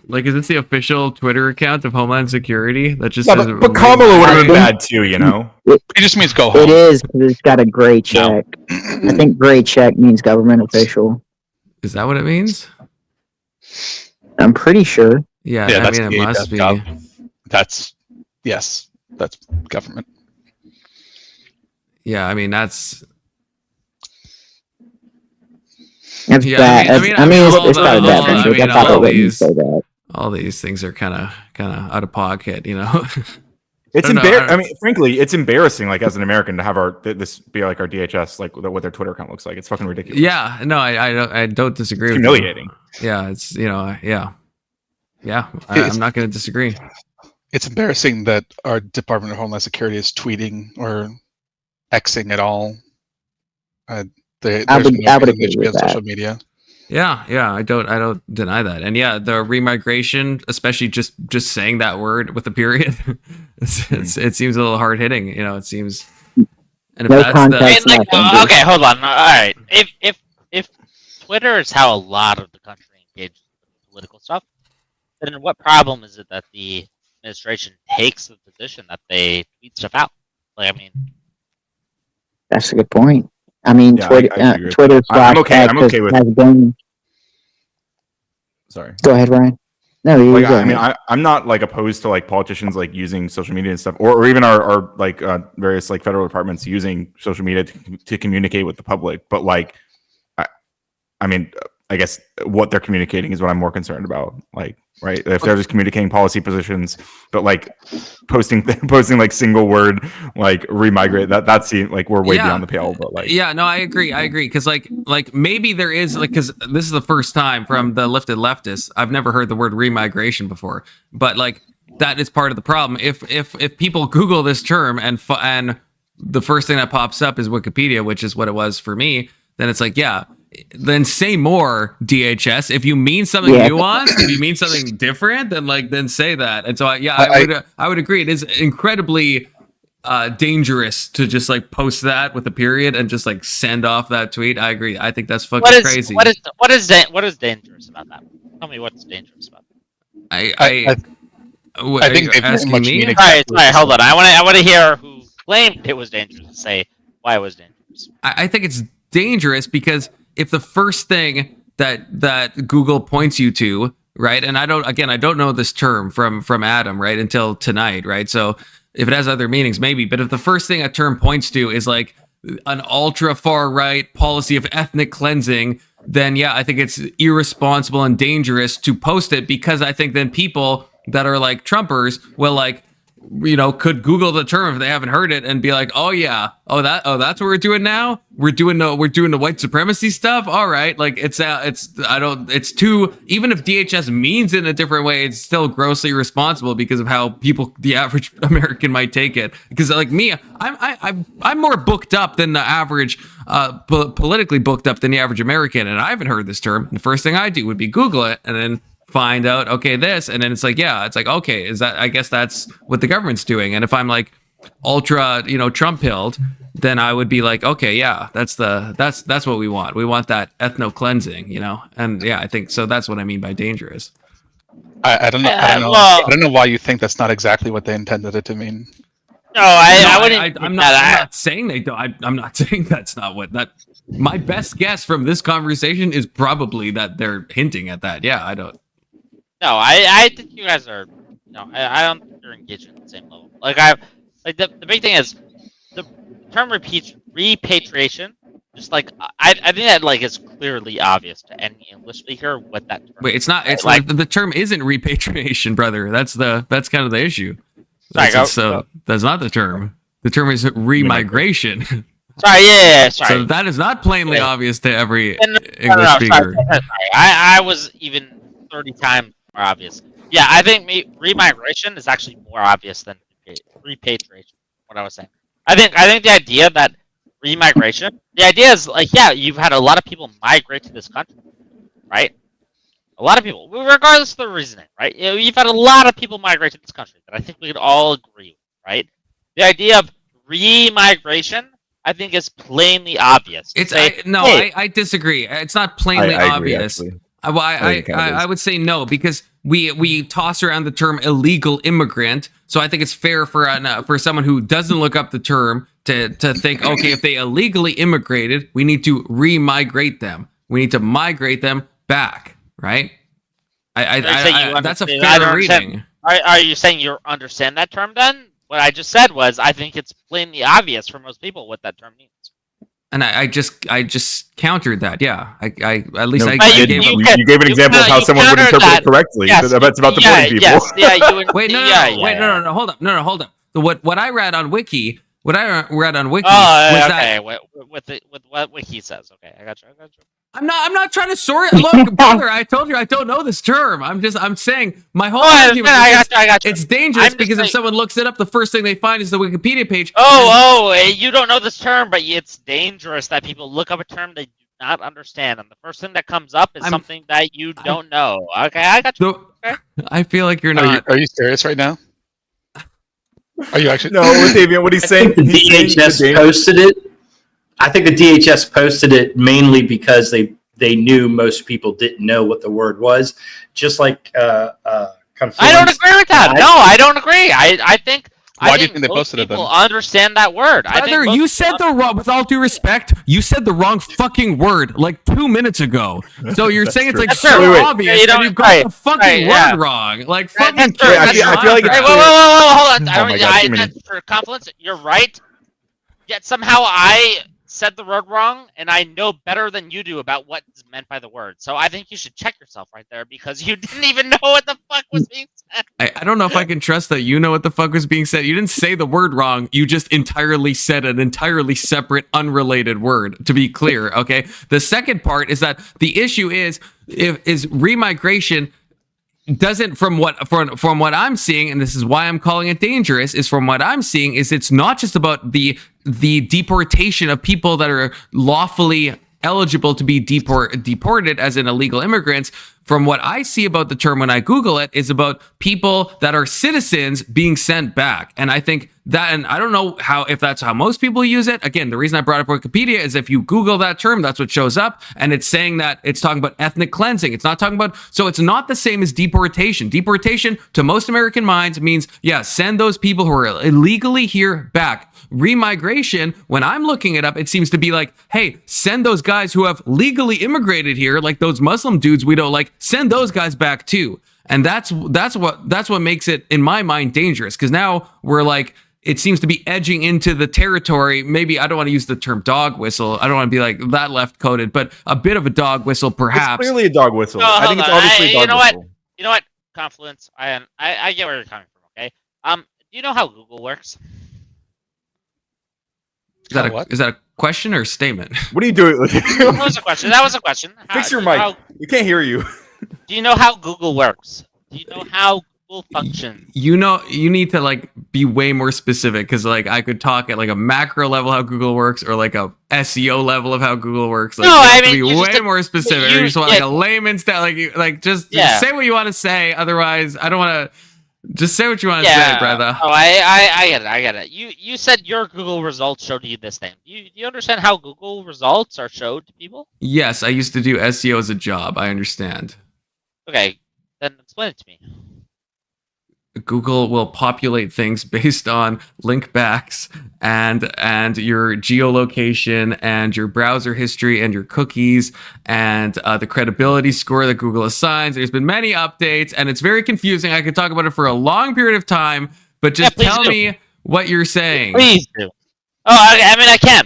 Like, is this the official Twitter account of Homeland Security that just says? But Kamala would have been bad too, It just means go home. It is because it's got a gray check. I think gray check means government official. Is that what it means? I'm pretty sure. Yeah, I mean it must be. That's government. Yeah, I mean that's. It's bad. It's not a bad thing. I thought it would say that. All these things are kind of out of pocket, It's embarrassing. I mean, frankly, it's embarrassing. Like as an American, to have this be like our DHS, like what their Twitter account looks like. It's fucking ridiculous. Yeah, no, I don't disagree. It's humiliating. Yeah, it's I'm not going to disagree. It's embarrassing that our Department of Homeland Security is tweeting or Xing at all. I would agree with that. Social media. Yeah, I don't deny that. And yeah, the remigration, especially just saying that word with a period, it seems a little hard hitting. It seems. And if okay, hold on. All right, if Twitter is how a lot of the country engages with political stuff, then what problem is it that the administration takes the position that they tweet stuff out? Like, I mean, that's a good point. I mean, Twitter. I'm okay with. Has been... Sorry. Go ahead, Ryan. No, you like go I mean, ahead. I'm not like opposed to like politicians like using social media and stuff, or even our like various like federal departments using social media to communicate with the public. But like, I mean, I guess what they're communicating is what I'm more concerned about. Like, right? If they're just communicating policy positions, but like posting like single word like remigrate, that seems like we're way beyond the pale. But like, yeah, no, I agree, because like maybe there is like, because this is the first time from the lifted leftists I've never heard the word remigration before, but like that is part of the problem. If people Google this term and the first thing that pops up is Wikipedia, which is what it was for me, then it's like, yeah, then say more, DHS. If you mean something nuanced, if you mean something different, then say that. And so I would agree. It is incredibly dangerous to just like post that with a period and just like send off that tweet. I agree. I think that's fucking crazy. What is dangerous about that? Tell me what's dangerous about that. I think they've asking much me. Sorry, hold on. I want to hear who claimed it was dangerous and say why it was dangerous. I think it's dangerous because if the first thing that Google points you to, right, and I don't know this term from Adam, right, until tonight, right? So if it has other meanings, maybe, but if the first thing a term points to is like an ultra far right policy of ethnic cleansing, then yeah, I think it's irresponsible and dangerous to post it, because I think then people that are like Trumpers will like, you know, could Google the term if they haven't heard it and be like, oh yeah, that's what we're doing now. We're doing the white supremacy stuff. All right, like it's too, even if DHS means it in a different way, it's still grossly irresponsible because of how the average American might take it. Because like me, I'm more booked up than the average, politically booked up than the average American, and I haven't heard this term. And the first thing I do would be Google it and then find out, okay, this, and then it's like, yeah, it's like, okay, is that, I guess that's what the government's doing. And if I'm like ultra, Trump pilled, then I would be like, okay, yeah, that's what we want. We want that ethno cleansing, and yeah, I think so. That's what I mean by dangerous. I don't know. I don't know why you think that's not exactly what they intended it to mean. No, I wouldn't. I'm not saying they don't. I'm not saying that's not what that. My best guess from this conversation is probably that they're hinting at that. Yeah, I don't. No, I think you guys are. No, I don't think you're engaged at the same level. The big thing is the term repatriation. Just like I think that like is clearly obvious to any English speaker what that term. Wait, it's not. It's like the term isn't repatriation, brother. That's kind of the issue. That's not the term. The term is remigration. Sorry, yeah, sorry. So that is not plainly obvious to every English speaker. Sorry. I was even 30 times more obvious. Yeah, I think remigration is actually more obvious than repatriation. What I was saying. I think the idea that remigration, the idea is like, yeah, you've had a lot of people migrate to this country, right? A lot of people, regardless of the reasoning, right? You've had a lot of people migrate to this country that I think we could all agree with, right? The idea of remigration, I think, is plainly obvious. I disagree. It's not plainly obvious. I would say no, because we toss around the term illegal immigrant. So I think it's fair for someone who doesn't look up the term to think, okay, if they illegally immigrated, we need to remigrate them. We need to migrate them back, right? That's a fair reading. Are you saying you understand that term then? What I just said was, I think it's plainly obvious for most people what that term means. And I just countered that. Yeah, you gave an example of how someone would interpret it correctly. Yes, that's about deporting people. Yes, yeah, wait, no, hold up. What I read on Wiki, was that with what Wiki says. Okay, I got you. I'm not trying to sort it. Look, brother, I told you I don't know this term. I'm saying my whole argument is it's dangerous because if someone looks it up, the first thing they find is the Wikipedia page. You don't know this term, but it's dangerous that people look up a term they do not understand, and the first thing that comes up is something that you don't know. Okay, I got you. Okay. I feel like you're not. Are you serious right now? Are you actually? No, Davian, what he's saying. The DHS posted it. I think the DHS posted it mainly because they knew most people didn't know what the word was. Just like I don't agree with that. No, I don't agree. I think Why do you think they posted it then? People understand that word. Brother, you said the wrong. With all due respect, you said the wrong fucking word like 2 minutes ago. So you're saying it's like so obvious, and you got the fucking word wrong. Like fucking. I feel like it's whoa, hold on. Oh my God, For confidence, you're right. Yet somehow I said the word wrong, and I know better than you do about what's meant by the word. So I think you should check yourself right there, because you didn't even know what the fuck was being said. I don't know if I can trust that you know what the fuck was being said. You didn't say the word wrong. You just entirely said an entirely separate, unrelated word, to be clear, okay? The second part is that the issue is remigration doesn't, from what I'm seeing, and this is why I'm calling it dangerous, is from what I'm seeing is it's not just about the deportation of people that are lawfully eligible to be deported as in illegal immigrants. From what I see about the term when I Google it is about people that are citizens being sent back. And I think that, and I don't know if that's how most people use it. Again, the reason I brought up Wikipedia is if you Google that term, that's what shows up. And it's saying that it's talking about ethnic cleansing. It's not talking about, so it's not the same as deportation. Deportation to most American minds means, yeah, send those people who are illegally here back. Remigration, when I'm looking it up, it seems to be like, hey, send those guys who have legally immigrated here, like those Muslim dudes we don't like, send those guys back too. And that's what makes it, in my mind, dangerous, because now we're like, it seems to be edging into the territory. Maybe I don't want to use the term dog whistle. I don't want to be like that left coded, but a bit of a dog whistle, perhaps. It's clearly a dog whistle. No, I think it's obviously a dog whistle. You know what? Confluence. I get where you're coming from. Okay. Do you know how Google works? Is that a question or a statement? What are you doing? That was a question. Fix your mic. We can't hear you. Do you know how Google works? Do you know how Google functions? You know, you need to like be way more specific, because like I could talk at like a macro level how Google works, or like a SEO level of how Google works. Like, no, you I have mean, to be way more specific. You just want like a layman's style, like just say what you want to say. Otherwise, I don't want to. Just say what you want to say, brother. Oh, I get it. You said your Google results showed you this thing. Do you understand how Google results are showed to people? Yes, I used to do SEO as a job. I understand. Okay, then explain it to me. Google will populate things based on link backs and your geolocation and your browser history and your cookies and the credibility score that Google assigns. There's been many updates, and it's very confusing. I could talk about it for a long period of time, but just tell me what you're saying. Please do. Oh, I mean, I can.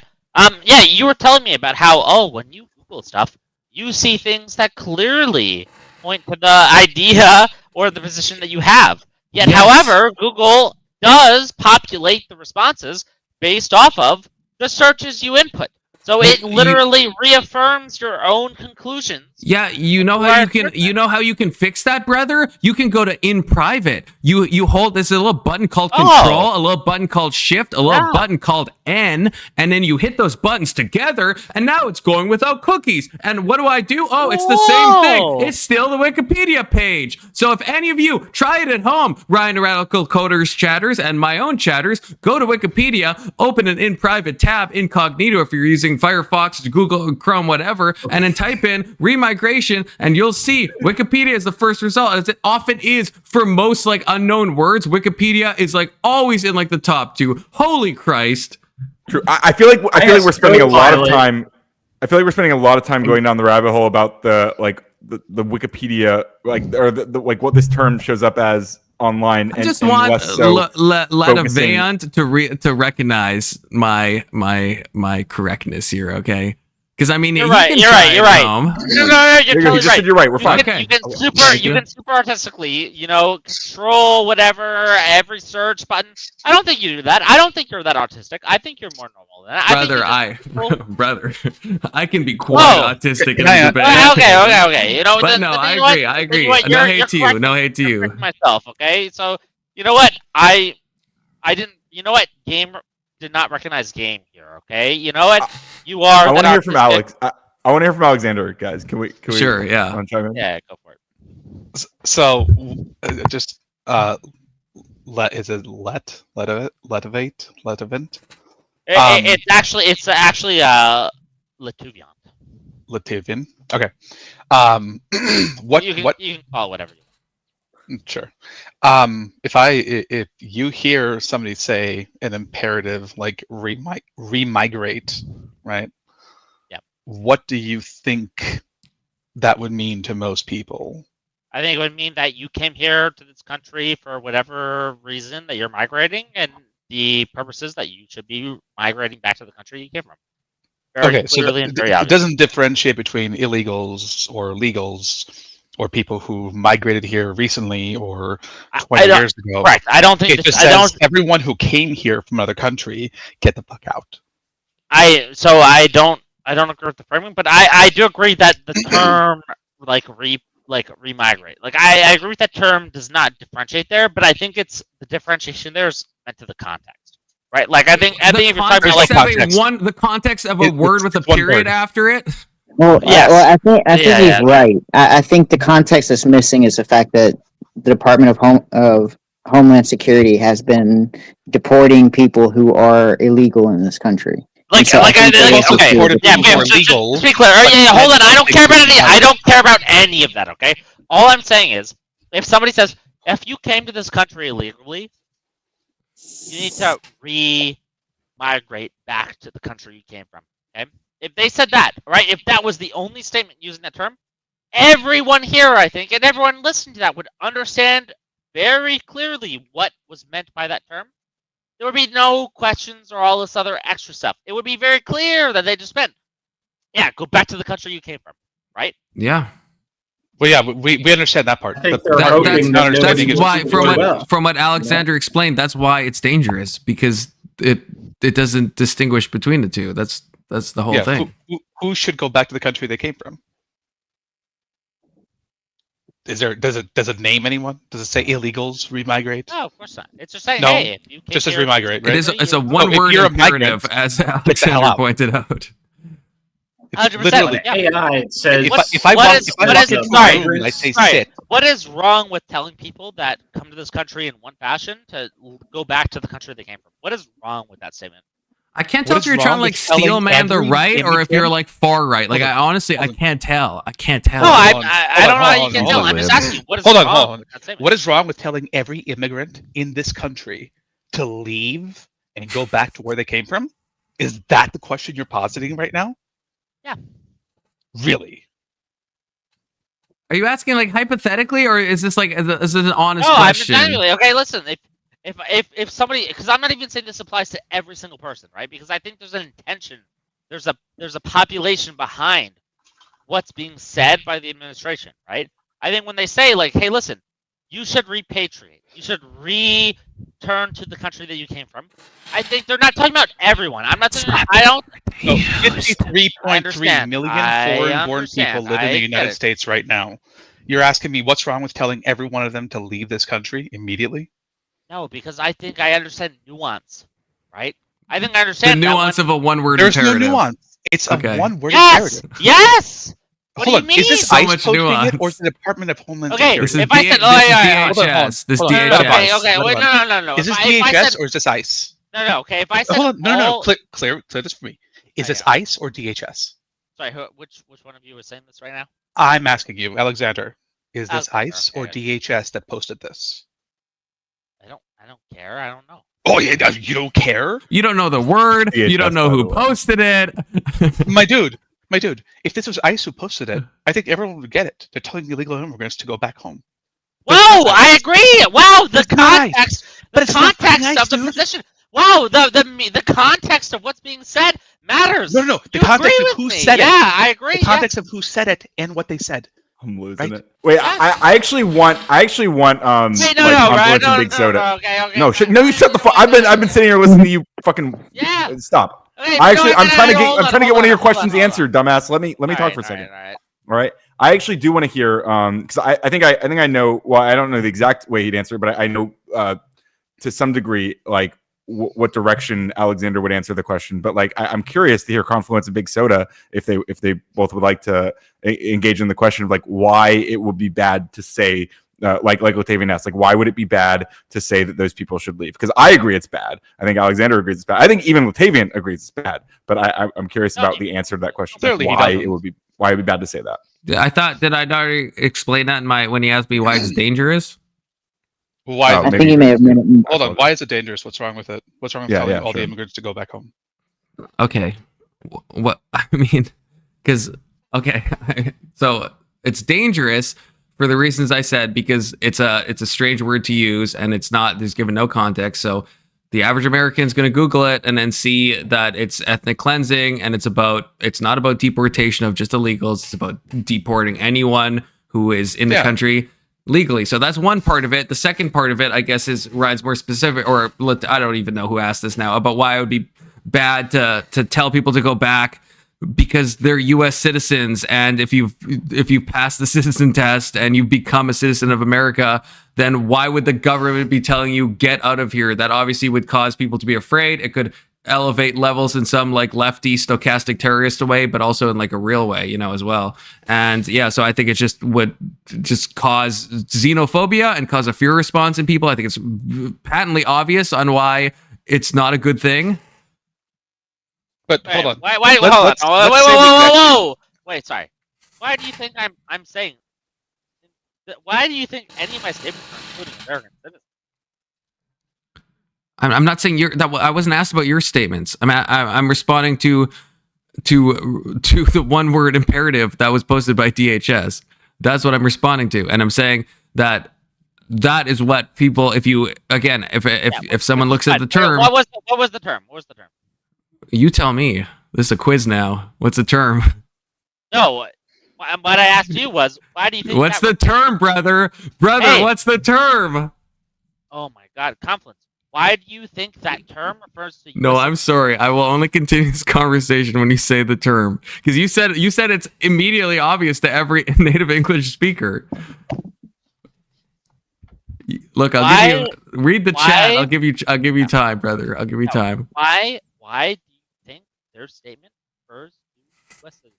Yeah, you were telling me about how, when you Google stuff, you see things that clearly point to the idea or the position that you have. Yet, however, Google does populate the responses based off of the searches you input. So it literally reaffirms your own conclusions. Yeah, you know how you can fix that, brother? You can go to in private. You hold this little button called control, a little button called shift, a little button called N, and then you hit those buttons together, and now it's going without cookies. And what do? Oh, it's the same thing. It's still the Wikipedia page. So if any of you try it at home, Ryan the Radical Coders chatters and my own chatters, go to Wikipedia, open an in private tab, incognito if you're using Firefox, Google, Chrome, whatever, and then type in remigration, and you'll see Wikipedia is the first result, as it often is for most like unknown words. Wikipedia is like always in like the top two. Holy Christ! True. I feel like we're spending a lot of time. I feel like we're spending a lot of time going down the rabbit hole about the Wikipedia, like what this term shows up as online. I just want Latavant to recognize my correctness here, okay? Because I mean, you're right. You're right. You're totally right. You're right. We're fine. You can super artistically, control whatever every search button. I don't think you do that. I don't think you're that autistic. I think you're more normal than that. Brother, I can be quite autistic. Okay. But no, I agree. No hate to you. Myself, okay. So you know what? I didn't. You know what? Game did not recognize game here. Okay. You know what? You are. I want to hear from Alex. I want to hear from Alexander, guys. Can we? Sure. Yeah. Yeah. Go for it. So, just is it Letivant? It's actually Lituvian. Litivian. Okay. You can call it whatever you want. Sure. If you hear somebody say an imperative like remigrate, right? Yeah. What do you think that would mean to most people? I think it would mean that you came here to this country for whatever reason that you're migrating, and the purpose is that you should be migrating back to the country you came from. Very Okay, so clearly and very it obvious. doesn't differentiate between illegals or legals or people who migrated here recently or 20 years ago. Correct. I don't think it just says everyone who came here from another country, get the fuck out. I don't agree with the framing, but I do agree that the term remigrate. Like I agree with that term does not differentiate there, but I think it's the differentiation there is meant to the context. Right? Like I think if you're talking about the context of a word with a period after it. Well, Yes. I think he's right. I think the context that's missing is the fact that the Department of Homeland Security has been deporting people who are illegal in this country. Okay. Yeah, but just be clear. Hold on. I don't care about any. I don't care about any of that. Okay. All I'm saying is, if somebody says, if you came to this country illegally, you need to re-migrate back to the country you came from. Okay. If they said that, right? If that was the only statement using that term, everyone here, I think, and everyone listening to that would understand very clearly what was meant by that term. There would be no questions or all this other extra stuff. It would be very clear that they just meant, yeah, go back to the country you came from, right? Yeah. Well, yeah, we understand that part. That's why, from what Alexander explained, that's why it's dangerous, because it doesn't distinguish between the two. That's the whole thing. Who should go back to the country they came from? Does it name anyone? Does it say illegals remigrate? No, of course not. It's just saying, no, hey, if you just as remigrate. Right? It's a one-word imperative, as Alexander pointed out. 100%. AI says what is wrong with telling people that come to this country in one fashion to go back to the country they came from? What is wrong with that statement? I can't tell if you're trying to steel man the right or if you're far right. Like I can't tell. I can't tell. No, I don't know how you can tell. I'm just asking you, what is wrong with that statement? What is wrong with telling every immigrant in this country to leave and go back to where they came from? Is that the question you're positing right now? Yeah. Really? Are you asking hypothetically, or is this is this an honest question? No, I'm genuinely okay. Listen, if somebody, because I'm not even saying this applies to every single person, right? Because I think there's an intention, there's a population behind what's being said by the administration, right? I think when they say hey, listen, you should repatriate, you should return to the country that you came from. I think they're not talking about everyone. I'm not saying I don't. 53.3 million foreign-born people live in the United States right now. You're asking me what's wrong with telling every one of them to leave this country immediately? No, because I think I understand nuance, right? I think I understand the nuance of a one-word imperative. There's no nuance. It's a one-word imperative. Yes. What do you mean? Is this ICE posting it, or is the Department of Homeland Security? This is DHS. This DHS. Okay. Wait, no. Is this DHS or is this ICE? No. Okay, if I said hold on, no. Clear this for me. Is this ICE or DHS? Sorry, which one of you is saying this right now? I'm asking you, Alexander. Is this ICE or DHS that posted this? I don't care. I don't know. Oh yeah, you don't care? You don't know the word. DHS, you don't know who posted it. My dude. If this was ICE who posted it, I think everyone would get it. They're telling illegal immigrants to go back home. Whoa, I agree. Wow, the context of the position. Wow, the context of what's being said matters. No. The context of who said it. Yeah, I agree. The context of who said it and what they said. I'm losing it. Wait, I actually want Big Soda. Okay. No, you shut the fuck. I've been sitting here listening to you fucking stop. Okay, I'm trying to get one of your questions answered, dumbass. Let me talk for a second. All right. I actually do want to hear because I think I know. Well, I don't know the exact way he'd answer it, but I know to some degree what direction Alexander would answer the question. But I'm curious to hear Confluence and Big Soda if they both would like to engage in the question of why it would be bad to say like Latavian asked, why would it be bad to say that those people should leave? Because I agree it's bad. I think Alexander agrees it's bad. I think even Latavian agrees it's bad. But I'm curious about the answer to that question. Why it would be bad to say that? I thought, did I already explain that when he asked me why it's dangerous? Why? I think you may have meant it. Hold on. Why is it dangerous? What's wrong with it? What's wrong with telling all the sure. immigrants to go back home? Okay. What I mean, because so it's dangerous for the reasons I said, because it's a strange word to use, and there's given no context. So the average American is going to Google it and then see that it's ethnic cleansing, and it's not about deportation of just illegals. It's about deporting anyone who is in the country legally. So that's one part of it. The second part of it, I guess, is Ryan's more specific, or I don't even know who asked this now, about why it would be bad to tell people to go back, because they're U.S. citizens, and if you've passed the citizen test and you've become a citizen of America, then why would the government be telling you get out of here? That obviously would cause people to be afraid. It could elevate levels in some like lefty stochastic terrorist way, but also in like a real way, as well. And so I think it would cause xenophobia and cause a fear response in people. I think it's patently obvious on why it's not a good thing. But hold on. Wait, hold on. Whoa. Wait, sorry. Why do you think I'm saying? Why do you think any of my statements are including American citizens? I'm not saying I wasn't asked about your statements. I'm responding to the one word imperative that was posted by DHS. That's what I'm responding to, and I'm saying that is what people. If someone looks at the term, what was the term? You tell me. This is a quiz now. What's the term? No, what I asked you was, why do you think? What's the term, brother? Hey. What's the term? Oh my God, confluence. Why do you think that term refers to? No, I'm sorry. I will only continue this conversation when you say the term, because you said it's immediately obvious to every native English speaker. Look, I'll give you read the chat. I'll give you time, brother. I'll give you time. Why do you think their statement refers to U.S. citizens?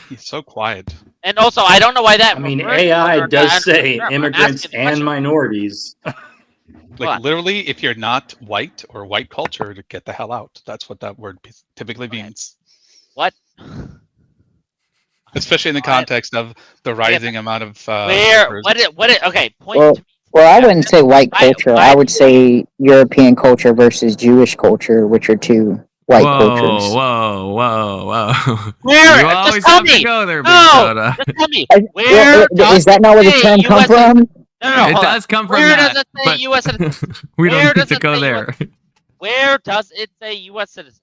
He's so quiet. And also, I don't know why that. I mean, AI does say immigrants and minorities. Like literally, if you're not white or white culture, to get the hell out. That's what that word typically means. What? Especially in the context of the rising amount of. Okay. Well, I wouldn't say white culture. I would say European culture versus Jewish culture, which are two white cultures. Whoa. Where? You always just tell have me. to go there, No, just tell me. Where is that not where the term comes from? No, it does come from where that. Does it say U.S. citizens? We don't need to go there. Where does it say U.S. citizens?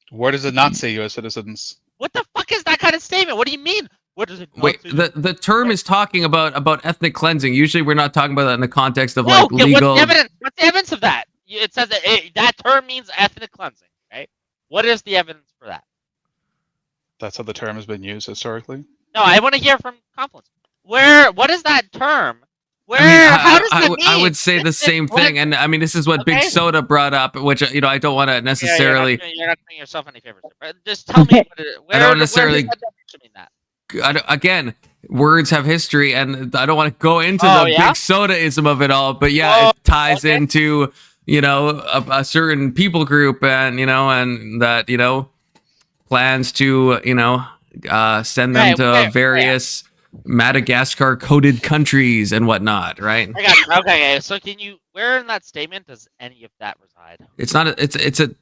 Where does it not say U.S. citizens? What the fuck is that kind of statement? What do you mean? What does it? Wait, the term is talking about ethnic cleansing. Usually, we're not talking about that in the context of legal. What's the evidence of that? It says that term means ethnic cleansing, right? What is the evidence for that? That's how the term has been used historically. No, I want to hear from Confluence. What is that term? How does that mean? I would say the same thing, and I mean this is what Big Soda brought up, which I don't want to necessarily. You're not doing yourself any favors, but just tell me. I don't necessarily. Again, words have history, and I don't want to go into the Big Soda-ism of it all, but it ties into a certain people group, and and that plans to send them to various. Madagascar coded countries and whatnot, right? I got you. Okay, so where in that statement does any of that reside? It's not the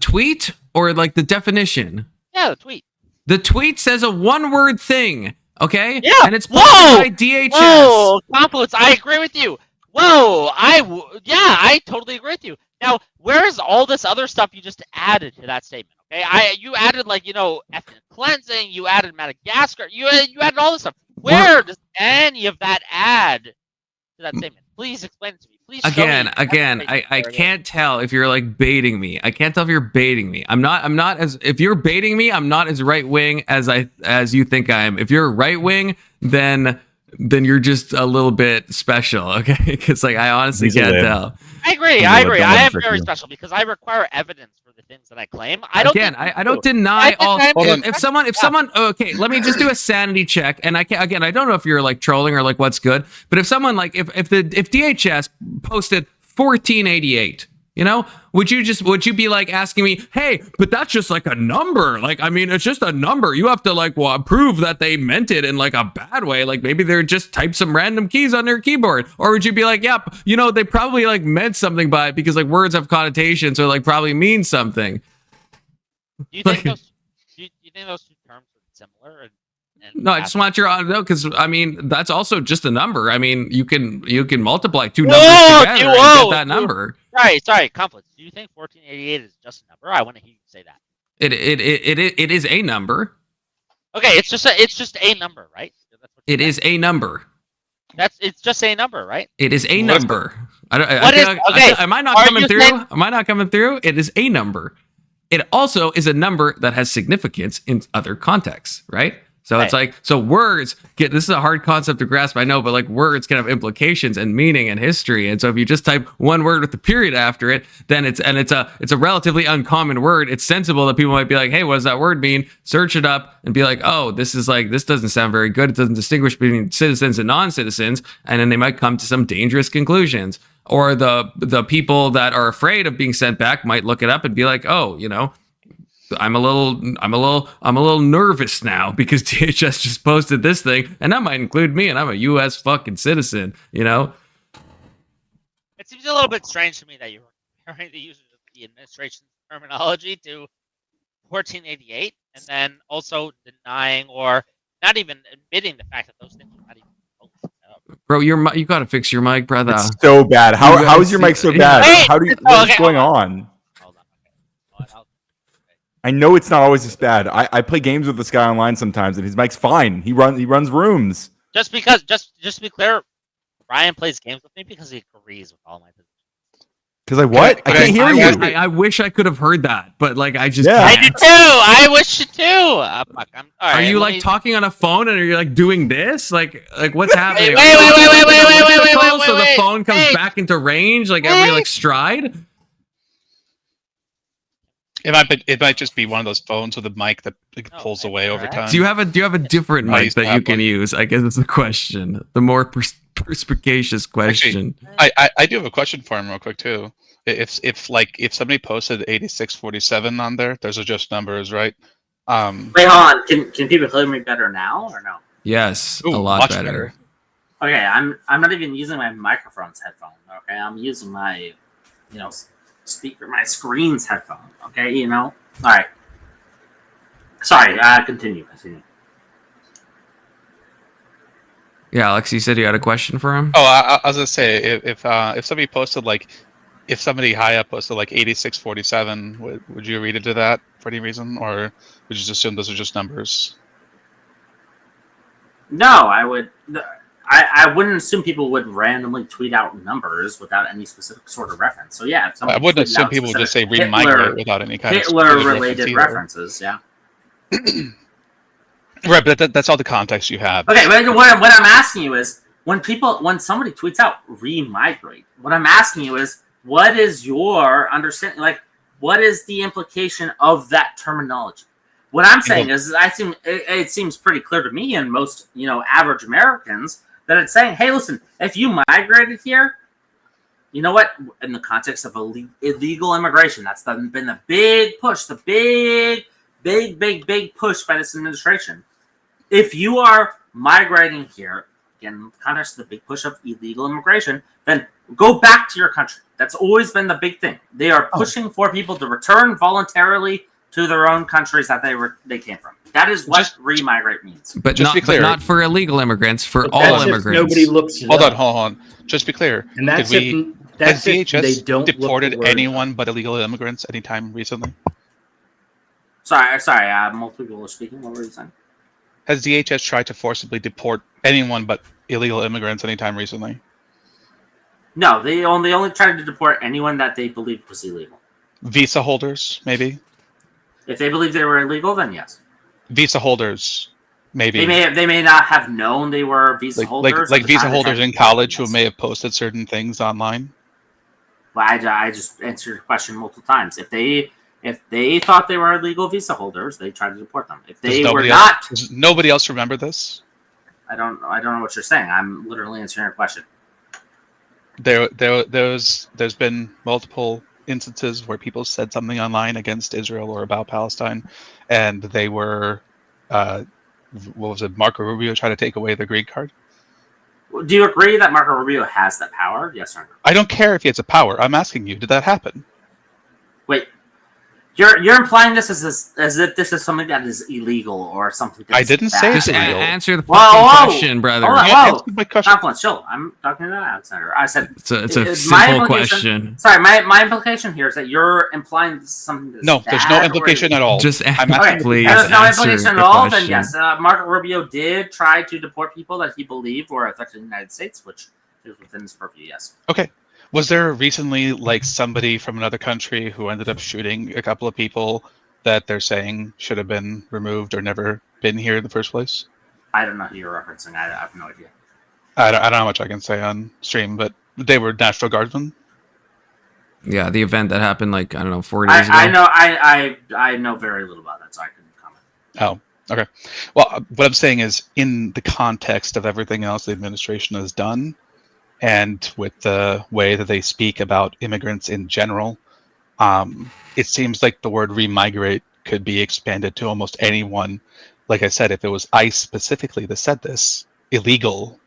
tweet or like the definition? Yeah, the tweet. The tweet says a one-word thing, okay? Yeah. And it's posted by DHS. Whoa, Confluence, I agree with you. Whoa, I totally agree with you. Now, where's all this other stuff you just added to that statement? Okay, you added ethnic cleansing. You added Madagascar. You added all this stuff. Where does any of that add to that statement? Please explain it to me. Please. Again, I can't tell if you're baiting me. I can't tell if you're baiting me. I'm not as if you're baiting me. I'm not as right wing as you think I am. If you're right wing, then you're just a little bit special, okay? Because I honestly can't tell. I agree. I am very special because I require evidence for the things that I claim. I don't deny all. If someone, okay, let me just do a sanity check. And I don't know if you're trolling or what's good, but if someone if DHS posted 1488, You know, would you be like asking me, hey, but that's just like a number. Like, I mean, it's just a number. You have to like prove that they meant it in like a bad way. Like maybe they're just type some random keys on their keyboard. Or would you be like, yep, you know, they probably like meant something by it because like words have connotations or like probably mean something. Do you think those two terms are similar? No, I just want your no, because I mean that's also just a number. I mean you can multiply two numbers together and get that number. Sorry, conflict. Do you think 1488 is just a number? I want to hear you say that. It is a number. Okay, it's just a number, right? It is a number. It's just a number, right? It is a number. Am I not coming through? Am I not coming through? It is a number. It also is a number that has significance in other contexts, right? So it's like, so words this is a hard concept to grasp, I know, but like words can have implications and meaning and history. And so if you just type one word with the period after it, then it's a relatively uncommon word. It's sensible that people might be like, hey, what does that word mean? Search it up and be like, oh, this doesn't sound very good. It doesn't distinguish between citizens and non-citizens. And then they might come to some dangerous conclusions. Or the people that are afraid of being sent back might look it up and be like, oh, you know, I'm a little nervous now because DHS just posted this thing, and that might include me, and I'm a U.S. fucking citizen, you know? It seems a little bit strange to me that you're comparing the use of the administration's terminology to 1488, and then also denying or not even admitting the fact that those things are not even close. Bro, you gotta fix your mic, brother. It's so bad. How is your mic so bad? What's going on? I know it's not always this bad. I play games with this guy online sometimes, and his mic's fine. He runs rooms. Just to be clear, Ryan plays games with me because he agrees with all my positions. Because I can't hear you. I wish I could have heard that, but like I just I did too. I wish it too. Fuck, are you like talking on a phone and are you like doing this? Like what's happening? Wait. So the phone comes back into range, like every like stride. It might just be one of those phones with a mic that pulls away over time. Do you have a different mic that you can use? I guess it's the question. The more perspicacious question. Actually, I do have a question for him real quick too. If somebody posted 8647 on there, those are just numbers, right? Wait, hold on. Can people hear me better now or no? Yes, a lot better. Okay, I'm not even using my microphone's headphone. Okay, I'm using my, speaker, my screen's headphone. Okay, all right. Sorry, continue. Yeah, Alex, you said you had a question for him. Oh, I was gonna say if somebody posted if somebody high up posted 8647, would you read into that for any reason, or would you just assume those are just numbers? No, I would. I wouldn't assume people would randomly tweet out numbers without any specific sort of reference. So yeah, I wouldn't assume people would just say remigrate without any kind of Hitler-related references. Yeah. Right, but that's all the context you have. Okay, but what I'm asking you is when somebody tweets out remigrate, what I'm asking you is what is your understanding? Like, what is the implication of that terminology? What I'm saying is, it seems pretty clear to me and most average Americans that it's saying, hey, listen, if you migrated here, you know what? In the context of illegal immigration, that's been the big push, the big push by this administration. If you are migrating here, again, in the context of the big push of illegal immigration, then go back to your country. That's always been the big thing. They are pushing for people to return voluntarily to their own countries that they came from. That is what remigrate means. But not for illegal immigrants, for all immigrants. Nobody looks. Hold on. Just be clear. And that's has DHS they don't deported anyone but illegal immigrants anytime recently? Sorry. Multiple people are speaking. What were you saying? Has DHS tried to forcibly deport anyone but illegal immigrants anytime recently? No, they only tried to deport anyone that they believed was illegal. Visa holders, maybe. If they believe they were illegal, then yes. Visa holders, maybe. They may not have known they were visa holders. Like visa holders in college who may have posted certain things online. Well, I just answered your question multiple times. If they thought they were illegal visa holders, they tried to deport them. If they were not, does nobody else remember this? I don't know what you're saying. I'm literally answering your question. There's been multiple instances where people said something online against Israel or about Palestine, and they were, what was it, Marco Rubio trying to take away the green card? Do you agree that Marco Rubio has that power? Yes or no? I don't care if he has a power. I'm asking you, did that happen? Wait, you're implying this as if this is something that is illegal or something. I didn't say it's illegal. Answer the fucking question, brother. Whoa. My question. Chill. I'm talking to that senator. I said it's a simple question. Sorry, my implication here is that you're implying this is something that's no, there's no implication at all. Just I'm asking, please. There's no implication at all. Then yes, Marco Rubio did try to deport people that he believed were a threat to the United States, which is within his purview. Yes. Okay. Was there recently like somebody from another country who ended up shooting a couple of people that they're saying should have been removed or never been here in the first place? I don't know who you're referencing. I have no idea. I don't know how much I can say on stream, but they were National Guardsmen. Yeah, the event that happened like, I don't know, 4 days ago. I know very little about that, so I couldn't comment. Oh, okay. Well, what I'm saying is in the context of everything else the administration has done, and with the way that they speak about immigrants in general, it seems like the word remigrate could be expanded to almost anyone. Like I said, if it was ICE specifically that said this, illegal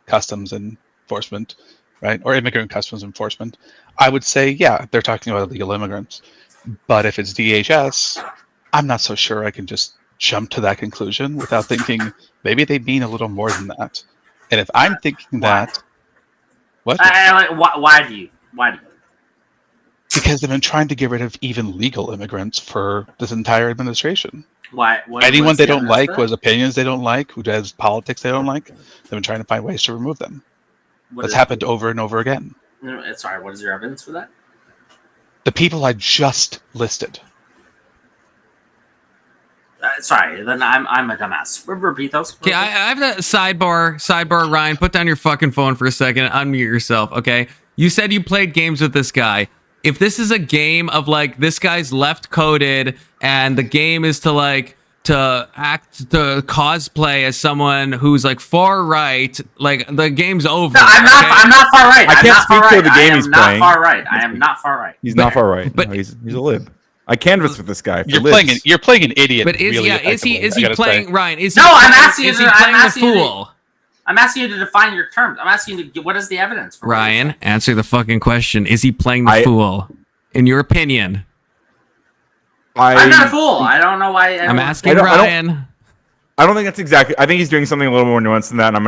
customs enforcement, right, or immigrant customs enforcement, I would say, yeah, they're talking about illegal immigrants. But if it's DHS, I'm not so sure I can just jump to that conclusion without thinking maybe they mean a little more than that. And if I'm thinking that, what? Why do you? Because they've been trying to get rid of even legal immigrants for this entire administration. Why? Anyone they don't like, who has opinions they don't like, who does politics they don't like, they've been trying to find ways to remove them. That's happened over and over again. Sorry, what is your evidence for that? The people I just listed. Sorry, then I'm a dumbass. Repeat those. Okay, I have a sidebar. Ryan, put down your fucking phone for a second. Unmute yourself. Okay, you said you played games with this guy. If this is a game of like this guy's left coded and the game is to cosplay as someone who's like far right, like the game's over. No, I'm not far right. I can't speak to the game he's playing. I am not far right. He's not far right. But no, he's a lib. I canvassed with this guy. You're playing an idiot. But is he playing Ryan? Is he I'm asking you. playing the fool? I'm asking you to define your terms. I'm asking you what is the evidence for Ryan, answer the fucking question. Is he playing the fool? In your opinion? I'm not a fool. I don't know why. I'm asking Ryan. I don't think that's exactly. I think he's doing something a little more nuanced than that. And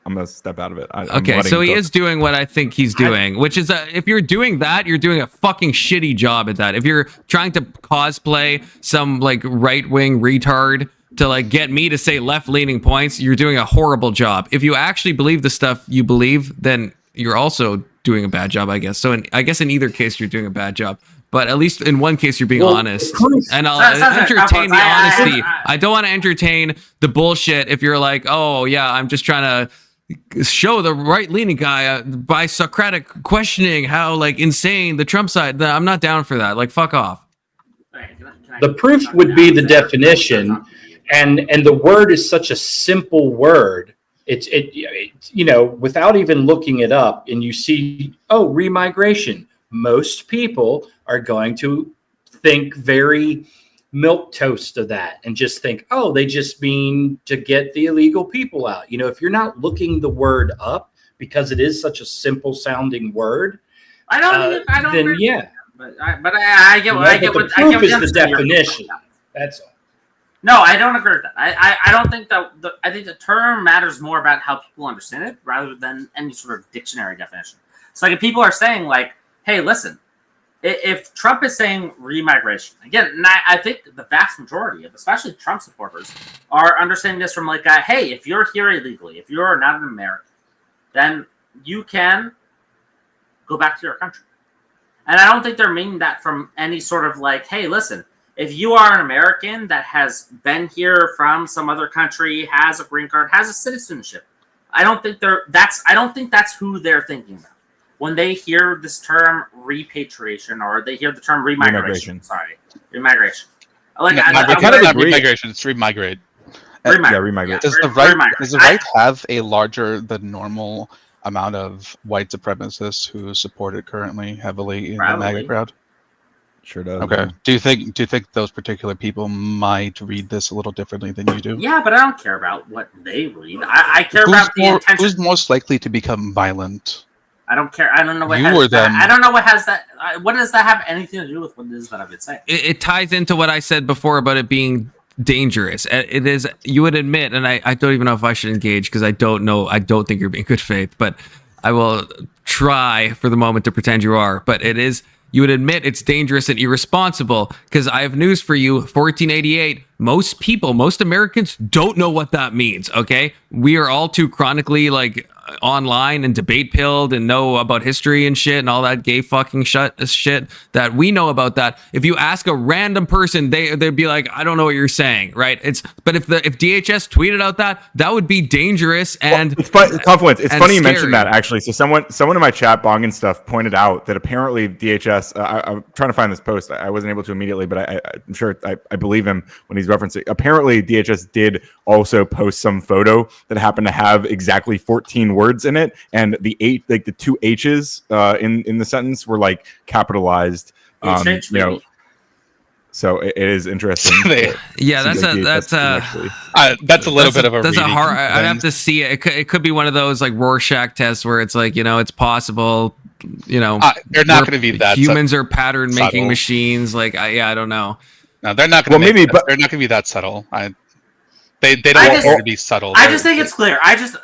I'm gonna step out of it. Okay, so he is doing what I think he's doing, which is if you're doing that, you're doing a fucking shitty job at that. If you're trying to cosplay some like right-wing retard to like get me to say left-leaning points, you're doing a horrible job. If you actually believe the stuff you believe, then you're also doing a bad job, I guess. So I guess in either case, you're doing a bad job. But at least in one case, you're being honest. And I'll entertain the honesty. I don't want to entertain the bullshit if you're like, oh, yeah, I'm just trying to show the right-leaning guy by Socratic questioning how like insane the Trump side. I'm not down for that. Like, fuck off. The proof would be the definition, and the word is such a simple word. It's you know, without even looking it up, and you see, oh, remigration. Most people are going to think very milquetoast of that and just think, oh, they just mean to get the illegal people out. You know, if you're not looking the word up because it is such a simple sounding word, I don't then agree. Yeah, but I get what the proof is the definition. That's all. No, I don't agree with that. I don't think that I think the term matters more about how people understand it rather than any sort of dictionary definition. So like if people are saying like, hey, listen, if Trump is saying remigration, again, I think the vast majority of, especially Trump supporters, are understanding this from like, hey, if you're here illegally, if you're not an American, then you can go back to your country. And I don't think they're meaning that from any sort of like, hey, listen, if you are an American that has been here from some other country, has a green card, has a citizenship, I don't think that's who they're thinking about when they hear this term repatriation or they hear the term remigration. Sorry, remigration. Like, remigration. It's remigrate. Remigrate. Does the right have a larger than normal amount of white supremacists who support it currently heavily in Probably. the MAGA crowd? Sure does. Okay. Yeah. Do you think those particular people might read this a little differently than you do? Yeah, but I don't care about what they read. I care about the intention. Who's most likely to become violent? I don't care. I don't know what You has or them? I don't know what has that. What does that have anything to do with what it is that I've been saying? It ties into what I said before about it being dangerous. It is, you would admit, and I don't even know if I should engage because I don't know. I don't think you're being good faith, but I will try for the moment to pretend you are. But it is, you would admit it's dangerous and irresponsible because I have news for you. 1488. Most people, most Americans don't know what that means. Okay. We are all too chronically like online and debate pilled and know about history and shit and all that gay fucking shit that we know about that. If you ask a random person, they'd be like, I don't know what you're saying, right? But if DHS tweeted out that would be dangerous and it's Confluence. It's funny you scary. mentioned that actually. So someone in my chat, Bong and stuff, pointed out that apparently DHS. I'm trying to find this post. I wasn't able to immediately, but I'm sure I believe him when he's referencing. Apparently, DHS did also post some photo that happened to have exactly 14 words in it, and the two H's in the sentence were like capitalized. So it is interesting. Yeah, that's a little bit of a. That's a hard. I'd have to see it. It could be one of those like Rorschach tests where it's like, it's possible. They're not going to be that. Humans are pattern making subtle. machines. Like, I don't know. No, they're not going to. They're not going to be that subtle. They don't want to be subtle. I just think it's clear.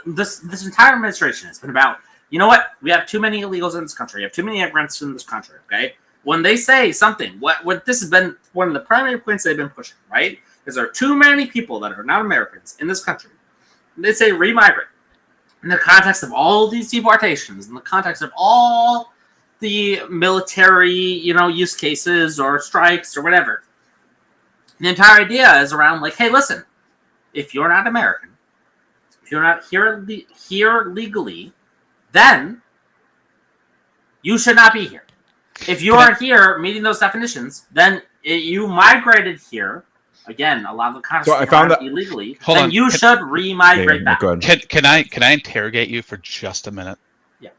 This entire administration has been about, you know what? We have too many illegals in this country. We have too many immigrants in this country. Okay. When they say something, what this has been one of the primary points they've been pushing, right? Is there are too many people that are not Americans in this country. And they say remigrate. In the context of all these deportations, in the context of all the military, use cases or strikes or whatever. The entire idea is around like, hey, listen, if you're not American, if you're not here legally, then you should not be here. If you are here meeting those definitions, then you migrated here. Again, a lot of the countries illegally. Then you should re-migrate back. Can I interrogate you for just a minute? Yeah.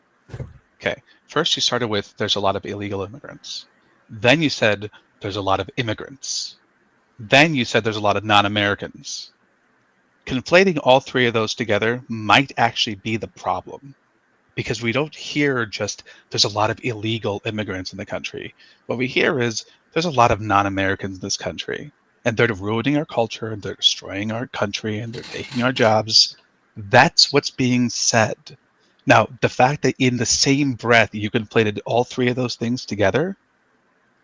Okay. First, you started with there's a lot of illegal immigrants. Then you said there's a lot of immigrants. Then you said there's a lot of non-Americans. Conflating all three of those together might actually be the problem. Because we don't hear just there's a lot of illegal immigrants in the country. What we hear is there's a lot of non-Americans in this country. And they're ruining our culture, and they're destroying our country, and they're taking our jobs. That's what's being said. Now, the fact that in the same breath you conflated all three of those things together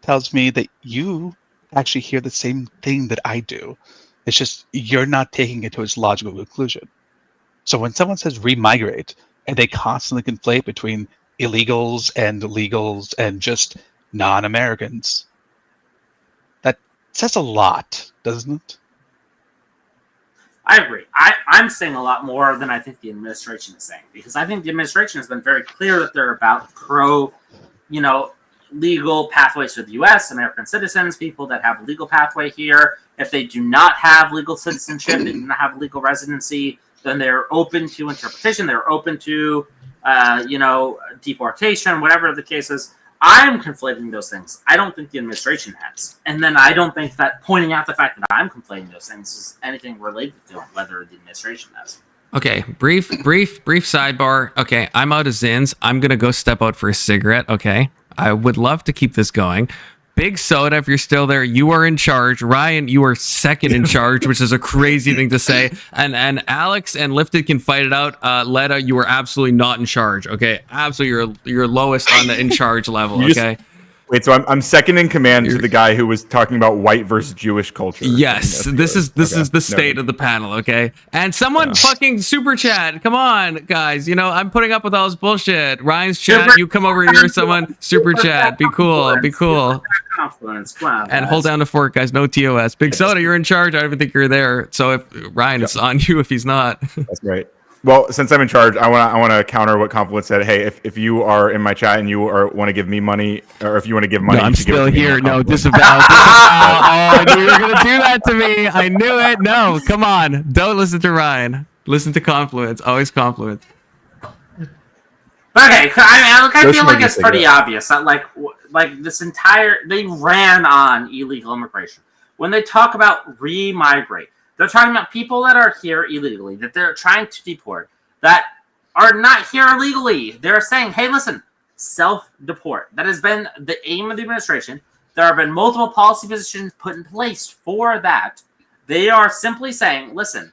tells me that you actually hear the same thing that I do. It's just you're not taking it to its logical conclusion. So when someone says remigrate, and they constantly conflate between illegals and legals and just non-Americans, that says a lot, doesn't it? I agree. I'm saying a lot more than I think the administration is saying, because I think the administration has been very clear that they're about legal pathways to the U.S., American citizens, people that have a legal pathway here. If they do not have legal citizenship, they do not have legal residency, then they're open to interpretation. They're open to, deportation, whatever the case is. I'm conflating those things. I don't think the administration has. And then I don't think that pointing out the fact that I'm conflating those things is anything related to whether the administration has. Okay, brief sidebar. Okay, I'm out of Zins. I'm going to go step out for a cigarette, okay? I would love to keep this going. Big Soda, if you're still there, you are in charge. Ryan, you are second in charge, which is a crazy thing to say. And Alex and Lifted can fight it out. Letta, you are absolutely not in charge, okay? Absolutely, you're lowest on the in charge level, okay? Wait, so I'm second in command to the guy who was talking about white versus Jewish culture. Yes, this is the state of the panel, okay? And someone fucking super chat. Come on, guys. I'm putting up with all this bullshit. Ryan's chat, you come over here, someone super chat. Be cool. And hold down the fork, guys. No TOS. Big Soda, you're in charge. I don't even think you're there. So if Ryan, it's on you if he's not. That's right. Well, since I'm in charge, I want to counter what Confluence said. Hey, if you are in my chat and you want to give me money, or if you want to give money, no, I'm still here. No, disavow. Oh, I knew you were gonna do that to me. I knew it. No, come on. Don't listen to Ryan. Listen to Confluence. Always Confluence. Okay, I feel like it's pretty obvious that like this entire they ran on illegal immigration. When they talk about re-migrate, they're talking about people that are here illegally, that they're trying to deport, that are not here illegally. They're saying, hey, listen, self-deport. That has been the aim of the administration. There have been multiple policy positions put in place for that. They are simply saying, listen,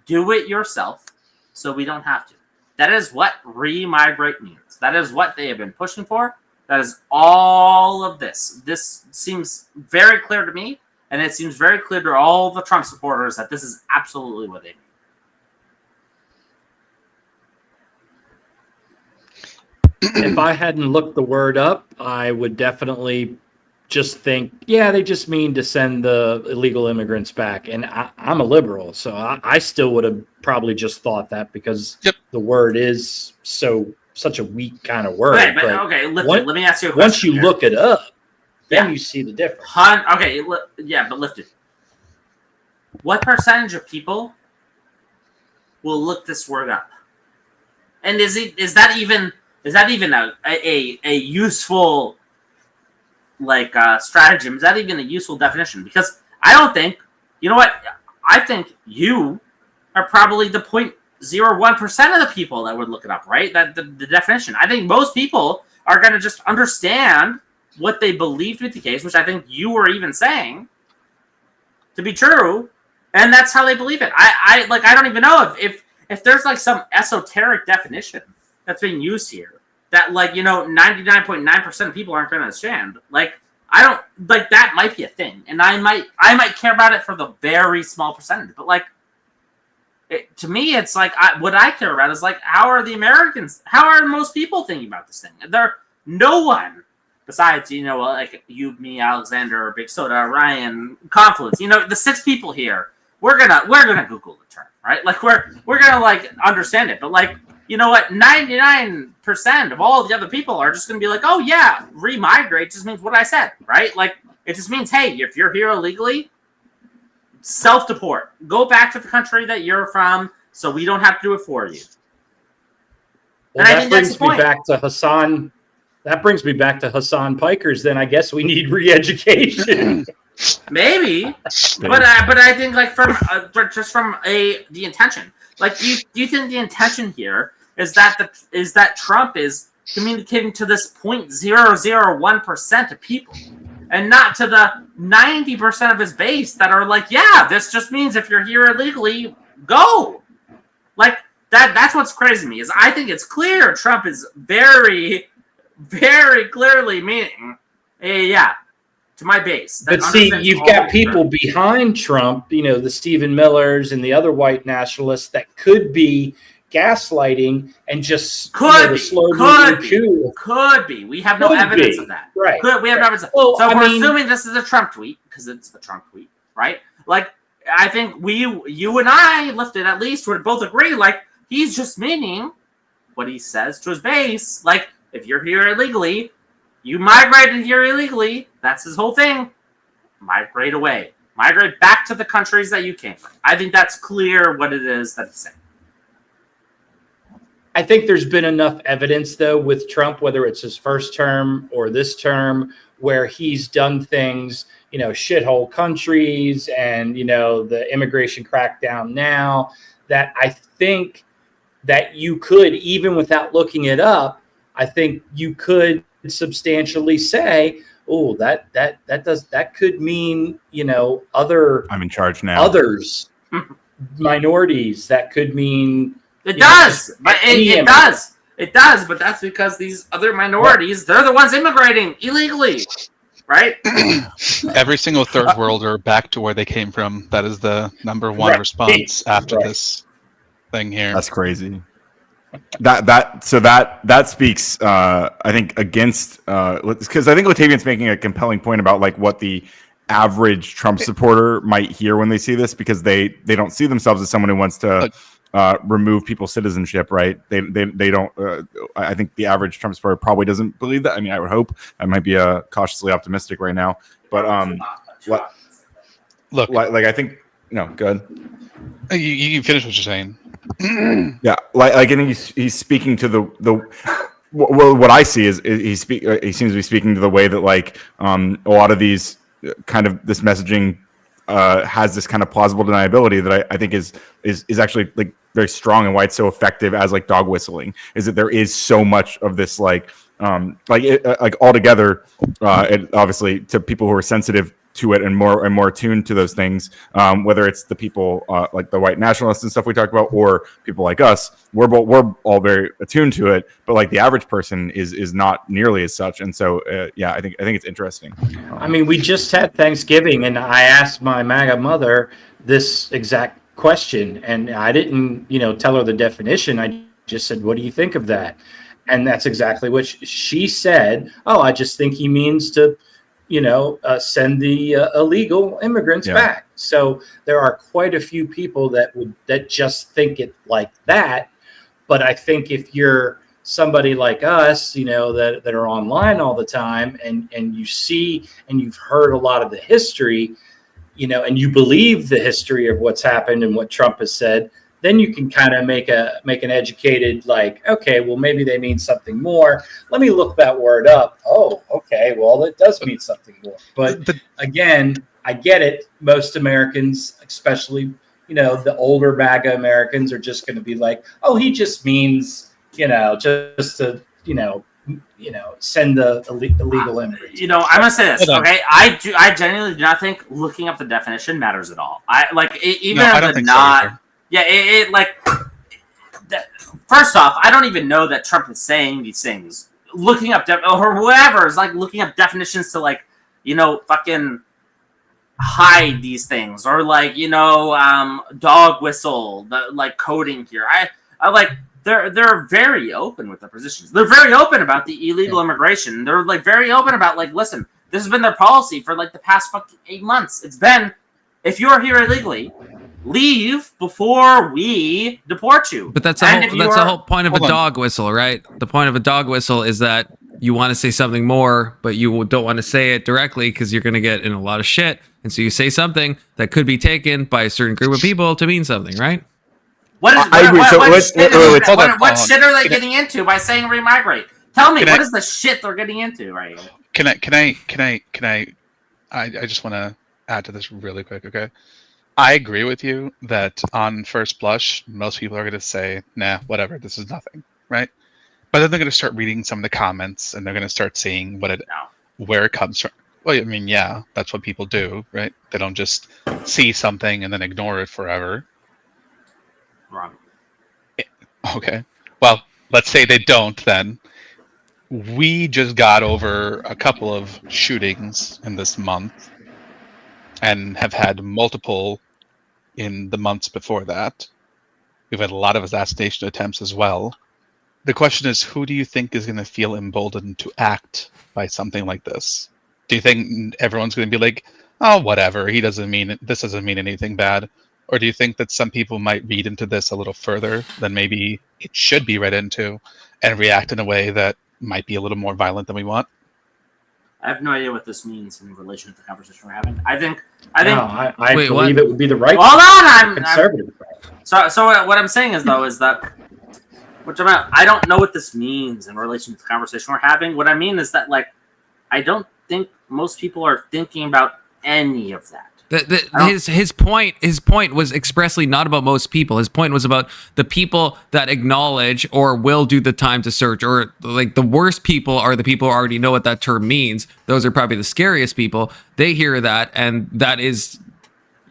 do it yourself so we don't have to. That is what re-migrate means. That is what they have been pushing for. That is all of this. This seems very clear to me, and it seems very clear to all the Trump supporters that this is absolutely what they mean. If I hadn't looked the word up, I would definitely just think, yeah, they just mean to send the illegal immigrants back. And I'm a liberal, so I still would have probably just thought that because the word is such a weak kind of word. Okay, but let me ask you a question. Once you look it up, then you see the difference. But lift it. What percentage of people will look this word up? And is that even a useful stratagem? Is that even a useful definition? Because I don't think, you know what? I think you are probably the 0.01% of the people that would look it up, right? That the definition. I think most people are going to just understand what they believe to be the case, which I think you were even saying to be true, and that's how they believe it. I don't even know if there's like some esoteric definition that's being used here that 99.9% of people aren't going to understand. I don't that might be a thing, and I might care about it for the very small percentage, but to me, it's what I care about is how are the Americans? How are most people thinking about this thing? No one besides you, me, Alexander, Big Soda, Ryan, Confluence. The 6 people here. We're gonna Google the term, right? We're gonna understand it, but you know what? 99% of all the other people are just gonna be like, oh yeah, re-migrate just means what I said, right? It just means, hey, if you're here illegally, self-deport. Go back to the country that you're from, so we don't have to do it for you. Well, that brings me back to Hasan. That brings me back to Hasan Piker's. Then I guess we need re-education. Maybe, but I think from the intention. Do you think the intention here is that Trump is communicating to this 0.001% of people, and not to the 90% of his base that are yeah, this just means if you're here illegally, go. That's what's crazy to me is I think it's clear Trump is very, very clearly meaning, yeah, to my base. But see, you've got people behind Trump, the Stephen Millers and the other white nationalists that could be gaslighting and just could be. We have no evidence of that. Right. We have no evidence. So if we're assuming this is a Trump tweet, because it's a Trump tweet, right? I think you and I, Lifted at least, would both agree, he's just meaning what he says to his base. If you're here illegally, you migrated here illegally, that's his whole thing. Migrate away. Migrate back to the countries that you came from. I think that's clear what it is that he's saying. I think there's been enough evidence, though, with Trump, whether it's his first term or this term, where he's done things, shithole countries and, the immigration crackdown now, that I think that you could, even without looking it up, I think you could substantially say, oh, that could mean, other I'm in charge now. Others, minorities, that could mean it does. But it does. It does, but that's because these other minorities, they're the ones immigrating illegally. Right? Every single third worlder back to where they came from. That is the number one response after this thing here. That's crazy. That speaks I think against because I think Latavian's making a compelling point about what the average Trump supporter might hear when they see this, because they don't see themselves as someone who wants to remove people's citizenship, right? They don't I think the average Trump supporter probably doesn't believe that. I mean, I would hope. I might be cautiously optimistic right now, but look, I think good. You can finish what you're saying. Yeah, I think he's speaking to the Well, what I see is he seems to be speaking to the way that like a lot of these kind of this messaging has this kind of plausible deniability that I think is actually like very strong, and why it's so effective as like dog whistling is that there is so much of this like altogether it obviously to people who are sensitive to it and more attuned to those things, whether it's the people like the white nationalists and stuff we talked about, or people like us, we're all very attuned to it, but like the average person is not nearly as such. And so yeah, I think it's interesting. I mean, we just had Thanksgiving, and I asked my MAGA mother this exact question, and I didn't tell her the definition. I just said, what do you think of that? And that's exactly what she said. Oh, I just think he means to send the illegal immigrants back. So there are quite a few people that just think it like that. But I think if you're somebody like us, that are online all the time, and you see and you've heard a lot of the history, and you believe the history of what's happened and what Trump has said, then you can kind of make an educated, like, okay, well, maybe they mean something more. Let me look that word up. Oh, okay, well, it does mean something more. But again, I get it. Most Americans, especially, the older MAGA Americans, are just going to be like, oh, he just means, just to, send the illegal immigrants. I'm gonna say this, okay? I genuinely do not think looking up the definition matters at all. I don't think so. Yeah, first off, I don't even know that Trump is saying these things. Looking up or whoever is like looking up definitions to like, fucking hide these things, or like, dog whistle, the like coding here. I like they're very open with their positions. They're very open about the illegal immigration. They're like very open about like, listen, this has been their policy for like the past fucking 8 months. It's been, if you're here illegally, leave before we deport you. But that's the whole point of a dog whistle, right? The point of a dog whistle is that you want to say something more, but you don't want to say it directly because you're going to get in a lot of shit. And so you say something that could be taken by a certain group of people to mean something, right? What shit are they getting into by saying remigrate? Tell me, what is the shit they're getting into right here? I just want to add to this really quick, okay? I agree with you that on first blush, most people are going to say, nah, whatever, this is nothing, right? But then they're going to start reading some of the comments, and they're going to start seeing where it comes from. Well, I mean, yeah, that's what people do, right? They don't just see something and then ignore it forever. Wrong. Okay. Well, let's say they don't then. We just got over a couple of shootings in this month and have had multiple in the months before that. We've had a lot of assassination attempts as well. The question is, who do you think is going to feel emboldened to act by something like this? Do you think everyone's going to be like, oh, whatever, this doesn't mean anything bad? Or do you think that some people might read into this a little further than maybe it should be read into and react in a way that might be a little more violent than we want? I have no idea what this means in relation to the conversation we're having. I believe it would be the right. Hold on, I'm conservative. So what I'm saying is that, I don't know what this means in relation to the conversation we're having. What I mean is that, like, I don't think most people are thinking about any of that. His point was expressly not about most people. His point was about the people that acknowledge or will do the time to search, or like the worst people are the people who already know what that term means. Those are probably the scariest people. They hear that, and that is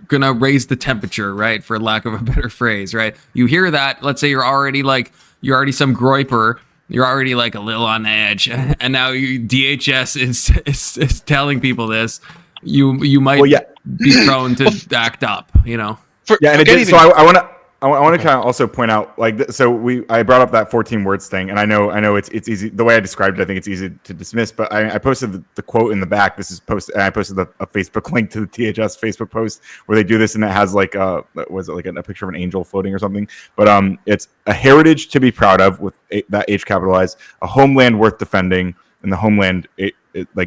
gonna raise the temperature, right? For lack of a better phrase, right? You hear that, let's say you're already some groiper, you're already like a little on edge, and now DHS is telling people this. You might be prone to act up, So I want to kind of also point out, like, I brought up that 14 words thing, and I know it's easy. The way I described it, I think it's easy to dismiss. But I posted the quote in the back. This is posted, and I posted a Facebook link to the THS Facebook post where they do this, and it has like a picture of an angel floating or something. But it's a heritage to be proud of with that H capitalized, a homeland worth defending, and the homeland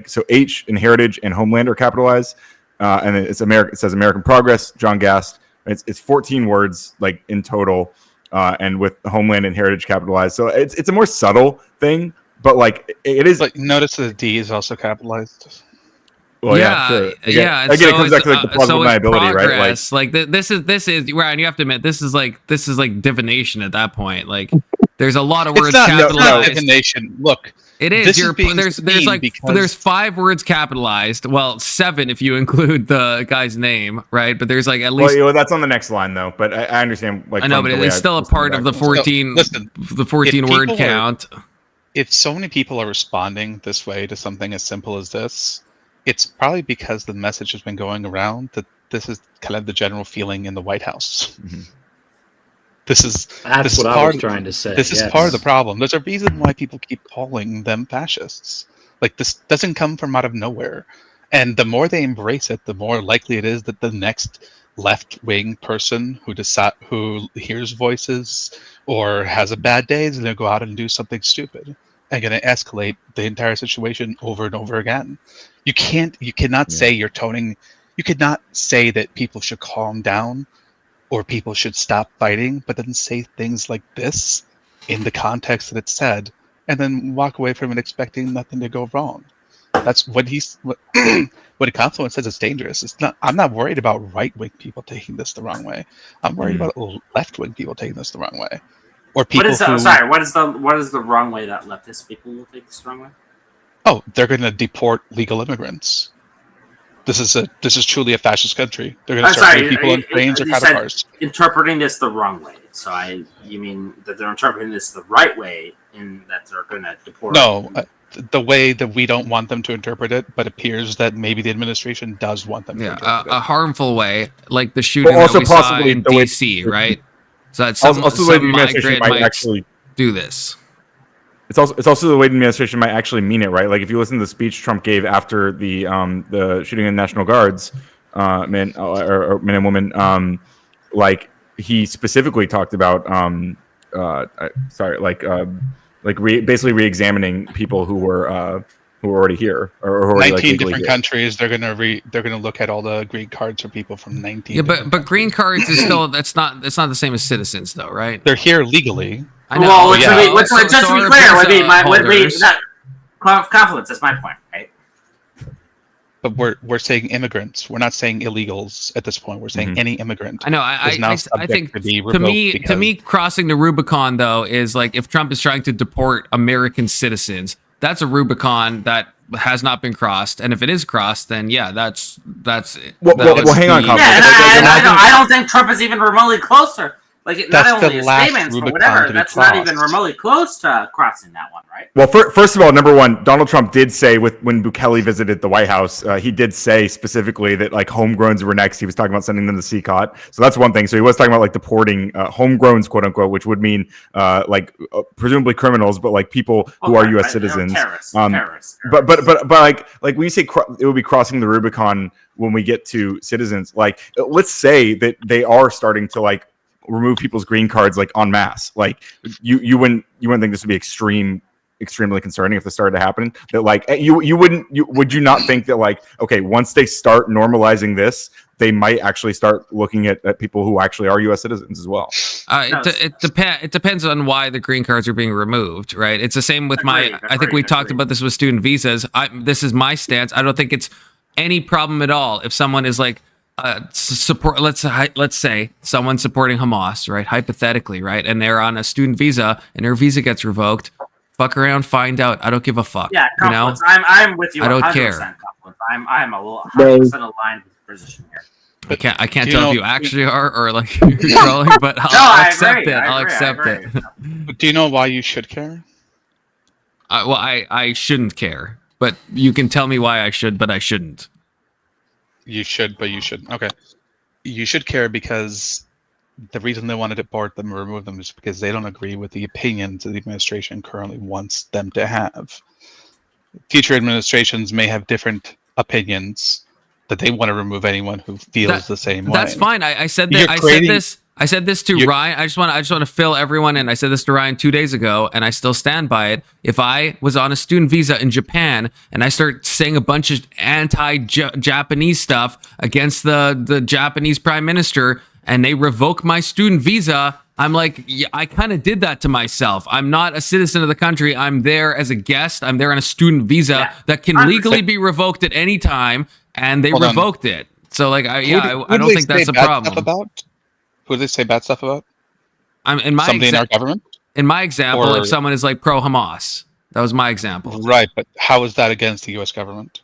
so H in heritage and homeland are capitalized, and it's America. It says American progress, John Gast. It's 14 words like in total, and with homeland and heritage capitalized. So it's a more subtle thing, but like it is. But notice the D is also capitalized. Well, yeah, sure. Yeah. Again, it comes back to like the plausible deniability, right? Like, this is Ryan. You have to admit this is like divination at that point. Like, there's a lot of words capitalized. It's not divination. Look, it is. There's 5 words capitalized. Well, 7 if you include the guy's name, right? But there's like at least. Well, that's on the next line though. But I understand. Like, I know, but it's still a part of the 14. The 14 word count. If so many people are responding this way to something as simple as this, it's probably because the message has been going around that this is kind of the general feeling in the White House. Mm-hmm. That's what I was trying to say. This is part of the problem. There's a reason why people keep calling them fascists. Like, this doesn't come from out of nowhere. And the more they embrace it, the more likely it is that the next left-wing person who hears voices or has a bad day is going to go out and do something stupid and going to escalate the entire situation over and over again. You cannot say you're toning. You could not say that people should calm down or people should stop fighting, but then say things like this in the context that it's said, and then walk away from it expecting nothing to go wrong. That's what what a Confluent says is dangerous. It's not. I'm not worried about right-wing people taking this the wrong way. I'm worried about left-wing people taking this the wrong way, or people. What is the wrong way that leftist people will take this the wrong way? Oh, they're going to deport legal immigrants. This is truly a fascist country. They're going to start putting people on trains or cattle cars. Interpreting this the wrong way. So you mean that they're interpreting this the right way in that they're going to deport? No, the way that we don't want them to interpret it, but appears that maybe the administration does want them to interpret it. A harmful way, like the shooting that we saw in DC, right? So that some migrant might actually do this. It's also the way the administration might actually mean it, right? Like if you listen to the speech Trump gave after the shooting in National Guards, men and women, like he specifically talked about basically re-examining people who were already here or who are 19 different countries. They're gonna look at all the green cards for people from 19. Yeah, but green cards is still that's not the same as citizens though, right? They're here legally. I know. Well, just to be clear, would be that confluence. That's my point, right? But we're saying immigrants. We're not saying illegals at this point. We're saying any immigrant. I know. I think to me, crossing the Rubicon though is like if Trump is trying to deport American citizens, that's a Rubicon that has not been crossed. And if it is crossed, then yeah, that's. Well, hang on. Yeah, I don't think Trump is even remotely close to. Like not only his statements, but whatever. That's not even remotely close to crossing that one, right? Well, first of all, number one, Donald Trump did say when Bukele visited the White House, he did say specifically that like homegrowns were next. He was talking about sending them to CCOT. So that's one thing. So he was talking about like deporting homegrowns, quote unquote, which would mean presumably criminals, but like people who are U.S. citizens. Terrorists. But like when you say it would be crossing the Rubicon when we get to citizens, like let's say that they are starting to like remove people's green cards like en masse. Like you wouldn't think this would be extremely concerning if this started to happen. That like would you not think that like okay, once they start normalizing this, they might actually start looking at people who actually are U.S. citizens as well. It depends on why the green cards are being removed, right? It's the same with I think we talked about this with student visas. This is my stance. I don't think it's any problem at all if someone is like support. Let's say someone's supporting Hamas, right? Hypothetically, right? And they're on a student visa, and their visa gets revoked. Fuck around, find out. I don't give a fuck. Yeah, confluence. I'm with you. I don't 100% care. I'm a little 100% aligned with the position here. I can't tell if you actually are or like you're trolling, but I'll accept it. I'll accept it. Do you know why you should care? I shouldn't care, but you can tell me why I should, but I shouldn't. You should, but you shouldn't. Okay. You should care because the reason they want to deport them or remove them is because they don't agree with the opinions that the administration currently wants them to have. Future administrations may have different opinions that they want to remove anyone who feels the same way. That's fine. I said that. I said this to Ryan. I just want to fill everyone in. I said this to Ryan 2 days ago, and I still stand by it. If I was on a student visa in Japan and I start saying a bunch of anti-Japanese stuff against the Japanese prime minister, and they revoke my student visa, I'm like, yeah, I kind of did that to myself. I'm not a citizen of the country. I'm there as a guest. I'm there on a student visa that can legally be revoked at any time, and they revoked it. So, like, I don't think that's a problem. Who do they say bad stuff about? In my somebody in our government. In my example, if someone is like pro-Hamas, that was my example. Right, but how is that against the U.S. government?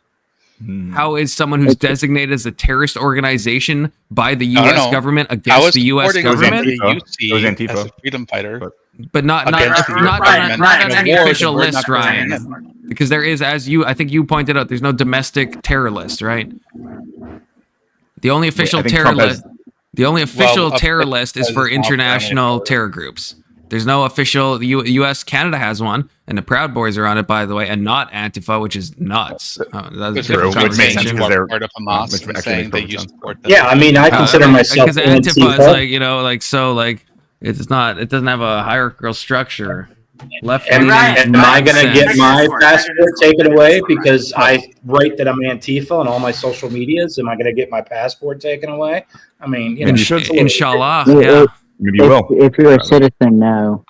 How is someone who's designated as a terrorist organization by the U.S. government against the U.S. government? It was Antifa as a freedom fighter, but not on any official list, Ryan. Because there is, I think you pointed out, there's no domestic terror list, right? The only official terror list, terror list is for international terror groups. There's no official. The U.S. Canada has one, and the Proud Boys are on it, by the way, and not Antifa, which is nuts. That's a different conversation. Part of Hamas and saying they used to support them. Yeah, I mean, I consider myself because Antifa is like, you know, like so, like it's not. It doesn't have a hierarchical structure. Left. Am I going to get my passport taken away because I write that I'm Antifa on all my social medias? Am I going to get my passport taken away? I mean, you know, inshallah, yeah. Maybe you will. If you're a citizen, no.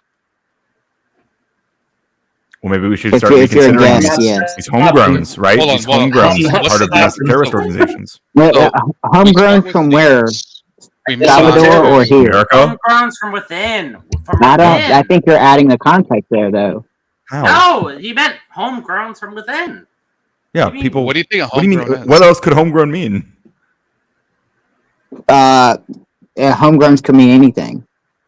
Well, maybe we should start reconsidering these homegrowns, right? These homegrowns are part of these terrorist organizations. Homegrown from where? Salvador or here? Homegrowns from within. I think you're adding the context there, though. How? No, he meant homegrowns from within. Yeah, people. What do you think? What do you mean? What else could homegrown mean? Homegrowns could mean anything.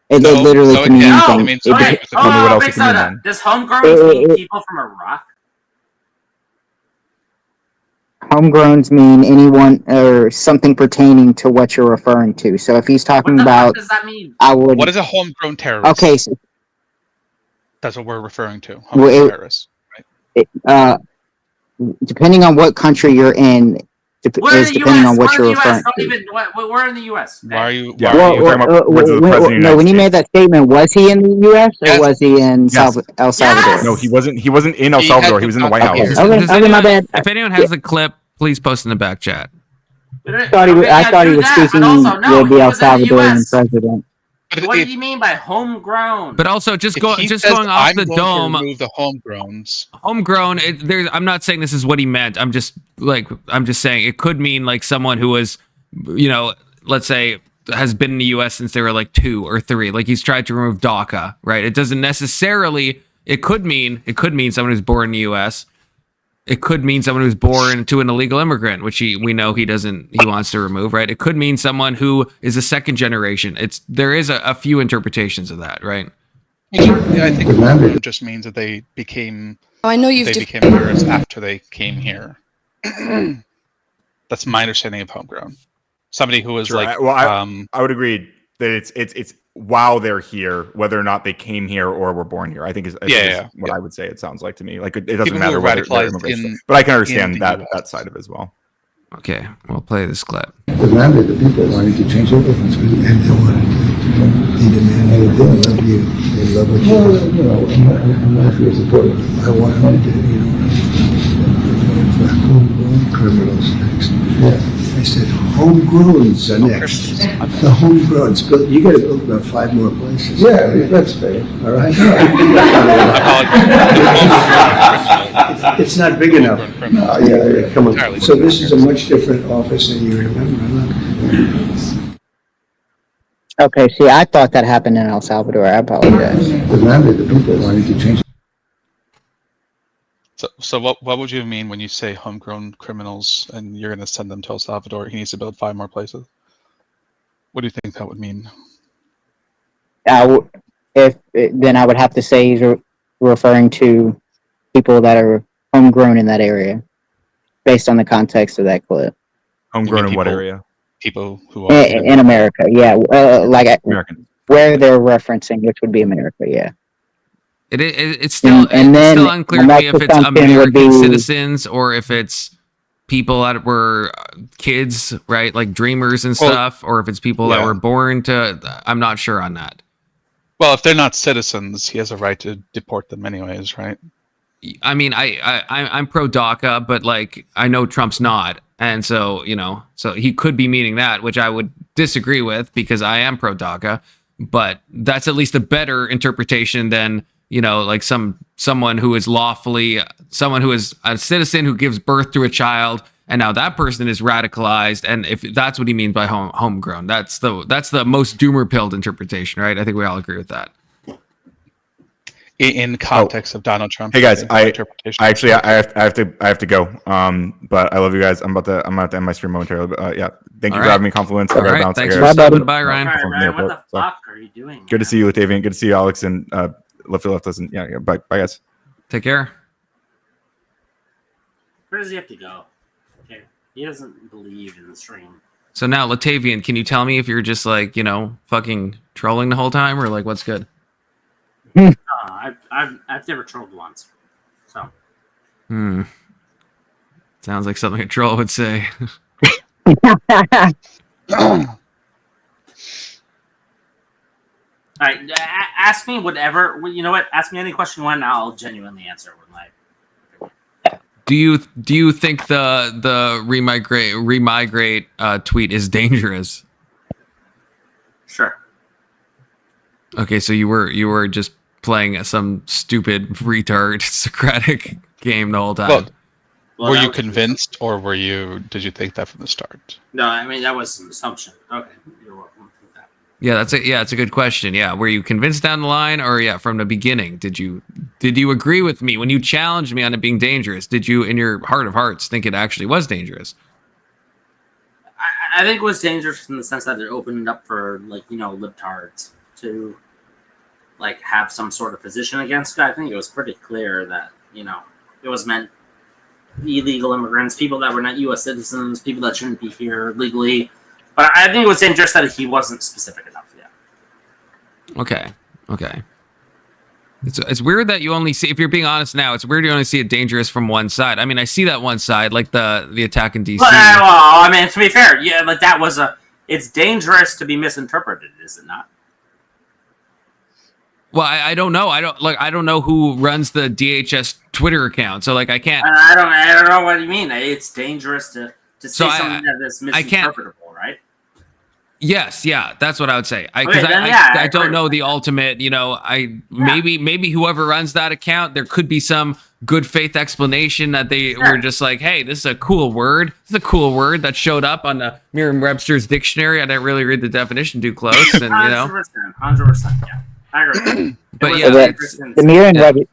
It literally can mean anything. What else it can mean? Does homegrowns mean people from Iraq? Homegrowns mean anyone or something pertaining to what you're referring to. So if he's talking about, what does that mean? What is a homegrown terrorist? Okay, so that's what we're referring to. Homegrown terrorists. Right? Depending on what country you're in. Depending on what you're referring to. We're in the U.S. Why are you? No, when he made that statement, was he in the U.S. or was he in El Salvador? No, he wasn't. He wasn't in El Salvador. He was in the White House. Okay, my bad. If anyone has a clip, please post in the back chat. I thought he was speaking with the El Salvadorian president. What do you mean by homegrown? But also, going off the dome. Remove the homegrowns. Homegrown. I'm not saying this is what he meant. I'm just saying it could mean like someone who was, you know, let's say has been in the U.S. since they were like 2 or 3. Like he's tried to remove DACA, right? It doesn't necessarily. It could mean someone who's born in the U.S. It could mean someone who's born to an illegal immigrant, which we know he wants to remove, right? It could mean someone who is a second generation. There is a few interpretations of that, right? Yeah, I think it just means that they became became terrorists after they came here. That's my understanding of homegrown. Somebody who was I would agree that it's while they're here, whether or not they came here or were born here. I think is what I would say. It sounds like to me. Like it doesn't matter whether they're immigrants, but I can understand that side of it as well. Okay, we'll play this clip. Demanded the people wanted to change everything, and they wanted to. They demanded they love you, they love what you. Well, you know, I'm not here supporting. I want them to, you know, for homegrown criminals next. Yeah. I said, homegrowns are next. The homegrowns. You got to build about 5 more places. Yeah, that's fair. All right. It's not big enough. Yeah, come on. So this is a much different office than you remember. Okay, see, I thought that happened in El Salvador. I apologize. Demanded the people wanted to change. So what would you mean when you say homegrown criminals and you're going to send them to El Salvador? He needs to build 5 more places. What do you think that would mean? Then I would have to say he's referring to people that are homegrown in that area, based on the context of that clip. Homegrown in what area? People who are in America, yeah, American. Where they're referencing, which would be America, yeah. It's still unclear to me if it's American citizens or if it's people that were kids, right? Like dreamers and stuff, or if it's people that were born to. I'm not sure on that. Well, if they're not citizens, he has a right to deport them anyways, right? I mean, I'm pro DACA, but like I know Trump's not, and so so he could be meaning that, which I would disagree with because I am pro DACA. but that's at least a better interpretation than, you know, like someone who is lawfully, someone who is a citizen who gives birth to a child, and now that person is radicalized. And if that's what he means by homegrown, that's the most doomer pilled interpretation, right? I think we all agree with that. In context of Donald Trump. Hey guys, I have to go. But I love you guys. I'm about to end my stream momentarily. But yeah, thank you for having me. Compliments. All right, thanks for stopping by, Ryan. All right, Ryan, what the fuck are you doing? Good to see you, Latavian. Good to see you, Alex, and left us. And yeah, bye, guys. Take care. Where does he have to go? Okay, he doesn't believe in the stream. So now, Latavian, can you tell me if you're just like, you know, fucking trolling the whole time, or like what's good? I've never trolled once, so. Sounds like something a troll would say. All right, ask me whatever. You know what? Ask me any question you want, and I'll genuinely answer. Do you think the remigrate tweet is dangerous? Sure. Okay, so you were just playing some stupid retard Socratic game the whole time. Well, were you convinced, or did you think that from the start? No, I mean that was an assumption. Okay, you're welcome for that. Yeah, it's a good question. Yeah, were you convinced down the line, or from the beginning? Did you agree with me when you challenged me on it being dangerous? Did you, in your heart of hearts, think it actually was dangerous? I think it was dangerous in the sense that it opened up for, like, you know, libtards to, like, have some sort of position against it. I think it was pretty clear that, you know, it was meant illegal immigrants, people that were not U.S. citizens, people that shouldn't be here legally. But I think it was dangerous that he wasn't specific enough yet. Okay. It's weird that you only see, if you're being honest now, it's weird you only see it dangerous from one side. I mean, I see that one side, like the attack in DC. Well, I mean, to be fair, yeah, like that was it's dangerous to be misinterpreted, is it not? Well, I don't know. I don't know who runs the DHS Twitter account, so like I can't. I don't know what you mean. It's dangerous to say something that is misinterpretable, right? Yes, yeah, that's what I would say. Because I don't know the ultimate. You know, maybe whoever runs that account, there could be some good faith explanation that they were just like, hey, this is a cool word. This is a cool word that showed up on the Merriam-Webster's dictionary. I didn't really read the definition too close, and 100%, yeah. I agree. But yeah, the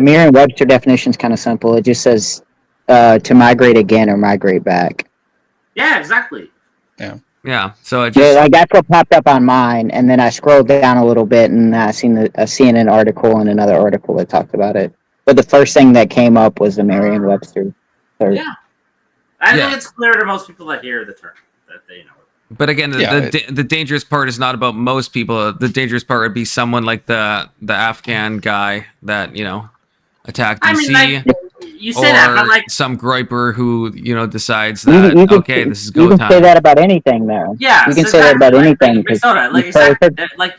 Merriam-Webster definition is kind of simple. It just says to migrate again or migrate back. Yeah, exactly. Yeah. So it just like that's what popped up on mine, and then I scrolled down a little bit and I seen a CNN article and another article that talked about it. But the first thing that came up was the Merriam-Webster. Yeah, I think it's clear to most people that hear the term that they know. But again, the dangerous part is not about most people. The dangerous part would be someone like the Afghan guy that, you know, attacked DC. I mean, like, you say that, but like some groiper who, you know, decides that this is go time. You can say that about anything, though. Yeah, you can say that about anything. Like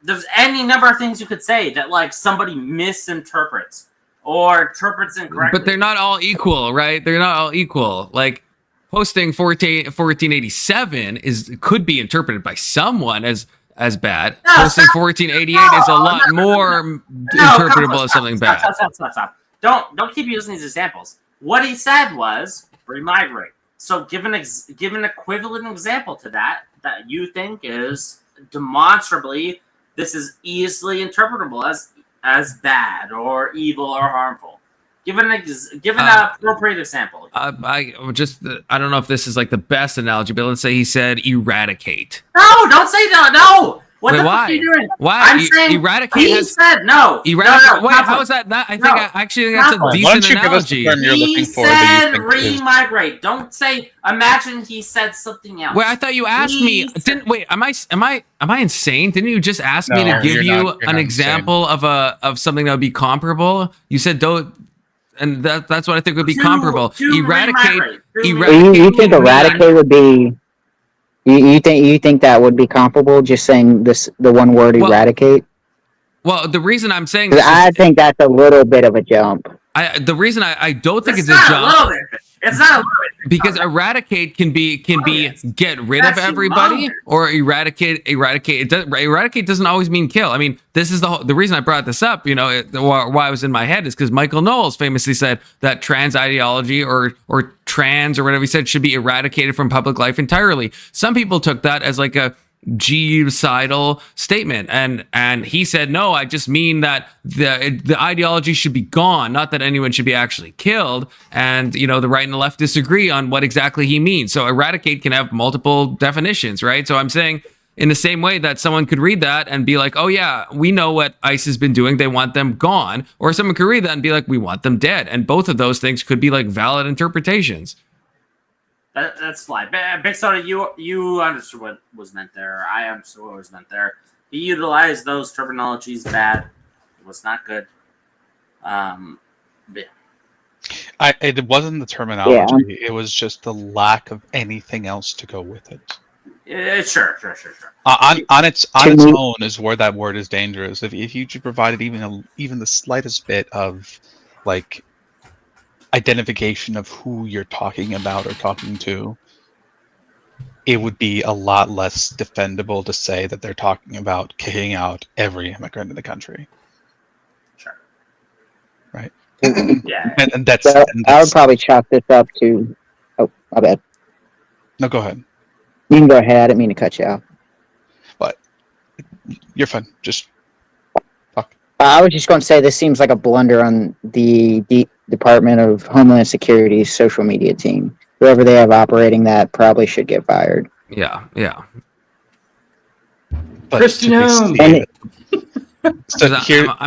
there's any number of things you could say that like somebody misinterprets or interprets incorrectly. But they're not all equal, right? They're not all equal. Like posting 1487 could be interpreted by someone as bad. Posting 1488 is a lot more interpretable as something bad. Stop. Don't keep using these examples. What he said was remigrate. So give an equivalent example to that you think is demonstrably this is easily interpretable as bad or evil or harmful. Give an appropriate example. I don't know if this is like the best analogy, but let's say he said eradicate. No, don't say no. No. What the fuck why? are you doing? Why? I'm saying eradicate. He said no. Eradicate. Wait, how is that? I think I actually think that's a decent analogy. He said remigrate. Don't say. Imagine he said something else. Wait, I thought you asked me. Am I insane? Didn't you just ask me to give you an example of something that would be comparable? You said don't. And that's what I think would be comparable. Eradicate. You think eradicate would be? You think that would be comparable? Just saying the one word eradicate. Well, the reason I'm saying I think that's a little bit of a jump. The reason I don't think it's a jump. It's not because eradicate can be get rid of everybody, or eradicate. Eradicate doesn't always mean kill. I mean, this is the reason I brought this up. You know, why it was in my head is because Michael Knowles famously said that trans ideology or trans or whatever he said should be eradicated from public life entirely. Some people took that as like a genocidal statement, and he said, no, I just mean that the ideology should be gone, not that anyone should be actually killed. And you know, the right and the left disagree on what exactly he means. So eradicate can have multiple definitions, right? So I'm saying in the same way that someone could read that and be like, oh yeah, we know what ICE has been doing, they want them gone, or someone could read that and be like, we want them dead. And both of those things could be like valid interpretations. That's fine. Big Soda, you understood what was meant there. I understood what was meant there. He utilized those terminologies bad. It was not good. It wasn't the terminology. It was just the lack of anything else to go with it. Sure. On its own is where that word is dangerous. If you provided even the slightest bit of like identification of who you're talking about or talking to, it would be a lot less defendable to say that they're talking about kicking out every immigrant in the country. Sure. Right. Yeah. And that's, I would probably chalk this up to. Oh, my bad. No, go ahead. You can go ahead. I didn't mean to cut you off. But you're fine. Just. I was just going to say this seems like a blunder on the Department of Homeland Security's social media team. Whoever they have operating that probably should get fired. Yeah. But Christian I'm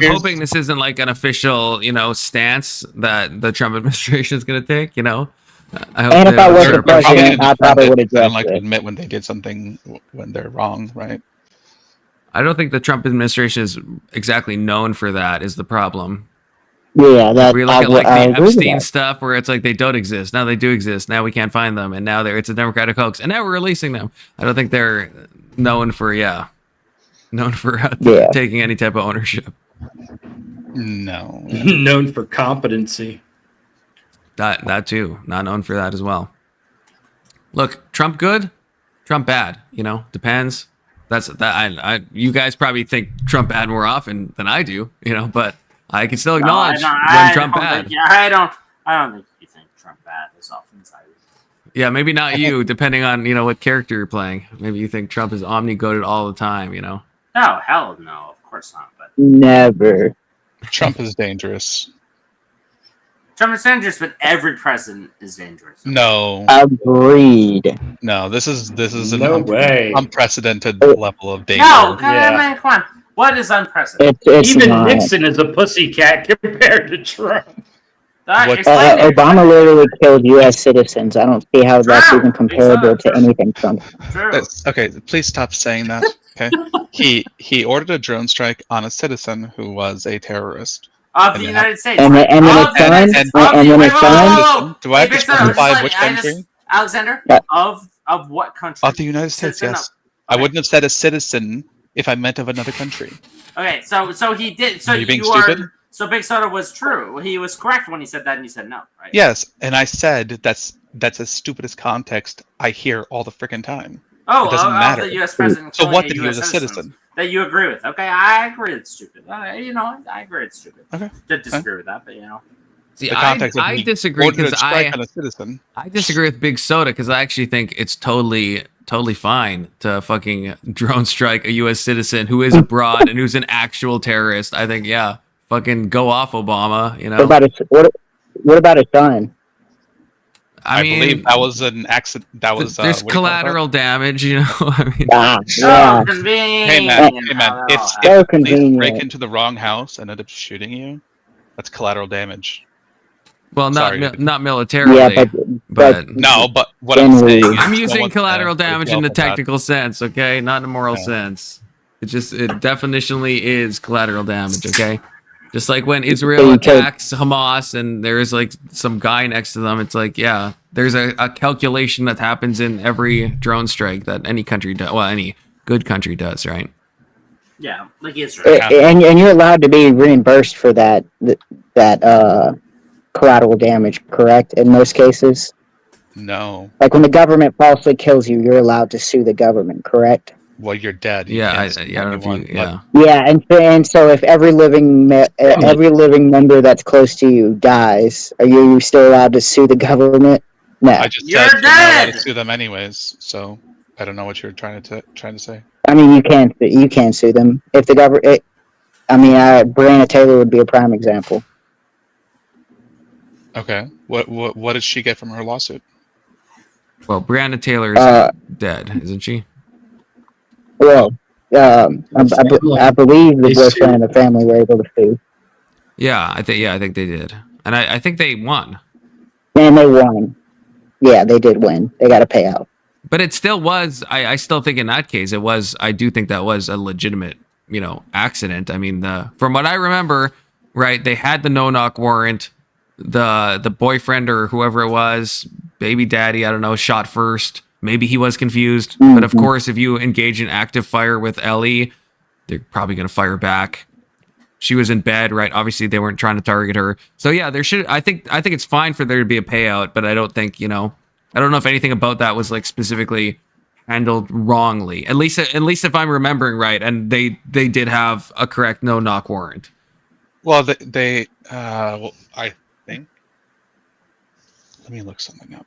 hoping this isn't like an official, stance that the Trump administration is going to take. I hope. And if I was the president, I probably would have. I don't like to admit when they did something when they're wrong, right? I don't think the Trump administration is exactly known for that. Is the problem? Yeah, that we look at like the Epstein stuff, where it's like they don't exist. Now they do exist. Now we can't find them, and now it's a Democratic hoax, and now we're releasing them. I don't think they're known for taking any type of ownership. No, known for competency. That too, not known for that as well. Look, Trump good, Trump bad. Depends. That's that. You guys probably think Trump bad more often than I do, but I can still acknowledge when Trump bad. I don't think you think Trump bad as often as I do. Yeah, maybe not you, depending on what character you're playing. Maybe you think Trump is omni-goated all the time. No, hell no, of course not. But never. Trump is dangerous. Trump is dangerous, but every president is dangerous. No. Agreed. No, this is an way. unprecedented level of danger. No, man, come on. What is unprecedented? Even Nixon is a pussycat compared to Trump. Obama literally killed U.S. citizens. I don't see how that's even comparable to anything Trump. Okay, please stop saying that. Okay, he ordered a drone strike on a citizen who was a terrorist. Of the United States. And then his son. Do I have to specify which country? Alexander, of what country? Of the United States, yes. I wouldn't have said a citizen if I meant of another country. Okay, so he did. So are you being stupid? So Big Soda was true. He was correct when he said that, and you said no, right? Yes, and I said that's as stupid as context I hear all the freaking time. Oh, it doesn't matter. The U.S. president. So what if he was a citizen? That you agree with? Okay, I agree it's stupid. I agree it's stupid. Okay, did disagree with that, but See, I disagree because I disagree with Big Soda because I actually think it's totally fine to fucking drone strike a U.S. citizen who is abroad and who's an actual terrorist. I think, yeah, fucking go off, Obama. What about his son? I believe that was an accident. That was there's collateral damage, I mean, so convenient. Hey man, if so they break into the wrong house and end up shooting you, that's collateral damage. Well, not militarily, yeah, but no. But what I'm saying is, I'm using collateral damage in the technical sense, okay, not in the moral sense. It definitionally is collateral damage, okay. Just like when Israel attacks Hamas and there's like some guy next to them, it's like, yeah, there's a calculation that happens in every drone strike that any country does. Well, any good country does, right? Yeah, like Israel. And you're allowed to be reimbursed for that collateral damage, correct? In most cases? No. Like when the government falsely kills you, you're allowed to sue the government, correct? Well, you're dead. You Yeah, can't sue I don't know if anyone, you, yeah. Yeah, and so if every living member that's close to you dies, are you still allowed to sue the government? No. I just said you're not allowed to sue them anyways. So I don't know what you're trying to say. I mean, you can sue them if the government. Breonna Taylor would be a prime example. Okay. What did she get from her lawsuit? Well, Breonna Taylor is dead, isn't she? Well, I believe the boyfriend and the family were able to sue. Yeah, I think they did, and I think they won. And they won. Yeah, they did win. They got a payout. But it still was. I still think in that case it was. I do think that was a legitimate, accident. I mean, from what I remember, right? They had the no-knock warrant. The boyfriend or whoever it was, baby daddy, I don't know, shot first. Maybe he was confused. Mm-hmm. But of course, if you engage in active fire with Ellie, they're probably going to fire back. She was in bed, right? Obviously, they weren't trying to target her. So yeah, there should. I think it's fine for there to be a payout, but I don't think I don't know if anything about that was like specifically handled wrongly. At least if I'm remembering right, and they did have a correct no-knock warrant. Well, I think. Let me look something up.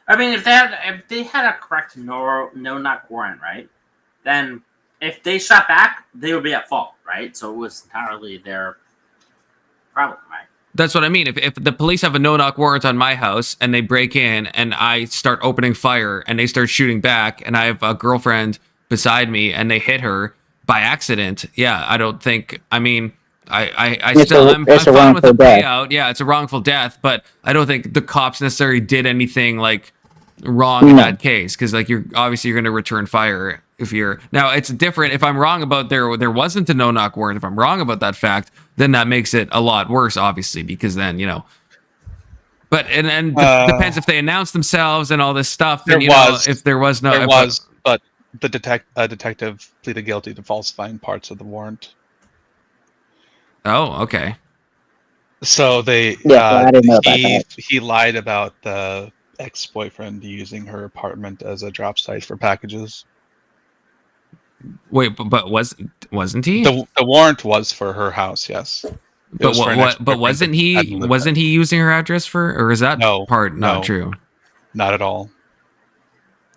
I mean, if they had a correct no-knock warrant, right? Then if they shot back, they would be at fault, right? So it was entirely their problem, right? That's what I mean. If the police have a no-knock warrant on my house and they break in and I start opening fire and they start shooting back and I have a girlfriend beside me and they hit her by accident, yeah, I don't think. I mean, I'm fine with the payout. Yeah, it's a wrongful death, but I don't think the cops necessarily did anything like wrong in that case, because like you're going to return fire if you're. Now it's different if I'm wrong about there wasn't a no-knock warrant. If I'm wrong about that fact, then that makes it a lot worse, obviously, because then But and depends if they announce themselves and all this stuff. There And, was, if there was no, there was, but the detective pleaded guilty to falsifying parts of the warrant. Oh, okay. So they, I didn't know about that. he lied about the ex-boyfriend using her apartment as a drop site for packages. Wait, but wasn't he? The warrant was for her house, yes. But wasn't he using her address or is that part not true? Not at all.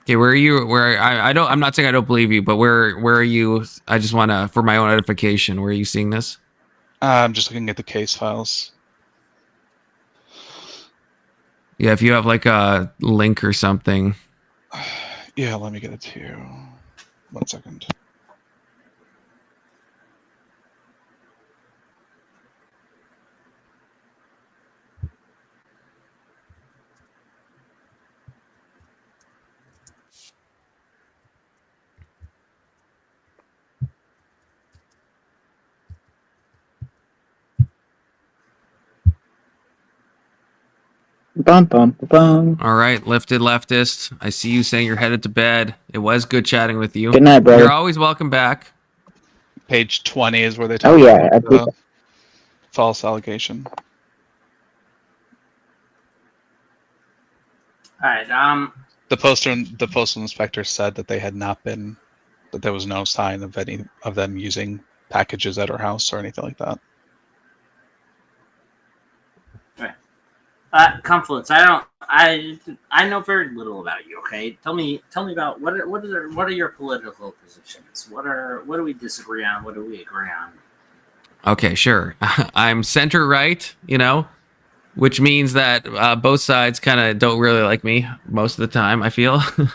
Okay, where are you? I'm not saying I don't believe you, but where are you? I just want to, for my own edification, where are you seeing this? I'm just looking at the case files. Yeah, if you have like a link or something. Yeah, let me get it to you. 1 second. Bum, bum, bum. All right, lifted leftist. I see you saying you're headed to bed. It was good chatting with you. Good night, brother. You're always welcome back. Page 20 is where they talk about the false allegation. All right. The postal inspector said that they had not been, that there was no sign of any of them using packages at her house or anything like that. Confluence. I know very little about you. Okay, tell me about what are your political positions? What do we disagree on? What do we agree on? Okay, sure. I'm center right. Which means that both sides kind of don't really like me most of the time, I feel. Sure.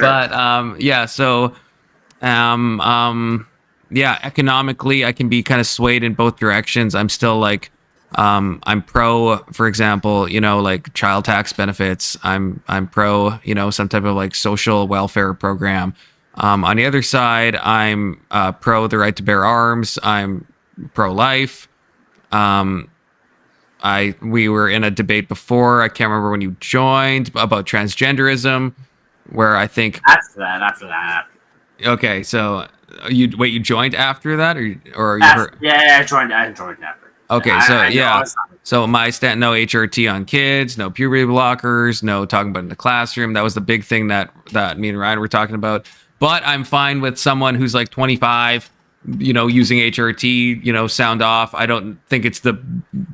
But yeah. So yeah. Economically, I can be kind of swayed in both directions. I'm still like. I'm pro, for example, like child tax benefits. I'm pro, some type of like social welfare program. On the other side, I'm pro the right to bear arms. I'm pro-life. We were in a debate before. I can't remember when you joined about transgenderism, where I think after that. Okay, so you joined after that, or I joined after. Okay, so yeah. So my stand, no HRT on kids, no puberty blockers, no talking about in the classroom. That was the big thing that me and Ryan were talking about. But I'm fine with someone who's like 25, using HRT, sound off. I don't think it's the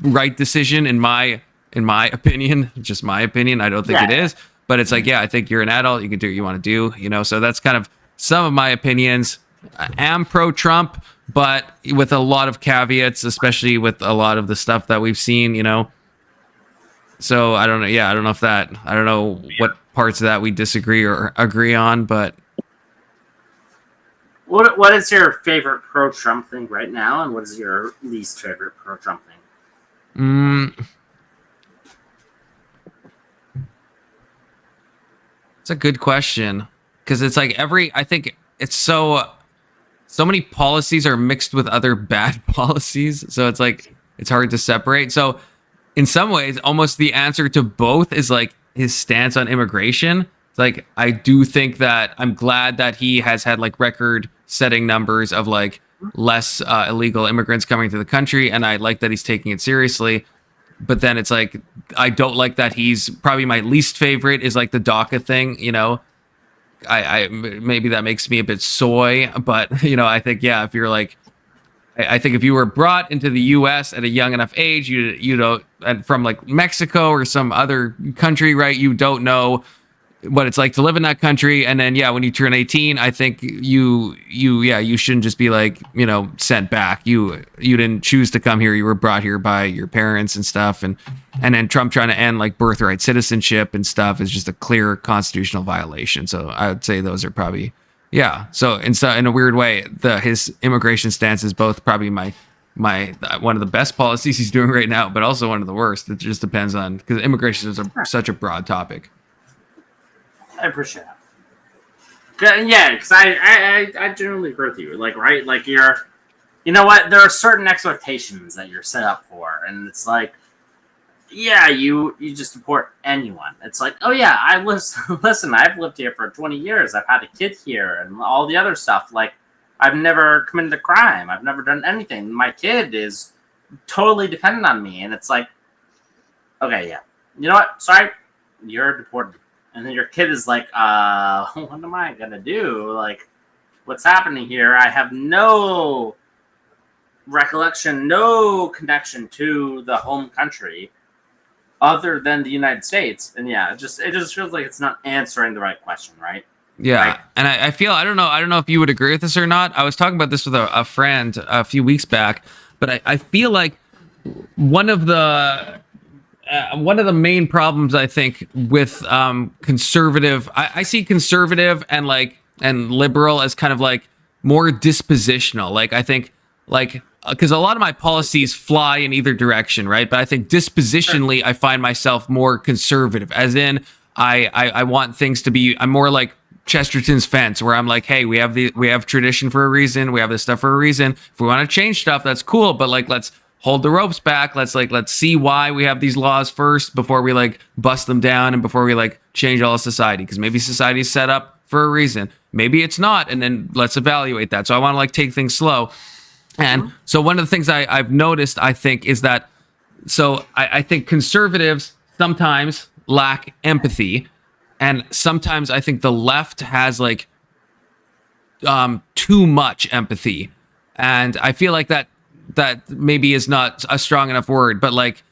right decision in my opinion, just my opinion. I don't think it is. But it's like, I think you're an adult. You can do what you want to do, So that's kind of some of my opinions. I am pro-Trump, but with a lot of caveats, especially with a lot of the stuff that we've seen, So I don't know. Yeah, I don't know what parts of that we disagree or agree on, but. What is your favorite pro-Trump thing right now, and what is your least favorite pro-Trump thing? It's a good question, because it's like I think it's so many policies are mixed with other bad policies, so it's like it's hard to separate. So in some ways, almost the answer to both is like his stance on immigration. It's like, I do think that I'm glad that he has had like record-setting numbers of like less illegal immigrants coming to the country, and I like that he's taking it seriously. But then it's like, I don't like that he's probably my least favorite is like the DACA thing, I maybe that makes me a bit soy, but I think, if you're like, I think if you were brought into the US at a young enough age, and from like Mexico or some other country, right? You don't know what it's like to live in that country. And then, when you turn 18, I think you shouldn't just be like, sent back. You didn't choose to come here. You were brought here by your parents and stuff. And then Trump trying to end like birthright citizenship and stuff is just a clear constitutional violation. So I would say those are probably, So in a weird way, his immigration stance is both probably my one of the best policies he's doing right now, but also one of the worst. It just depends on, because immigration is such a broad topic. I appreciate that. Yeah, because I generally agree with you. Like, right? Like, you know what? There are certain expectations that you're set up for, and it's like, you just deport anyone. It's like, oh yeah, listen, I've lived here for 20 years. I've had a kid here, and all the other stuff. Like, I've never committed a crime. I've never done anything. My kid is totally dependent on me, and it's like, okay, you know what? Sorry, you're deported. And then your kid is like, what am I going to do? Like, what's happening here? I have no recollection, no connection to the home country other than the United States. And it just feels like it's not answering the right question, right? Yeah. Like, and I feel, I don't know if you would agree with this or not. I was talking about this with a friend a few weeks back, but I feel like one of the main problems, I think, with conservative, I see conservative and liberal as kind of like more dispositional. Like, I think, like, because a lot of my policies fly in either direction, right? But I think dispositionally, I find myself more conservative, as in I want things to be, I'm more like Chesterton's fence, where I'm like, hey, we have tradition for a reason, we have this stuff for a reason. If we want to change stuff, that's cool, but like, let's hold the ropes back. Let's see why we have these laws first before we like bust them down and before we like change all of society. Because maybe society is set up for a reason. Maybe it's not. And then let's evaluate that. So I want to like take things slow. And so one of the things I've noticed, I think, is that, so I think conservatives sometimes lack empathy. And sometimes I think the left has like too much empathy. And I feel like that maybe is not a strong enough word, but like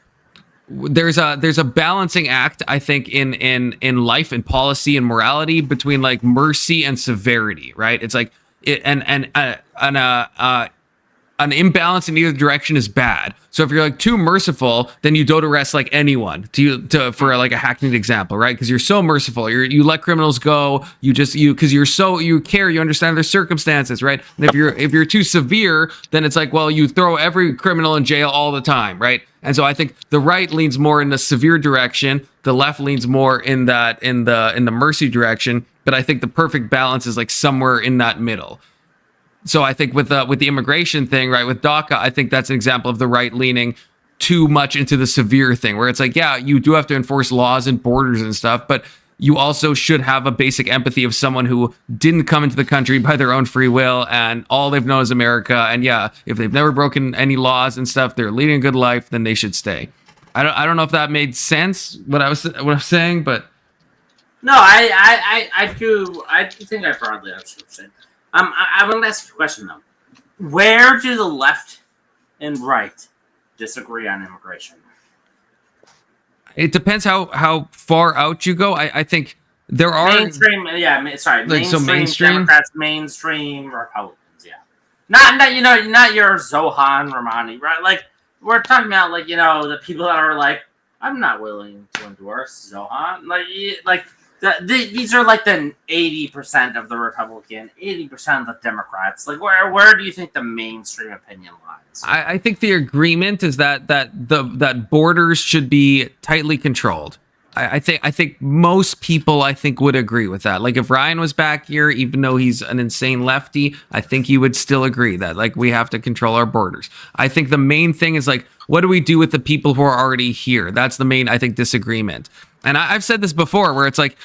there's a balancing act, I think, in life and policy and morality between like mercy and severity, right? It's like an imbalance in either direction is bad. So if you're like too merciful, then you don't arrest like anyone for like a hackneyed example, right? Because you're so merciful, you let criminals go, because you care, you understand their circumstances, right? And if you're too severe, then it's like, well, you throw every criminal in jail all the time, right? And so I think the right leans more in the severe direction, the left leans more in the mercy direction, but I think the perfect balance is like somewhere in that middle. So I think with the immigration thing, right, with DACA, I think that's an example of the right leaning too much into the severe thing, where it's like, yeah, you do have to enforce laws and borders and stuff, but you also should have a basic empathy of someone who didn't come into the country by their own free will and all they've known is America. And yeah, if they've never broken any laws and stuff, they're leading a good life, then they should stay. I don't know if that made sense what I was saying, but no, I do think I broadly understand what you're saying. I want to ask you a question though. Where do the left and right disagree on immigration? it depends how far out you go. I think there are mainstream, mainstream Democrats, mainstream Republicans, yeah. Not your Zohan Romani, right? Like we're talking about the people that are like, I'm not willing to endorse Zohan. These are like the 80% of the Republican, 80% of the Democrats. Like where do you think the mainstream opinion lies? I think the agreement is that borders should be tightly controlled. I think most people would agree with that. Like if Ryan was back here, even though he's an insane lefty, I think he would still agree that like we have to control our borders. I think the main thing is like, what do we do with the people who are already here? That's the main, I think, disagreement. And I've said this before, where it's like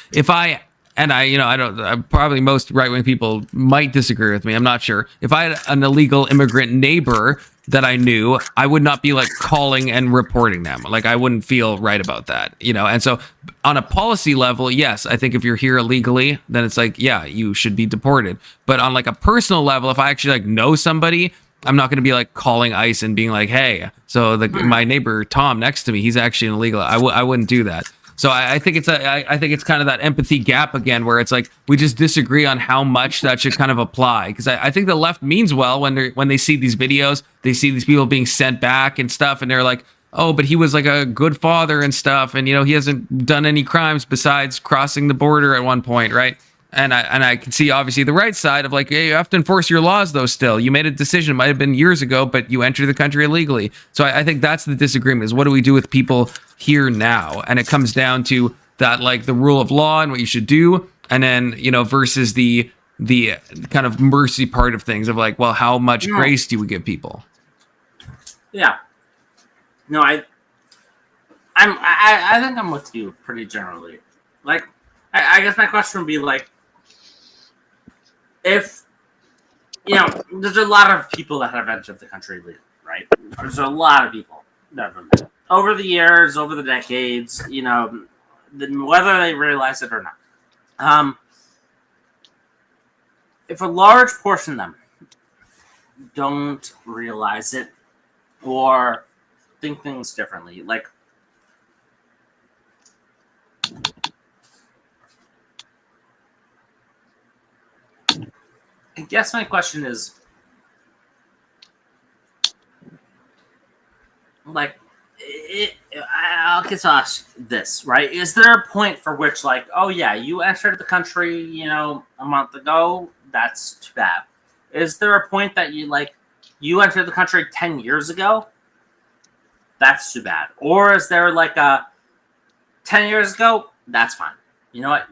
probably most right-wing people might disagree with me. I'm not sure. If I had an illegal immigrant neighbor that I knew, I would not be like calling and reporting them. Like I wouldn't feel right about that, And so on a policy level, yes, I think if you're here illegally, then it's like, yeah, you should be deported. But on like a personal level, if I actually like know somebody, I'm not going to be like calling ICE and being like, hey, so my neighbor Tom next to me, he's actually an illegal. I wouldn't do that. So I think it's kind of that empathy gap again, where it's like we just disagree on how much that should kind of apply. Because I think the left means well when they see these videos, they see these people being sent back and stuff, and they're like, oh, but he was like a good father and stuff, and he hasn't done any crimes besides crossing the border at one point, right? And I can see obviously the right side of like, hey, you have to enforce your laws though. Still, you made a decision, it might have been years ago, but you entered the country illegally. So I think that's the disagreement: is what do we do with people here now? And it comes down to that, like the rule of law and what you should do, and then versus the kind of mercy part of things of like, well, how much grace do we give people? Yeah. No, I think I'm with you pretty generally. Like, I guess my question would be like, if there's a lot of people that have entered the country legally, right? There's a lot of people that have been over the years, over the decades, whether they realize it or not. If a large portion of them don't realize it or think things differently, like, I guess my question is, like, I'll just ask this, right? Is there a point for which, like, oh yeah, you entered the country, a month ago, that's too bad. Is there a point that you entered the country 10 years ago? That's too bad. Or is there like a 10 years ago? That's fine. You know what?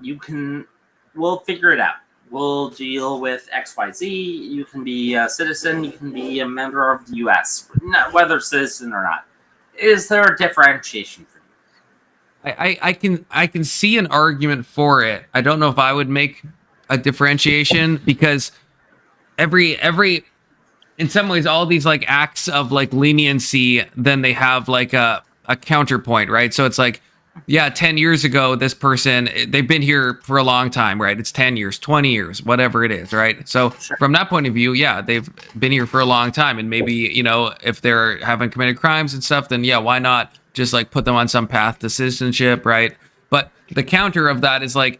We'll figure it out. We'll deal with XYZ. You can be a citizen. You can be a member of the U.S., whether citizen or not. Is there a differentiation for you? I can see an argument for it. I don't know if I would make a differentiation, because every in some ways all these like acts of like leniency, then they have like a counterpoint, right? So it's like, yeah, 10 years ago, this person, they've been here for a long time, right? It's 10 years, 20 years, whatever it is, right? So from that point of view, yeah, they've been here for a long time. And maybe, if they're haven't committed crimes and stuff, then yeah, why not just like put them on some path to citizenship, right? But the counter of that is like,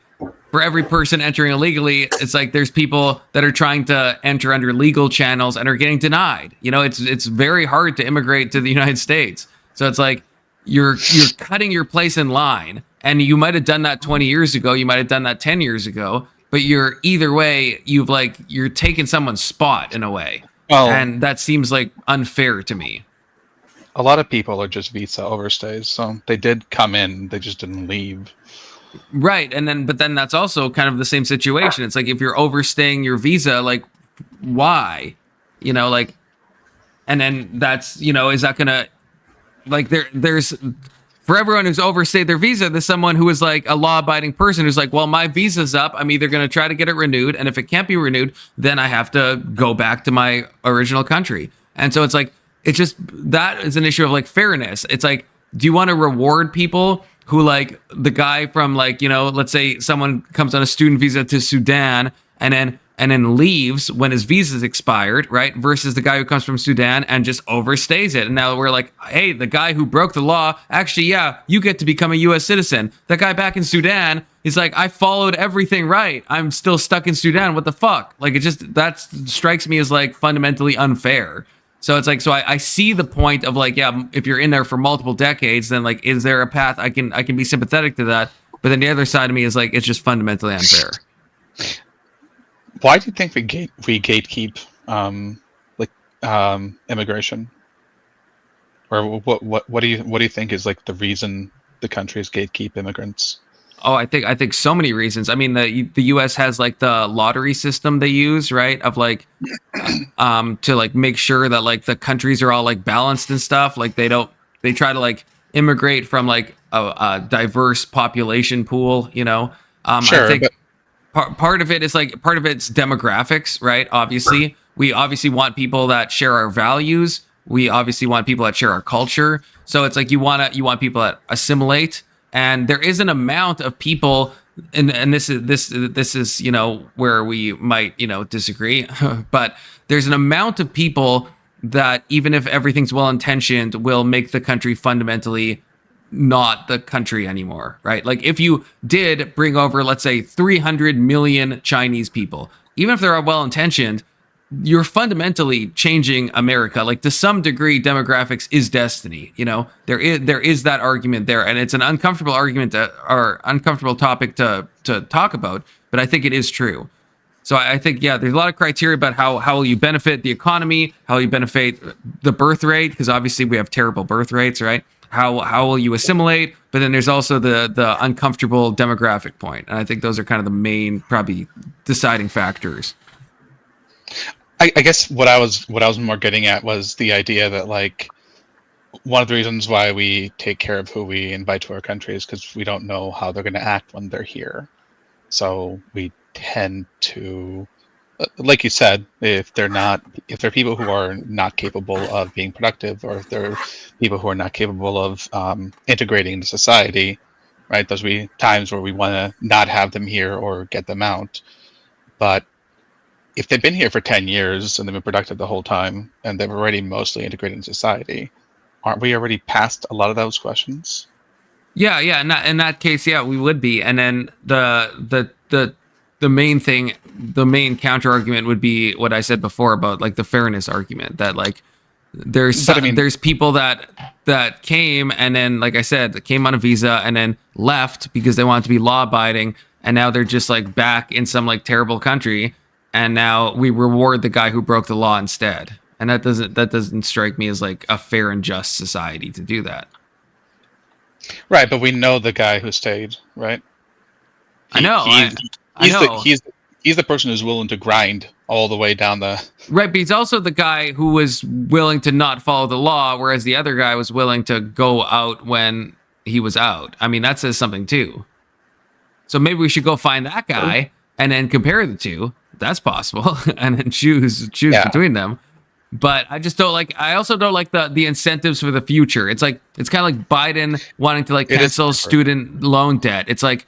for every person entering illegally, it's like there's people that are trying to enter under legal channels and are getting denied. It's very hard to immigrate to the United States. So it's like, you're cutting your place in line, and you might have done that 20 years ago, you might have done that 10 years ago, but either way, you're taking someone's spot in a way. And that seems like unfair to me. A lot of people are just visa overstays, so they did come in, they just didn't leave. Right. But then that's also kind of the same situation. It's like, if you're overstaying your visa, like, why? And then that's, is that gonna, like, there's for everyone who's overstayed their visa, there's someone who is like a law-abiding person who's like, well, my visa's up, I'm either going to try to get it renewed, and if it can't be renewed, then I have to go back to my original country. And so it's like, it's just, that is an issue of like fairness. It's like, do you want to reward people who, like, the guy from, like, you know, let's say someone comes on a student visa to Sudan and then leaves when his visa's expired, right? Versus the guy who comes from Sudan and just overstays it. And now we're like, hey, the guy who broke the law, actually, yeah, you get to become a US citizen. That guy back in Sudan is like, I followed everything right. I'm still stuck in Sudan. What the fuck? Like, that strikes me as like fundamentally unfair. So it's like, so I see the point of like, yeah, if you're in there for multiple decades, then like, is there a path? I can be sympathetic to that. But then the other side of me is like, it's just fundamentally unfair. Why do you think we gatekeep immigration? Or what do you think is like the reason the countries gatekeep immigrants? Oh, I think so many reasons. I mean, the U.S. has like the lottery system they use, right? Of like, to like make sure that like the countries are all like balanced and stuff. Like they try to like immigrate from like a diverse population pool, you know? Sure, I think part of it is like, part of it's demographics, right? Obviously, we obviously want people that share our values. We obviously want people that share our culture. So it's like, you want people that assimilate. And there is an amount of people, and this is, you know, where we might, you know, disagree, but there's an amount of people that, even if everything's well intentioned, will make the country fundamentally not the country anymore, right? Like if you did bring over, let's say, 300 million Chinese people, even if they're well intentioned, you're fundamentally changing America. Like to some degree, demographics is destiny. You know, there is that argument there, and it's an uncomfortable argument or uncomfortable topic to talk about. But I think it is true. So I think, yeah, there's a lot of criteria about how will you benefit the economy, how will you benefit the birth rate, because obviously we have terrible birth rates, right? How will you assimilate? But then there's also the uncomfortable demographic point, and I think those are kind of the main, probably deciding factors. I guess what I was more getting at was the idea that like one of the reasons why we take care of who we invite to our country is because we don't know how they're going to act when they're here. So we tend to, like you said, if they're people who are not capable of being productive, or if they're people who are not capable of integrating into society, right? Those will be times where we want to not have them here or get them out. But if they've been here for 10 years and they've been productive the whole time and they've already mostly integrated in society, aren't we already past a lot of those questions? Yeah. In that case, yeah, we would be. And then the main thing, the main counter argument would be what I said before about like the fairness argument, that like there's people that came, and then, like I said, that came on a visa and then left because they wanted to be law abiding, and now they're just like back in some like terrible country. And now we reward the guy who broke the law instead. And that doesn't strike me as like a fair and just society to do that. Right, but we know the guy who stayed, right? I know. He's the person who's willing to grind all the way down the... Right, but he's also the guy who was willing to not follow the law, whereas the other guy was willing to go out when he was out. I mean, that says something too. So maybe we should go find that guy and then compare the two. That's possible, and then choose between them. But I just don't like. I also don't like the incentives for the future. It's like, it's kind of like Biden wanting to like cancel student loan debt. It's like,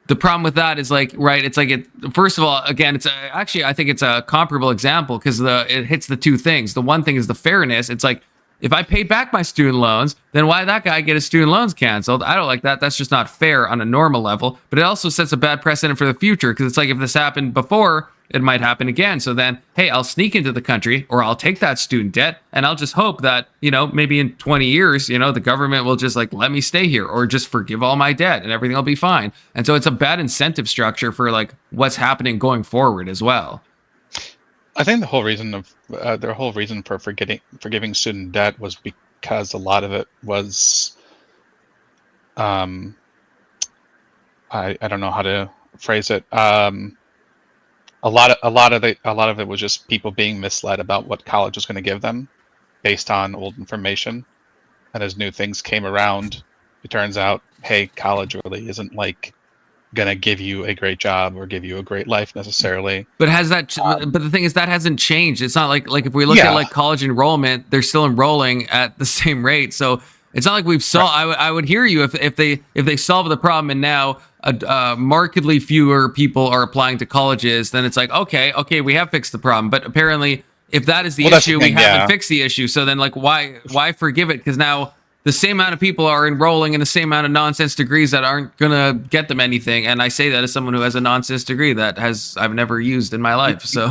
the problem with that is like, right? It's like, first of all, again, it's actually, I think it's a comparable example because it hits the two things. The one thing is the fairness. It's like, if I pay back my student loans, then why did that guy get his student loans canceled? I don't like that. That's just not fair on a normal level. But it also sets a bad precedent for the future, because it's like, if this happened before, it might happen again. So then, hey, I'll sneak into the country, or I'll take that student debt, and I'll just hope that, you know, maybe in 20 years, you know, the government will just like let me stay here, or just forgive all my debt and everything will be fine. And so it's a bad incentive structure for like what's happening going forward as well. I think the whole reason for forgiving student debt was because a lot of it was, I don't know how to phrase it. A lot of it was just people being misled about what college was going to give them based on old information. And as new things came around, it turns out, hey, college really isn't like gonna give you a great job or give you a great life necessarily. But but the thing is, that hasn't changed. It's not like if we look at like college enrollment, they're still enrolling at the same rate. So It's not like we've solved. I would hear you if they solve the problem and now markedly fewer people are applying to colleges. Then it's like okay, we have fixed the problem. But apparently, if that is the issue, we haven't fixed the issue. So then, like, why forgive it? Because now the same amount of people are enrolling in the same amount of nonsense degrees that aren't gonna get them anything. And I say that as someone who has a nonsense degree that I've never used in my life. So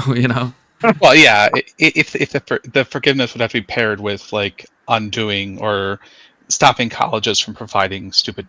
Well, yeah, if the forgiveness would have to be paired with like undoing or stopping colleges from providing stupid,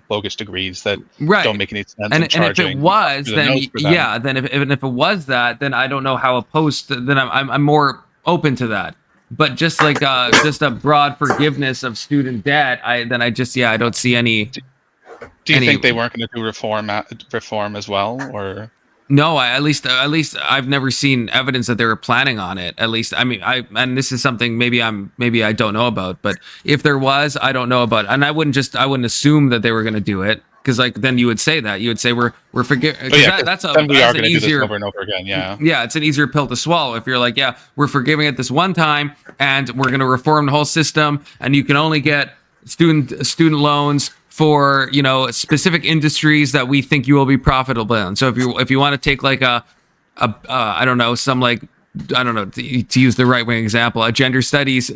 bogus degrees that don't make any sense. And if it was, then yeah, then if it was that, then I don't know how opposed. Then I'm more open to that. But just like just a broad forgiveness of student debt, I don't see any. Do you think they weren't going to do reform as well, or? No, at least I've never seen evidence that they were planning on it. At least, and this is something maybe I don't know about, but if there was, I don't know about it. And I wouldn't assume that they were going to do it, because like then you would say we're forgiving. That's an easier over and over again. Yeah, it's an easier pill to swallow if you're like, yeah, we're forgiving it this one time, and we're going to reform the whole system, and you can only get student loans for specific industries that we think you will be profitable in. So if you want to take like to use the right wing example, a gender studies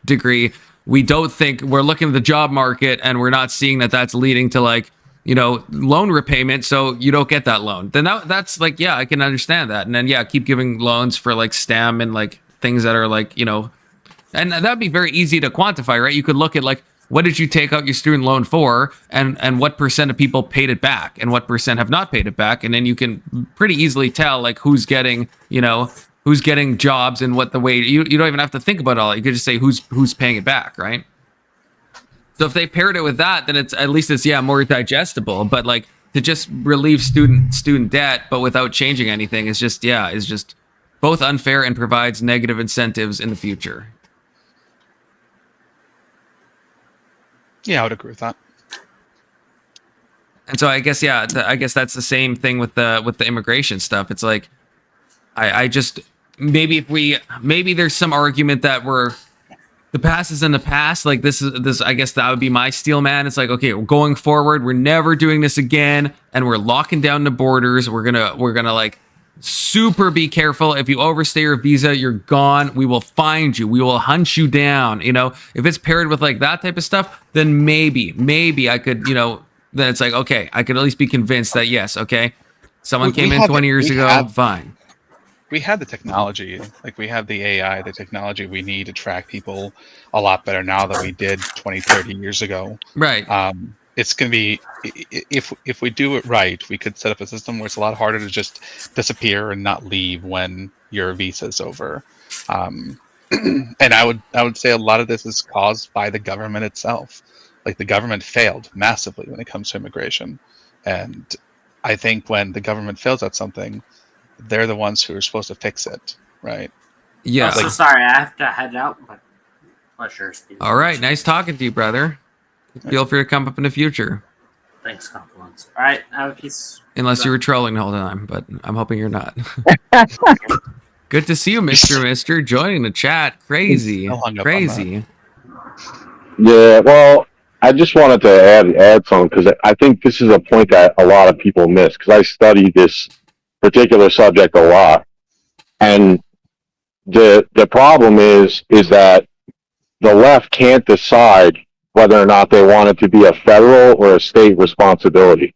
degree, we don't think we're looking at the job market and we're not seeing that that's leading to like loan repayment, so you don't get that loan. Then that's like, yeah, I can understand that. And then keep giving loans for like STEM and like things that are like and that'd be very easy to quantify, right? You could look at like, what did you take out your student loan for, and what percent of people paid it back, and what percent have not paid it back, and then you can pretty easily tell like who's getting jobs and what the way you don't even have to think about all. You could just say who's paying it back, right? So if they paired it with that, then it's at least more digestible. But like to just relieve student debt but without changing anything is just both unfair and provides negative incentives in the future. Yeah, I would agree with that. And so I guess that's the same thing with the immigration stuff. It's like I just maybe there's some argument that the past is in the past. Like this I guess that would be my steel man. It's like, okay, going forward, we're never doing this again, and we're locking down the borders. We're gonna like super be careful. If you overstay your visa, you're gone. We will find you. We will hunt you down. If it's paired with like that type of stuff, then maybe I could, then it's like, okay, I could at least be convinced that yes, okay, someone came in 20 years ago, fine. We had the technology, like we have the AI, the technology we need to track people a lot better now than we did 20, 30 years ago. Right. It's going to be, if we do it right, we could set up a system where it's a lot harder to just disappear and not leave when your visa is over. And I would say a lot of this is caused by the government itself. Like the government failed massively when it comes to immigration. And I think when the government fails at something, they're the ones who are supposed to fix it, right? Yeah. I'm so sorry, I have to head out. But pleasure speaking. All right, nice talking to you, brother. Feel free to come up in the future. Thanks, compliments. All right, have a peace. Unless you were trolling the whole time, but I'm hoping you're not. Good to see you, Mister, joining the chat. Crazy. Yeah, well, I just wanted to add something, because I think this is a point that a lot of people miss, because I study this particular subject a lot. And the problem is that the left can't decide whether or not they want it to be a federal or a state responsibility.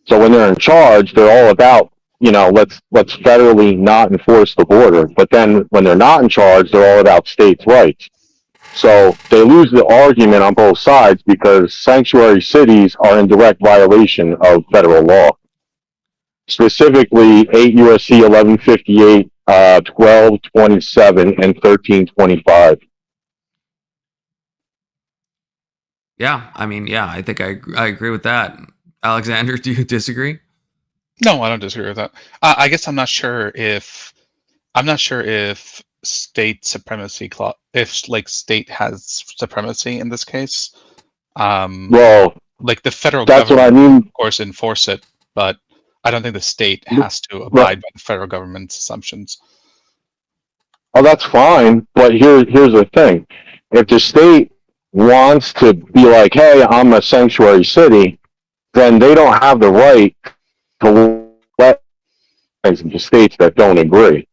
So when they're in charge, they're all about, let's federally not enforce the border. But then when they're not in charge, they're all about states' rights. So they lose the argument on both sides, because sanctuary cities are in direct violation of federal law. Specifically 8 U.S.C. 1158, 1227, and 1325. Yeah, I think I agree with that. Alexander, do you disagree? No, I don't disagree with that. I guess I'm not sure if state supremacy clause, if like state has supremacy in this case. Well, like the federal that's government, what I mean. Of course, enforce it, but I don't think the state has to abide by the federal government's assumptions. Oh, that's fine, but here's the thing: if the state wants to be like, hey, I'm a sanctuary city, then they don't have the right to let the states that don't agree.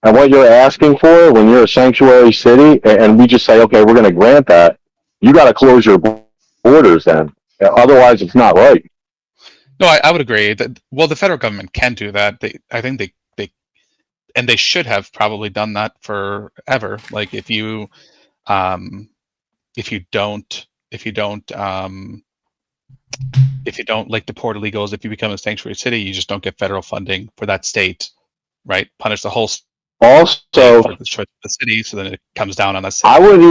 And what you're asking for when you're a sanctuary city, and we just say, okay, we're going to grant that, you got to close your borders then. Otherwise, it's not right. No, I would agree that. Well, the federal government can do that. I think they and they should have probably done that forever. Like if you don't like deport illegals, if you become a sanctuary city, you just don't get federal funding for that state, right? Punish the whole state Also, for the choice of the city, so then it comes down on the city. I wouldn't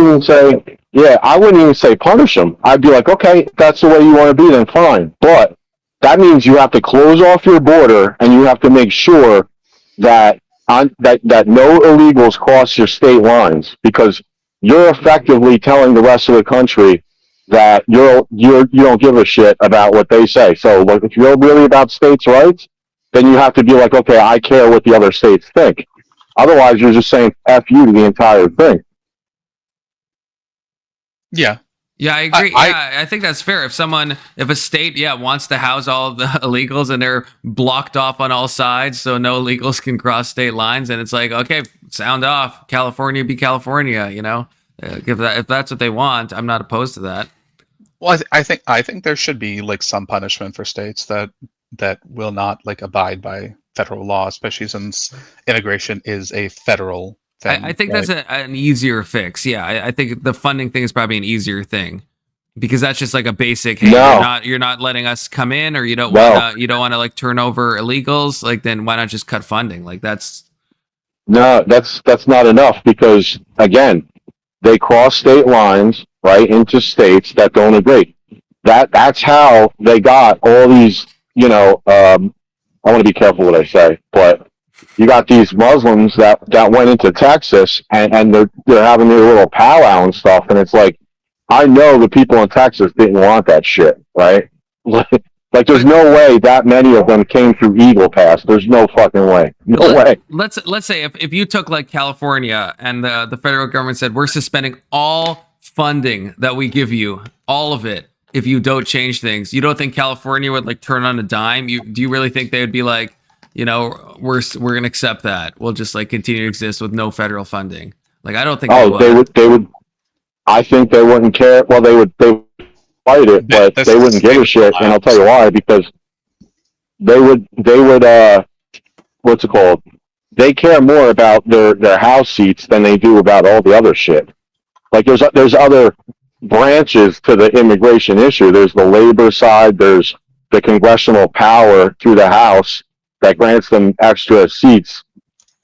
even say punish them. I'd be like, okay, if that's the way you want to be, then fine. But that means you have to close off your border, and you have to make sure that that no illegals cross your state lines, because you're effectively telling the rest of the country that you don't give a shit about what they say. So, like, if you're really about states' rights, then you have to be like, okay, I care what the other states think. Otherwise, you're just saying F you to the entire thing. Yeah. Yeah, I agree. I think that's fair. If a state, wants to house all the illegals and they're blocked off on all sides so no illegals can cross state lines, and it's like, okay, sound off. California be California, if that's what they want, I'm not opposed to that. Well, I think there should be like some punishment for states that will not like abide by federal law, especially since immigration is a federal thing. I think right? that's an easier fix. Yeah, I think the funding thing is probably an easier thing, because that's just like a basic. Hey, you're not letting us come in, or you don't want to like turn over illegals. Like, then why not just cut funding? Like that's not enough, because again, they cross state lines right into states that don't agree. That's how they got all these. I want to be careful what I say, but you got these Muslims that went into Texas, and they're having their little powwow and stuff, and it's like, I know the people in Texas didn't want that shit, right? Like there's no way that many of them came through Eagle Pass. There's no fucking way. No way. Let's say if you took like California, and the federal government said, we're suspending all funding that we give you, all of it, if you don't change things, you don't think California would like turn on a dime? Do you really think they would be like, we're gonna accept that, we'll just like continue to exist with no federal funding? Like, I don't think they would. I think they wouldn't care. Well, they would fight it, but they wouldn't give a shit, and I'll tell you why. Because they would what's it called? They care more about their house seats than they do about all the other shit. Like there's other branches to the immigration issue. There's the labor side. There's the congressional power through the House that grants them extra seats,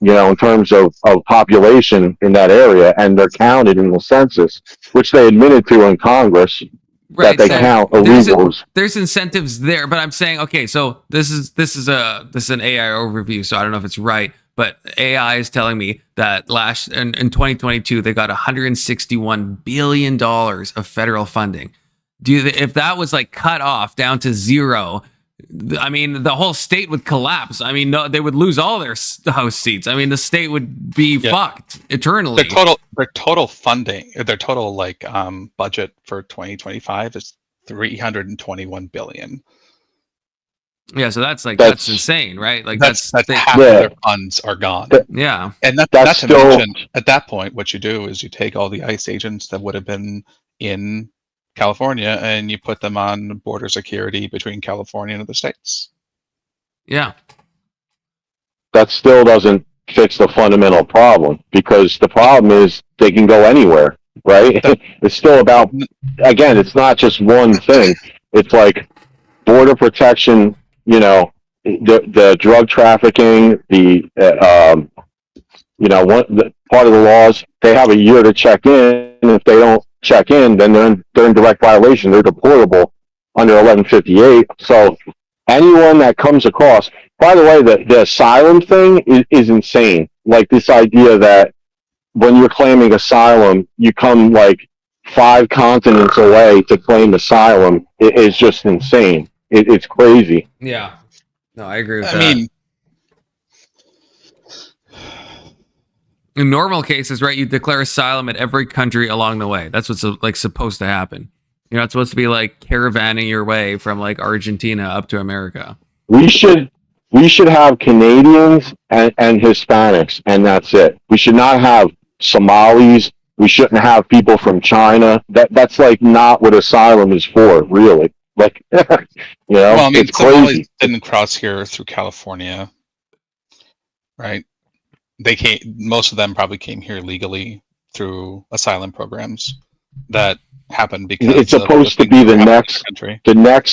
in terms of population in that area, and they're counted in the census, which they admitted to in Congress, that they count illegals. There's incentives there, but I'm saying, okay, so this is an AI overview, so I don't know if it's right, but AI is telling me that in 2022 they got $161 billion of federal funding. If that was like cut off down to zero, I mean, the whole state would collapse. I mean, no, they would lose all their house seats. I mean, the state would be fucked eternally. Their total funding, their total budget for 2025 is $321 billion. Yeah, so that's insane, right? Like that's half of their funds are gone. Yeah, and not to mention, at that point, what you do is you take all the ICE agents that would have been in California and you put them on border security between California and other states. Yeah, that still doesn't fix the fundamental problem, because the problem is they can go anywhere, right? It's still about, again, it's not just one thing. It's like border protection. The drug trafficking, part of the laws, they have a year to check in, and if they don't check in, then they're in direct violation. They're deportable under 1158. So anyone that comes across, by the way, the asylum thing is insane. Like this idea that when you're claiming asylum, you come like 5 continents away to claim asylum, is just insane. It's crazy. Yeah. No, I agree with that. I mean, In normal cases, right, you declare asylum at every country along the way. That's what's like supposed to happen. You're not supposed to be like caravanning your way from like Argentina up to America. We should have Canadians and Hispanics, and that's it. We should not have Somalis. We shouldn't have people from China. That's like not what asylum is for, really. Like, you know, Well, I mean, it's crazy. Somalis didn't cross here through California, right? They came. Most of them probably came here legally through asylum programs that happened because It's supposed to be the next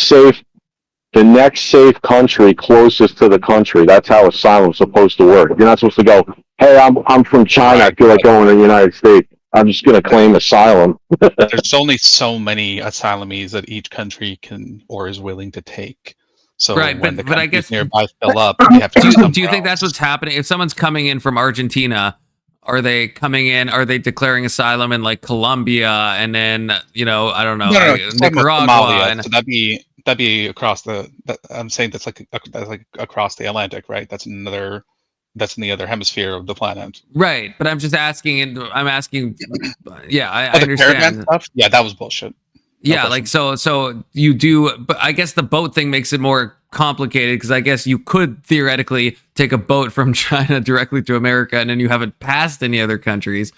safe country closest to the country. That's how asylum's supposed to work. You're not supposed to go, hey, I'm from China. I feel like going to the United States. I'm just going to claim asylum. There's only so many asylees that each country can or is willing to take. So right, when the but I countries guess nearby fill up, you have to do you think that's what's happening? If someone's coming in from Argentina, are they coming in? Are they declaring asylum in like Colombia and then I don't know, Nicaragua? Somalia. So that'd be across the. I'm saying that's like across the Atlantic, right? That's in the other hemisphere of the planet. Right, but I'm just asking, and I'm asking. Yeah, I the understand. caravan stuff? Yeah, that was bullshit. Yeah, like so you do, but I guess the boat thing makes it more complicated because I guess you could theoretically take a boat from China directly to America and then you haven't passed any other countries,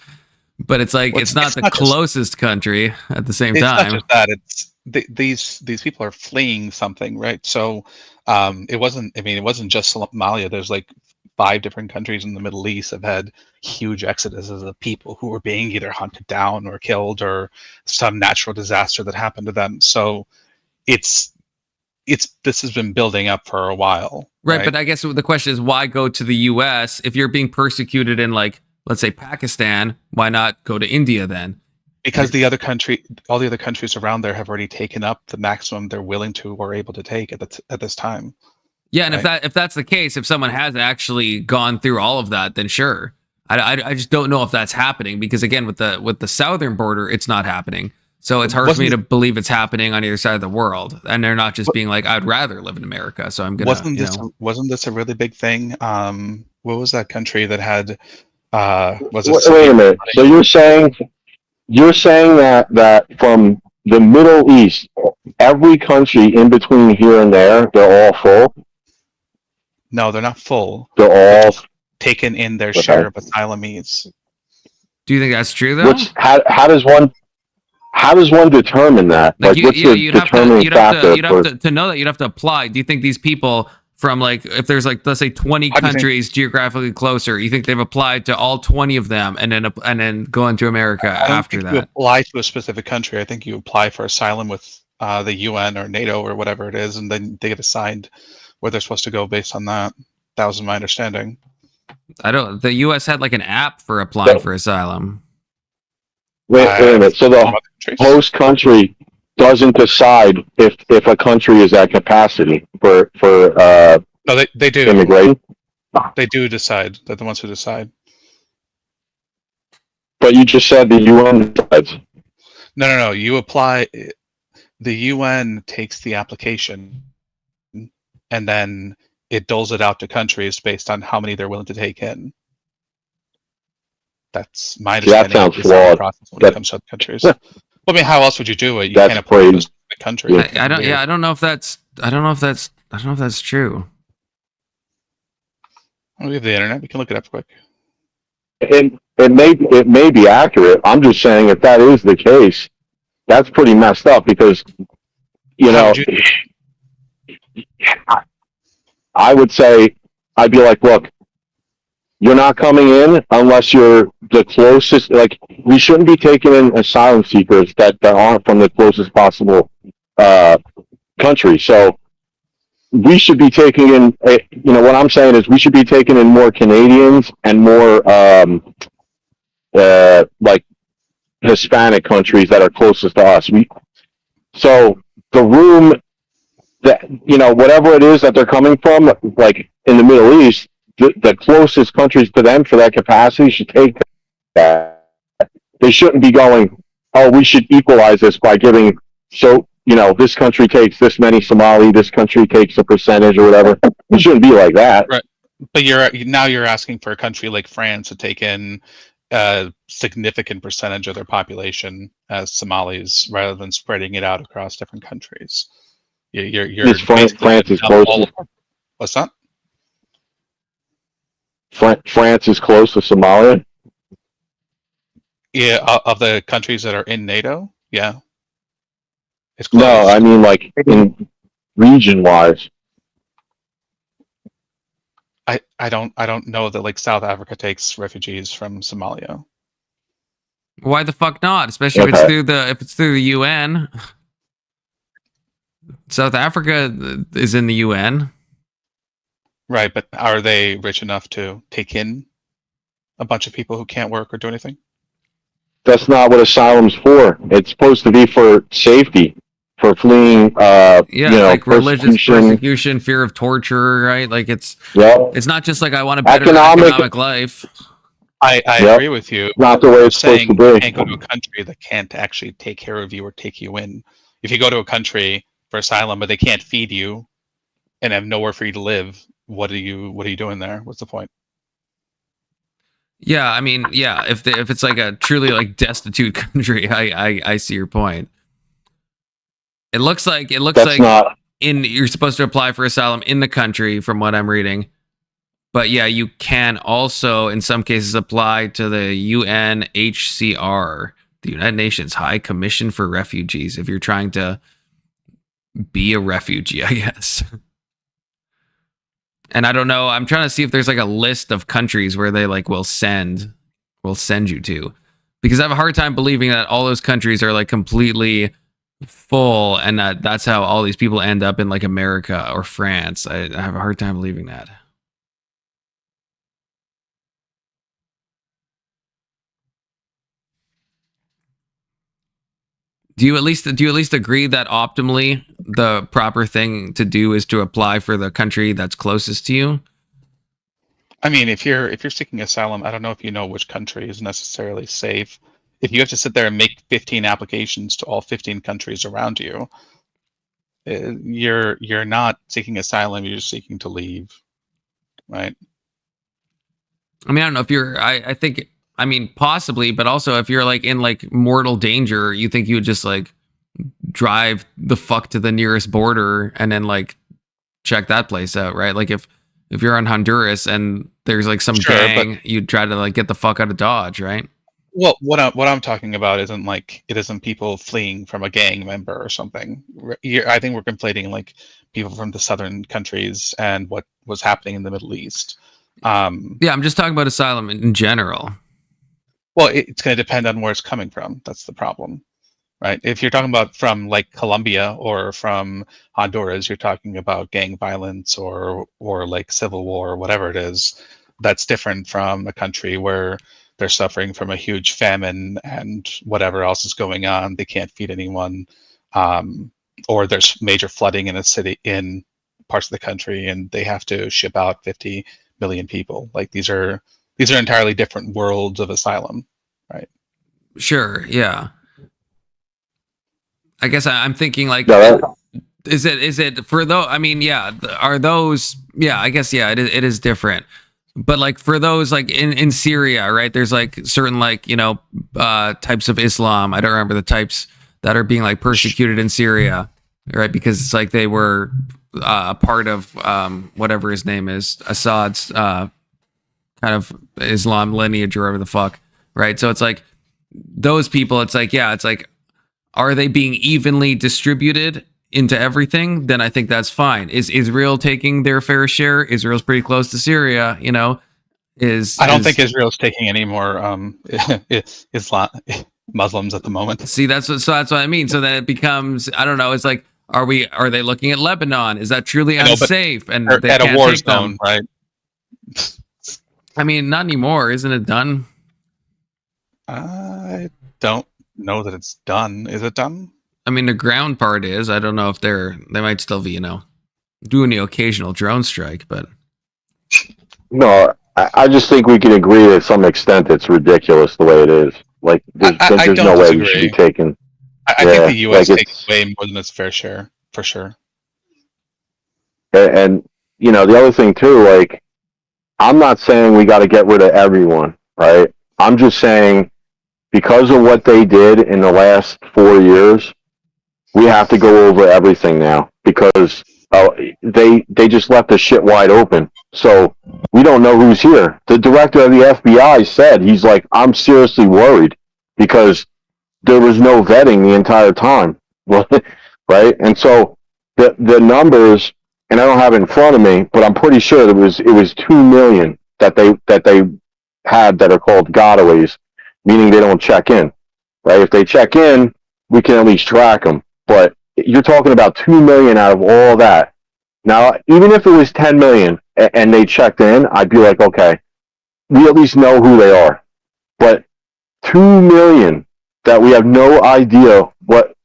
but it's like it's not the closest country at the same time. It's not just that. It's these people are fleeing something, right? So it wasn't just Somalia. There's like 5 different countries in the Middle East have had huge exoduses of people who were being either hunted down or killed or some natural disaster that happened to them. So this has been building up for a while. Right, but I guess the question is why go to the US if you're being persecuted in like let's say Pakistan, why not go to India then? Because all the other countries around there have already taken up the maximum they're willing to or able to take at this time. Yeah, and if that's the case, if someone has actually gone through all of that, then sure. I just don't know if that's happening because again, with the southern border, it's not happening. So it's hard for me to believe it's happening on either side of the world, and they're not just being like, "I'd rather live in America." So I'm gonna. Wasn't this a really big thing? What was that country that had? Wait a minute. So you're saying that from the Middle East, every country in between here and there, they're all full? No, they're not full. They're all taken in their share of asylees. Do you think that's true though? How does one determine that? Like what's the determining factor? You'd have to know that you'd have to apply. Do you think these people from like if there's like let's say 20 countries geographically closer, you think they've applied to all 20 of them and then go into America after that? You apply to a specific country. I think you apply for asylum with the UN or NATO or whatever it is, and then they get assigned where they're supposed to go based on that. That was my understanding. The US had like an app for applying for asylum. Wait a minute. So the host country doesn't decide if a country is at capacity for no, they do immigration. They do decide. They're the ones who decide. But you just said the UN decides. No. You apply. The UN takes the application, and then it doles it out to countries based on how many they're willing to take in. That's my understanding. That sounds flawed. When it comes to other countries. I mean, how else would you do it? You can't apply to a specific country. I don't know if that's true. We have the internet. We can look it up quick. It may be accurate. I'm just saying if that is the case, that's pretty messed up because I would say I'd be like, look, you're not coming in unless you're the closest. Like, we shouldn't be taking in asylum seekers that aren't from the closest possible country. So we should be taking in. What I'm saying is we should be taking in more Canadians and more like Hispanic countries that are closest to us. So the room that whatever it is that they're coming from, like in the Middle East. The closest countries to them for that capacity should take that. They shouldn't be going, oh, we should equalize this by giving, this country takes this many Somali, this country takes a percentage or whatever. It shouldn't be like that. Right. But you're asking for a country like France to take in a significant percentage of their population as Somalis, rather than spreading it out across different countries. You're France is close. What's that? France is close to Somalia. Yeah, of the countries that are in NATO, yeah, it's close. No, I mean like in region-wise. I don't know that like South Africa takes refugees from Somalia. Why the fuck not? Especially if it's through the UN. South Africa is in the UN. Right, but are they rich enough to take in a bunch of people who can't work or do anything? That's not what asylum's for. It's supposed to be for safety, for fleeing. Like religious persecution, fear of torture, right? Like it's not just like I want a better economic life. I agree with you. Not the way it's supposed to be. You can't go to a country that can't actually take care of you or take you in. If you go to a country for asylum but they can't feed you and have nowhere for you to live, what are you doing there? What's the point? Yeah, I mean, yeah, if it's like a truly like destitute country, I see your point. It looks like you're supposed to apply for asylum in the country from what I'm reading. But yeah, you can also in some cases apply to the UNHCR, the United Nations High Commission for Refugees, if you're trying to be a refugee, I guess. And I don't know, I'm trying to see if there's like a list of countries where they like will send you to, because I have a hard time believing that all those countries are like completely full and that's how all these people end up in like America or France. I have a hard time believing that. Do you at least agree that optimally the proper thing to do is to apply for the country that's closest to you? I mean, if you're seeking asylum, I don't know if you know which country is necessarily safe. If you have to sit there and make 15 applications to all 15 countries around you, you're not seeking asylum, you're just seeking to leave, right? I mean, I don't know if you're, I think, I mean, possibly, but also if you're like in like mortal danger, you think you would just like drive the fuck to the nearest border and then like check that place out, right? Like if you're in Honduras and there's like some gang, you'd try to like get the fuck out of Dodge, right? Well, what I'm talking about isn't people fleeing from a gang member or something. I think we're conflating like people from the southern countries and what was happening in the Middle East. Yeah, I'm just talking about asylum in general. Well, it's going to depend on where it's coming from. That's the problem, right? If you're talking about from like Colombia or from Honduras, you're talking about gang violence or like civil war or whatever it is. That's different from a country where they're suffering from a huge famine and whatever else is going on. They can't feed anyone, or there's major flooding in a city in parts of the country, and they have to ship out 50 million people. Like these are entirely different worlds of asylum, right? Sure, yeah. I guess I'm thinking like, is it for those? I mean, yeah, are those? Yeah, I guess yeah, it is different. But like for those like in Syria, right? There's like certain like types of Islam. I don't remember the types that are being like persecuted in Syria, right? Because it's like they were a part of whatever his name is, Assad's kind of Islam lineage or whatever the fuck, right? So it's like those people, it's like, yeah, it's like, are they being evenly distributed into everything? Then I think that's fine. Is Israel taking their fair share? Israel's pretty close to Syria, I don't think Israel's taking any more Muslims at the moment. See, that's what I mean. So then it becomes, I don't know, it's like, are they looking at Lebanon? Is that truly unsafe? And they at can't a war take them, zone, right? I mean, not anymore. Isn't it done? I don't know that it's done. Is it done? I mean, the ground part is. I don't know if they might still be, doing the occasional drone strike, but no, I just think we can agree to some extent it's ridiculous the way it is. Like, there's no way we should be taken. I think the U.S. takes way more than its fair share, for sure. And the other thing too, like, I'm not saying we got to get rid of everyone, right? I'm just saying because of what they did in the last 4 years, we have to go over everything now because they just left the shit wide open. So we don't know who's here. The director of the FBI said, he's like, I'm seriously worried because there was no vetting the entire time. Right? And so the numbers, and I don't have it in front of me, but I'm pretty sure it was 2 million that they had that are called gotaways, meaning they don't check in. Right? If they check in, we can at least track them. But you're talking about 2 million out of all that. Now, even if it was 10 million and they checked in, I'd be like, okay, we at least know who they are. But 2 million that we have no idea what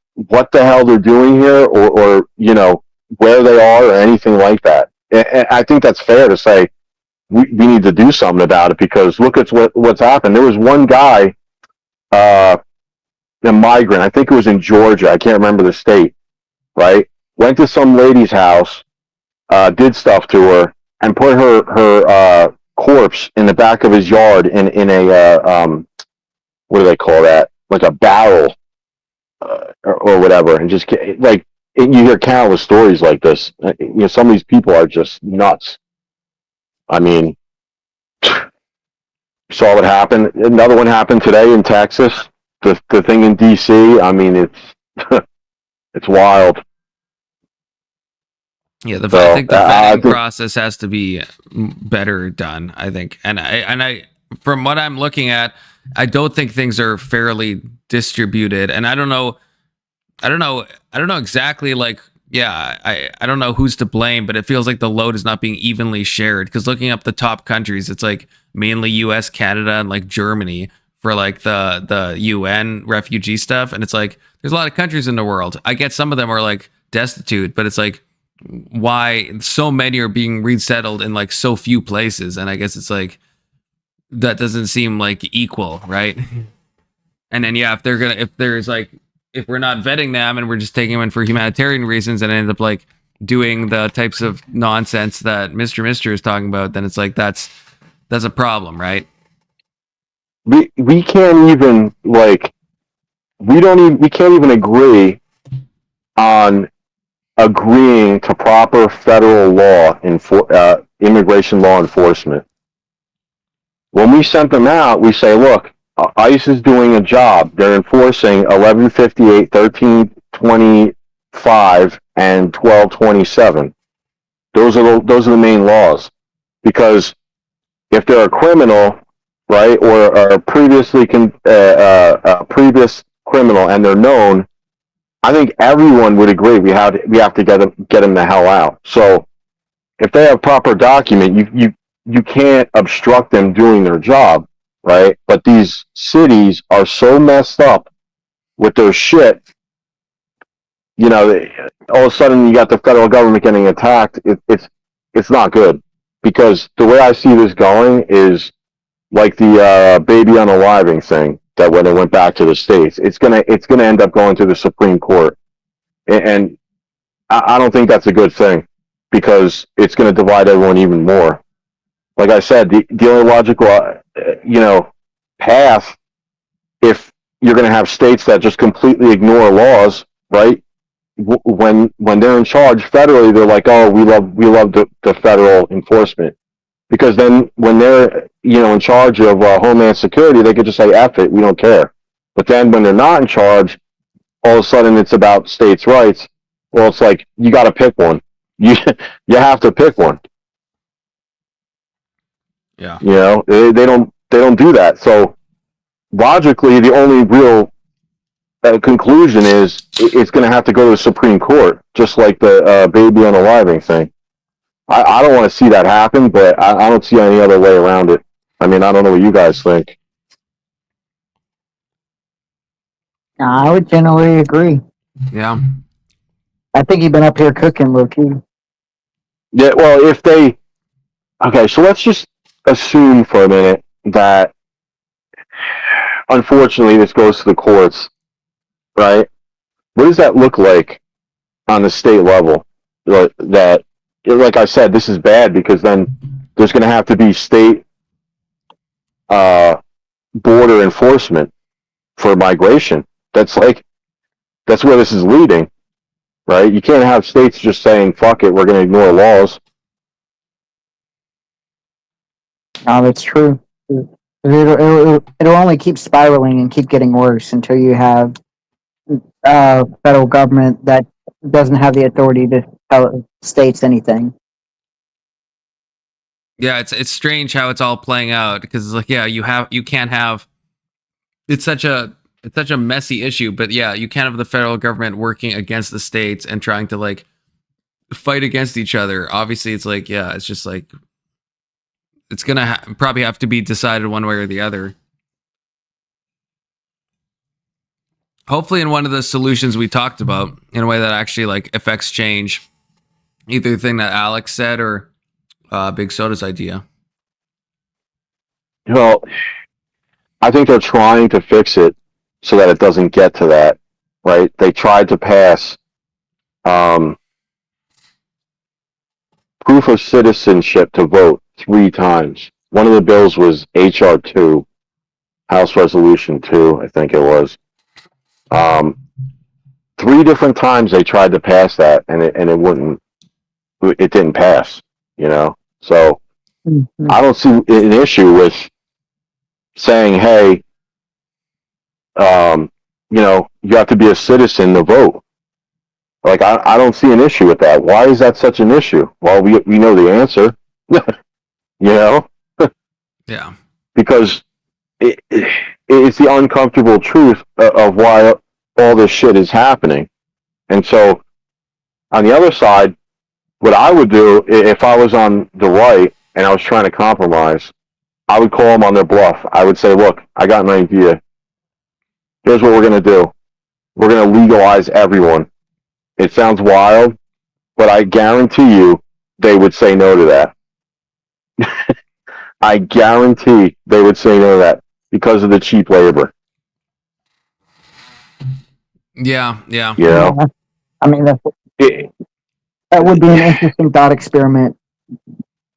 the hell they're doing here or you know, where they are or anything like that. And I think that's fair to say we need to do something about it because look at what's happened. There was one guy, a migrant, I think it was in Georgia, I can't remember the state, right? Went to some lady's house, did stuff to her, and put her corpse in the back of his yard in a what do they call that? Like a barrel or whatever, and just like you hear countless stories like this. You know, some of these people are just nuts. I mean, saw what happened. Another one happened today in Texas. The thing in DC. I mean, it's it's wild. Yeah, I think the vetting process has to be better done. I think, and I, from what I'm looking at, I don't think things are fairly distributed, and I don't know exactly. Like, yeah, I don't know who's to blame, but it feels like the load is not being evenly shared. Because looking up the top countries, it's like mainly U.S., Canada, and like Germany for like the UN refugee stuff, and it's like there's a lot of countries in the world. I get some of them are like destitute, but it's like, why so many are being resettled in like so few places? And I guess it's like that doesn't seem like equal, right? And then yeah, if we're not vetting them and we're just taking them in for humanitarian reasons and end up like doing the types of nonsense that Mr. is talking about, then it's like that's a problem, right? We can't even like we can't even agree on agreeing to proper federal law immigration law enforcement. When we sent them out, we say, look, ICE is doing a job. They're enforcing 1158, 1325, and 1227. Those are the main laws. Because if they're a criminal, right, or a previous criminal and they're known, I think everyone would agree we have to get them the hell out. So if they have proper document, you can't obstruct them doing their job, right? But these cities are so messed up with their shit. You know, all of a sudden you got the federal government getting attacked. It's not good because the way I see this going is like the baby unaliving thing. That when it went back to the states, it's gonna end up going to the Supreme Court, and I don't think that's a good thing because it's gonna divide everyone even more. Like I said, the only logical, path, if you're gonna have states that just completely ignore laws, right? When they're in charge federally, they're like, oh, we love the federal enforcement. Because then when they're, in charge of Homeland Security, they could just say, F it, we don't care. But then when they're not in charge, all of a sudden it's about states' rights. Well, it's like, you got to pick one. You have to pick one. Yeah. They don't do that. So logically, the only real conclusion is it's going to have to go to the Supreme Court, just like the baby unaliving thing. I don't want to see that happen, but I don't see any other way around it. I mean, I don't know what you guys think. I would generally agree. Yeah. I think you've been up here cooking, low-key. Yeah, well, okay, so let's just assume for a minute that, unfortunately, this goes to the courts, right? What does that look like on the state level? That, like I said, this is bad because then there's going to have to be state border enforcement for migration. That's where this is leading, right? You can't have states just saying, fuck it, we're going to ignore laws. No, that's true. It'll only keep spiraling and keep getting worse until you have federal government that doesn't have the authority to tell states anything. Yeah, it's strange how it's all playing out, because it's like, yeah, you can't have, it's such a messy issue, but yeah, you can't have the federal government working against the states and trying to like fight against each other. Obviously, it's like, yeah, it's just like, it's gonna probably have to be decided one way or the other. Hopefully in one of the solutions we talked about, in a way that actually like affects change, either the thing that Alex said or Big Soda's idea. Well, I think they're trying to fix it so that it doesn't get to that, right? They tried to pass proof of citizenship to vote 3 times. One of the bills was HR 2, House Resolution 2, I think it was. 3 different times they tried to pass that, and it didn't pass, you know? So I don't see an issue with saying, hey, you know, you have to be a citizen to vote. Like, I don't see an issue with that. Why is that such an issue? Well, we know the answer. You know? Yeah. Because it's the uncomfortable truth of why all this shit is happening. And so, on the other side, what I would do if I was on the right and I was trying to compromise, I would call them on their bluff. I would say, look, I got an idea. Here's what we're going to do. We're going to legalize everyone. It sounds wild, but I guarantee you they would say no to that. I guarantee they would say no to that because of the cheap labor. Yeah. You know? I mean, that would be an interesting thought experiment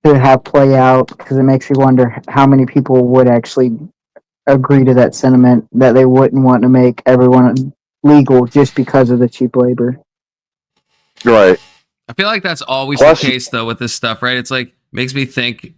to have play out, because it makes you wonder how many people would actually agree to that sentiment, that they wouldn't want to make everyone legal just because of the cheap labor. Right. I feel like that's always the case though with this stuff, right? It's like, makes me think,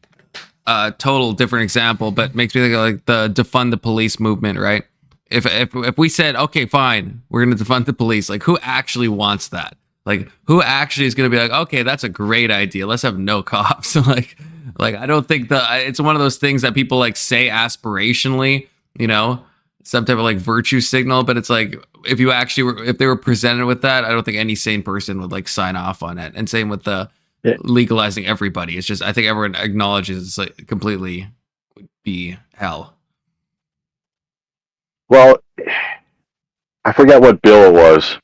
total different example, but makes me think of like the defund the police movement, right? If we said, okay, fine, we're going to defund the police, like who actually wants that? Like who actually is going to be like, okay, that's a great idea. Let's have no cops. like I don't think it's one of those things that people like say aspirationally, you know, some type of like virtue signal, but it's like, if they were presented with that, I don't think any sane person would like sign off on it. And same with the legalizing everybody. It's just, I think everyone acknowledges it's like completely would be hell. Well, I forget what bill it was.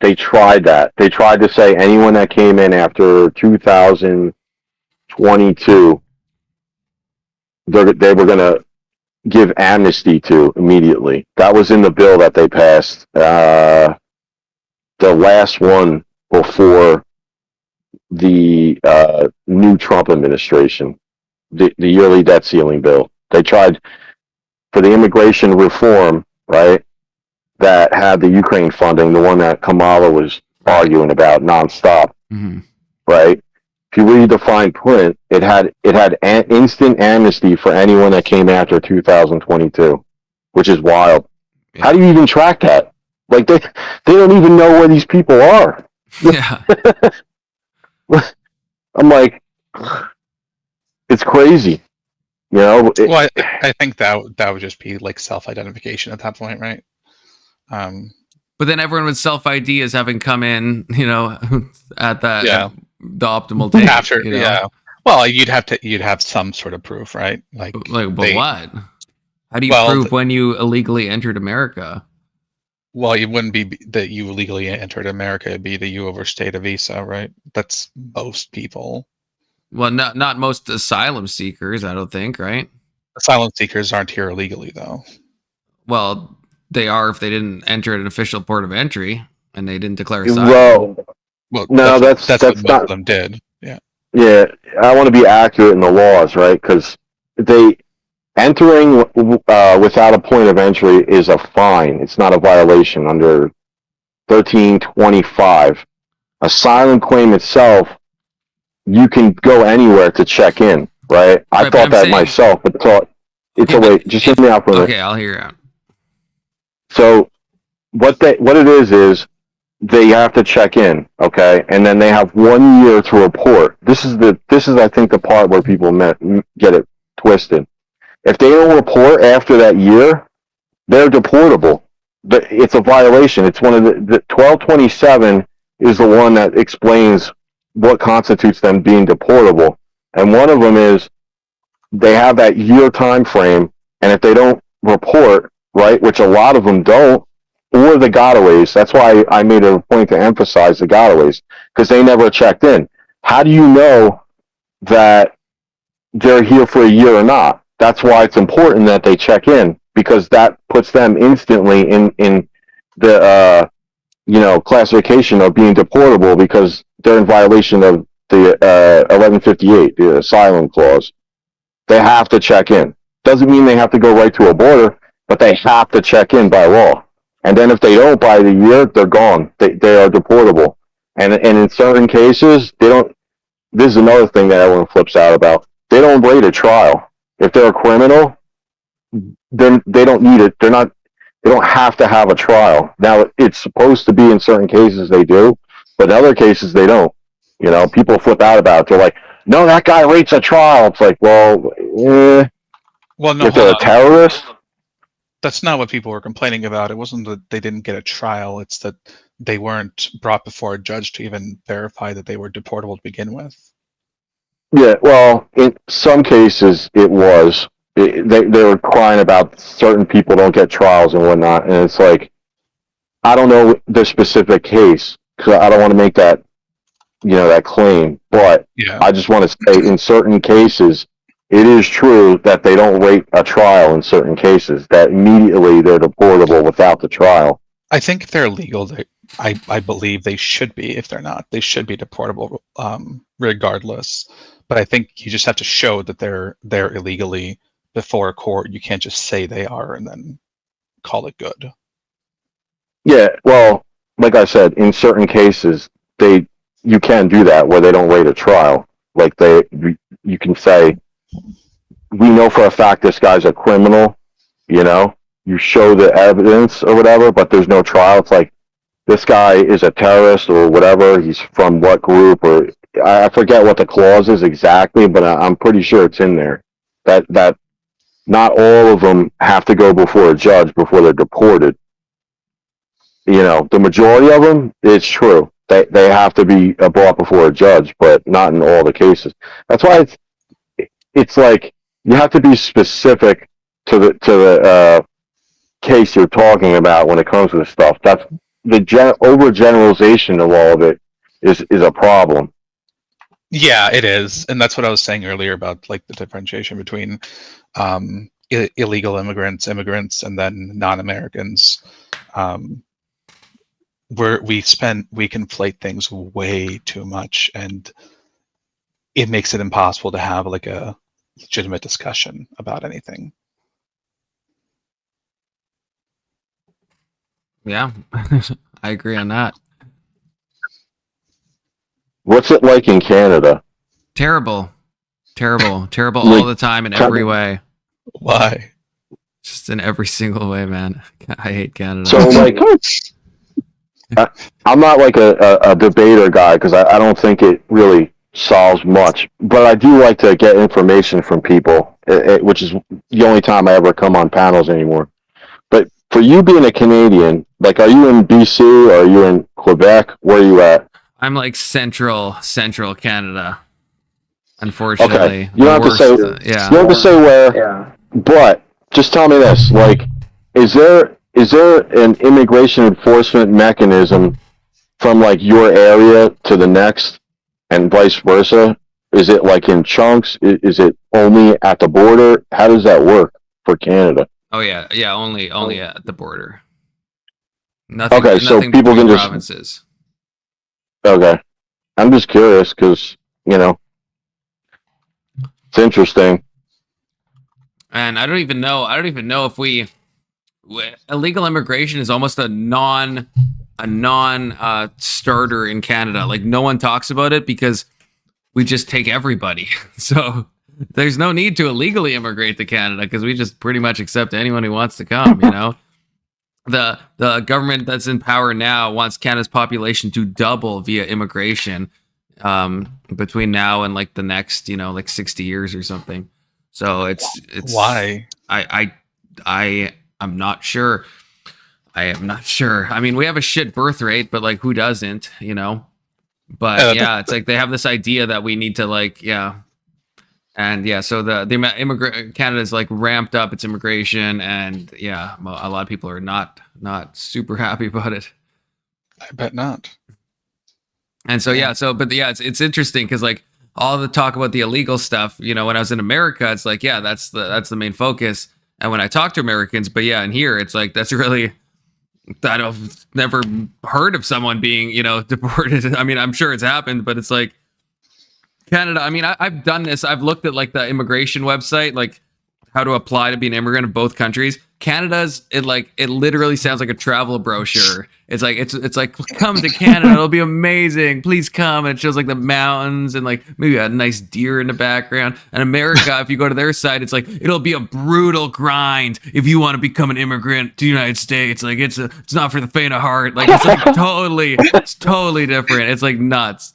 They tried that. They tried to say anyone that came in after 2022, they were going to give amnesty to immediately. That was in the bill that they passed. The last one before the new Trump administration, the yearly debt ceiling bill. They tried for the immigration reform, right? That had the Ukraine funding, the one that Kamala was arguing about nonstop, right? If you read the fine print, it had instant amnesty for anyone that came after 2022, which is wild. Yeah. How do you even track that? Like they don't even know where these people are. Yeah. I'm like, it's crazy. You know? Well, I think that would just be like self-identification at that point, right? But then everyone would self-ID as having come in, you know, at that the optimal date. After, you know? Well, you'd have some sort of proof, right? But what? How do you prove when you illegally entered America? Well, it wouldn't be that you illegally entered America; it'd be that you overstayed a visa, right? That's most people. Well, not most asylum seekers, I don't think, right? Asylum seekers aren't here illegally, though. Well, they are if they didn't enter an official port of entry and they didn't declare asylum. Well, no, that's what most not, of them did. Yeah. Yeah, I want to be accurate in the laws, right? Because they entering without a point of entry is a fine. It's not a violation under 1325. Asylum claim itself, you can go anywhere to check in, right? I Right, but thought I'm that saying- myself, but thought it's Yeah, a wait. Just hear me out for a minute. Okay, I'll hear you out. So what it is they have to check in, okay, and then they have 1 year to report. This is I think the part where people get it twisted. If they don't report after that year, they're deportable. It's a violation. It's one of the 1227 is the one that explains what constitutes them being deportable, and one of them is they have that year time frame, and if they don't report, right, which a lot of them don't, or the gotaways. That's why I made a point to emphasize the gotaways, because they never checked in. How do you know that they're here for a year or not? That's why it's important that they check in, because that puts them instantly in the classification of being deportable, because they're in violation of the 1158, the asylum clause. They have to check in. Doesn't mean they have to go right to a border, but they have to check in by law. And then if they don't by the year, they're gone. They are deportable. And in certain cases, they don't. This is another thing that everyone flips out about. They don't wait a trial. If they're a criminal, then they don't need it. They don't have to have a trial. Now, it's supposed to be in certain cases they do, but in other cases they don't. People flip out about it. They're like, no, that guy rates a trial. It's like, well, no, if they're a terrorist. That's not what people were complaining about. It wasn't that they didn't get a trial. It's that they weren't brought before a judge to even verify that they were deportable to begin with. Yeah, well, in some cases it was. They were crying about certain people don't get trials and whatnot, and it's like, I don't know the specific case, because I don't want to make that, that claim, but I just want to say in certain cases, it is true that they don't wait a trial in certain cases, that immediately they're deportable without the trial. I think if they're illegal, I believe they should be. If they're not, they should be deportable regardless. But I think you just have to show that they're there illegally before a court. You can't just say they are and then call it good. Yeah, well, like I said, in certain cases, you can do that where they don't wait a trial. Like you can say, we know for a fact this guy's a criminal, you show the evidence or whatever, but there's no trial. It's like, this guy is a terrorist or whatever, he's from what group, or I forget what the clause is exactly, but I'm pretty sure it's in there. That not all of them have to go before a judge before they're deported. The majority of them, it's true. They have to be brought before a judge, but not in all the cases. That's why it's like, you have to be specific to the case you're talking about when it comes to this stuff. That's the overgeneralization of all of it is a problem. Yeah, it is, and that's what I was saying earlier about like the differentiation between illegal immigrants, and then non-Americans. We conflate things way too much, and it makes it impossible to have like a legitimate discussion about anything. Yeah, I agree on that. What's it like in Canada? Terrible all the time in every way. Why? Just in every single way, man. I hate Canada. So like, I'm not like a debater guy, because I don't think it really solves much, but I do like to get information from people, which is the only time I ever come on panels anymore. But for you being a Canadian, like, are you in BC or are you in Quebec? Where are you at? I'm like central Canada. Unfortunately, okay. You don't have to say. Yeah. You don't have to say where. Yeah. But just tell me this: like, is there an immigration enforcement mechanism from like your area to the next, and vice versa? Is it like in chunks? Is it only at the border? How does that work for Canada? Oh yeah, only at the border. Nothing. Okay, so nothing people can between just. provinces. Okay, I'm just curious because It's interesting. And I don't even know if illegal immigration is almost a non starter in Canada. Like no one talks about it because we just take everybody. So there's no need to illegally immigrate to Canada because we just pretty much accept anyone who wants to come, you know. The government that's in power now wants Canada's population to double via immigration between now and like the next, you know, like 60 years or something. So it's why? I'm not sure. I am not sure. I mean, we have a shit birth rate, but like who doesn't, you know? But yeah, it's like they have this idea that we need to like, yeah. And yeah, so the Canada's like ramped up its immigration, and yeah, a lot of people are not super happy about it. I bet not. And so yeah, it's interesting because like all the talk about the illegal stuff, you know, when I was in America, it's like, yeah, that's the main focus. And when I talk to Americans, but yeah, and here it's like that's really, I've never heard of someone being, you know, deported. I mean, I'm sure it's happened, but it's like Canada. I mean, I've done this. I've looked at like the immigration website, like how to apply to be an immigrant in both countries. Canada's it literally sounds like a travel brochure. It's like come to Canada, it'll be amazing. Please come. And it shows like the mountains and like maybe a nice deer in the background. And America, if you go to their site, it's like it'll be a brutal grind if you want to become an immigrant to the United States. Like it's not for the faint of heart. Like it's like it's totally different. It's like nuts.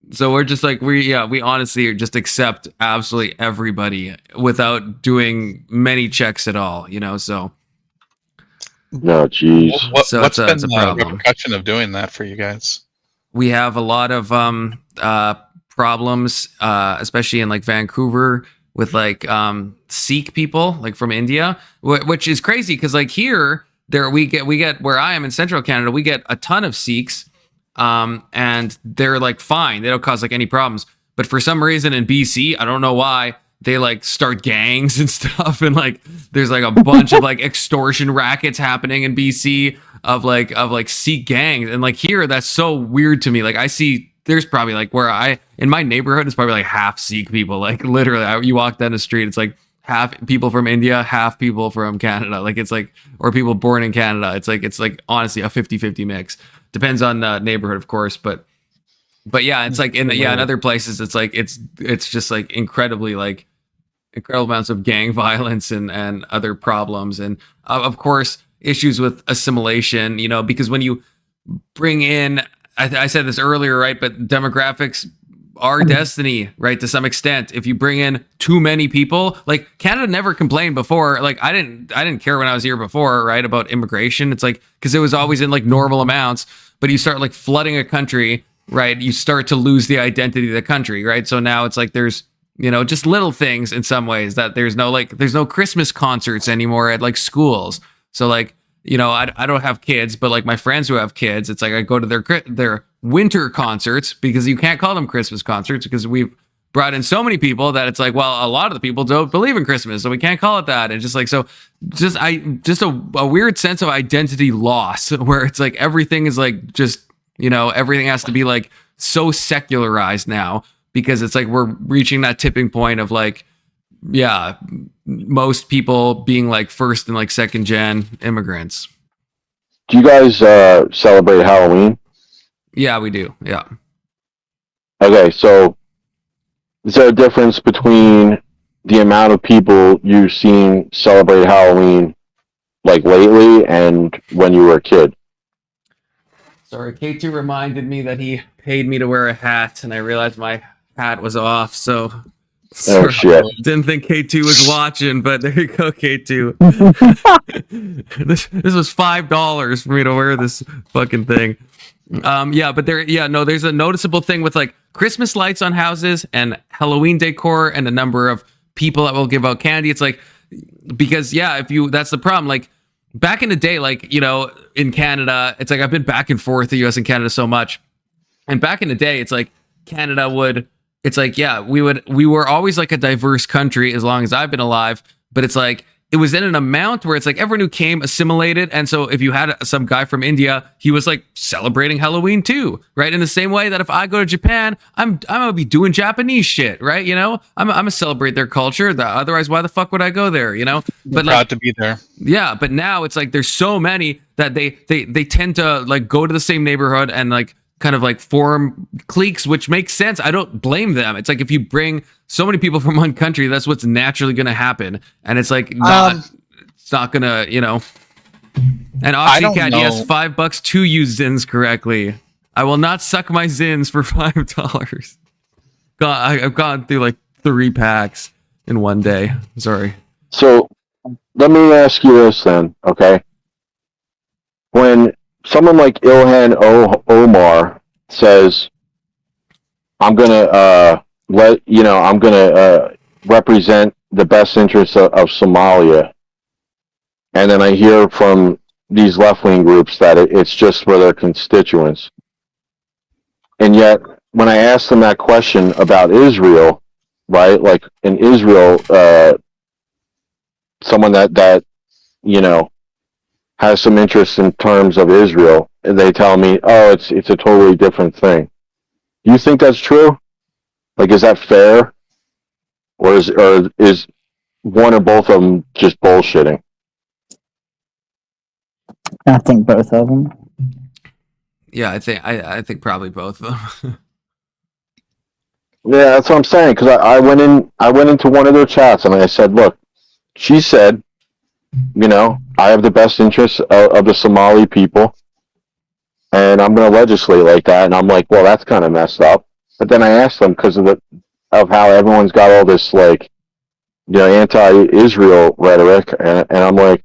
So we're just like we honestly just accept absolutely everybody without doing many checks at all, you know. So no, geez. What's been the problem. repercussion of doing that for you guys? We have a lot of problems, especially in like Vancouver with like Sikh people like from India, which is crazy because like here we get where I am in Central Canada, we get a ton of Sikhs. And they're like fine, they don't cause like any problems, but for some reason in BC, I don't know why, they like start gangs and stuff, and like there's like a bunch of like extortion rackets happening in BC of like Sikh gangs, and like here that's so weird to me. Like I see there's probably like in my neighborhood it's probably like half Sikh people, like literally you walk down the street, it's like half people from India, half people from Canada, like it's like, or people born in Canada. It's like honestly a 50-50 mix. Depends on the neighborhood, of course, but yeah, it's like in other places, it's like it's just like incredible amounts of gang violence and other problems, and of course issues with assimilation. You know, because when you bring in, I said this earlier, right? But demographics are destiny, right? To some extent, if you bring in too many people, like Canada never complained before. Like I didn't care when I was here before, right? About immigration. It's like, cause it was always in like normal amounts, but you start like flooding a country, right? You start to lose the identity of the country, right? So now it's like, there's, you know, just little things in some ways that there's no Christmas concerts anymore at like schools. So like, you know, I don't have kids, but like my friends who have kids, it's like I go to their winter concerts, because you can't call them Christmas concerts because we've brought in so many people that it's like, well, a lot of the people don't believe in Christmas, so we can't call it that. And just like, so just a weird sense of identity loss where it's like everything is like just, you know, everything has to be like so secularized now, because it's like we're reaching that tipping point of like, yeah, most people being like first and like second gen immigrants. Do you guys celebrate Halloween? Yeah, we do. Yeah. Okay, so is there a difference between the amount of people you've seen celebrate Halloween like lately and when you were a kid? Sorry, K2 reminded me that he paid me to wear a hat, and I realized my hat was off, so oh shit. Didn't think K2 was watching, but there you go, K2. This was $5 for me to wear this fucking thing. Yeah, but there's a noticeable thing with like Christmas lights on houses and Halloween decor and the number of people that will give out candy. It's like, because yeah, that's the problem. Like back in the day, like, you know, in Canada, it's like I've been back and forth the US and Canada so much. And back in the day, it's like it's like, yeah, we were always like a diverse country as long as I've been alive. But it's like it was in an amount where it's like everyone who came assimilated. And so if you had some guy from India, he was like celebrating Halloween too, right? In the same way that if I go to Japan, I'm gonna be doing Japanese shit, right? You know, I'm gonna celebrate their culture. Otherwise, why the fuck would I go there? You know, but proud to be there. Yeah, but now it's like there's so many that they tend to like go to the same neighborhood and like kind of like form cliques, which makes sense. I don't blame them. It's like if you bring so many people from one country, that's what's naturally going to happen. And it's like it's not gonna, you know. And Oxycat, yes, $5 to use Zins correctly. I will not suck my Zins for $5. I've gone through like 3 packs in one day. Sorry. So let me ask you this then, okay? When someone like Ilhan Omar says, I'm gonna represent the best interests of Somalia, and then I hear from these left-wing groups that it's just for their constituents. And yet, when I ask them that question about Israel, right, like in Israel, someone that you know, has some interest in terms of Israel, and they tell me, oh, it's a totally different thing. Do you think that's true? Like, is that fair? Or is one or both of them just bullshitting? I think both of them. Yeah, I think probably both of them. Yeah, that's what I'm saying. Because I went into one of their chats and I said, look, she said, you know, I have the best interests of the Somali people, and I'm going to legislate like that. And I'm like, well, that's kind of messed up. But then I asked them because of how everyone's got all this like, you know, anti-Israel rhetoric, and I'm like,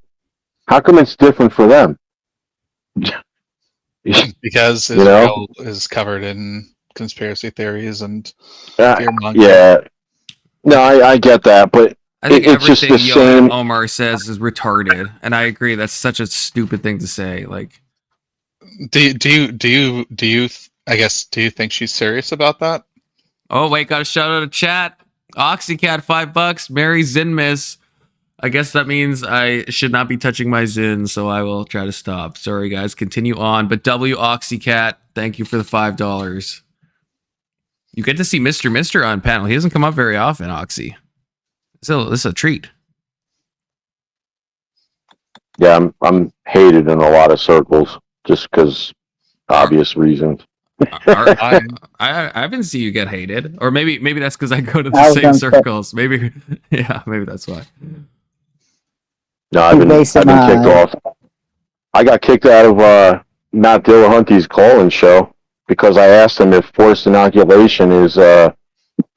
how come it's different for them? Because You know? Israel is covered in conspiracy theories and fear-mongering. Yeah. No, I get that, but I think it's just everything the same. Omar says is retarded, and I agree. That's such a stupid thing to say. Like, do you think she's serious about that? oh wait, got a shout out to chat. Oxycat $5. Mary Zinmiss. I guess that means I should not be touching my Zin, so I will try to stop. Sorry guys, continue on. But W Oxycat, thank you for the $5. You get to see Mr. Mister on panel. He doesn't come up very often, Oxy. So this is a treat. Yeah, I'm hated in a lot of circles just because obvious reasons. I haven't seen you get hated, or maybe that's because I go to the same circles. Maybe, yeah, maybe that's why. No, I've been kicked off. I got kicked out of Matt Dillahunty's call-in show because I asked him if forced inoculation is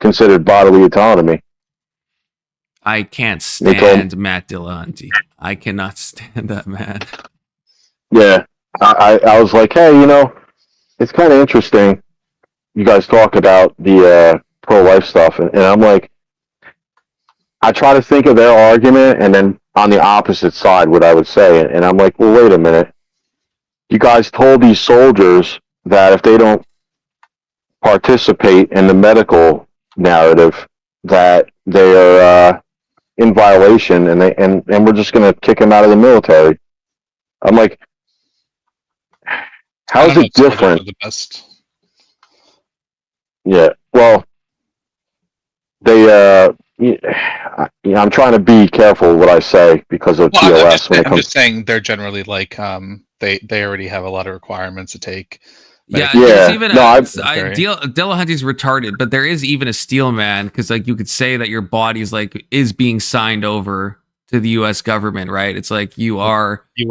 considered bodily autonomy. I can't stand Matt Dillahunty. I cannot stand that man. Yeah, I was like, hey, you know, it's kind of interesting. You guys talk about the pro-life stuff, and I'm like, I try to think of their argument, and then on the opposite side, what I would say, and I'm like, well, wait a minute. You guys told these soldiers that if they don't participate in the medical narrative, that they are in violation, and we're just going to kick them out of the military. I'm like, how is it different? The best. Yeah, well, I'm trying to be careful what I say because of TOS. I'm just saying they're generally like they already have a lot of requirements to take. Yeah, there's even Dillahunty's retarded, but there is even a steel man because like you could say that your body is being signed over to the U.S. government, right? It's like you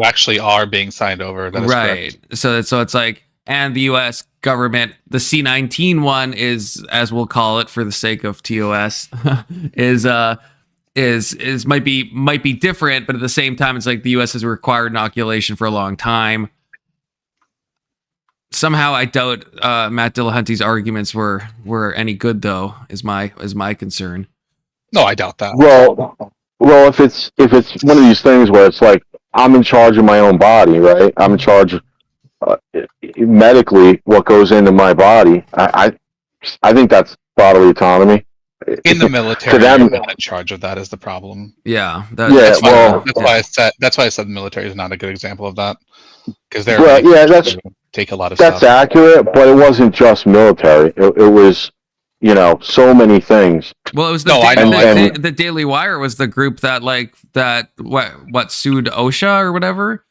actually are being signed over. That is right. Correct. So it's like, and the U.S. government, the C-19 one is, as we'll call it for the sake of TOS, is might be different, but at the same time, it's like the U.S. has required inoculation for a long time. Somehow, I doubt Matt Dillahunty's arguments were any good, though. Is my concern. No, I doubt that. Well, if it's one of these things where it's like I'm in charge of my own body, right? I'm in charge medically what goes into my body. I think that's bodily autonomy. In the military, to them, you're not in charge of that is the problem. Yeah. That's why I said the military is not a good example of that, because they're take a lot of that's stuff. accurate, but it wasn't just military. It was, so many things. Well, it was the Daily Wire was the group that what sued OSHA or whatever,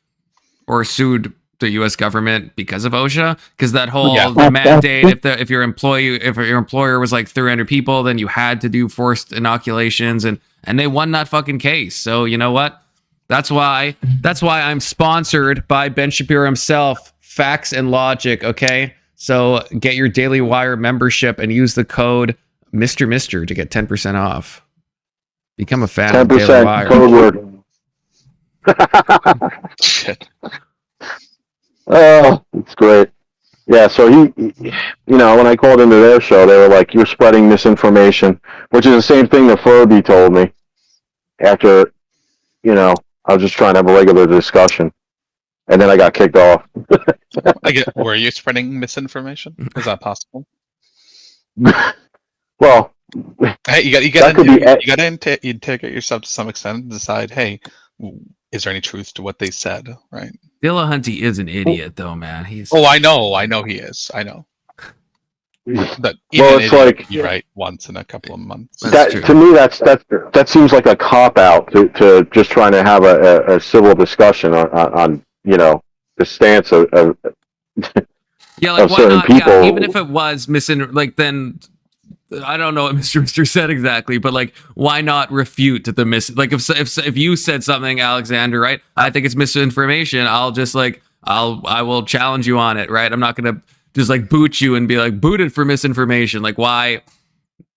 or sued the U.S. government because of OSHA, because that whole the mandate if your employer was like 300 people, then you had to do forced inoculations, and they won that fucking case. So you know what? That's why I'm sponsored by Ben Shapiro himself, Facts and Logic. Okay, so get your Daily Wire membership and use the code Mr. to get 10% off. Become a fan of Daily Wire. Code word. Shit. Oh, it's great. Yeah, so when I called into their show, they were like, "You're spreading misinformation," which is the same thing that Furby told me after, I was just trying to have a regular discussion, and then I got kicked off. Were you spreading misinformation? Is that possible? Well, hey, you gotta integrate yourself to some extent and decide, hey, is there any truth to what they said, right? Dillahunty is an idiot, though, man. I know he is. I know. But it's like you're right once in a couple of months. To me, that seems like a cop out to just trying to have a civil discussion on the stance of yeah, like of why certain not? people. Yeah, even if it was then I don't know what Mr. said exactly, but why not refute the if you said something, Alexander, right? I think it's misinformation. I'll just I will challenge you on it, right? I'm not gonna just boot you and be booted for misinformation. Why?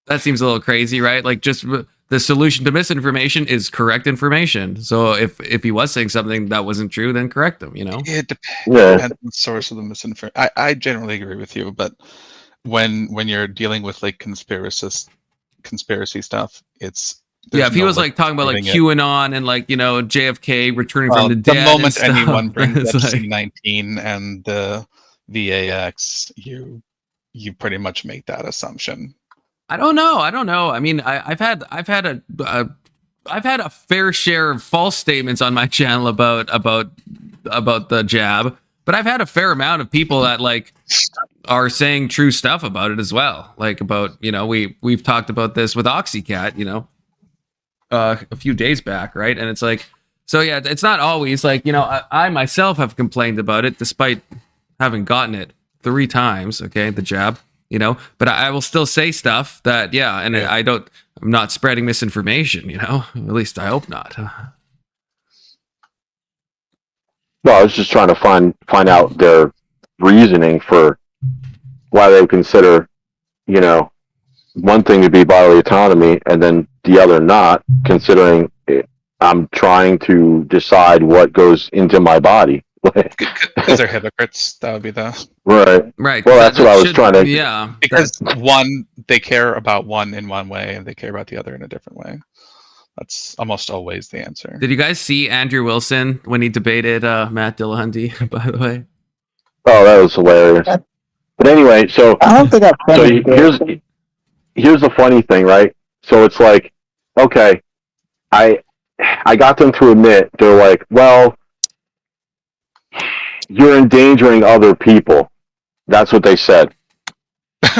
That seems a little crazy, right? Just the solution to misinformation is correct information. So if he was saying something that wasn't true, then correct him. It depends on the source of the misinformation. I generally agree with you, but when you're dealing with conspiracy stuff, it's if he was talking about QAnon and JFK returning from the dead. The moment anyone brings up C-19 and the VAX, you pretty much make that assumption. I don't know. I mean, I've had a fair share of false statements on my channel about the jab, but I've had a fair amount of people that are saying true stuff about it as well. About we've talked about this with OxyCat, a few days back, right? And it's so yeah, it's not always I myself have complained about it despite having gotten it 3 times. Okay, the jab. But I will still say stuff that, and I'm not spreading misinformation, at least I hope not. Well, I was just trying to find out their reasoning for why they consider, one thing to be bodily autonomy and then the other not, considering I'm trying to decide what goes into my body. Because they're hypocrites. That would be the right. Well, that's what I was trying to. Yeah, because they care about one in one way and they care about the other in a different way. That's almost always the answer. Did you guys see Andrew Wilson when he debated Matt Dillahunty? By the way. Oh, that was hilarious. But anyway, so I don't think here's the funny thing, right? So it's okay, I got them to admit, they're well, you're endangering other people. That's what they said.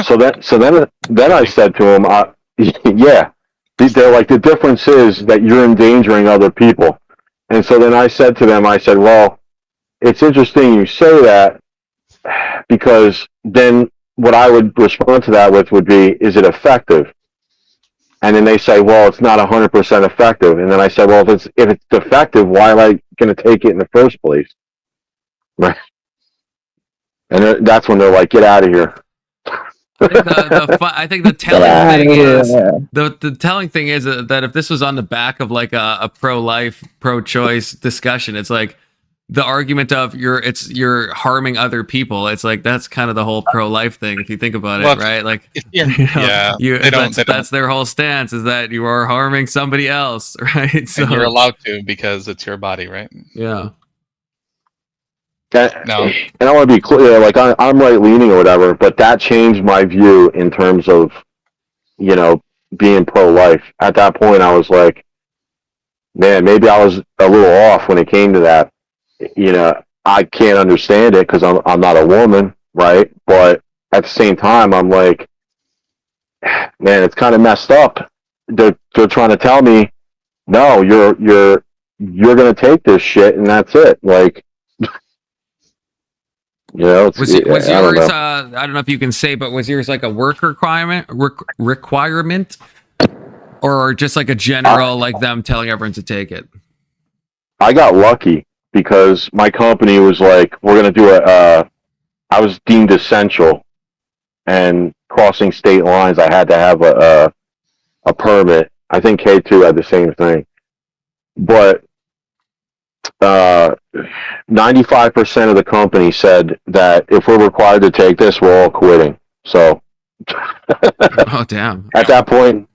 So then I said to them, yeah, they're the difference is that you're endangering other people. And so then I said to them, well, it's interesting you say that, because then what I would respond to that with would be, is it effective? And then they say, well, it's not 100% effective. And then I said, well, if it's effective, why am I going to take it in the first place? Right. And that's when they're get out of here. I think the telling thing is the telling thing is that if this was on the back of a pro-life, pro-choice discussion, it's the argument of you're harming other people. It's that's kind of the whole pro-life thing if you think about it, right? That's their whole stance, is that you are harming somebody else, right? So and you're allowed to because it's your body, right? Yeah. And I want to be clear, I'm right leaning or whatever, but that changed my view in terms of, being pro-life. At that point, I was like, man, maybe I was a little off when it came to that. You know, I can't understand it because I'm not a woman, right? But at the same time, I'm like, man, it's kind of messed up. They're trying to tell me, no, you're gonna take this shit and that's it. Like, you know, Was I yours? don't know. I don't know if you can say, but was yours like a work requirement, or just like a general, like them telling everyone to take it? I got lucky because my company was like, we're gonna do I was deemed essential, and crossing state lines, I had to have a permit. I think K2 had the same thing, but 95% of the company said that if we're required to take this, we're all quitting. So, oh damn! At that point,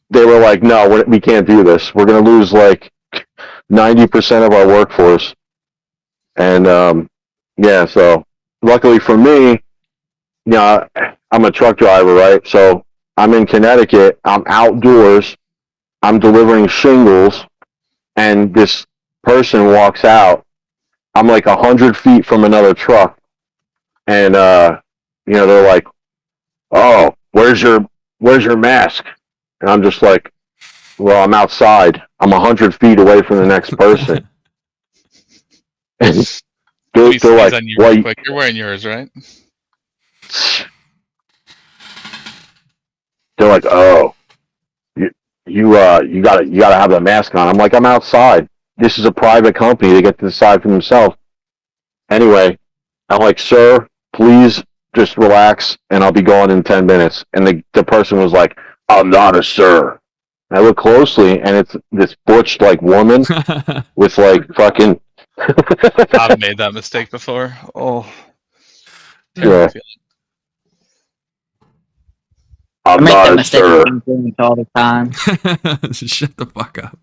they were like, "No, we can't do this. We're going to lose like 90% of our workforce." And yeah, so luckily for me, you know, I'm a truck driver, right? So I'm in Connecticut. I'm outdoors. I'm delivering shingles, and this person walks out. I'm like 100 feet from another truck, and you know, they're like, "Oh, where's your mask?" And I'm just like, "Well, I'm outside. I'm 100 feet away from the next person." And they're like, on you "Well, real quick. You're wearing yours, right?" they're like, "Oh, you gotta have the mask on." I'm like, "I'm outside. This is a private company. They get to decide for themselves." Anyway, I'm like, "Sir, please just relax, and I'll be gone in 10 minutes." And the person was like, "I'm not a sir." And I look closely, and it's this butch like woman with like fucking. I've made that mistake before. Oh, Yeah. I I'm make not that a mistake sir. in things all the time. Shut the fuck up.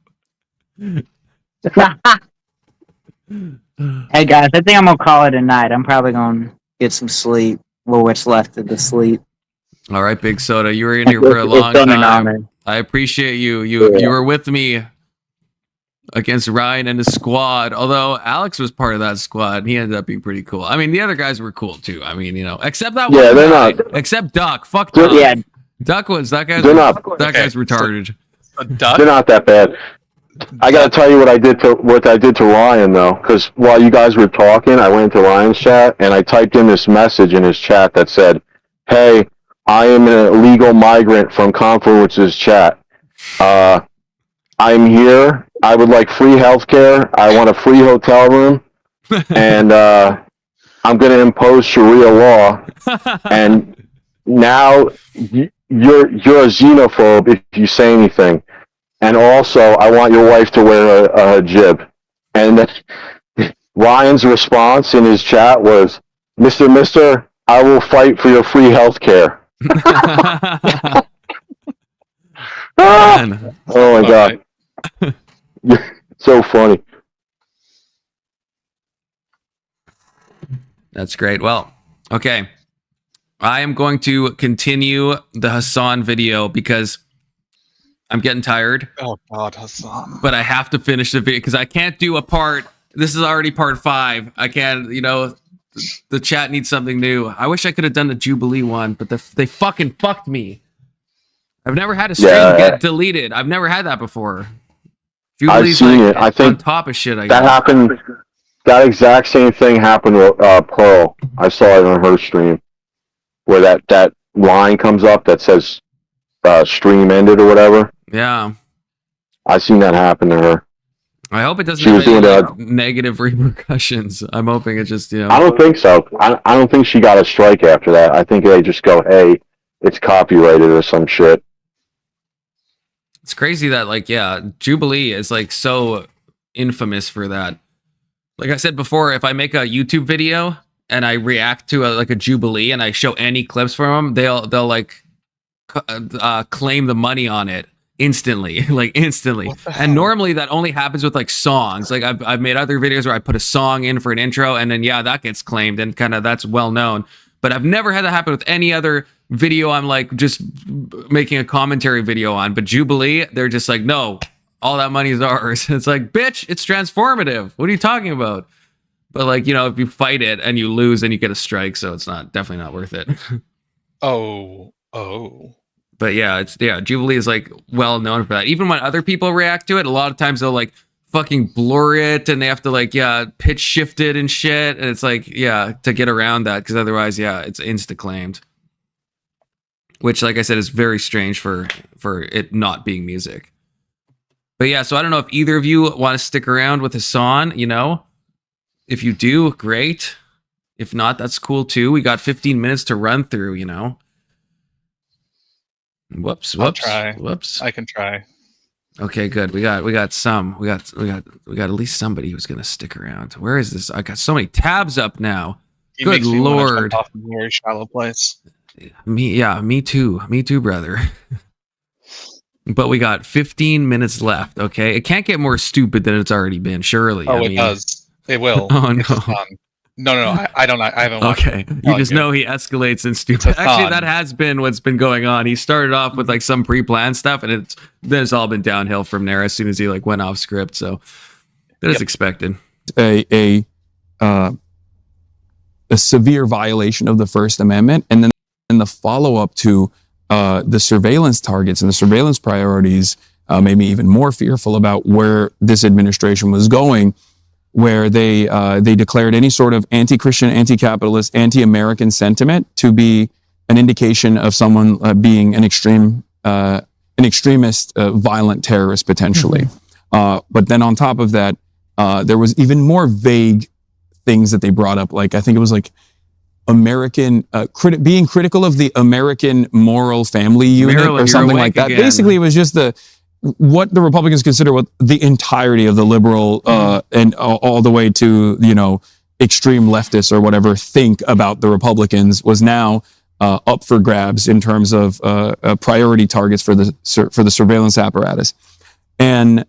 Hey guys, I think I'm gonna call it a night. I'm probably gonna get some sleep. Well, what's left of the sleep. All right, Big Soda, you were in here for a It's long been an time. honor. I appreciate you. Yeah. You were with me against Ryan and his squad. Although Alex was part of that squad, and he ended up being pretty cool. I mean, the other guys were cool too. I mean, you know, except that Yeah, one they're guy. not- Except Duck. Fuck Duck. Yeah. Duck was that guy's. They're not- That Okay, guy's retarded. They're not that bad. I gotta tell you what I did to Ryan though, because while you guys were talking, I went to Ryan's chat and I typed in this message in his chat that said, "Hey, I am an illegal migrant from Confluence's chat. I'm here. I would like free healthcare. I want a free hotel room, and I'm going to impose Sharia law. And now you're a xenophobe if you say anything. And also, I want your wife to wear a hijab." And Ryan's response in his chat was, Mister, I will fight for your free health care." Oh my God. So funny. That's great. Well, okay. I am going to continue the Hasan video because I'm getting tired. Oh God, Hasan. But I have to finish the video because I can't do a part. This is already part 5. I can't, you know, the chat needs something new. I wish I could have done the Jubilee one, but they fucking fucked me. I've never had a stream get deleted. I've never had that before. Jubilee's I've seen like it. I think on top of shit. I that guess. happened. That exact same thing happened with Pearl. I saw it on her stream, where that line comes up that says stream ended or whatever. Yeah. I seen that happen to her. I hope it doesn't She was have any doing like, negative repercussions. I'm hoping it just, you know. I don't think so. I don't think she got a strike after that. I think they just go, "Hey, it's copyrighted" or some shit. It's crazy that, like, yeah, Jubilee is like so infamous for that. Like I said before, if I make a YouTube video and I react to a Jubilee and I show any clips from them, they'll like claim the money on it instantly, like instantly. And normally that only happens with like songs. Like I've made other videos where I put a song in for an intro and then yeah, that gets claimed and kind of that's well known. But I've never had that happen with any other video I'm like just making a commentary video on. But Jubilee, they're just like, no, all that money is ours. It's like, bitch, it's transformative. What are you talking about? But like, you know, if you fight it and you lose, then you get a strike. So it's definitely not worth it. Oh. But yeah, Jubilee is like well known for that. Even when other people react to it, a lot of times they'll like fucking blur it and they have to like pitch shift it and shit. And it's like to get around that, because otherwise it's insta claimed. Which, like I said, is very strange for it not being music. But yeah, so I don't know if either of you want to stick around with Hasan. You know, if you do, great. If not, that's cool too. We got 15 minutes to run through. You know. Whoops. I'll try. Whoops. I can try. Okay, good. We got at least somebody who's gonna stick around. Where is this? I got so many tabs up now. Good Lord. Off a very shallow place. Me too, brother. But we got 15 minutes left. Okay, it can't get more stupid than it's already been. Surely. Oh, it does. It will. Oh no. No. I don't. I haven't watched. Okay, you just know he escalates in stupid. Actually, that has been what's been going on. He started off with like some pre-planned stuff, and it's all been downhill from there as soon as he like went off script. So that is expected. A severe violation of the First Amendment, and then the follow-up to the surveillance targets and the surveillance priorities made me even more fearful about where this administration was going, where they declared any sort of anti-Christian, anti-capitalist, anti-American sentiment to be an indication of someone being an extremist, violent terrorist potentially. But then on top of that, there was even more vague things that they brought up. Like I think it was like American being critical of the American moral family unit or something like that. Again. Basically, it was just what the Republicans consider what the entirety of the liberal and all the way to extreme leftists or whatever think about the Republicans was now up for grabs in terms of priority targets for the surveillance apparatus. And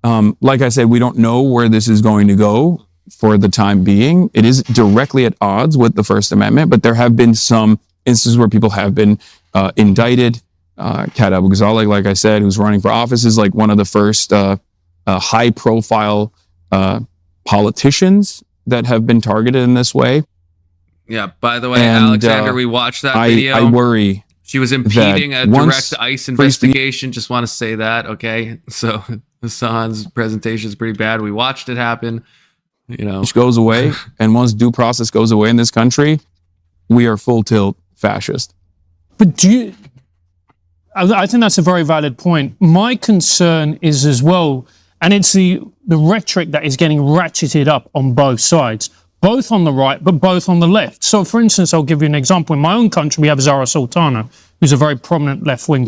like I said, we don't know where this is going to go for the time being. It is directly at odds with the First Amendment, but there have been some instances where people have been indicted. Kat Abu Ghazaleh, like I said, who's running for office, is like one of the first high-profile politicians that have been targeted in this way. Yeah, by the way, Alexander, we watched that video. I worry. She was impeding a direct ICE investigation. Just want to say that, okay? So Hasan's presentation is pretty bad. We watched it happen. Which goes away, and once due process goes away in this country, we are full tilt fascist. But I think that's a very valid point. My concern is as well, and it's the rhetoric that is getting ratcheted up on both sides, both on the right, but both on the left. So, for instance, I'll give you an example. In my own country, we have Zara Sultana, who's a very prominent left-wing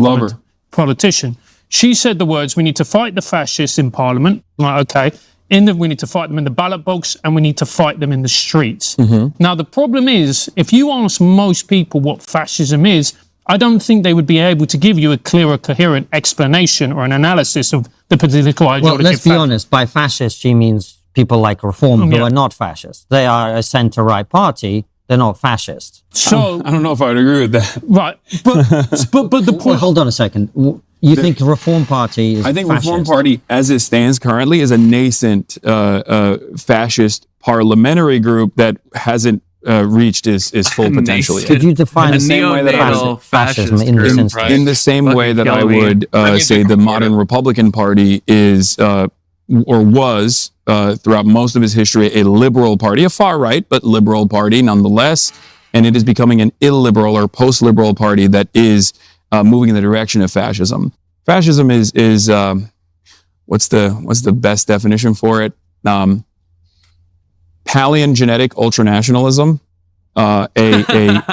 politician. She said the words, we need to fight the fascists in Parliament. Like, okay. We need to fight them in the ballot box, and we need to fight them in the streets. Mm-hmm. Now, the problem is, if you ask most people what fascism is, I don't think they would be able to give you a clear or coherent explanation or an analysis of the political ideology. Well, let's be honest. By fascist, she means people like Reform who are not fascist. They are a centre-right party. They're not fascist. So I don't know if I'd agree with that. Right, but the point. Well, hold on a second. You think the Reform Party is I think fascist? Reform Party, as it stands currently, is a nascent fascist parliamentary group that hasn't reached its full potential yet. Could you define the same way that fascism in this instance? In the same way that I would say the modern Republican Party is or was throughout most of its history a liberal party, a far right but liberal party nonetheless, and it is becoming an illiberal or post-liberal party that is moving in the direction of fascism. Fascism is what's the best definition for it? Paleogenetic ultranationalism, a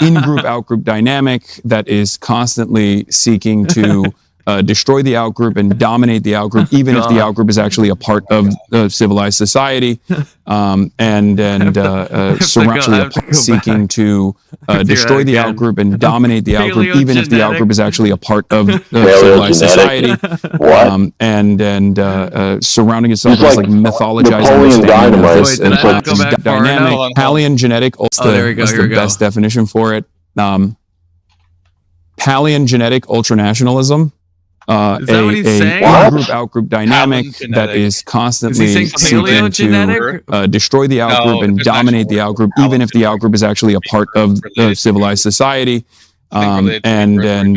in-group, out-group dynamic that is constantly seeking to destroy the out-group and dominate the out-group, even if the out-group is actually a part of civilized society, seeking to destroy the out-group and dominate the out-group, even if the out-group is actually a part of civilized society, surrounding itself with like mythologized understanding of this dynamic. Paleogenetic, the best definition for it. paleogenetic ultranationalism. Is that what he's saying? In-group out-group dynamic that is constantly seeking to destroy the out-group and dominate the out-group, even if the out-group is actually a part of the civilized society. Surrounding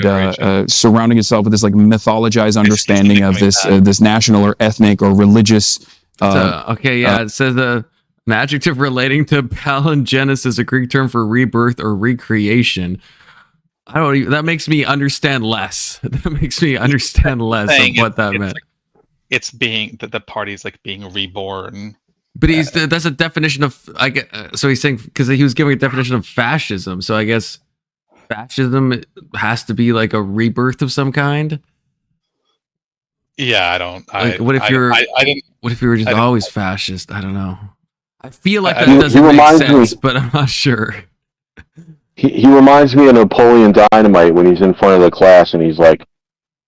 itself with this like mythologized understanding of this national or ethnic or religious. It says an adjective relating to palingenesis, a Greek term for rebirth or recreation. That makes me understand less. That makes me understand less of what that meant. It's being that the party's like being reborn. But that's a definition of so he's saying, because he was giving a definition of fascism. So I guess fascism has to be like a rebirth of some kind. Yeah, I don't. What if you were just always fascist? I don't know. I feel like that doesn't make sense, but I'm not sure. He reminds me of Napoleon Dynamite when he's in front of the class and he's like,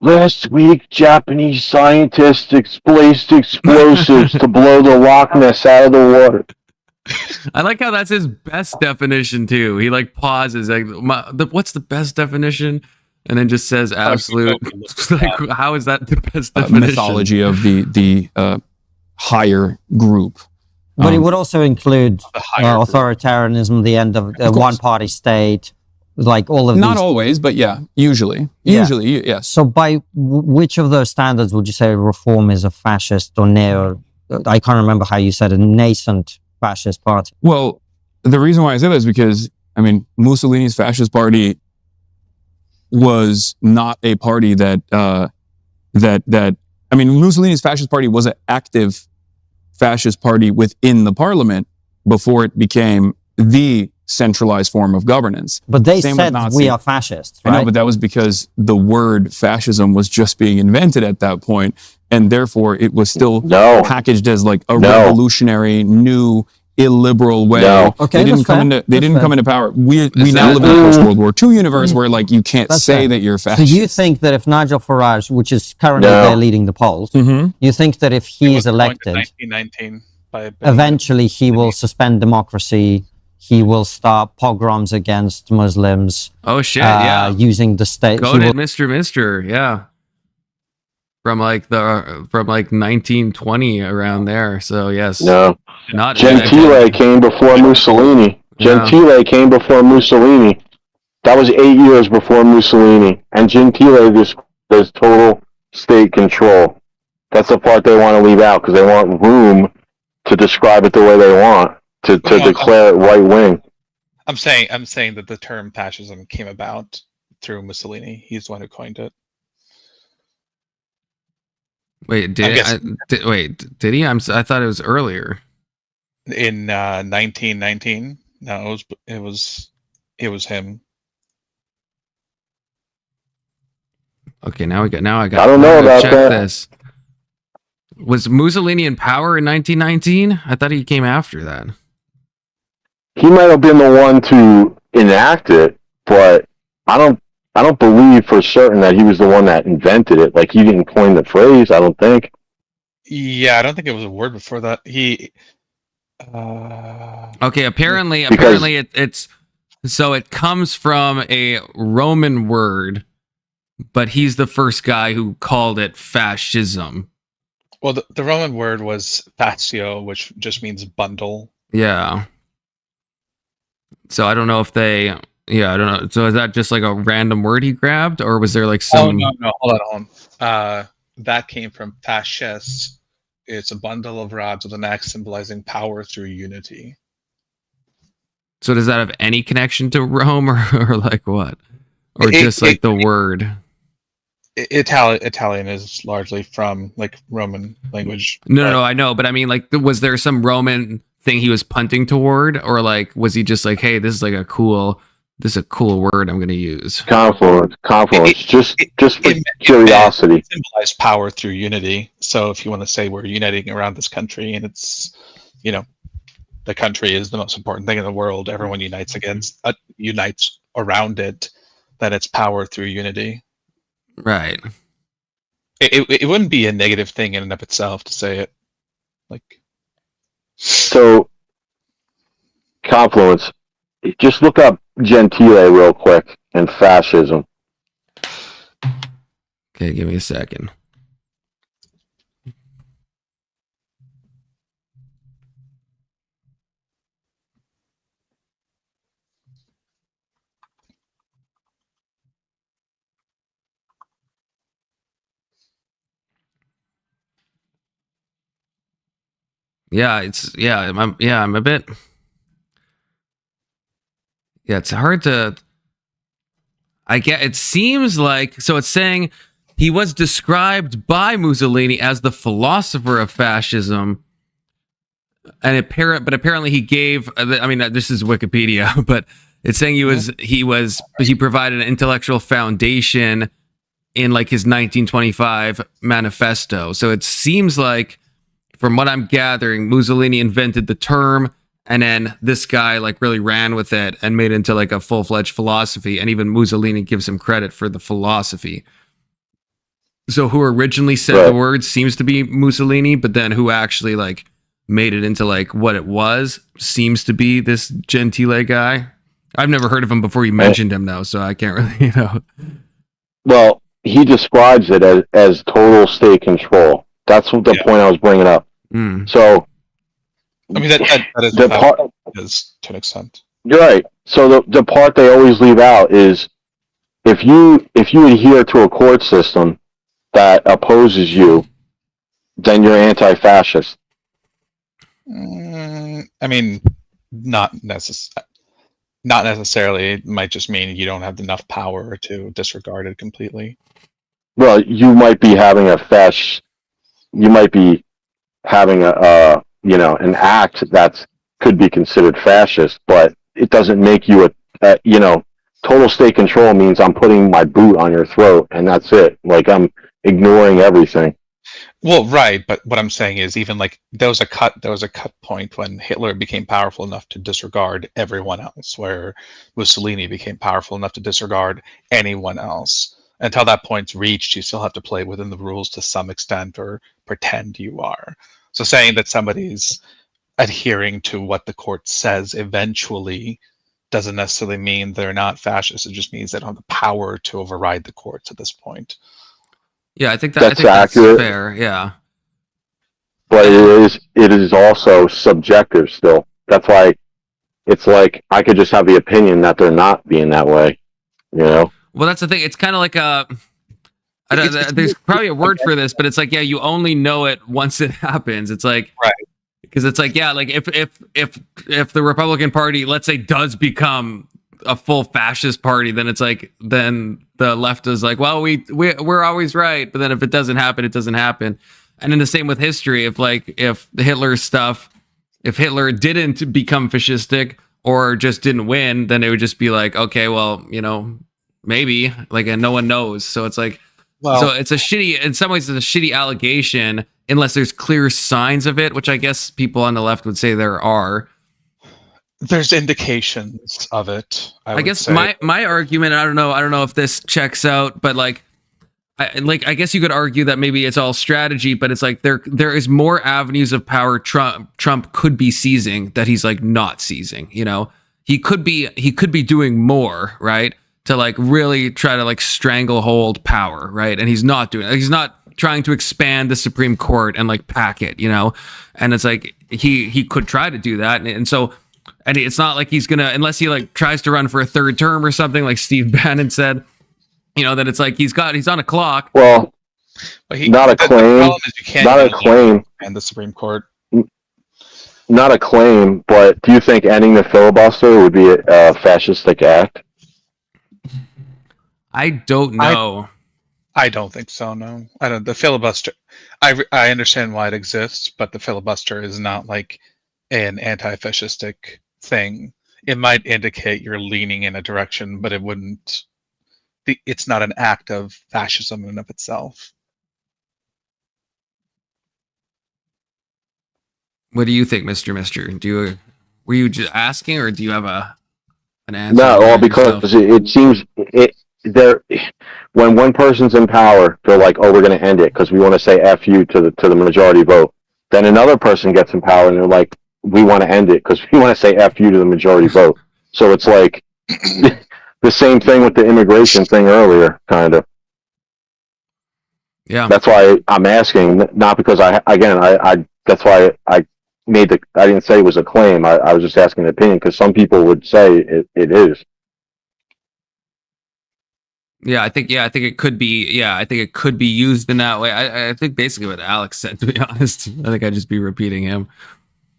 last week, Japanese scientists placed explosives to blow the Loch Ness out of the water. I like how that's his best definition too. He like pauses, like, what's the best definition? And then just says absolute. Like, how is that the best definition? Mythology of the higher group. But it would also include authoritarianism, the end of one-party state, like all of these. Not always, but yeah, usually. Usually, yes. So by which of those standards would you say reform is a fascist or I can't remember how you said a nascent fascist party? Well, the reason why I say that is because, I mean, Mussolini's fascist party was not a party Mussolini's fascist party was an active fascist party within the parliament before it became the centralized form of governance. But they said we are fascists, right? I know, but that was because the word fascism was just being invented at that point, and therefore it was still packaged as like a revolutionary, new, illiberal way. Okay, they didn't come into power. We now live in a post-World War II universe where like you can't say that you're fascist. So you think that if Nigel Farage, which is currently there leading the polls, you think that if he is elected, 1919 eventually he will suspend democracy, he will start pogroms against Muslims. Oh shit! Yeah, using the state. Goated Mr. Yeah. From like 1920 around there. So yes. No. Not Gentile came before Mussolini. Gentile came before Mussolini. That was 8 years before Mussolini. And Gentile does total state control. That's the part they want to leave out because they want room to describe it the way they want to declare it right wing. I'm saying that the term fascism came about through Mussolini. He's the one who coined it. Wait, did he? I thought it was earlier. In 1919. No, it was him. Okay, now I got. I don't know about check that. This. Was Mussolini in power in 1919? I thought he came after that. He might have been the one to enact it, but I don't believe for certain that he was the one that invented it. Like, he didn't coin the phrase, I don't think. Yeah, I don't think it was a word before that. Okay, apparently it's so it comes from a Roman word, but he's the first guy who called it fascism. Well, the Roman word was fascio, which just means bundle. Yeah. So I don't know if I don't know. So is that just like a random word he grabbed, or was there like some? Oh no, hold on. That came from fasces. It's a bundle of rods with an axe symbolizing power through unity. So does that have any connection to Rome, or like what? Or just like the word? Italian is largely from like Roman language. No, I know, but I mean, like, was there some Roman thing he was punting toward, or like, was he just like, hey, this is a cool word I'm going to use? Confluence. Just for curiosity. It symbolized power through unity. So if you want to say we're uniting around this country, and it's, the country is the most important thing in the world, everyone unites around it, then it's power through unity. Right. It wouldn't be a negative thing in and of itself to say it. So, confluence. Just look up Gentile real quick and fascism. Okay, give me a second. Yeah, I'm a bit. Yeah, it's hard to. It seems like so. It's saying he was described by Mussolini as the philosopher of fascism, and apparently he gave. I mean, this is Wikipedia, but it's saying he provided an intellectual foundation in like his 1925 manifesto. So it seems like, from what I'm gathering, Mussolini invented the term, and then this guy like really ran with it and made it into like a full-fledged philosophy. And even Mussolini gives him credit for the philosophy. So who originally said the words seems to be Mussolini, but then who actually like made it into like what it was seems to be this Gentile guy. I've never heard of him before you mentioned him though, so I can't really, Well, he describes it as total state control. That's the point I was bringing up. So, I mean, that is the how part it is to an extent. you're right. So the part they always leave out is if you adhere to a court system that opposes you, then you're anti-fascist. I mean, not necessarily. It might just mean you don't have enough power to disregard it completely. Well, you might be having an act that could be considered fascist, but it doesn't make you total state control means I'm putting my boot on your throat and that's it. Like I'm ignoring everything. Well, right, but what I'm saying is even like there was a cut point when Hitler became powerful enough to disregard everyone else, where Mussolini became powerful enough to disregard anyone else. Until that point's reached, you still have to play within the rules to some extent or pretend you are. So saying that somebody's adhering to what the court says eventually doesn't necessarily mean they're not fascist. It just means they don't have the power to override the courts at this point. Yeah, I think that's accurate. That's fair. Yeah, but it is also subjective still. That's why it's like I could just have the opinion that they're not being that way. Well, that's the thing. It's kind of like there's probably a word for this, but it's like you only know it once it happens. It's like because it's like like if the Republican Party, let's say, does become a full fascist party, then it's like then the left is like, well, we're always right, but then if it doesn't happen, it doesn't happen. And then the same with history. If Hitler didn't become fascistic or just didn't win, then it would just be like, okay, well, maybe, like, and no one knows. So it's like, so it's in some ways it's a shitty allegation unless there's clear signs of it, which I guess people on the left would say there are. There's indications of it. I guess my argument, I don't know if this checks out, but I guess you could argue that maybe it's all strategy, but it's like there is more avenues of power Trump could be seizing that he's like not seizing. He could be doing more, right, to like really try to like stranglehold power, right, and he's not doing it. He's not trying to expand the Supreme Court and like pack it, and it's like he could try to do that, and so. And it's not like he's gonna, unless he like tries to run for a third term or something, like Steve Bannon said, that it's like he's on a clock. Well, not a claim, and the Supreme Court. Not a claim, but do you think ending the filibuster would be a fascistic act? I don't know. I don't think so. No, I don't. The filibuster. I understand why it exists, but the filibuster is not like an anti-fascistic thing. It might indicate you're leaning in a direction, but it wouldn't. It's not an act of fascism in and of itself. What do you think, Mr. Were you just asking, or do you have an answer? No, well, because it seems when one person's in power, they're like, "Oh, we're going to end it because we want to say F you to the majority vote." Then another person gets in power, and they're like, we want to end it because we want to say F you to the majority vote. So it's like the same thing with the immigration thing earlier, kind of. Yeah. That's why I'm asking, not because I that's why I didn't say it was a claim. I was just asking an opinion, because some people would say it is. Yeah, I think it could be. Yeah, I think it could be used in that way. I think basically what Alex said. To be honest, I think I'd just be repeating him.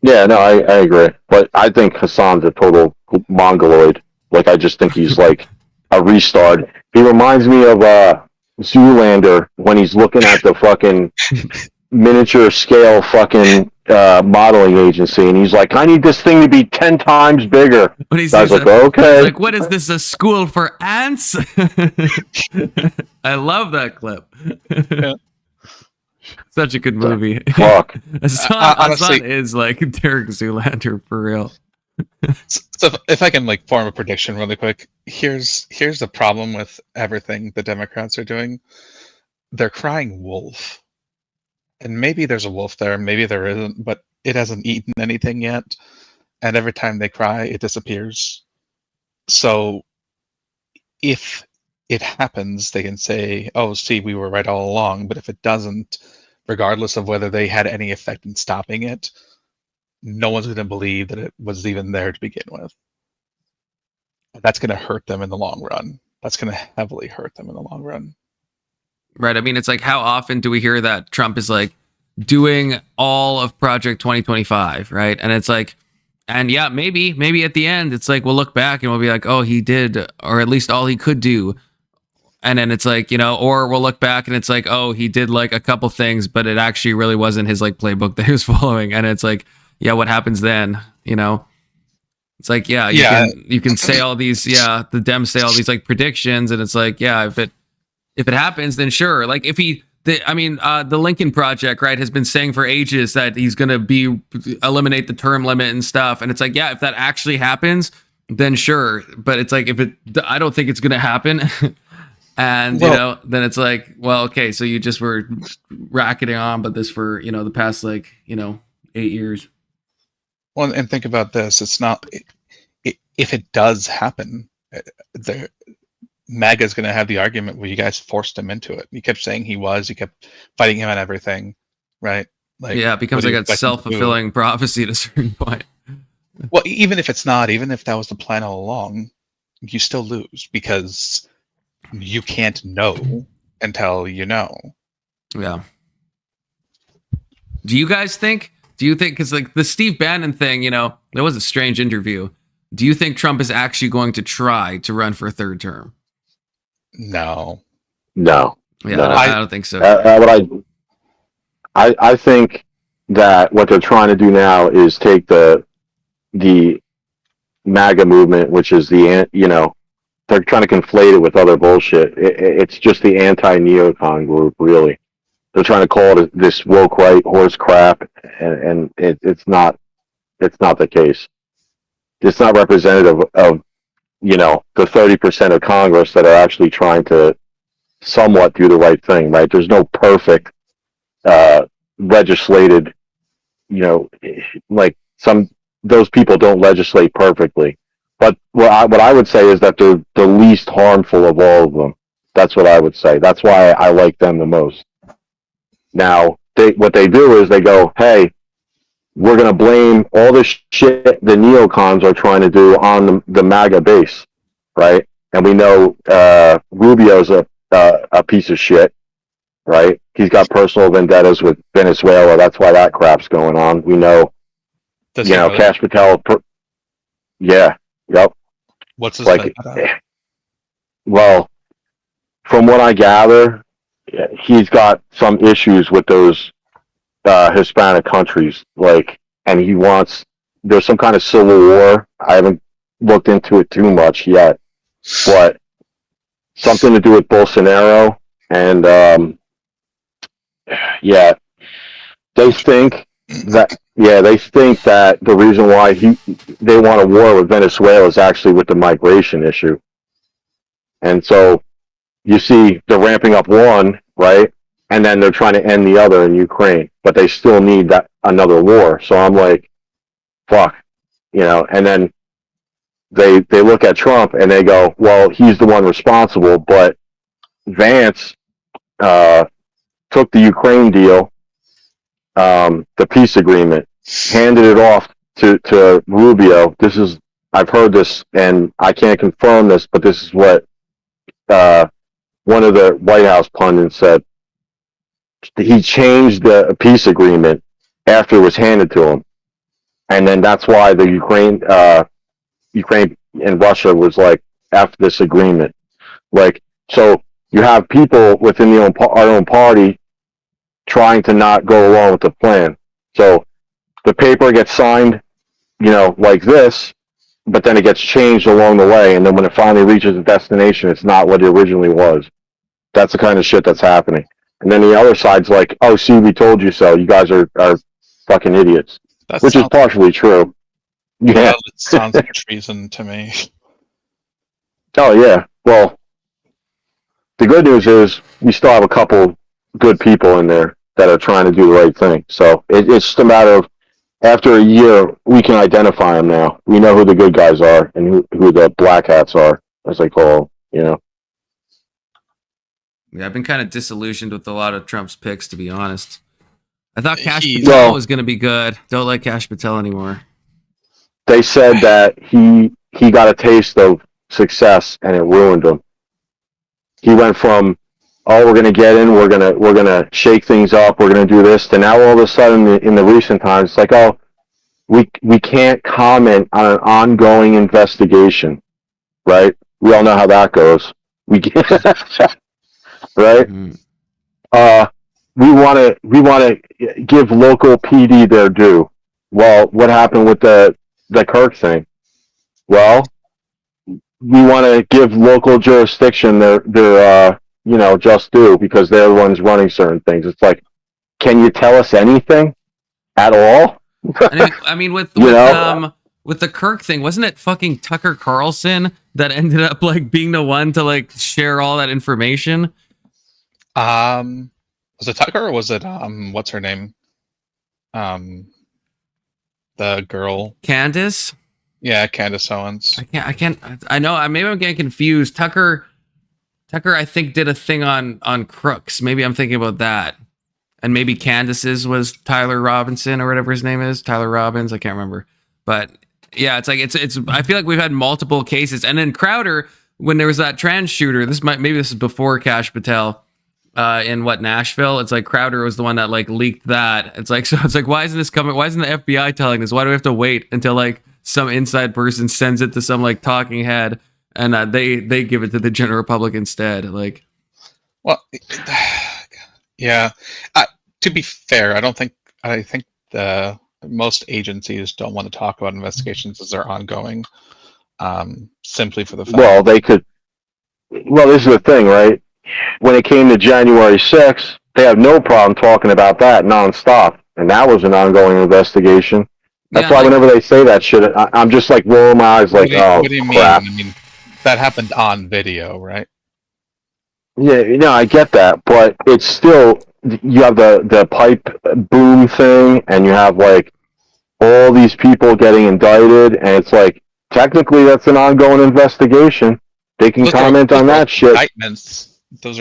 Yeah, no, I agree. But I think Hasan's a total mongoloid. Like, I just think he's like a restart. He reminds me of Zoolander when he's looking at the fucking miniature scale fucking modeling agency, and he's like, I need this thing to be 10 times bigger. When he I was says like, okay. Like, what is this, a school for ants? I love that clip. Such a good movie. Fuck. Hasan is like Derek Zoolander for real. So if I can like form a prediction really quick, here's the problem with everything the Democrats are doing. They're crying wolf. And maybe there's a wolf there, maybe there isn't, but it hasn't eaten anything yet. And every time they cry, it disappears. So if it happens, they can say, oh, see, we were right all along. But if it doesn't, regardless of whether they had any effect in stopping it, no one's going to believe that it was even there to begin with. That's going to hurt them in the long run. That's going to heavily hurt them in the long run. Right. I mean, it's like, how often do we hear that Trump is like doing all of Project 2025, right? And it's like, and yeah, maybe at the end, it's like, we'll look back and we'll be like, oh, he did, or at least all he could do. And then it's like, or we'll look back and it's like, oh, he did like a couple things, but it actually really wasn't his like playbook that he was following. And it's like, yeah, what happens then? It's like, you can say all these, the Dems say all these like predictions, and it's like, yeah, if it happens, then sure. Like if the Lincoln Project, right, has been saying for ages that he's going to eliminate the term limit and stuff. And it's like, yeah, if that actually happens, then sure. But it's like, I don't think it's going to happen. And, then it's like, well, okay, so you just were racketing on, but this for, the past 8 years. Well, and think about this. It's not, if it does happen, MAGA is going to have the argument where you guys forced him into it. You kept saying you kept fighting him on everything, right? Like, yeah, it becomes like a self-fulfilling prophecy at a certain point. Well, even if that was the plan all along, you still lose because you can't know until you know. Yeah. Do you think, because like the Steve Bannon thing, there was a strange interview. Do you think Trump is actually going to try to run for a third term? No. Yeah, no. I don't think so. I think that what they're trying to do now is take the MAGA movement, which is they're trying to conflate it with other bullshit. It's just the anti-neocon group, really. They're trying to call it this woke right horse crap, and it's not the case. It's not representative of the 30% of Congress that are actually trying to somewhat do the right thing, right? There's no perfect legislated, like those people don't legislate perfectly. But what I would say is that they're the least harmful of all of them. That's what I would say. That's why I like them the most. Now, what they do is they go, hey, we're going to blame all the shit the neocons are trying to do on the MAGA base, right? And we know Rubio's a piece of shit, right? He's got personal vendettas with Venezuela. That's why that crap's going on. We know, Cash Patel. Yeah, yep. What's his like? Well, from what I gather, he's got some issues with those Hispanic countries, and there's some kind of civil war. I haven't looked into it too much yet, but something to do with Bolsonaro, and they think that the reason why they want a war with Venezuela is actually with the migration issue. And so you see they're ramping up one, right? And then they're trying to end the other in Ukraine, but they still need another war. So I'm like, fuck, and then they look at Trump and they go, well, he's the one responsible, but Vance took the Ukraine deal, the peace agreement, handed it off to Rubio. I've heard this, and I can't confirm this, but this is what one of the White House pundits said. He changed the peace agreement after it was handed to him, and then that's why the Ukraine and Russia was like after this agreement. Like, so you have people within our own party trying to not go along with the plan. So the paper gets signed, like this, but then it gets changed along the way, and then when it finally reaches the destination, it's not what it originally was. That's the kind of shit that's happening. And then the other side's like, oh, see, we told you so. You guys are fucking idiots. Which is partially true. Yeah. Well, it sounds like treason to me. Oh, yeah. Well, the good news is we still have a couple good people in there that are trying to do the right thing. So it's just a matter of, after a year, we can identify them now. We know who the good guys are and who the black hats are, as they call them, Yeah, I've been kind of disillusioned with a lot of Trump's picks, to be honest. I thought Kash Patel was going to be good. Don't like Kash Patel anymore. They said that he got a taste of success and it ruined him. He went from, oh, we're going to get in, we're going to shake things up, we're going to do this, to now all of a sudden in the recent times, it's like, oh, we can't comment on an ongoing investigation, right? We all know how that goes. We can't, right? We want to give local PD their due. Well, what happened with the Kirk thing? Well, we want to give local jurisdiction their just due, because they're the ones running certain things. It's like, can you tell us anything at all? I mean, with the Kirk thing, wasn't it fucking Tucker Carlson that ended up like being the one to like share all that information? Was it Tucker or was it what's her name? The girl. Candace? Yeah, Candace Owens. I know, maybe I'm getting confused. Tucker I think did a thing on crooks. Maybe I'm thinking about that. And maybe Candace's was Tyler Robinson or whatever his name is. Tyler Robbins, I can't remember. But yeah, it's like it's I feel like we've had multiple cases. And then Crowder, when there was that trans shooter, maybe this is before Kash Patel. In Nashville, it's like Crowder was the one that like leaked that. It's like why isn't this coming? Why isn't the FBI telling us? Why do we have to wait until like some inside person sends it to some like talking head and they give it to the general public instead? Like, well, yeah. To be fair, I think the most agencies don't want to talk about investigations as they're ongoing, simply for the fact. Well, they could. Well, this is the thing, right? When it came to January 6th, they have no problem talking about that nonstop, and that was an ongoing investigation. That's why whenever they say that shit, I'm just like rolling my eyes, like, what do you crap. mean? I mean, that happened on video, right? Yeah, I get that, but it's still, you have the pipe boom thing, and you have like all these people getting indicted, and it's like, technically that's an ongoing investigation. They can comment on that shit. Indictments. That's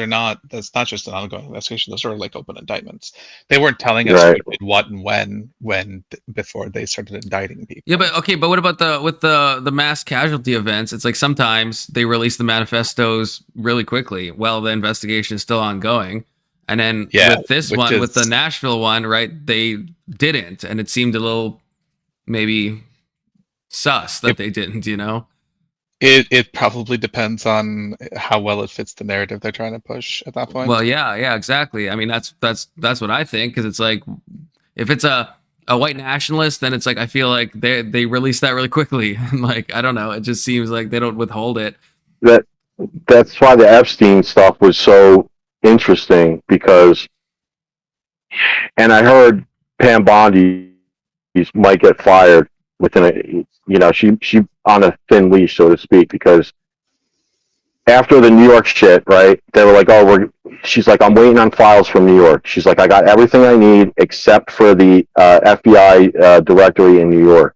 not just an ongoing investigation. Those are like open indictments. They weren't telling us who did what and when before they started indicting people. Yeah, but what about the mass casualty events? It's like sometimes they release the manifestos really quickly while the investigation is still ongoing. And then with this one, with the Nashville one, right, they didn't. And it seemed a little maybe sus that they didn't, It probably depends on how well it fits the narrative they're trying to push at that point. Well, yeah, exactly. I mean, that's what I think, because it's like, if it's a white nationalist, then it's like, I feel like they release that really quickly. And like, I don't know, it just seems like they don't withhold it. That's why the Epstein stuff was so interesting, because, and I heard Pam Bondi might get fired within she on a thin leash, so to speak, because after the New York shit, right, they were like, she's like, I'm waiting on files from New York. She's like, I got everything I need except for the FBI directory in New York.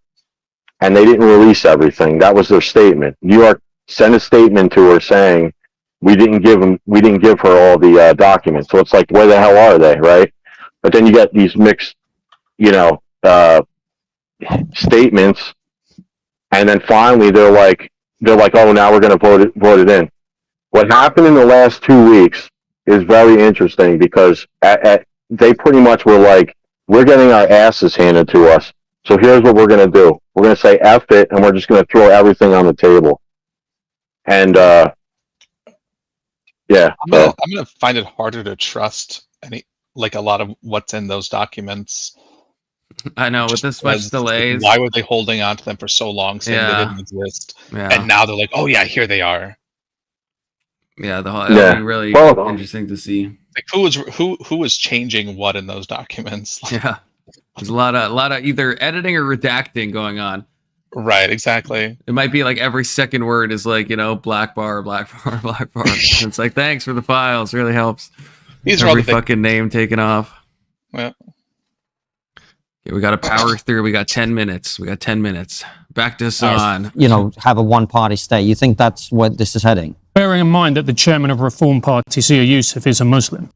And they didn't release everything. That was their statement. New York sent a statement to her saying, we didn't give her all the documents. So it's like, where the hell are they, right? But then you get these mixed, statements, and then finally they're like, oh, now we're going to vote it in. What happened in the last 2 weeks is very interesting because they pretty much were like, we're getting our asses handed to us. So here's what we're going to do. We're going to say F it, and we're just going to throw everything on the table. And, yeah. I'm gonna find it harder to trust a lot of what's in those documents. I know, with this much delays. Why were they holding on to them for so long, saying they didn't exist? Yeah. And now they're like, oh yeah, here they are. Yeah, it'll be really interesting to see. Like who was changing what in those documents? Yeah, there's a lot of either editing or redacting going on. Right, exactly. It might be like every second word is like, black bar, black bar, black bar. It's like, thanks for the files, really helps. These are all every the fucking name taken off. Yeah. Okay, we got to power through. We got 10 minutes. Back to Hasan. Have a one-party state. You think that's where this is heading? Bearing in mind that the chairman of Reform Party, Sia Yusuf, is a Muslim.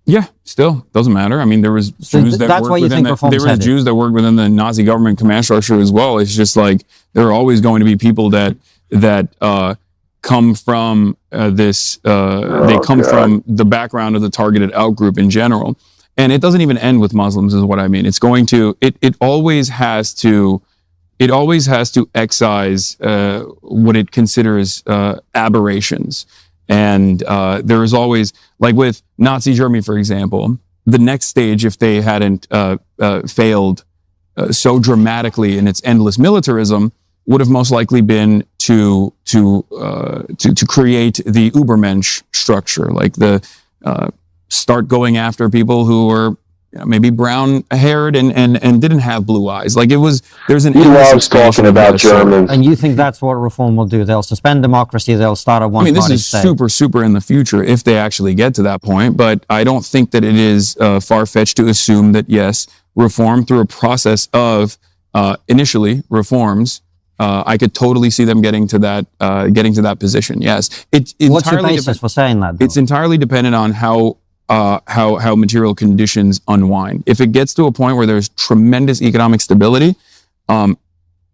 Yeah, still doesn't matter. I mean, there was Jews that worked within Jews that worked within the Nazi government command structure as well. It's just like there are always going to be people that come from they come from the background of the targeted out group in general, and it doesn't even end with Muslims, is what I mean. It's going to it always has to excise what it considers aberrations. And there is always, like with Nazi Germany, for example, the next stage, if they hadn't failed so dramatically in its endless militarism, would have most likely been to create the Übermensch structure, like start going after people who were maybe brown-haired and didn't have blue eyes. Like there's an endless expansion talking about Germans. And you think that's what reform will do? They'll suspend democracy. They'll start a one-party state. This is super in the future if they actually get to that point. But I don't think that it is far-fetched to assume that yes, reform through a process of initially reforms. I could totally see them getting to that position. Yes, what's your basis for saying that? Though? It's entirely dependent on how material conditions unwind. If it gets to a point where there's tremendous economic stability,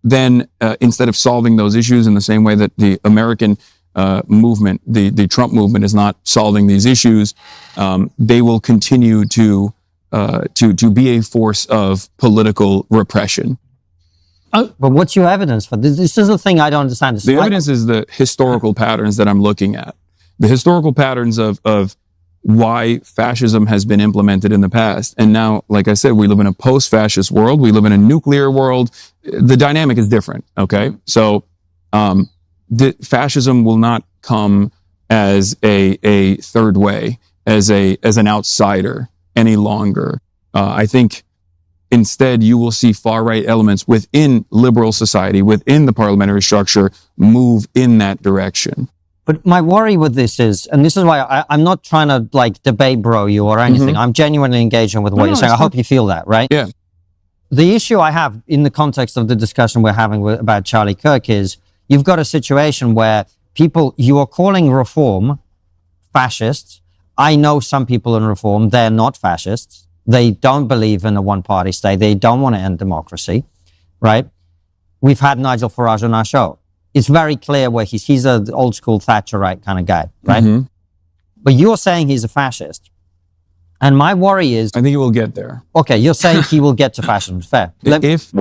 then instead of solving those issues in the same way that the American movement, the Trump movement, is not solving these issues, they will continue to be a force of political repression. But what's your evidence for this? This is the thing I don't understand. The evidence is the historical patterns that I'm looking at. The historical patterns of why fascism has been implemented in the past. And now, like I said, we live in a post-fascist world. We live in a nuclear world. The dynamic is different, okay? So the fascism will not come as a third way, as an outsider any longer. I think instead you will see far-right elements within liberal society, within the parliamentary structure, move in that direction. But my worry with this is, and this is why I'm not trying to debate bro you or anything. Mm-hmm. I'm genuinely engaging with what you're saying. I hope you feel that, right? Yeah. The issue I have in the context of the discussion we're having about Charlie Kirk is you've got a situation where you are calling reform fascists. I know some people in reform, they're not fascists. They don't believe in a one-party state. They don't want to end democracy, right? We've had Nigel Farage on our show. It's very clear where he's an old school Thatcherite kind of guy, right? Mm-hmm. But you're saying he's a fascist. And my worry is... I think he will get there. Okay, you're saying he will get to fascism. Fair. If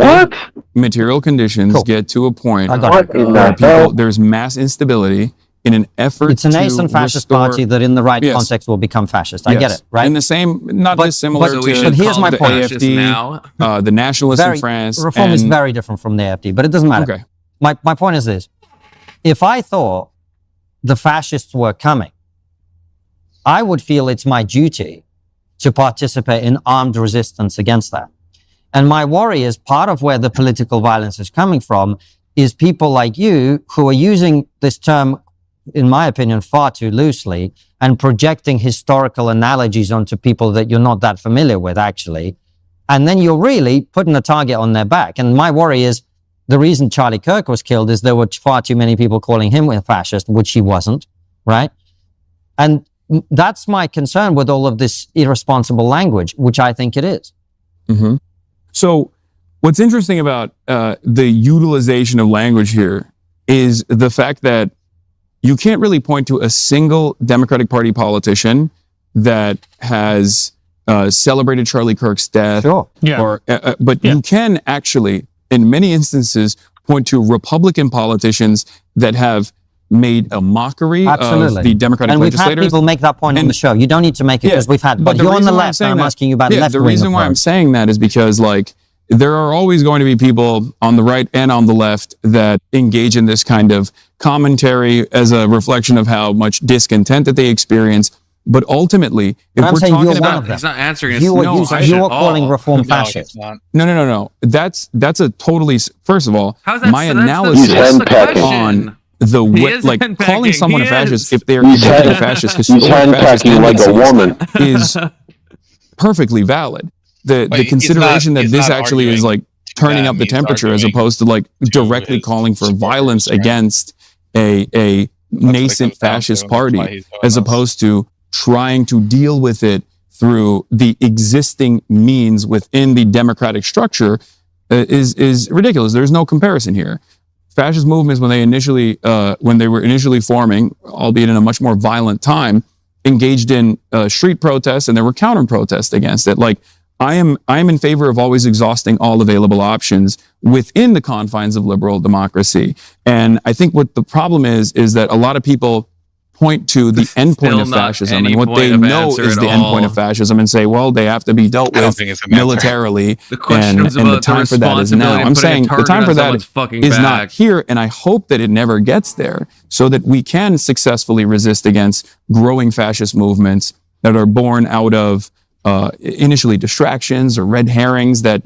material conditions get to a point where there's mass instability in an effort to It's a nascent fascist party that in the right context will become fascist. I get it, right? In the same, not dissimilar to but here's my point. the AFD, the nationalists in France. Reform is very different from the AFD, but it doesn't matter. Okay. My point is this. If I thought the fascists were coming, I would feel it's my duty to participate in armed resistance against that. And my worry is part of where the political violence is coming from is people like you who are using this term, in my opinion, far too loosely and projecting historical analogies onto people that you're not that familiar with, actually. And then you're really putting a target on their back. And my worry is the reason Charlie Kirk was killed is there were far too many people calling him a fascist, which he wasn't, right? And that's my concern with all of this irresponsible language, which I think it is. Mm-hmm. So what's interesting about the utilization of language here is the fact that you can't really point to a single Democratic Party politician that has celebrated Charlie Kirk's death. Sure. Or, but you can actually, in many instances, point to Republican politicians that have made a mockery of the Democratic and legislators. We've had people make that point on the show. You don't need to make it because we've had. But you're on the left, and I'm asking you about left. The reason why I'm saying that is because, like, there are always going to be people on the right and on the left that engage in this kind of commentary as a reflection of how much discontent that they experience. But ultimately, if we're talking about, he's not answering. You are calling reform fascist. No. That's a totally. First of all, how's that, my so analysis on the way, like calling someone a fascist if they are considered a fascist, historic fascist like a woman, is perfectly valid. The consideration that this actually is like turning up the temperature as opposed to like directly calling for violence against a nascent fascist party, as opposed to trying to deal with it through the existing means within the democratic structure is ridiculous. There's no comparison here. Fascist movements, when they were initially forming, albeit in a much more violent time, engaged in street protests, and there were counter protests against it. Like, I am in favor of always exhausting all available options within the confines of liberal democracy. And I think what the problem is that a lot of people point to the endpoint of fascism, and what they know is the endpoint of fascism, and say, well, they have to be dealt with militarily, and the time for that is now. I'm saying the time for that is not here, and I hope that it never gets there, so that we can successfully resist against growing fascist movements that are born out of initially distractions or red herrings that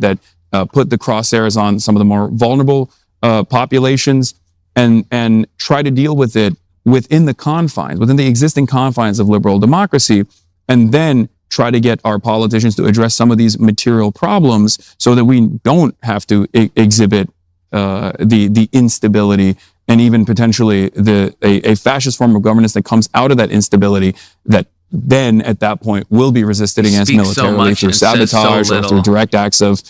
put the crosshairs on some of the more vulnerable populations, and try to deal with it within the existing confines of liberal democracy, and then try to get our politicians to address some of these material problems so that we don't have to exhibit the instability and even potentially a fascist form of governance that comes out of that instability, that then at that point will be resisted against militarily through sabotage or through direct acts of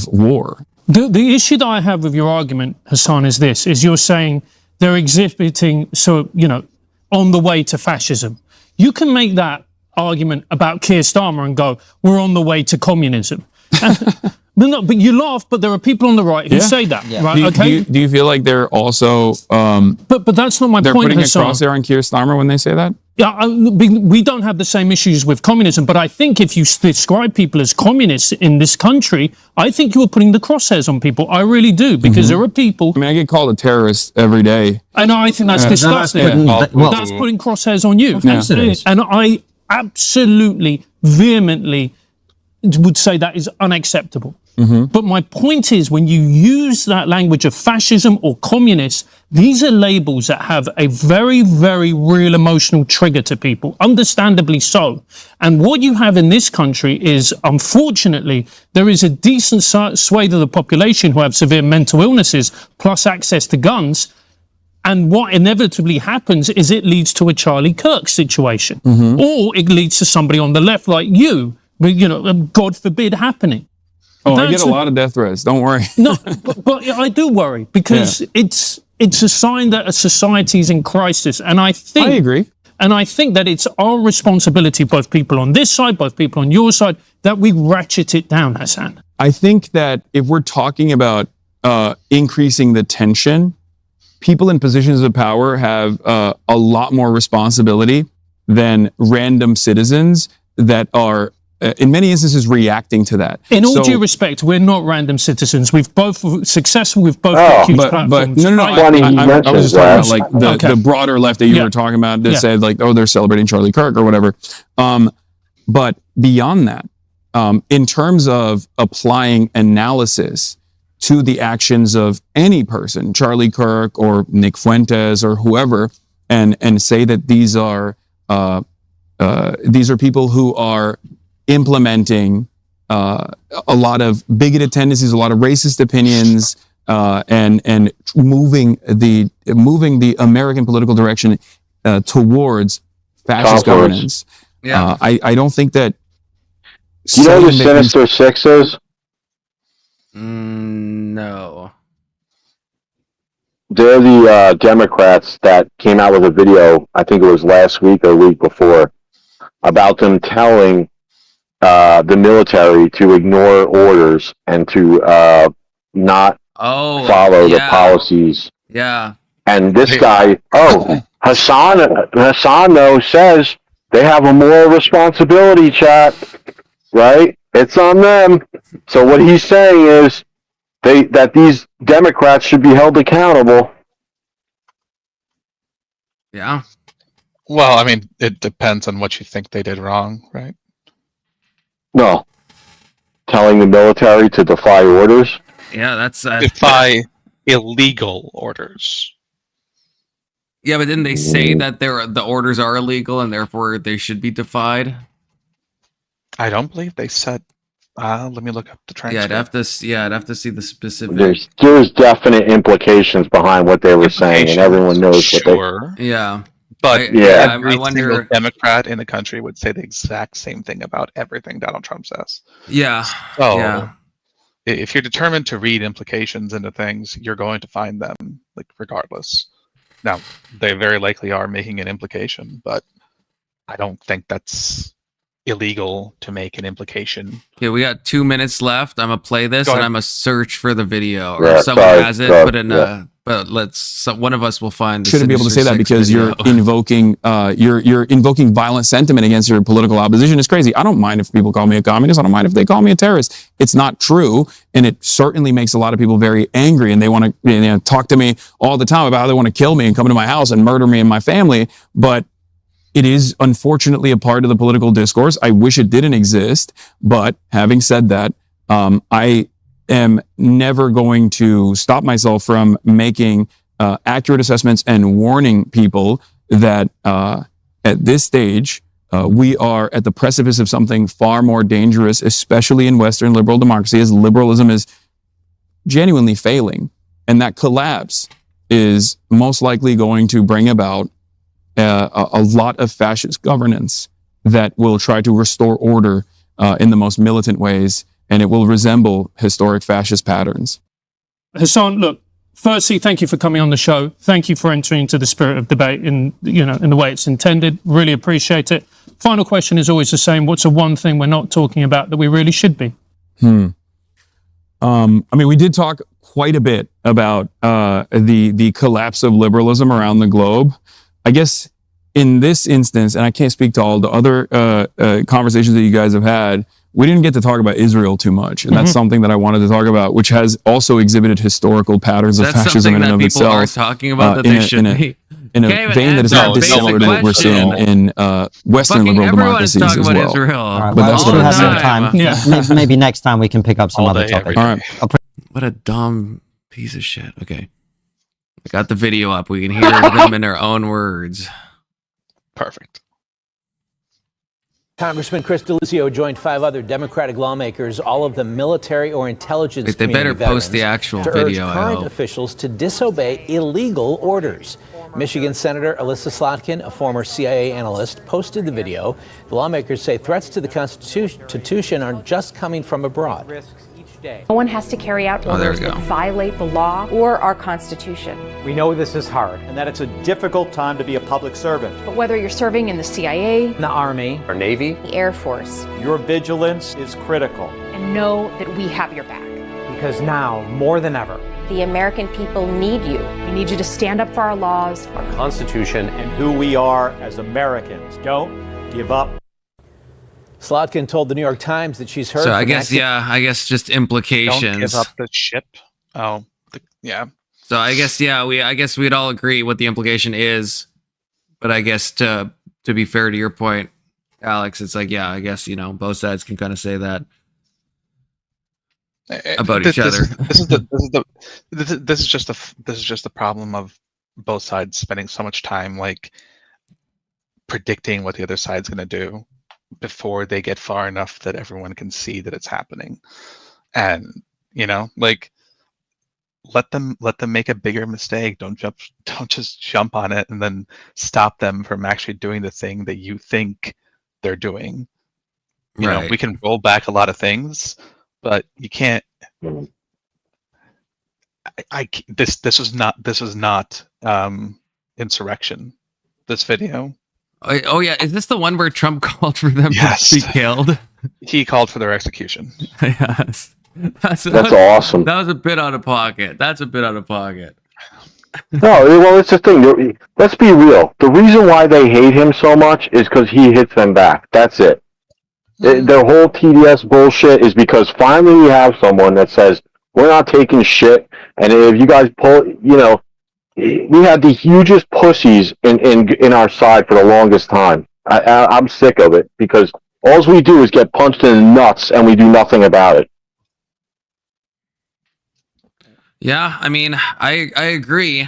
war. The issue that I have with your argument, Hasan, is this: is you're saying they're exhibiting, on the way to fascism. You can make that argument about Keir Starmer and go, we're on the way to communism. But you laugh, but there are people on the right who say that, right? Do you feel like they're also... but that's not my point, They're putting Hasan. a crosshair on Keir Starmer when they say that? Yeah, we don't have the same issues with communism, but I think if you describe people as communists in this country, I think you're putting the crosshairs on people. I really do, because there are people... I mean, I get called a terrorist every day. And I think that's disgusting. That's putting crosshairs on you. And I absolutely, vehemently would say that is unacceptable. But my point is, when you use that language of fascism or communist, these are labels that have a very, very real emotional trigger to people, understandably so. And what you have in this country is, unfortunately, there is a decent swathe of the population who have severe mental illnesses plus access to guns. And what inevitably happens is it leads to a Charlie Kirk situation, or it leads to somebody on the left like you, God forbid, happening. Oh, I get a lot of death threats. Don't worry. No, but I do worry, because it's a sign that a society is in crisis. And I agree. And I think that it's our responsibility, both people on this side, both people on your side, that we ratchet it down, Hasan. I think that if we're talking about increasing the tension, people in positions of power have a lot more responsibility than random citizens that are in many instances reacting to that. In all due respect, we're not random citizens. We've both successful with both accused platforms. But no. I was just talking about like the broader left that you were talking about that said like, oh, they're celebrating Charlie Kirk or whatever. But beyond that, in terms of applying analysis to the actions of any person, Charlie Kirk or Nick Fuentes or whoever, and say that these are people who are implementing a lot of bigoted tendencies, a lot of racist opinions, and moving the American political direction towards fascist Conference. governance. Yeah. I don't think that. Do you know who the saying that you- Sinister Six is? No. They're the Democrats that came out with a video, I think it was last week or week before, about them telling the military to ignore orders and to not follow the policies. Yeah. And this guy, Hasan though says they have a moral responsibility, chat, right? It's on them. So what he's saying is that these Democrats should be held accountable. Yeah. Well, I mean, it depends on what you think they did wrong, right? No. Telling the military to defy orders? Yeah, that's defy illegal orders. Yeah, but didn't they say that the orders are illegal and therefore they should be defied? I don't believe they said. Let me look up the transcript. I'd have to see the specific. There's definite implications behind what they were saying, and everyone knows what they. Yeah. But every I wonder, Democrat in the country would say the exact same thing about everything Donald Trump says. Yeah. So if you're determined to read implications into things, you're going to find them, like, regardless. Now, they very likely are making an implication, but I don't think that's illegal to make an implication. Okay, we got 2 minutes left. I'm gonna play this and I'm gonna search for the video, or Yeah, if someone sorry, has it, sorry, put in yeah. But one of us will find. The Shouldn't be able to say Sinister that Six because video. you're invoking violent sentiment against your political opposition. It's crazy. I don't mind if people call me a communist. I don't mind if they call me a terrorist. It's not true, and it certainly makes a lot of people very angry, and they want to talk to me all the time about how they want to kill me and come into my house and murder me and my family. But it is unfortunately a part of the political discourse. I wish it didn't exist, but having said that, I am never going to stop myself from making accurate assessments and warning people that at this stage, we are at the precipice of something far more dangerous, especially in Western liberal democracy, as liberalism is genuinely failing. And that collapse is most likely going to bring about a lot of fascist governance that will try to restore order in the most militant ways, and it will resemble historic fascist patterns. Hasan, look, firstly, thank you for coming on the show. Thank you for entering into the spirit of debate in the way it's intended. Really appreciate it. Final question is always the same. What's the one thing we're not talking about that we really should be? I mean, we did talk quite a bit about the collapse of liberalism around the globe. I guess in this instance, and I can't speak to all the other conversations that you guys have had, we didn't get to talk about Israel too much. And that's something that I wanted to talk about, which has also exhibited historical patterns of fascism in and of itself. Are talking about that they should be. In a vein that is not dissimilar to what we're seeing in Western liberal democracies as well. Israel. Right, But well, that's if we what have I'm more saying. time, maybe next time we can pick up some other topics. All right. What a dumb piece of shit. Okay. I got the video up. We can hear them in their own words. Perfect. Congressman Chris Deluzio joined 5 other Democratic lawmakers, all of them military or intelligence Wait, they community better post veterans, the actual to video, urge I current hope. officials to disobey illegal orders. Michigan Senator Alyssa Slotkin, a former CIA analyst, posted the video. The lawmakers say threats to the Constitution are just coming from abroad. No one has to carry out orders that violate the law or our Constitution. We know this is hard and that it's a difficult time to be a public servant. But whether you're serving in the CIA, The Army, or Navy, the Air Force, your vigilance is critical. and know that we have your back. Because now, more than ever, The American people need you. We need you to stand up for our laws, our Constitution, and who we are as Americans. Don't give up. Slotkin told the New York Times that she's heard So I from guess, I guess just implications. Don't give up the ship. Oh, yeah. So I guess, I guess we'd all agree what the implication is. But I guess to be fair to your point, Alex, it's like, I guess, both sides can kind of say that about each other. This is just the problem of both sides spending so much time like predicting what the other side's going to do before they get far enough that everyone can see that it's happening. And like let them make a bigger mistake. Don't just jump on it and then stop them from actually doing the thing that you think they're doing. You know, we can roll back a lot of things, but you can't. This was not insurrection. This video. Oh yeah, is this the one where Trump called for them to be killed? He called for their execution. Yes. That's awesome. That was a bit out of pocket. That's a bit out of pocket. No, well, it's the thing. Let's be real. The reason why they hate him so much is because he hits them back. That's it. Their whole TDS bullshit is because finally we have someone that says, we're not taking shit, and if you guys pull, you know, we had the hugest pussies in our side for the longest time. I'm sick of it, because all we do is get punched in the nuts, and we do nothing about it. Yeah, I mean, I agree.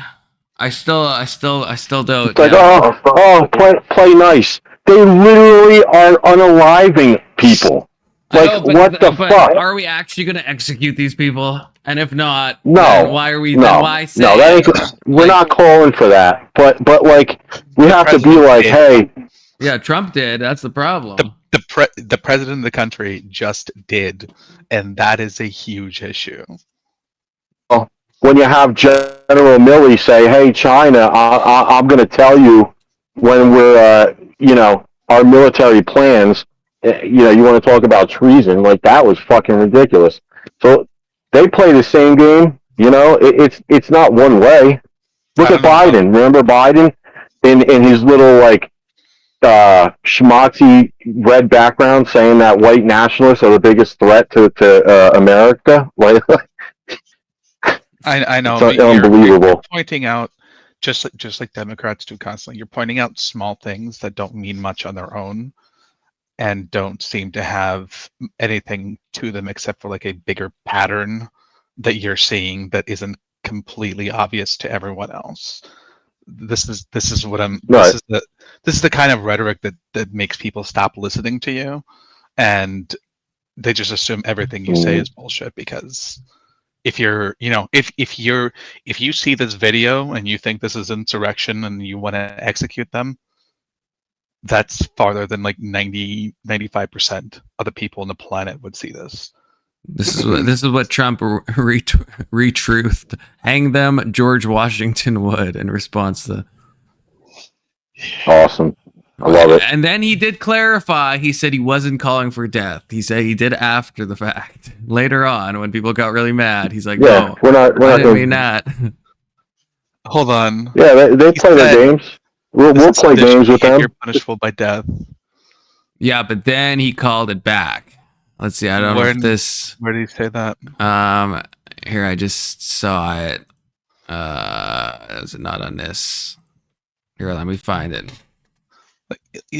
I still don't. It's like, play nice. They literally are unaliving people. Like, what the fuck? Are we actually going to execute these people? And if not, no. Then why are we? No, then why say no, that ain't, we're not calling for that. But like, we have to be like, hey. Yeah, Trump did. That's the problem. The president of the country just did, and that is a huge issue. When you have General Milley say, "Hey, China, I'm going to tell you when we're, you know, our military plans, you know, you want to talk about treason," like that was fucking ridiculous. So they play the same game, you know. It's not one way. Look at Biden. Remember Biden in his little like schmaltzy red background saying that white nationalists are the biggest threat to America, like. I know. It's unbelievable. You're pointing out, just like Democrats do constantly, you're pointing out small things that don't mean much on their own and don't seem to have anything to them except for like a bigger pattern that you're seeing that isn't completely obvious to everyone else. This is what I'm right. This is the kind of rhetoric that makes people stop listening to you, and they just assume everything you say is bullshit. Because if you're, you know, if you see this video and you think this is insurrection and you want to execute them, that's farther than like 95% of the people on the planet would see this. This is what Trump retruthed. Hang them, George Washington would, in response to. Awesome. I love it. And then he did clarify. He said he wasn't calling for death. He said he did after the fact. Later on, when people got really mad, he's like, yeah, "No, we're I not didn't mean that." Hold on. Yeah, they play their games. We'll play games with them. You're punishable by death. Yeah, but then he called it back. Let's see. I don't know if this. Where did he say that? Here I just saw it. Is it not on this? Here, let me find it.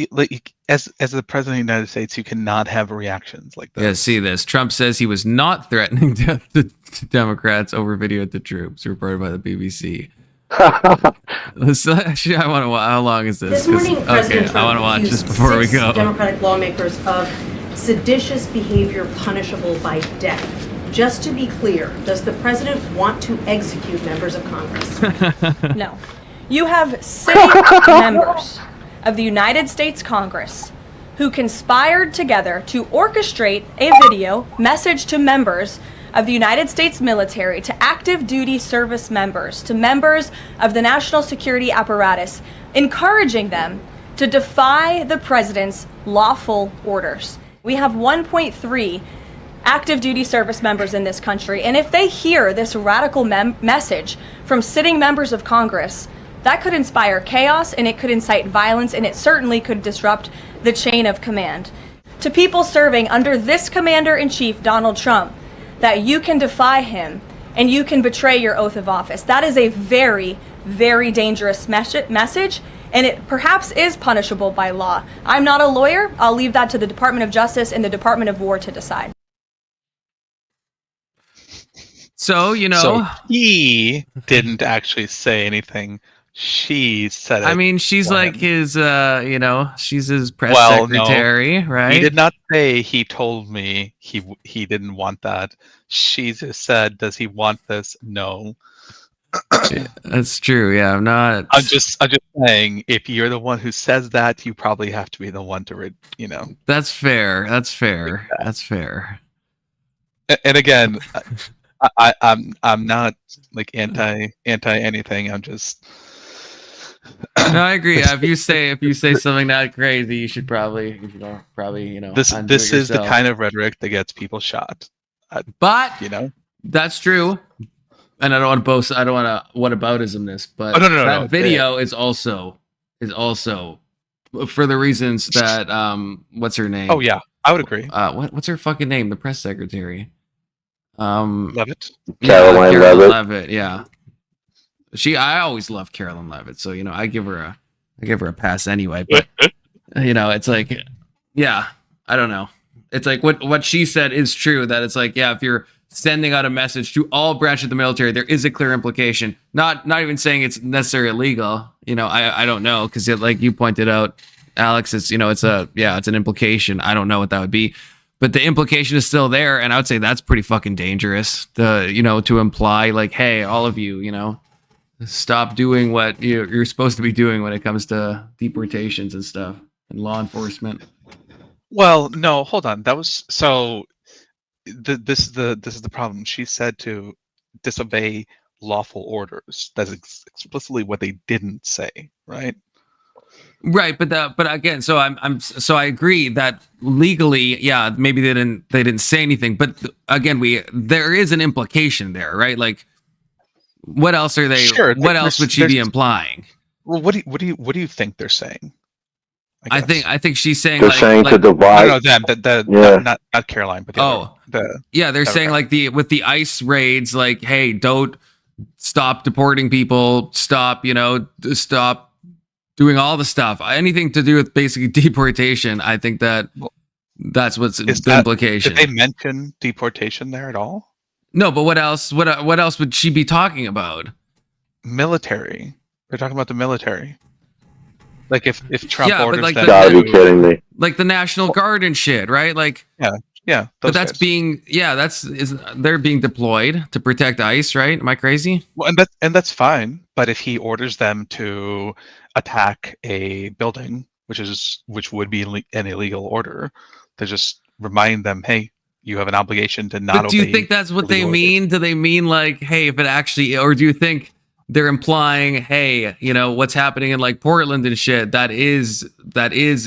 Like as the president of the United States, you cannot have reactions like that. Yeah, see this. Trump says he was not threatening death to Democrats over video to troops, reported by the BBC. Actually, I want to. How long is this? This morning, President Trump I want to watch this accused before we 6 go. Democratic lawmakers of seditious behavior punishable by death. Just to be clear, does the president want to execute members of Congress? No. You have sitting members of the United States Congress who conspired together to orchestrate a video message to members of the United States military, to active duty service members, to members of the national security apparatus, encouraging them to defy the president's lawful orders. We have 1.3 active duty service members in this country, and if they hear this radical message from sitting members of Congress, that could inspire chaos, and it could incite violence, and it certainly could disrupt the chain of command. To people serving under this commander-in-chief, Donald Trump, that you can defy him and you can betray your oath of office. That is a very, very dangerous message, and it perhaps is punishable by law. I'm not a lawyer. I'll leave that to the Department of Justice and the Department of War to decide. So, you know. So he didn't actually say anything She said it. I mean, she's for like him. his, she's his press Well, secretary, no, right? He did not say he told me he didn't want that. She just said, "Does he want this?" No. That's true. Yeah, I'm not. I'm just saying, if you're the one who says that, you probably have to be the one to That's fair. That's fair. That's fair. And again, I'm not like anti anything. I'm just. No, I agree. If you say something that crazy, you should probably This undo this it is the yourself. kind of rhetoric that gets people shot. But that's true. And I don't want to boast. I don't want to whataboutism this, but that video is also for the reasons that what's her name? Oh yeah, I would agree. What's her fucking name? The press secretary. Levitt. Caroline Levitt. Yeah. I always loved Carolyn Levitt, so I give her a pass anyway. But it's like, yeah, I don't know. It's like what she said is true. That it's like, yeah, if you're sending out a message to all branches of the military, there is a clear implication. Not even saying it's necessarily illegal. I don't know, because like you pointed out, Alex, it's it's an implication. I don't know what that would be. But the implication is still there, and I would say that's pretty fucking dangerous. To imply like, hey, all of you, stop doing what you're supposed to be doing when it comes to deportations and stuff and law enforcement. Well, no, hold on. That was so. This is the problem. She said to disobey lawful orders. That's explicitly what they didn't say, right? Right, but again, so I agree that legally, yeah, maybe they didn't say anything, but again, there is an implication there, right? Like, what else are they? Sure, what else would she be implying? Well, what do you think they're saying? I think she's saying They're like, saying to divide. No, them, not Caroline, but they're saying like with the ICE raids, like, hey, don't stop deporting people, stop doing all the stuff, anything to do with basically deportation. I think that's what's the implication. Did they mention deportation there at all? No, but what else? What else would she be talking about? Military. They're talking about the military. Like if Trump orders like them, gotta be kidding me. Like the National Guard and shit, right? Like yeah. But that's they're being deployed to protect ICE, right? Am I crazy? Well, and that's fine. But if he orders them to attack a building, which would be an illegal order, to just remind them, hey, you have an obligation to not. But do you think that's what they mean? Do they mean like, hey, if it actually, or do you think they're implying, hey, what's happening in like Portland and shit? That is,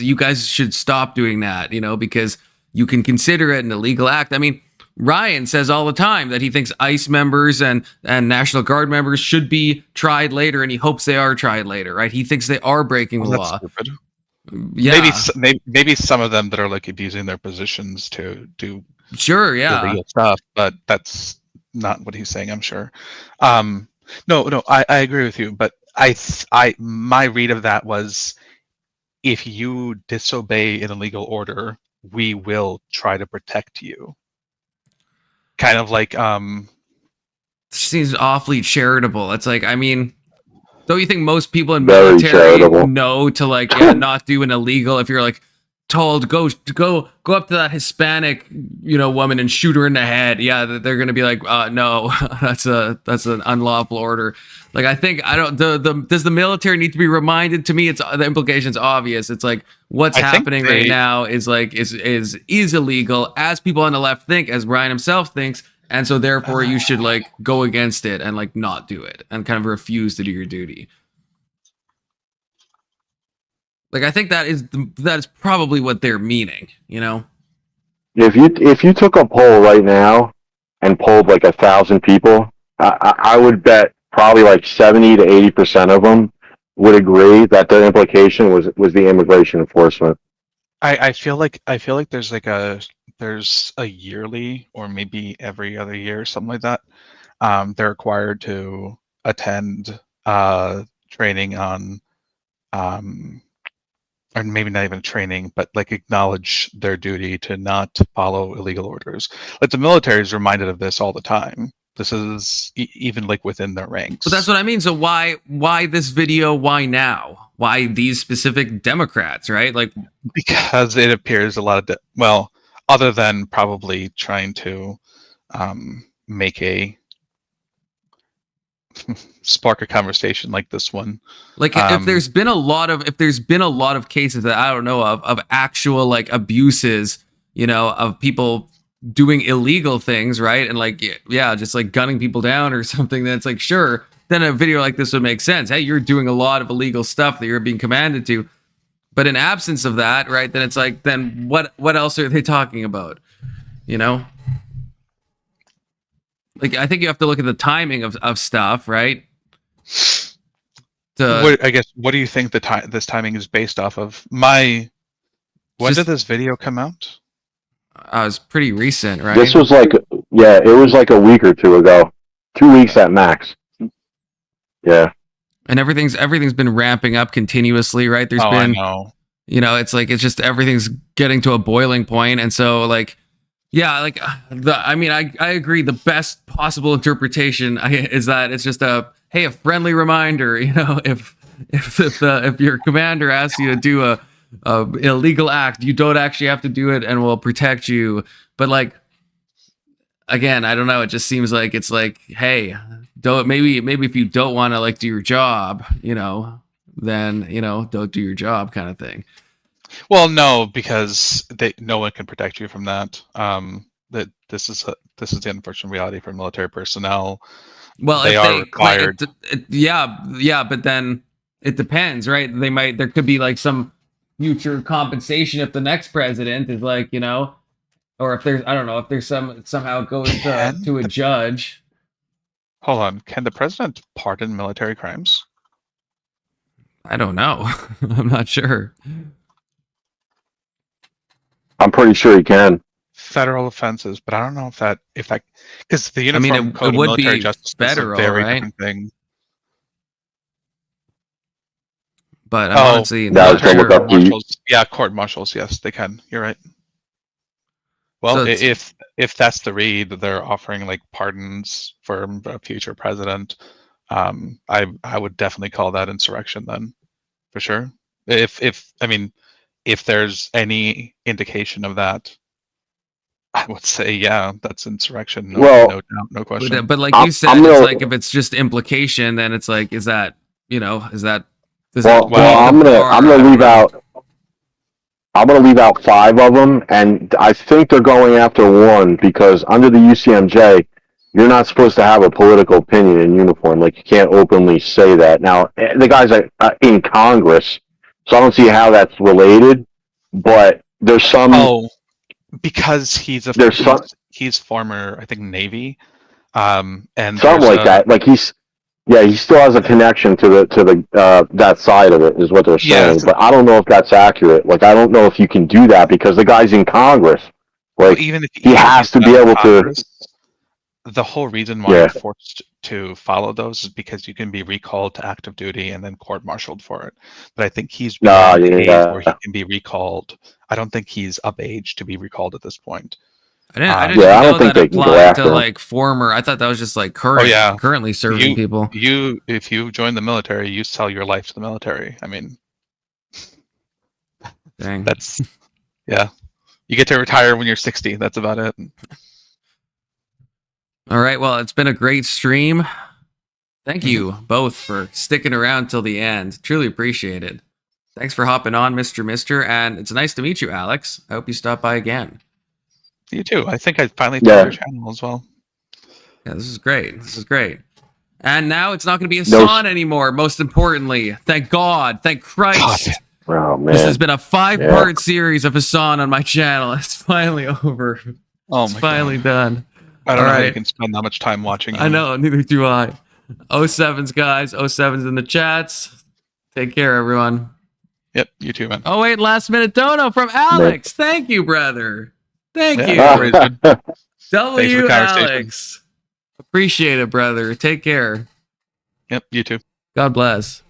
you guys should stop doing that, because you can consider it an illegal act. I mean, Ryan says all the time that he thinks ICE members and National Guard members should be tried later, and he hopes they are tried later, right? He thinks they are breaking the law. Stupid. Yeah, maybe some of them that are like abusing their positions to do illegal stuff, but that's not what he's saying, I'm sure. No, I agree with you, but my read of that was, if you disobey an illegal order, we will try to protect you. Kind of like seems awfully charitable. It's like, I mean, don't you think most people in Very military charitable. know to like not do an illegal? If you're like told go up to that Hispanic woman and shoot her in the head, they're gonna be like, no, that's an unlawful order. Like, I think does the military need to be reminded? To me, it's the implication's obvious. It's like what's happening right now is like is illegal, as people on the left think, as Brian himself thinks, and so therefore you should like go against it and like not do it and kind of refuse to do your duty. Like, I think that is probably what they're meaning, If you took a poll right now and polled like 1,000 people, I would bet probably like 70 to 80% of them would agree that the implication was the immigration enforcement. I feel like there's a yearly, or maybe every other year, something like that. They're required to attend training on or maybe not even training, but like acknowledge their duty to not follow illegal orders. Like the military is reminded of this all the time. This is even like within their ranks. But that's what I mean. So why this video? Why now? Why these specific Democrats? Right? Like because it appears a lot of well, other than probably trying to make a spark a conversation like this one. Like if there's been a lot of cases that I don't know of actual like abuses, you know, of people doing illegal things, right? And like, yeah, just like gunning people down or something, that's like, sure, then a video like this would make sense. Hey, you're doing a lot of illegal stuff that you're being commanded to. But in absence of that, right, then it's like, then what else are they talking about? You know? Like, I think you have to look at the timing of stuff, right? I guess, what do you think this timing is based off of? When did this video come out? It was pretty recent, right? This was like, yeah, it was like a week or two ago. 2 weeks at max. Yeah. And everything's been ramping up continuously, right? There's been, you know, it's like, it's just everything's getting to a boiling point. And so like, yeah, like I agree. The best possible interpretation is that it's just a friendly reminder, you know, if your commander asks you to do a illegal act, you don't actually have to do it and we'll protect you. But like, again, I don't know, it just seems like it's like, hey, maybe if you don't want to like do your job, you know, then, you know, don't do your job kind of thing. Well, no, because no one can protect you from that. That this is the unfortunate reality for military personnel. Well, they are required. Yeah, but then it depends, right? There could be like some future compensation if the next president is like, you know, or if there's, I don't know, if there's somehow it goes to a judge. Hold on, can the president pardon military crimes? I don't know. I'm not sure. I'm pretty sure he can. Federal offenses, but I don't know if that because the uniform code it would of military be justice federal, is a very right? different thing. But honestly, court martials, yes, they can. You're right. Well, So if that's the read, they're offering like pardons for a future president. I would definitely call that insurrection then, for sure. If there's any indication of that, I would say, yeah, that's insurrection. No doubt, no question. But like you said, it's like if it's just implication, then it's like, is that, you know, is that? I'm gonna leave out. I'm gonna leave out 5 of them, and I think they're going after one because under the UCMJ, you're not supposed to have a political opinion in uniform. Like you can't openly say that. Now the guys are in Congress. So I don't see how that's related, but there's some. Oh, because he's former, I think, Navy, and something like that. Like he still has a connection to the that side of it, is what they're saying. But I don't know if that's accurate. Like I don't know if you can do that because the guy's in Congress. Like even if he has to be able to. The whole reason why you're forced to follow those is because you can be recalled to active duty and then court-martialed for it. But I think he's beyond the age where he can be recalled. I don't think he's of age to be recalled at this point. I didn't know that applied to like former. I thought that was just like currently serving people. If you join the military, you sell your life to the military. I mean, dang. That's you get to retire when you're 60. That's about it. All right. Well, it's been a great stream. Thank you both for sticking around till the end. Truly appreciate it. Thanks for hopping on, Mr. And it's nice to meet you, Alex. I hope you stop by again. You too. I think I finally found your channel as well. Yeah, this is great. And now it's not going to be Hasan anymore. Most importantly, thank God, thank Christ. Oh, man. This has been a 5-part series of Hasan on my channel. It's finally over. It's finally done. I don't know how you can spend that much time watching him. I know, neither do I. 07s, guys. 07s in the chats. Take care, everyone. Yep, you too, man. Oh, wait, last minute dono from Alex. Thank you, brother. Thank you. W, Alex. Appreciate it, brother. Take care. Yep, you too. God bless.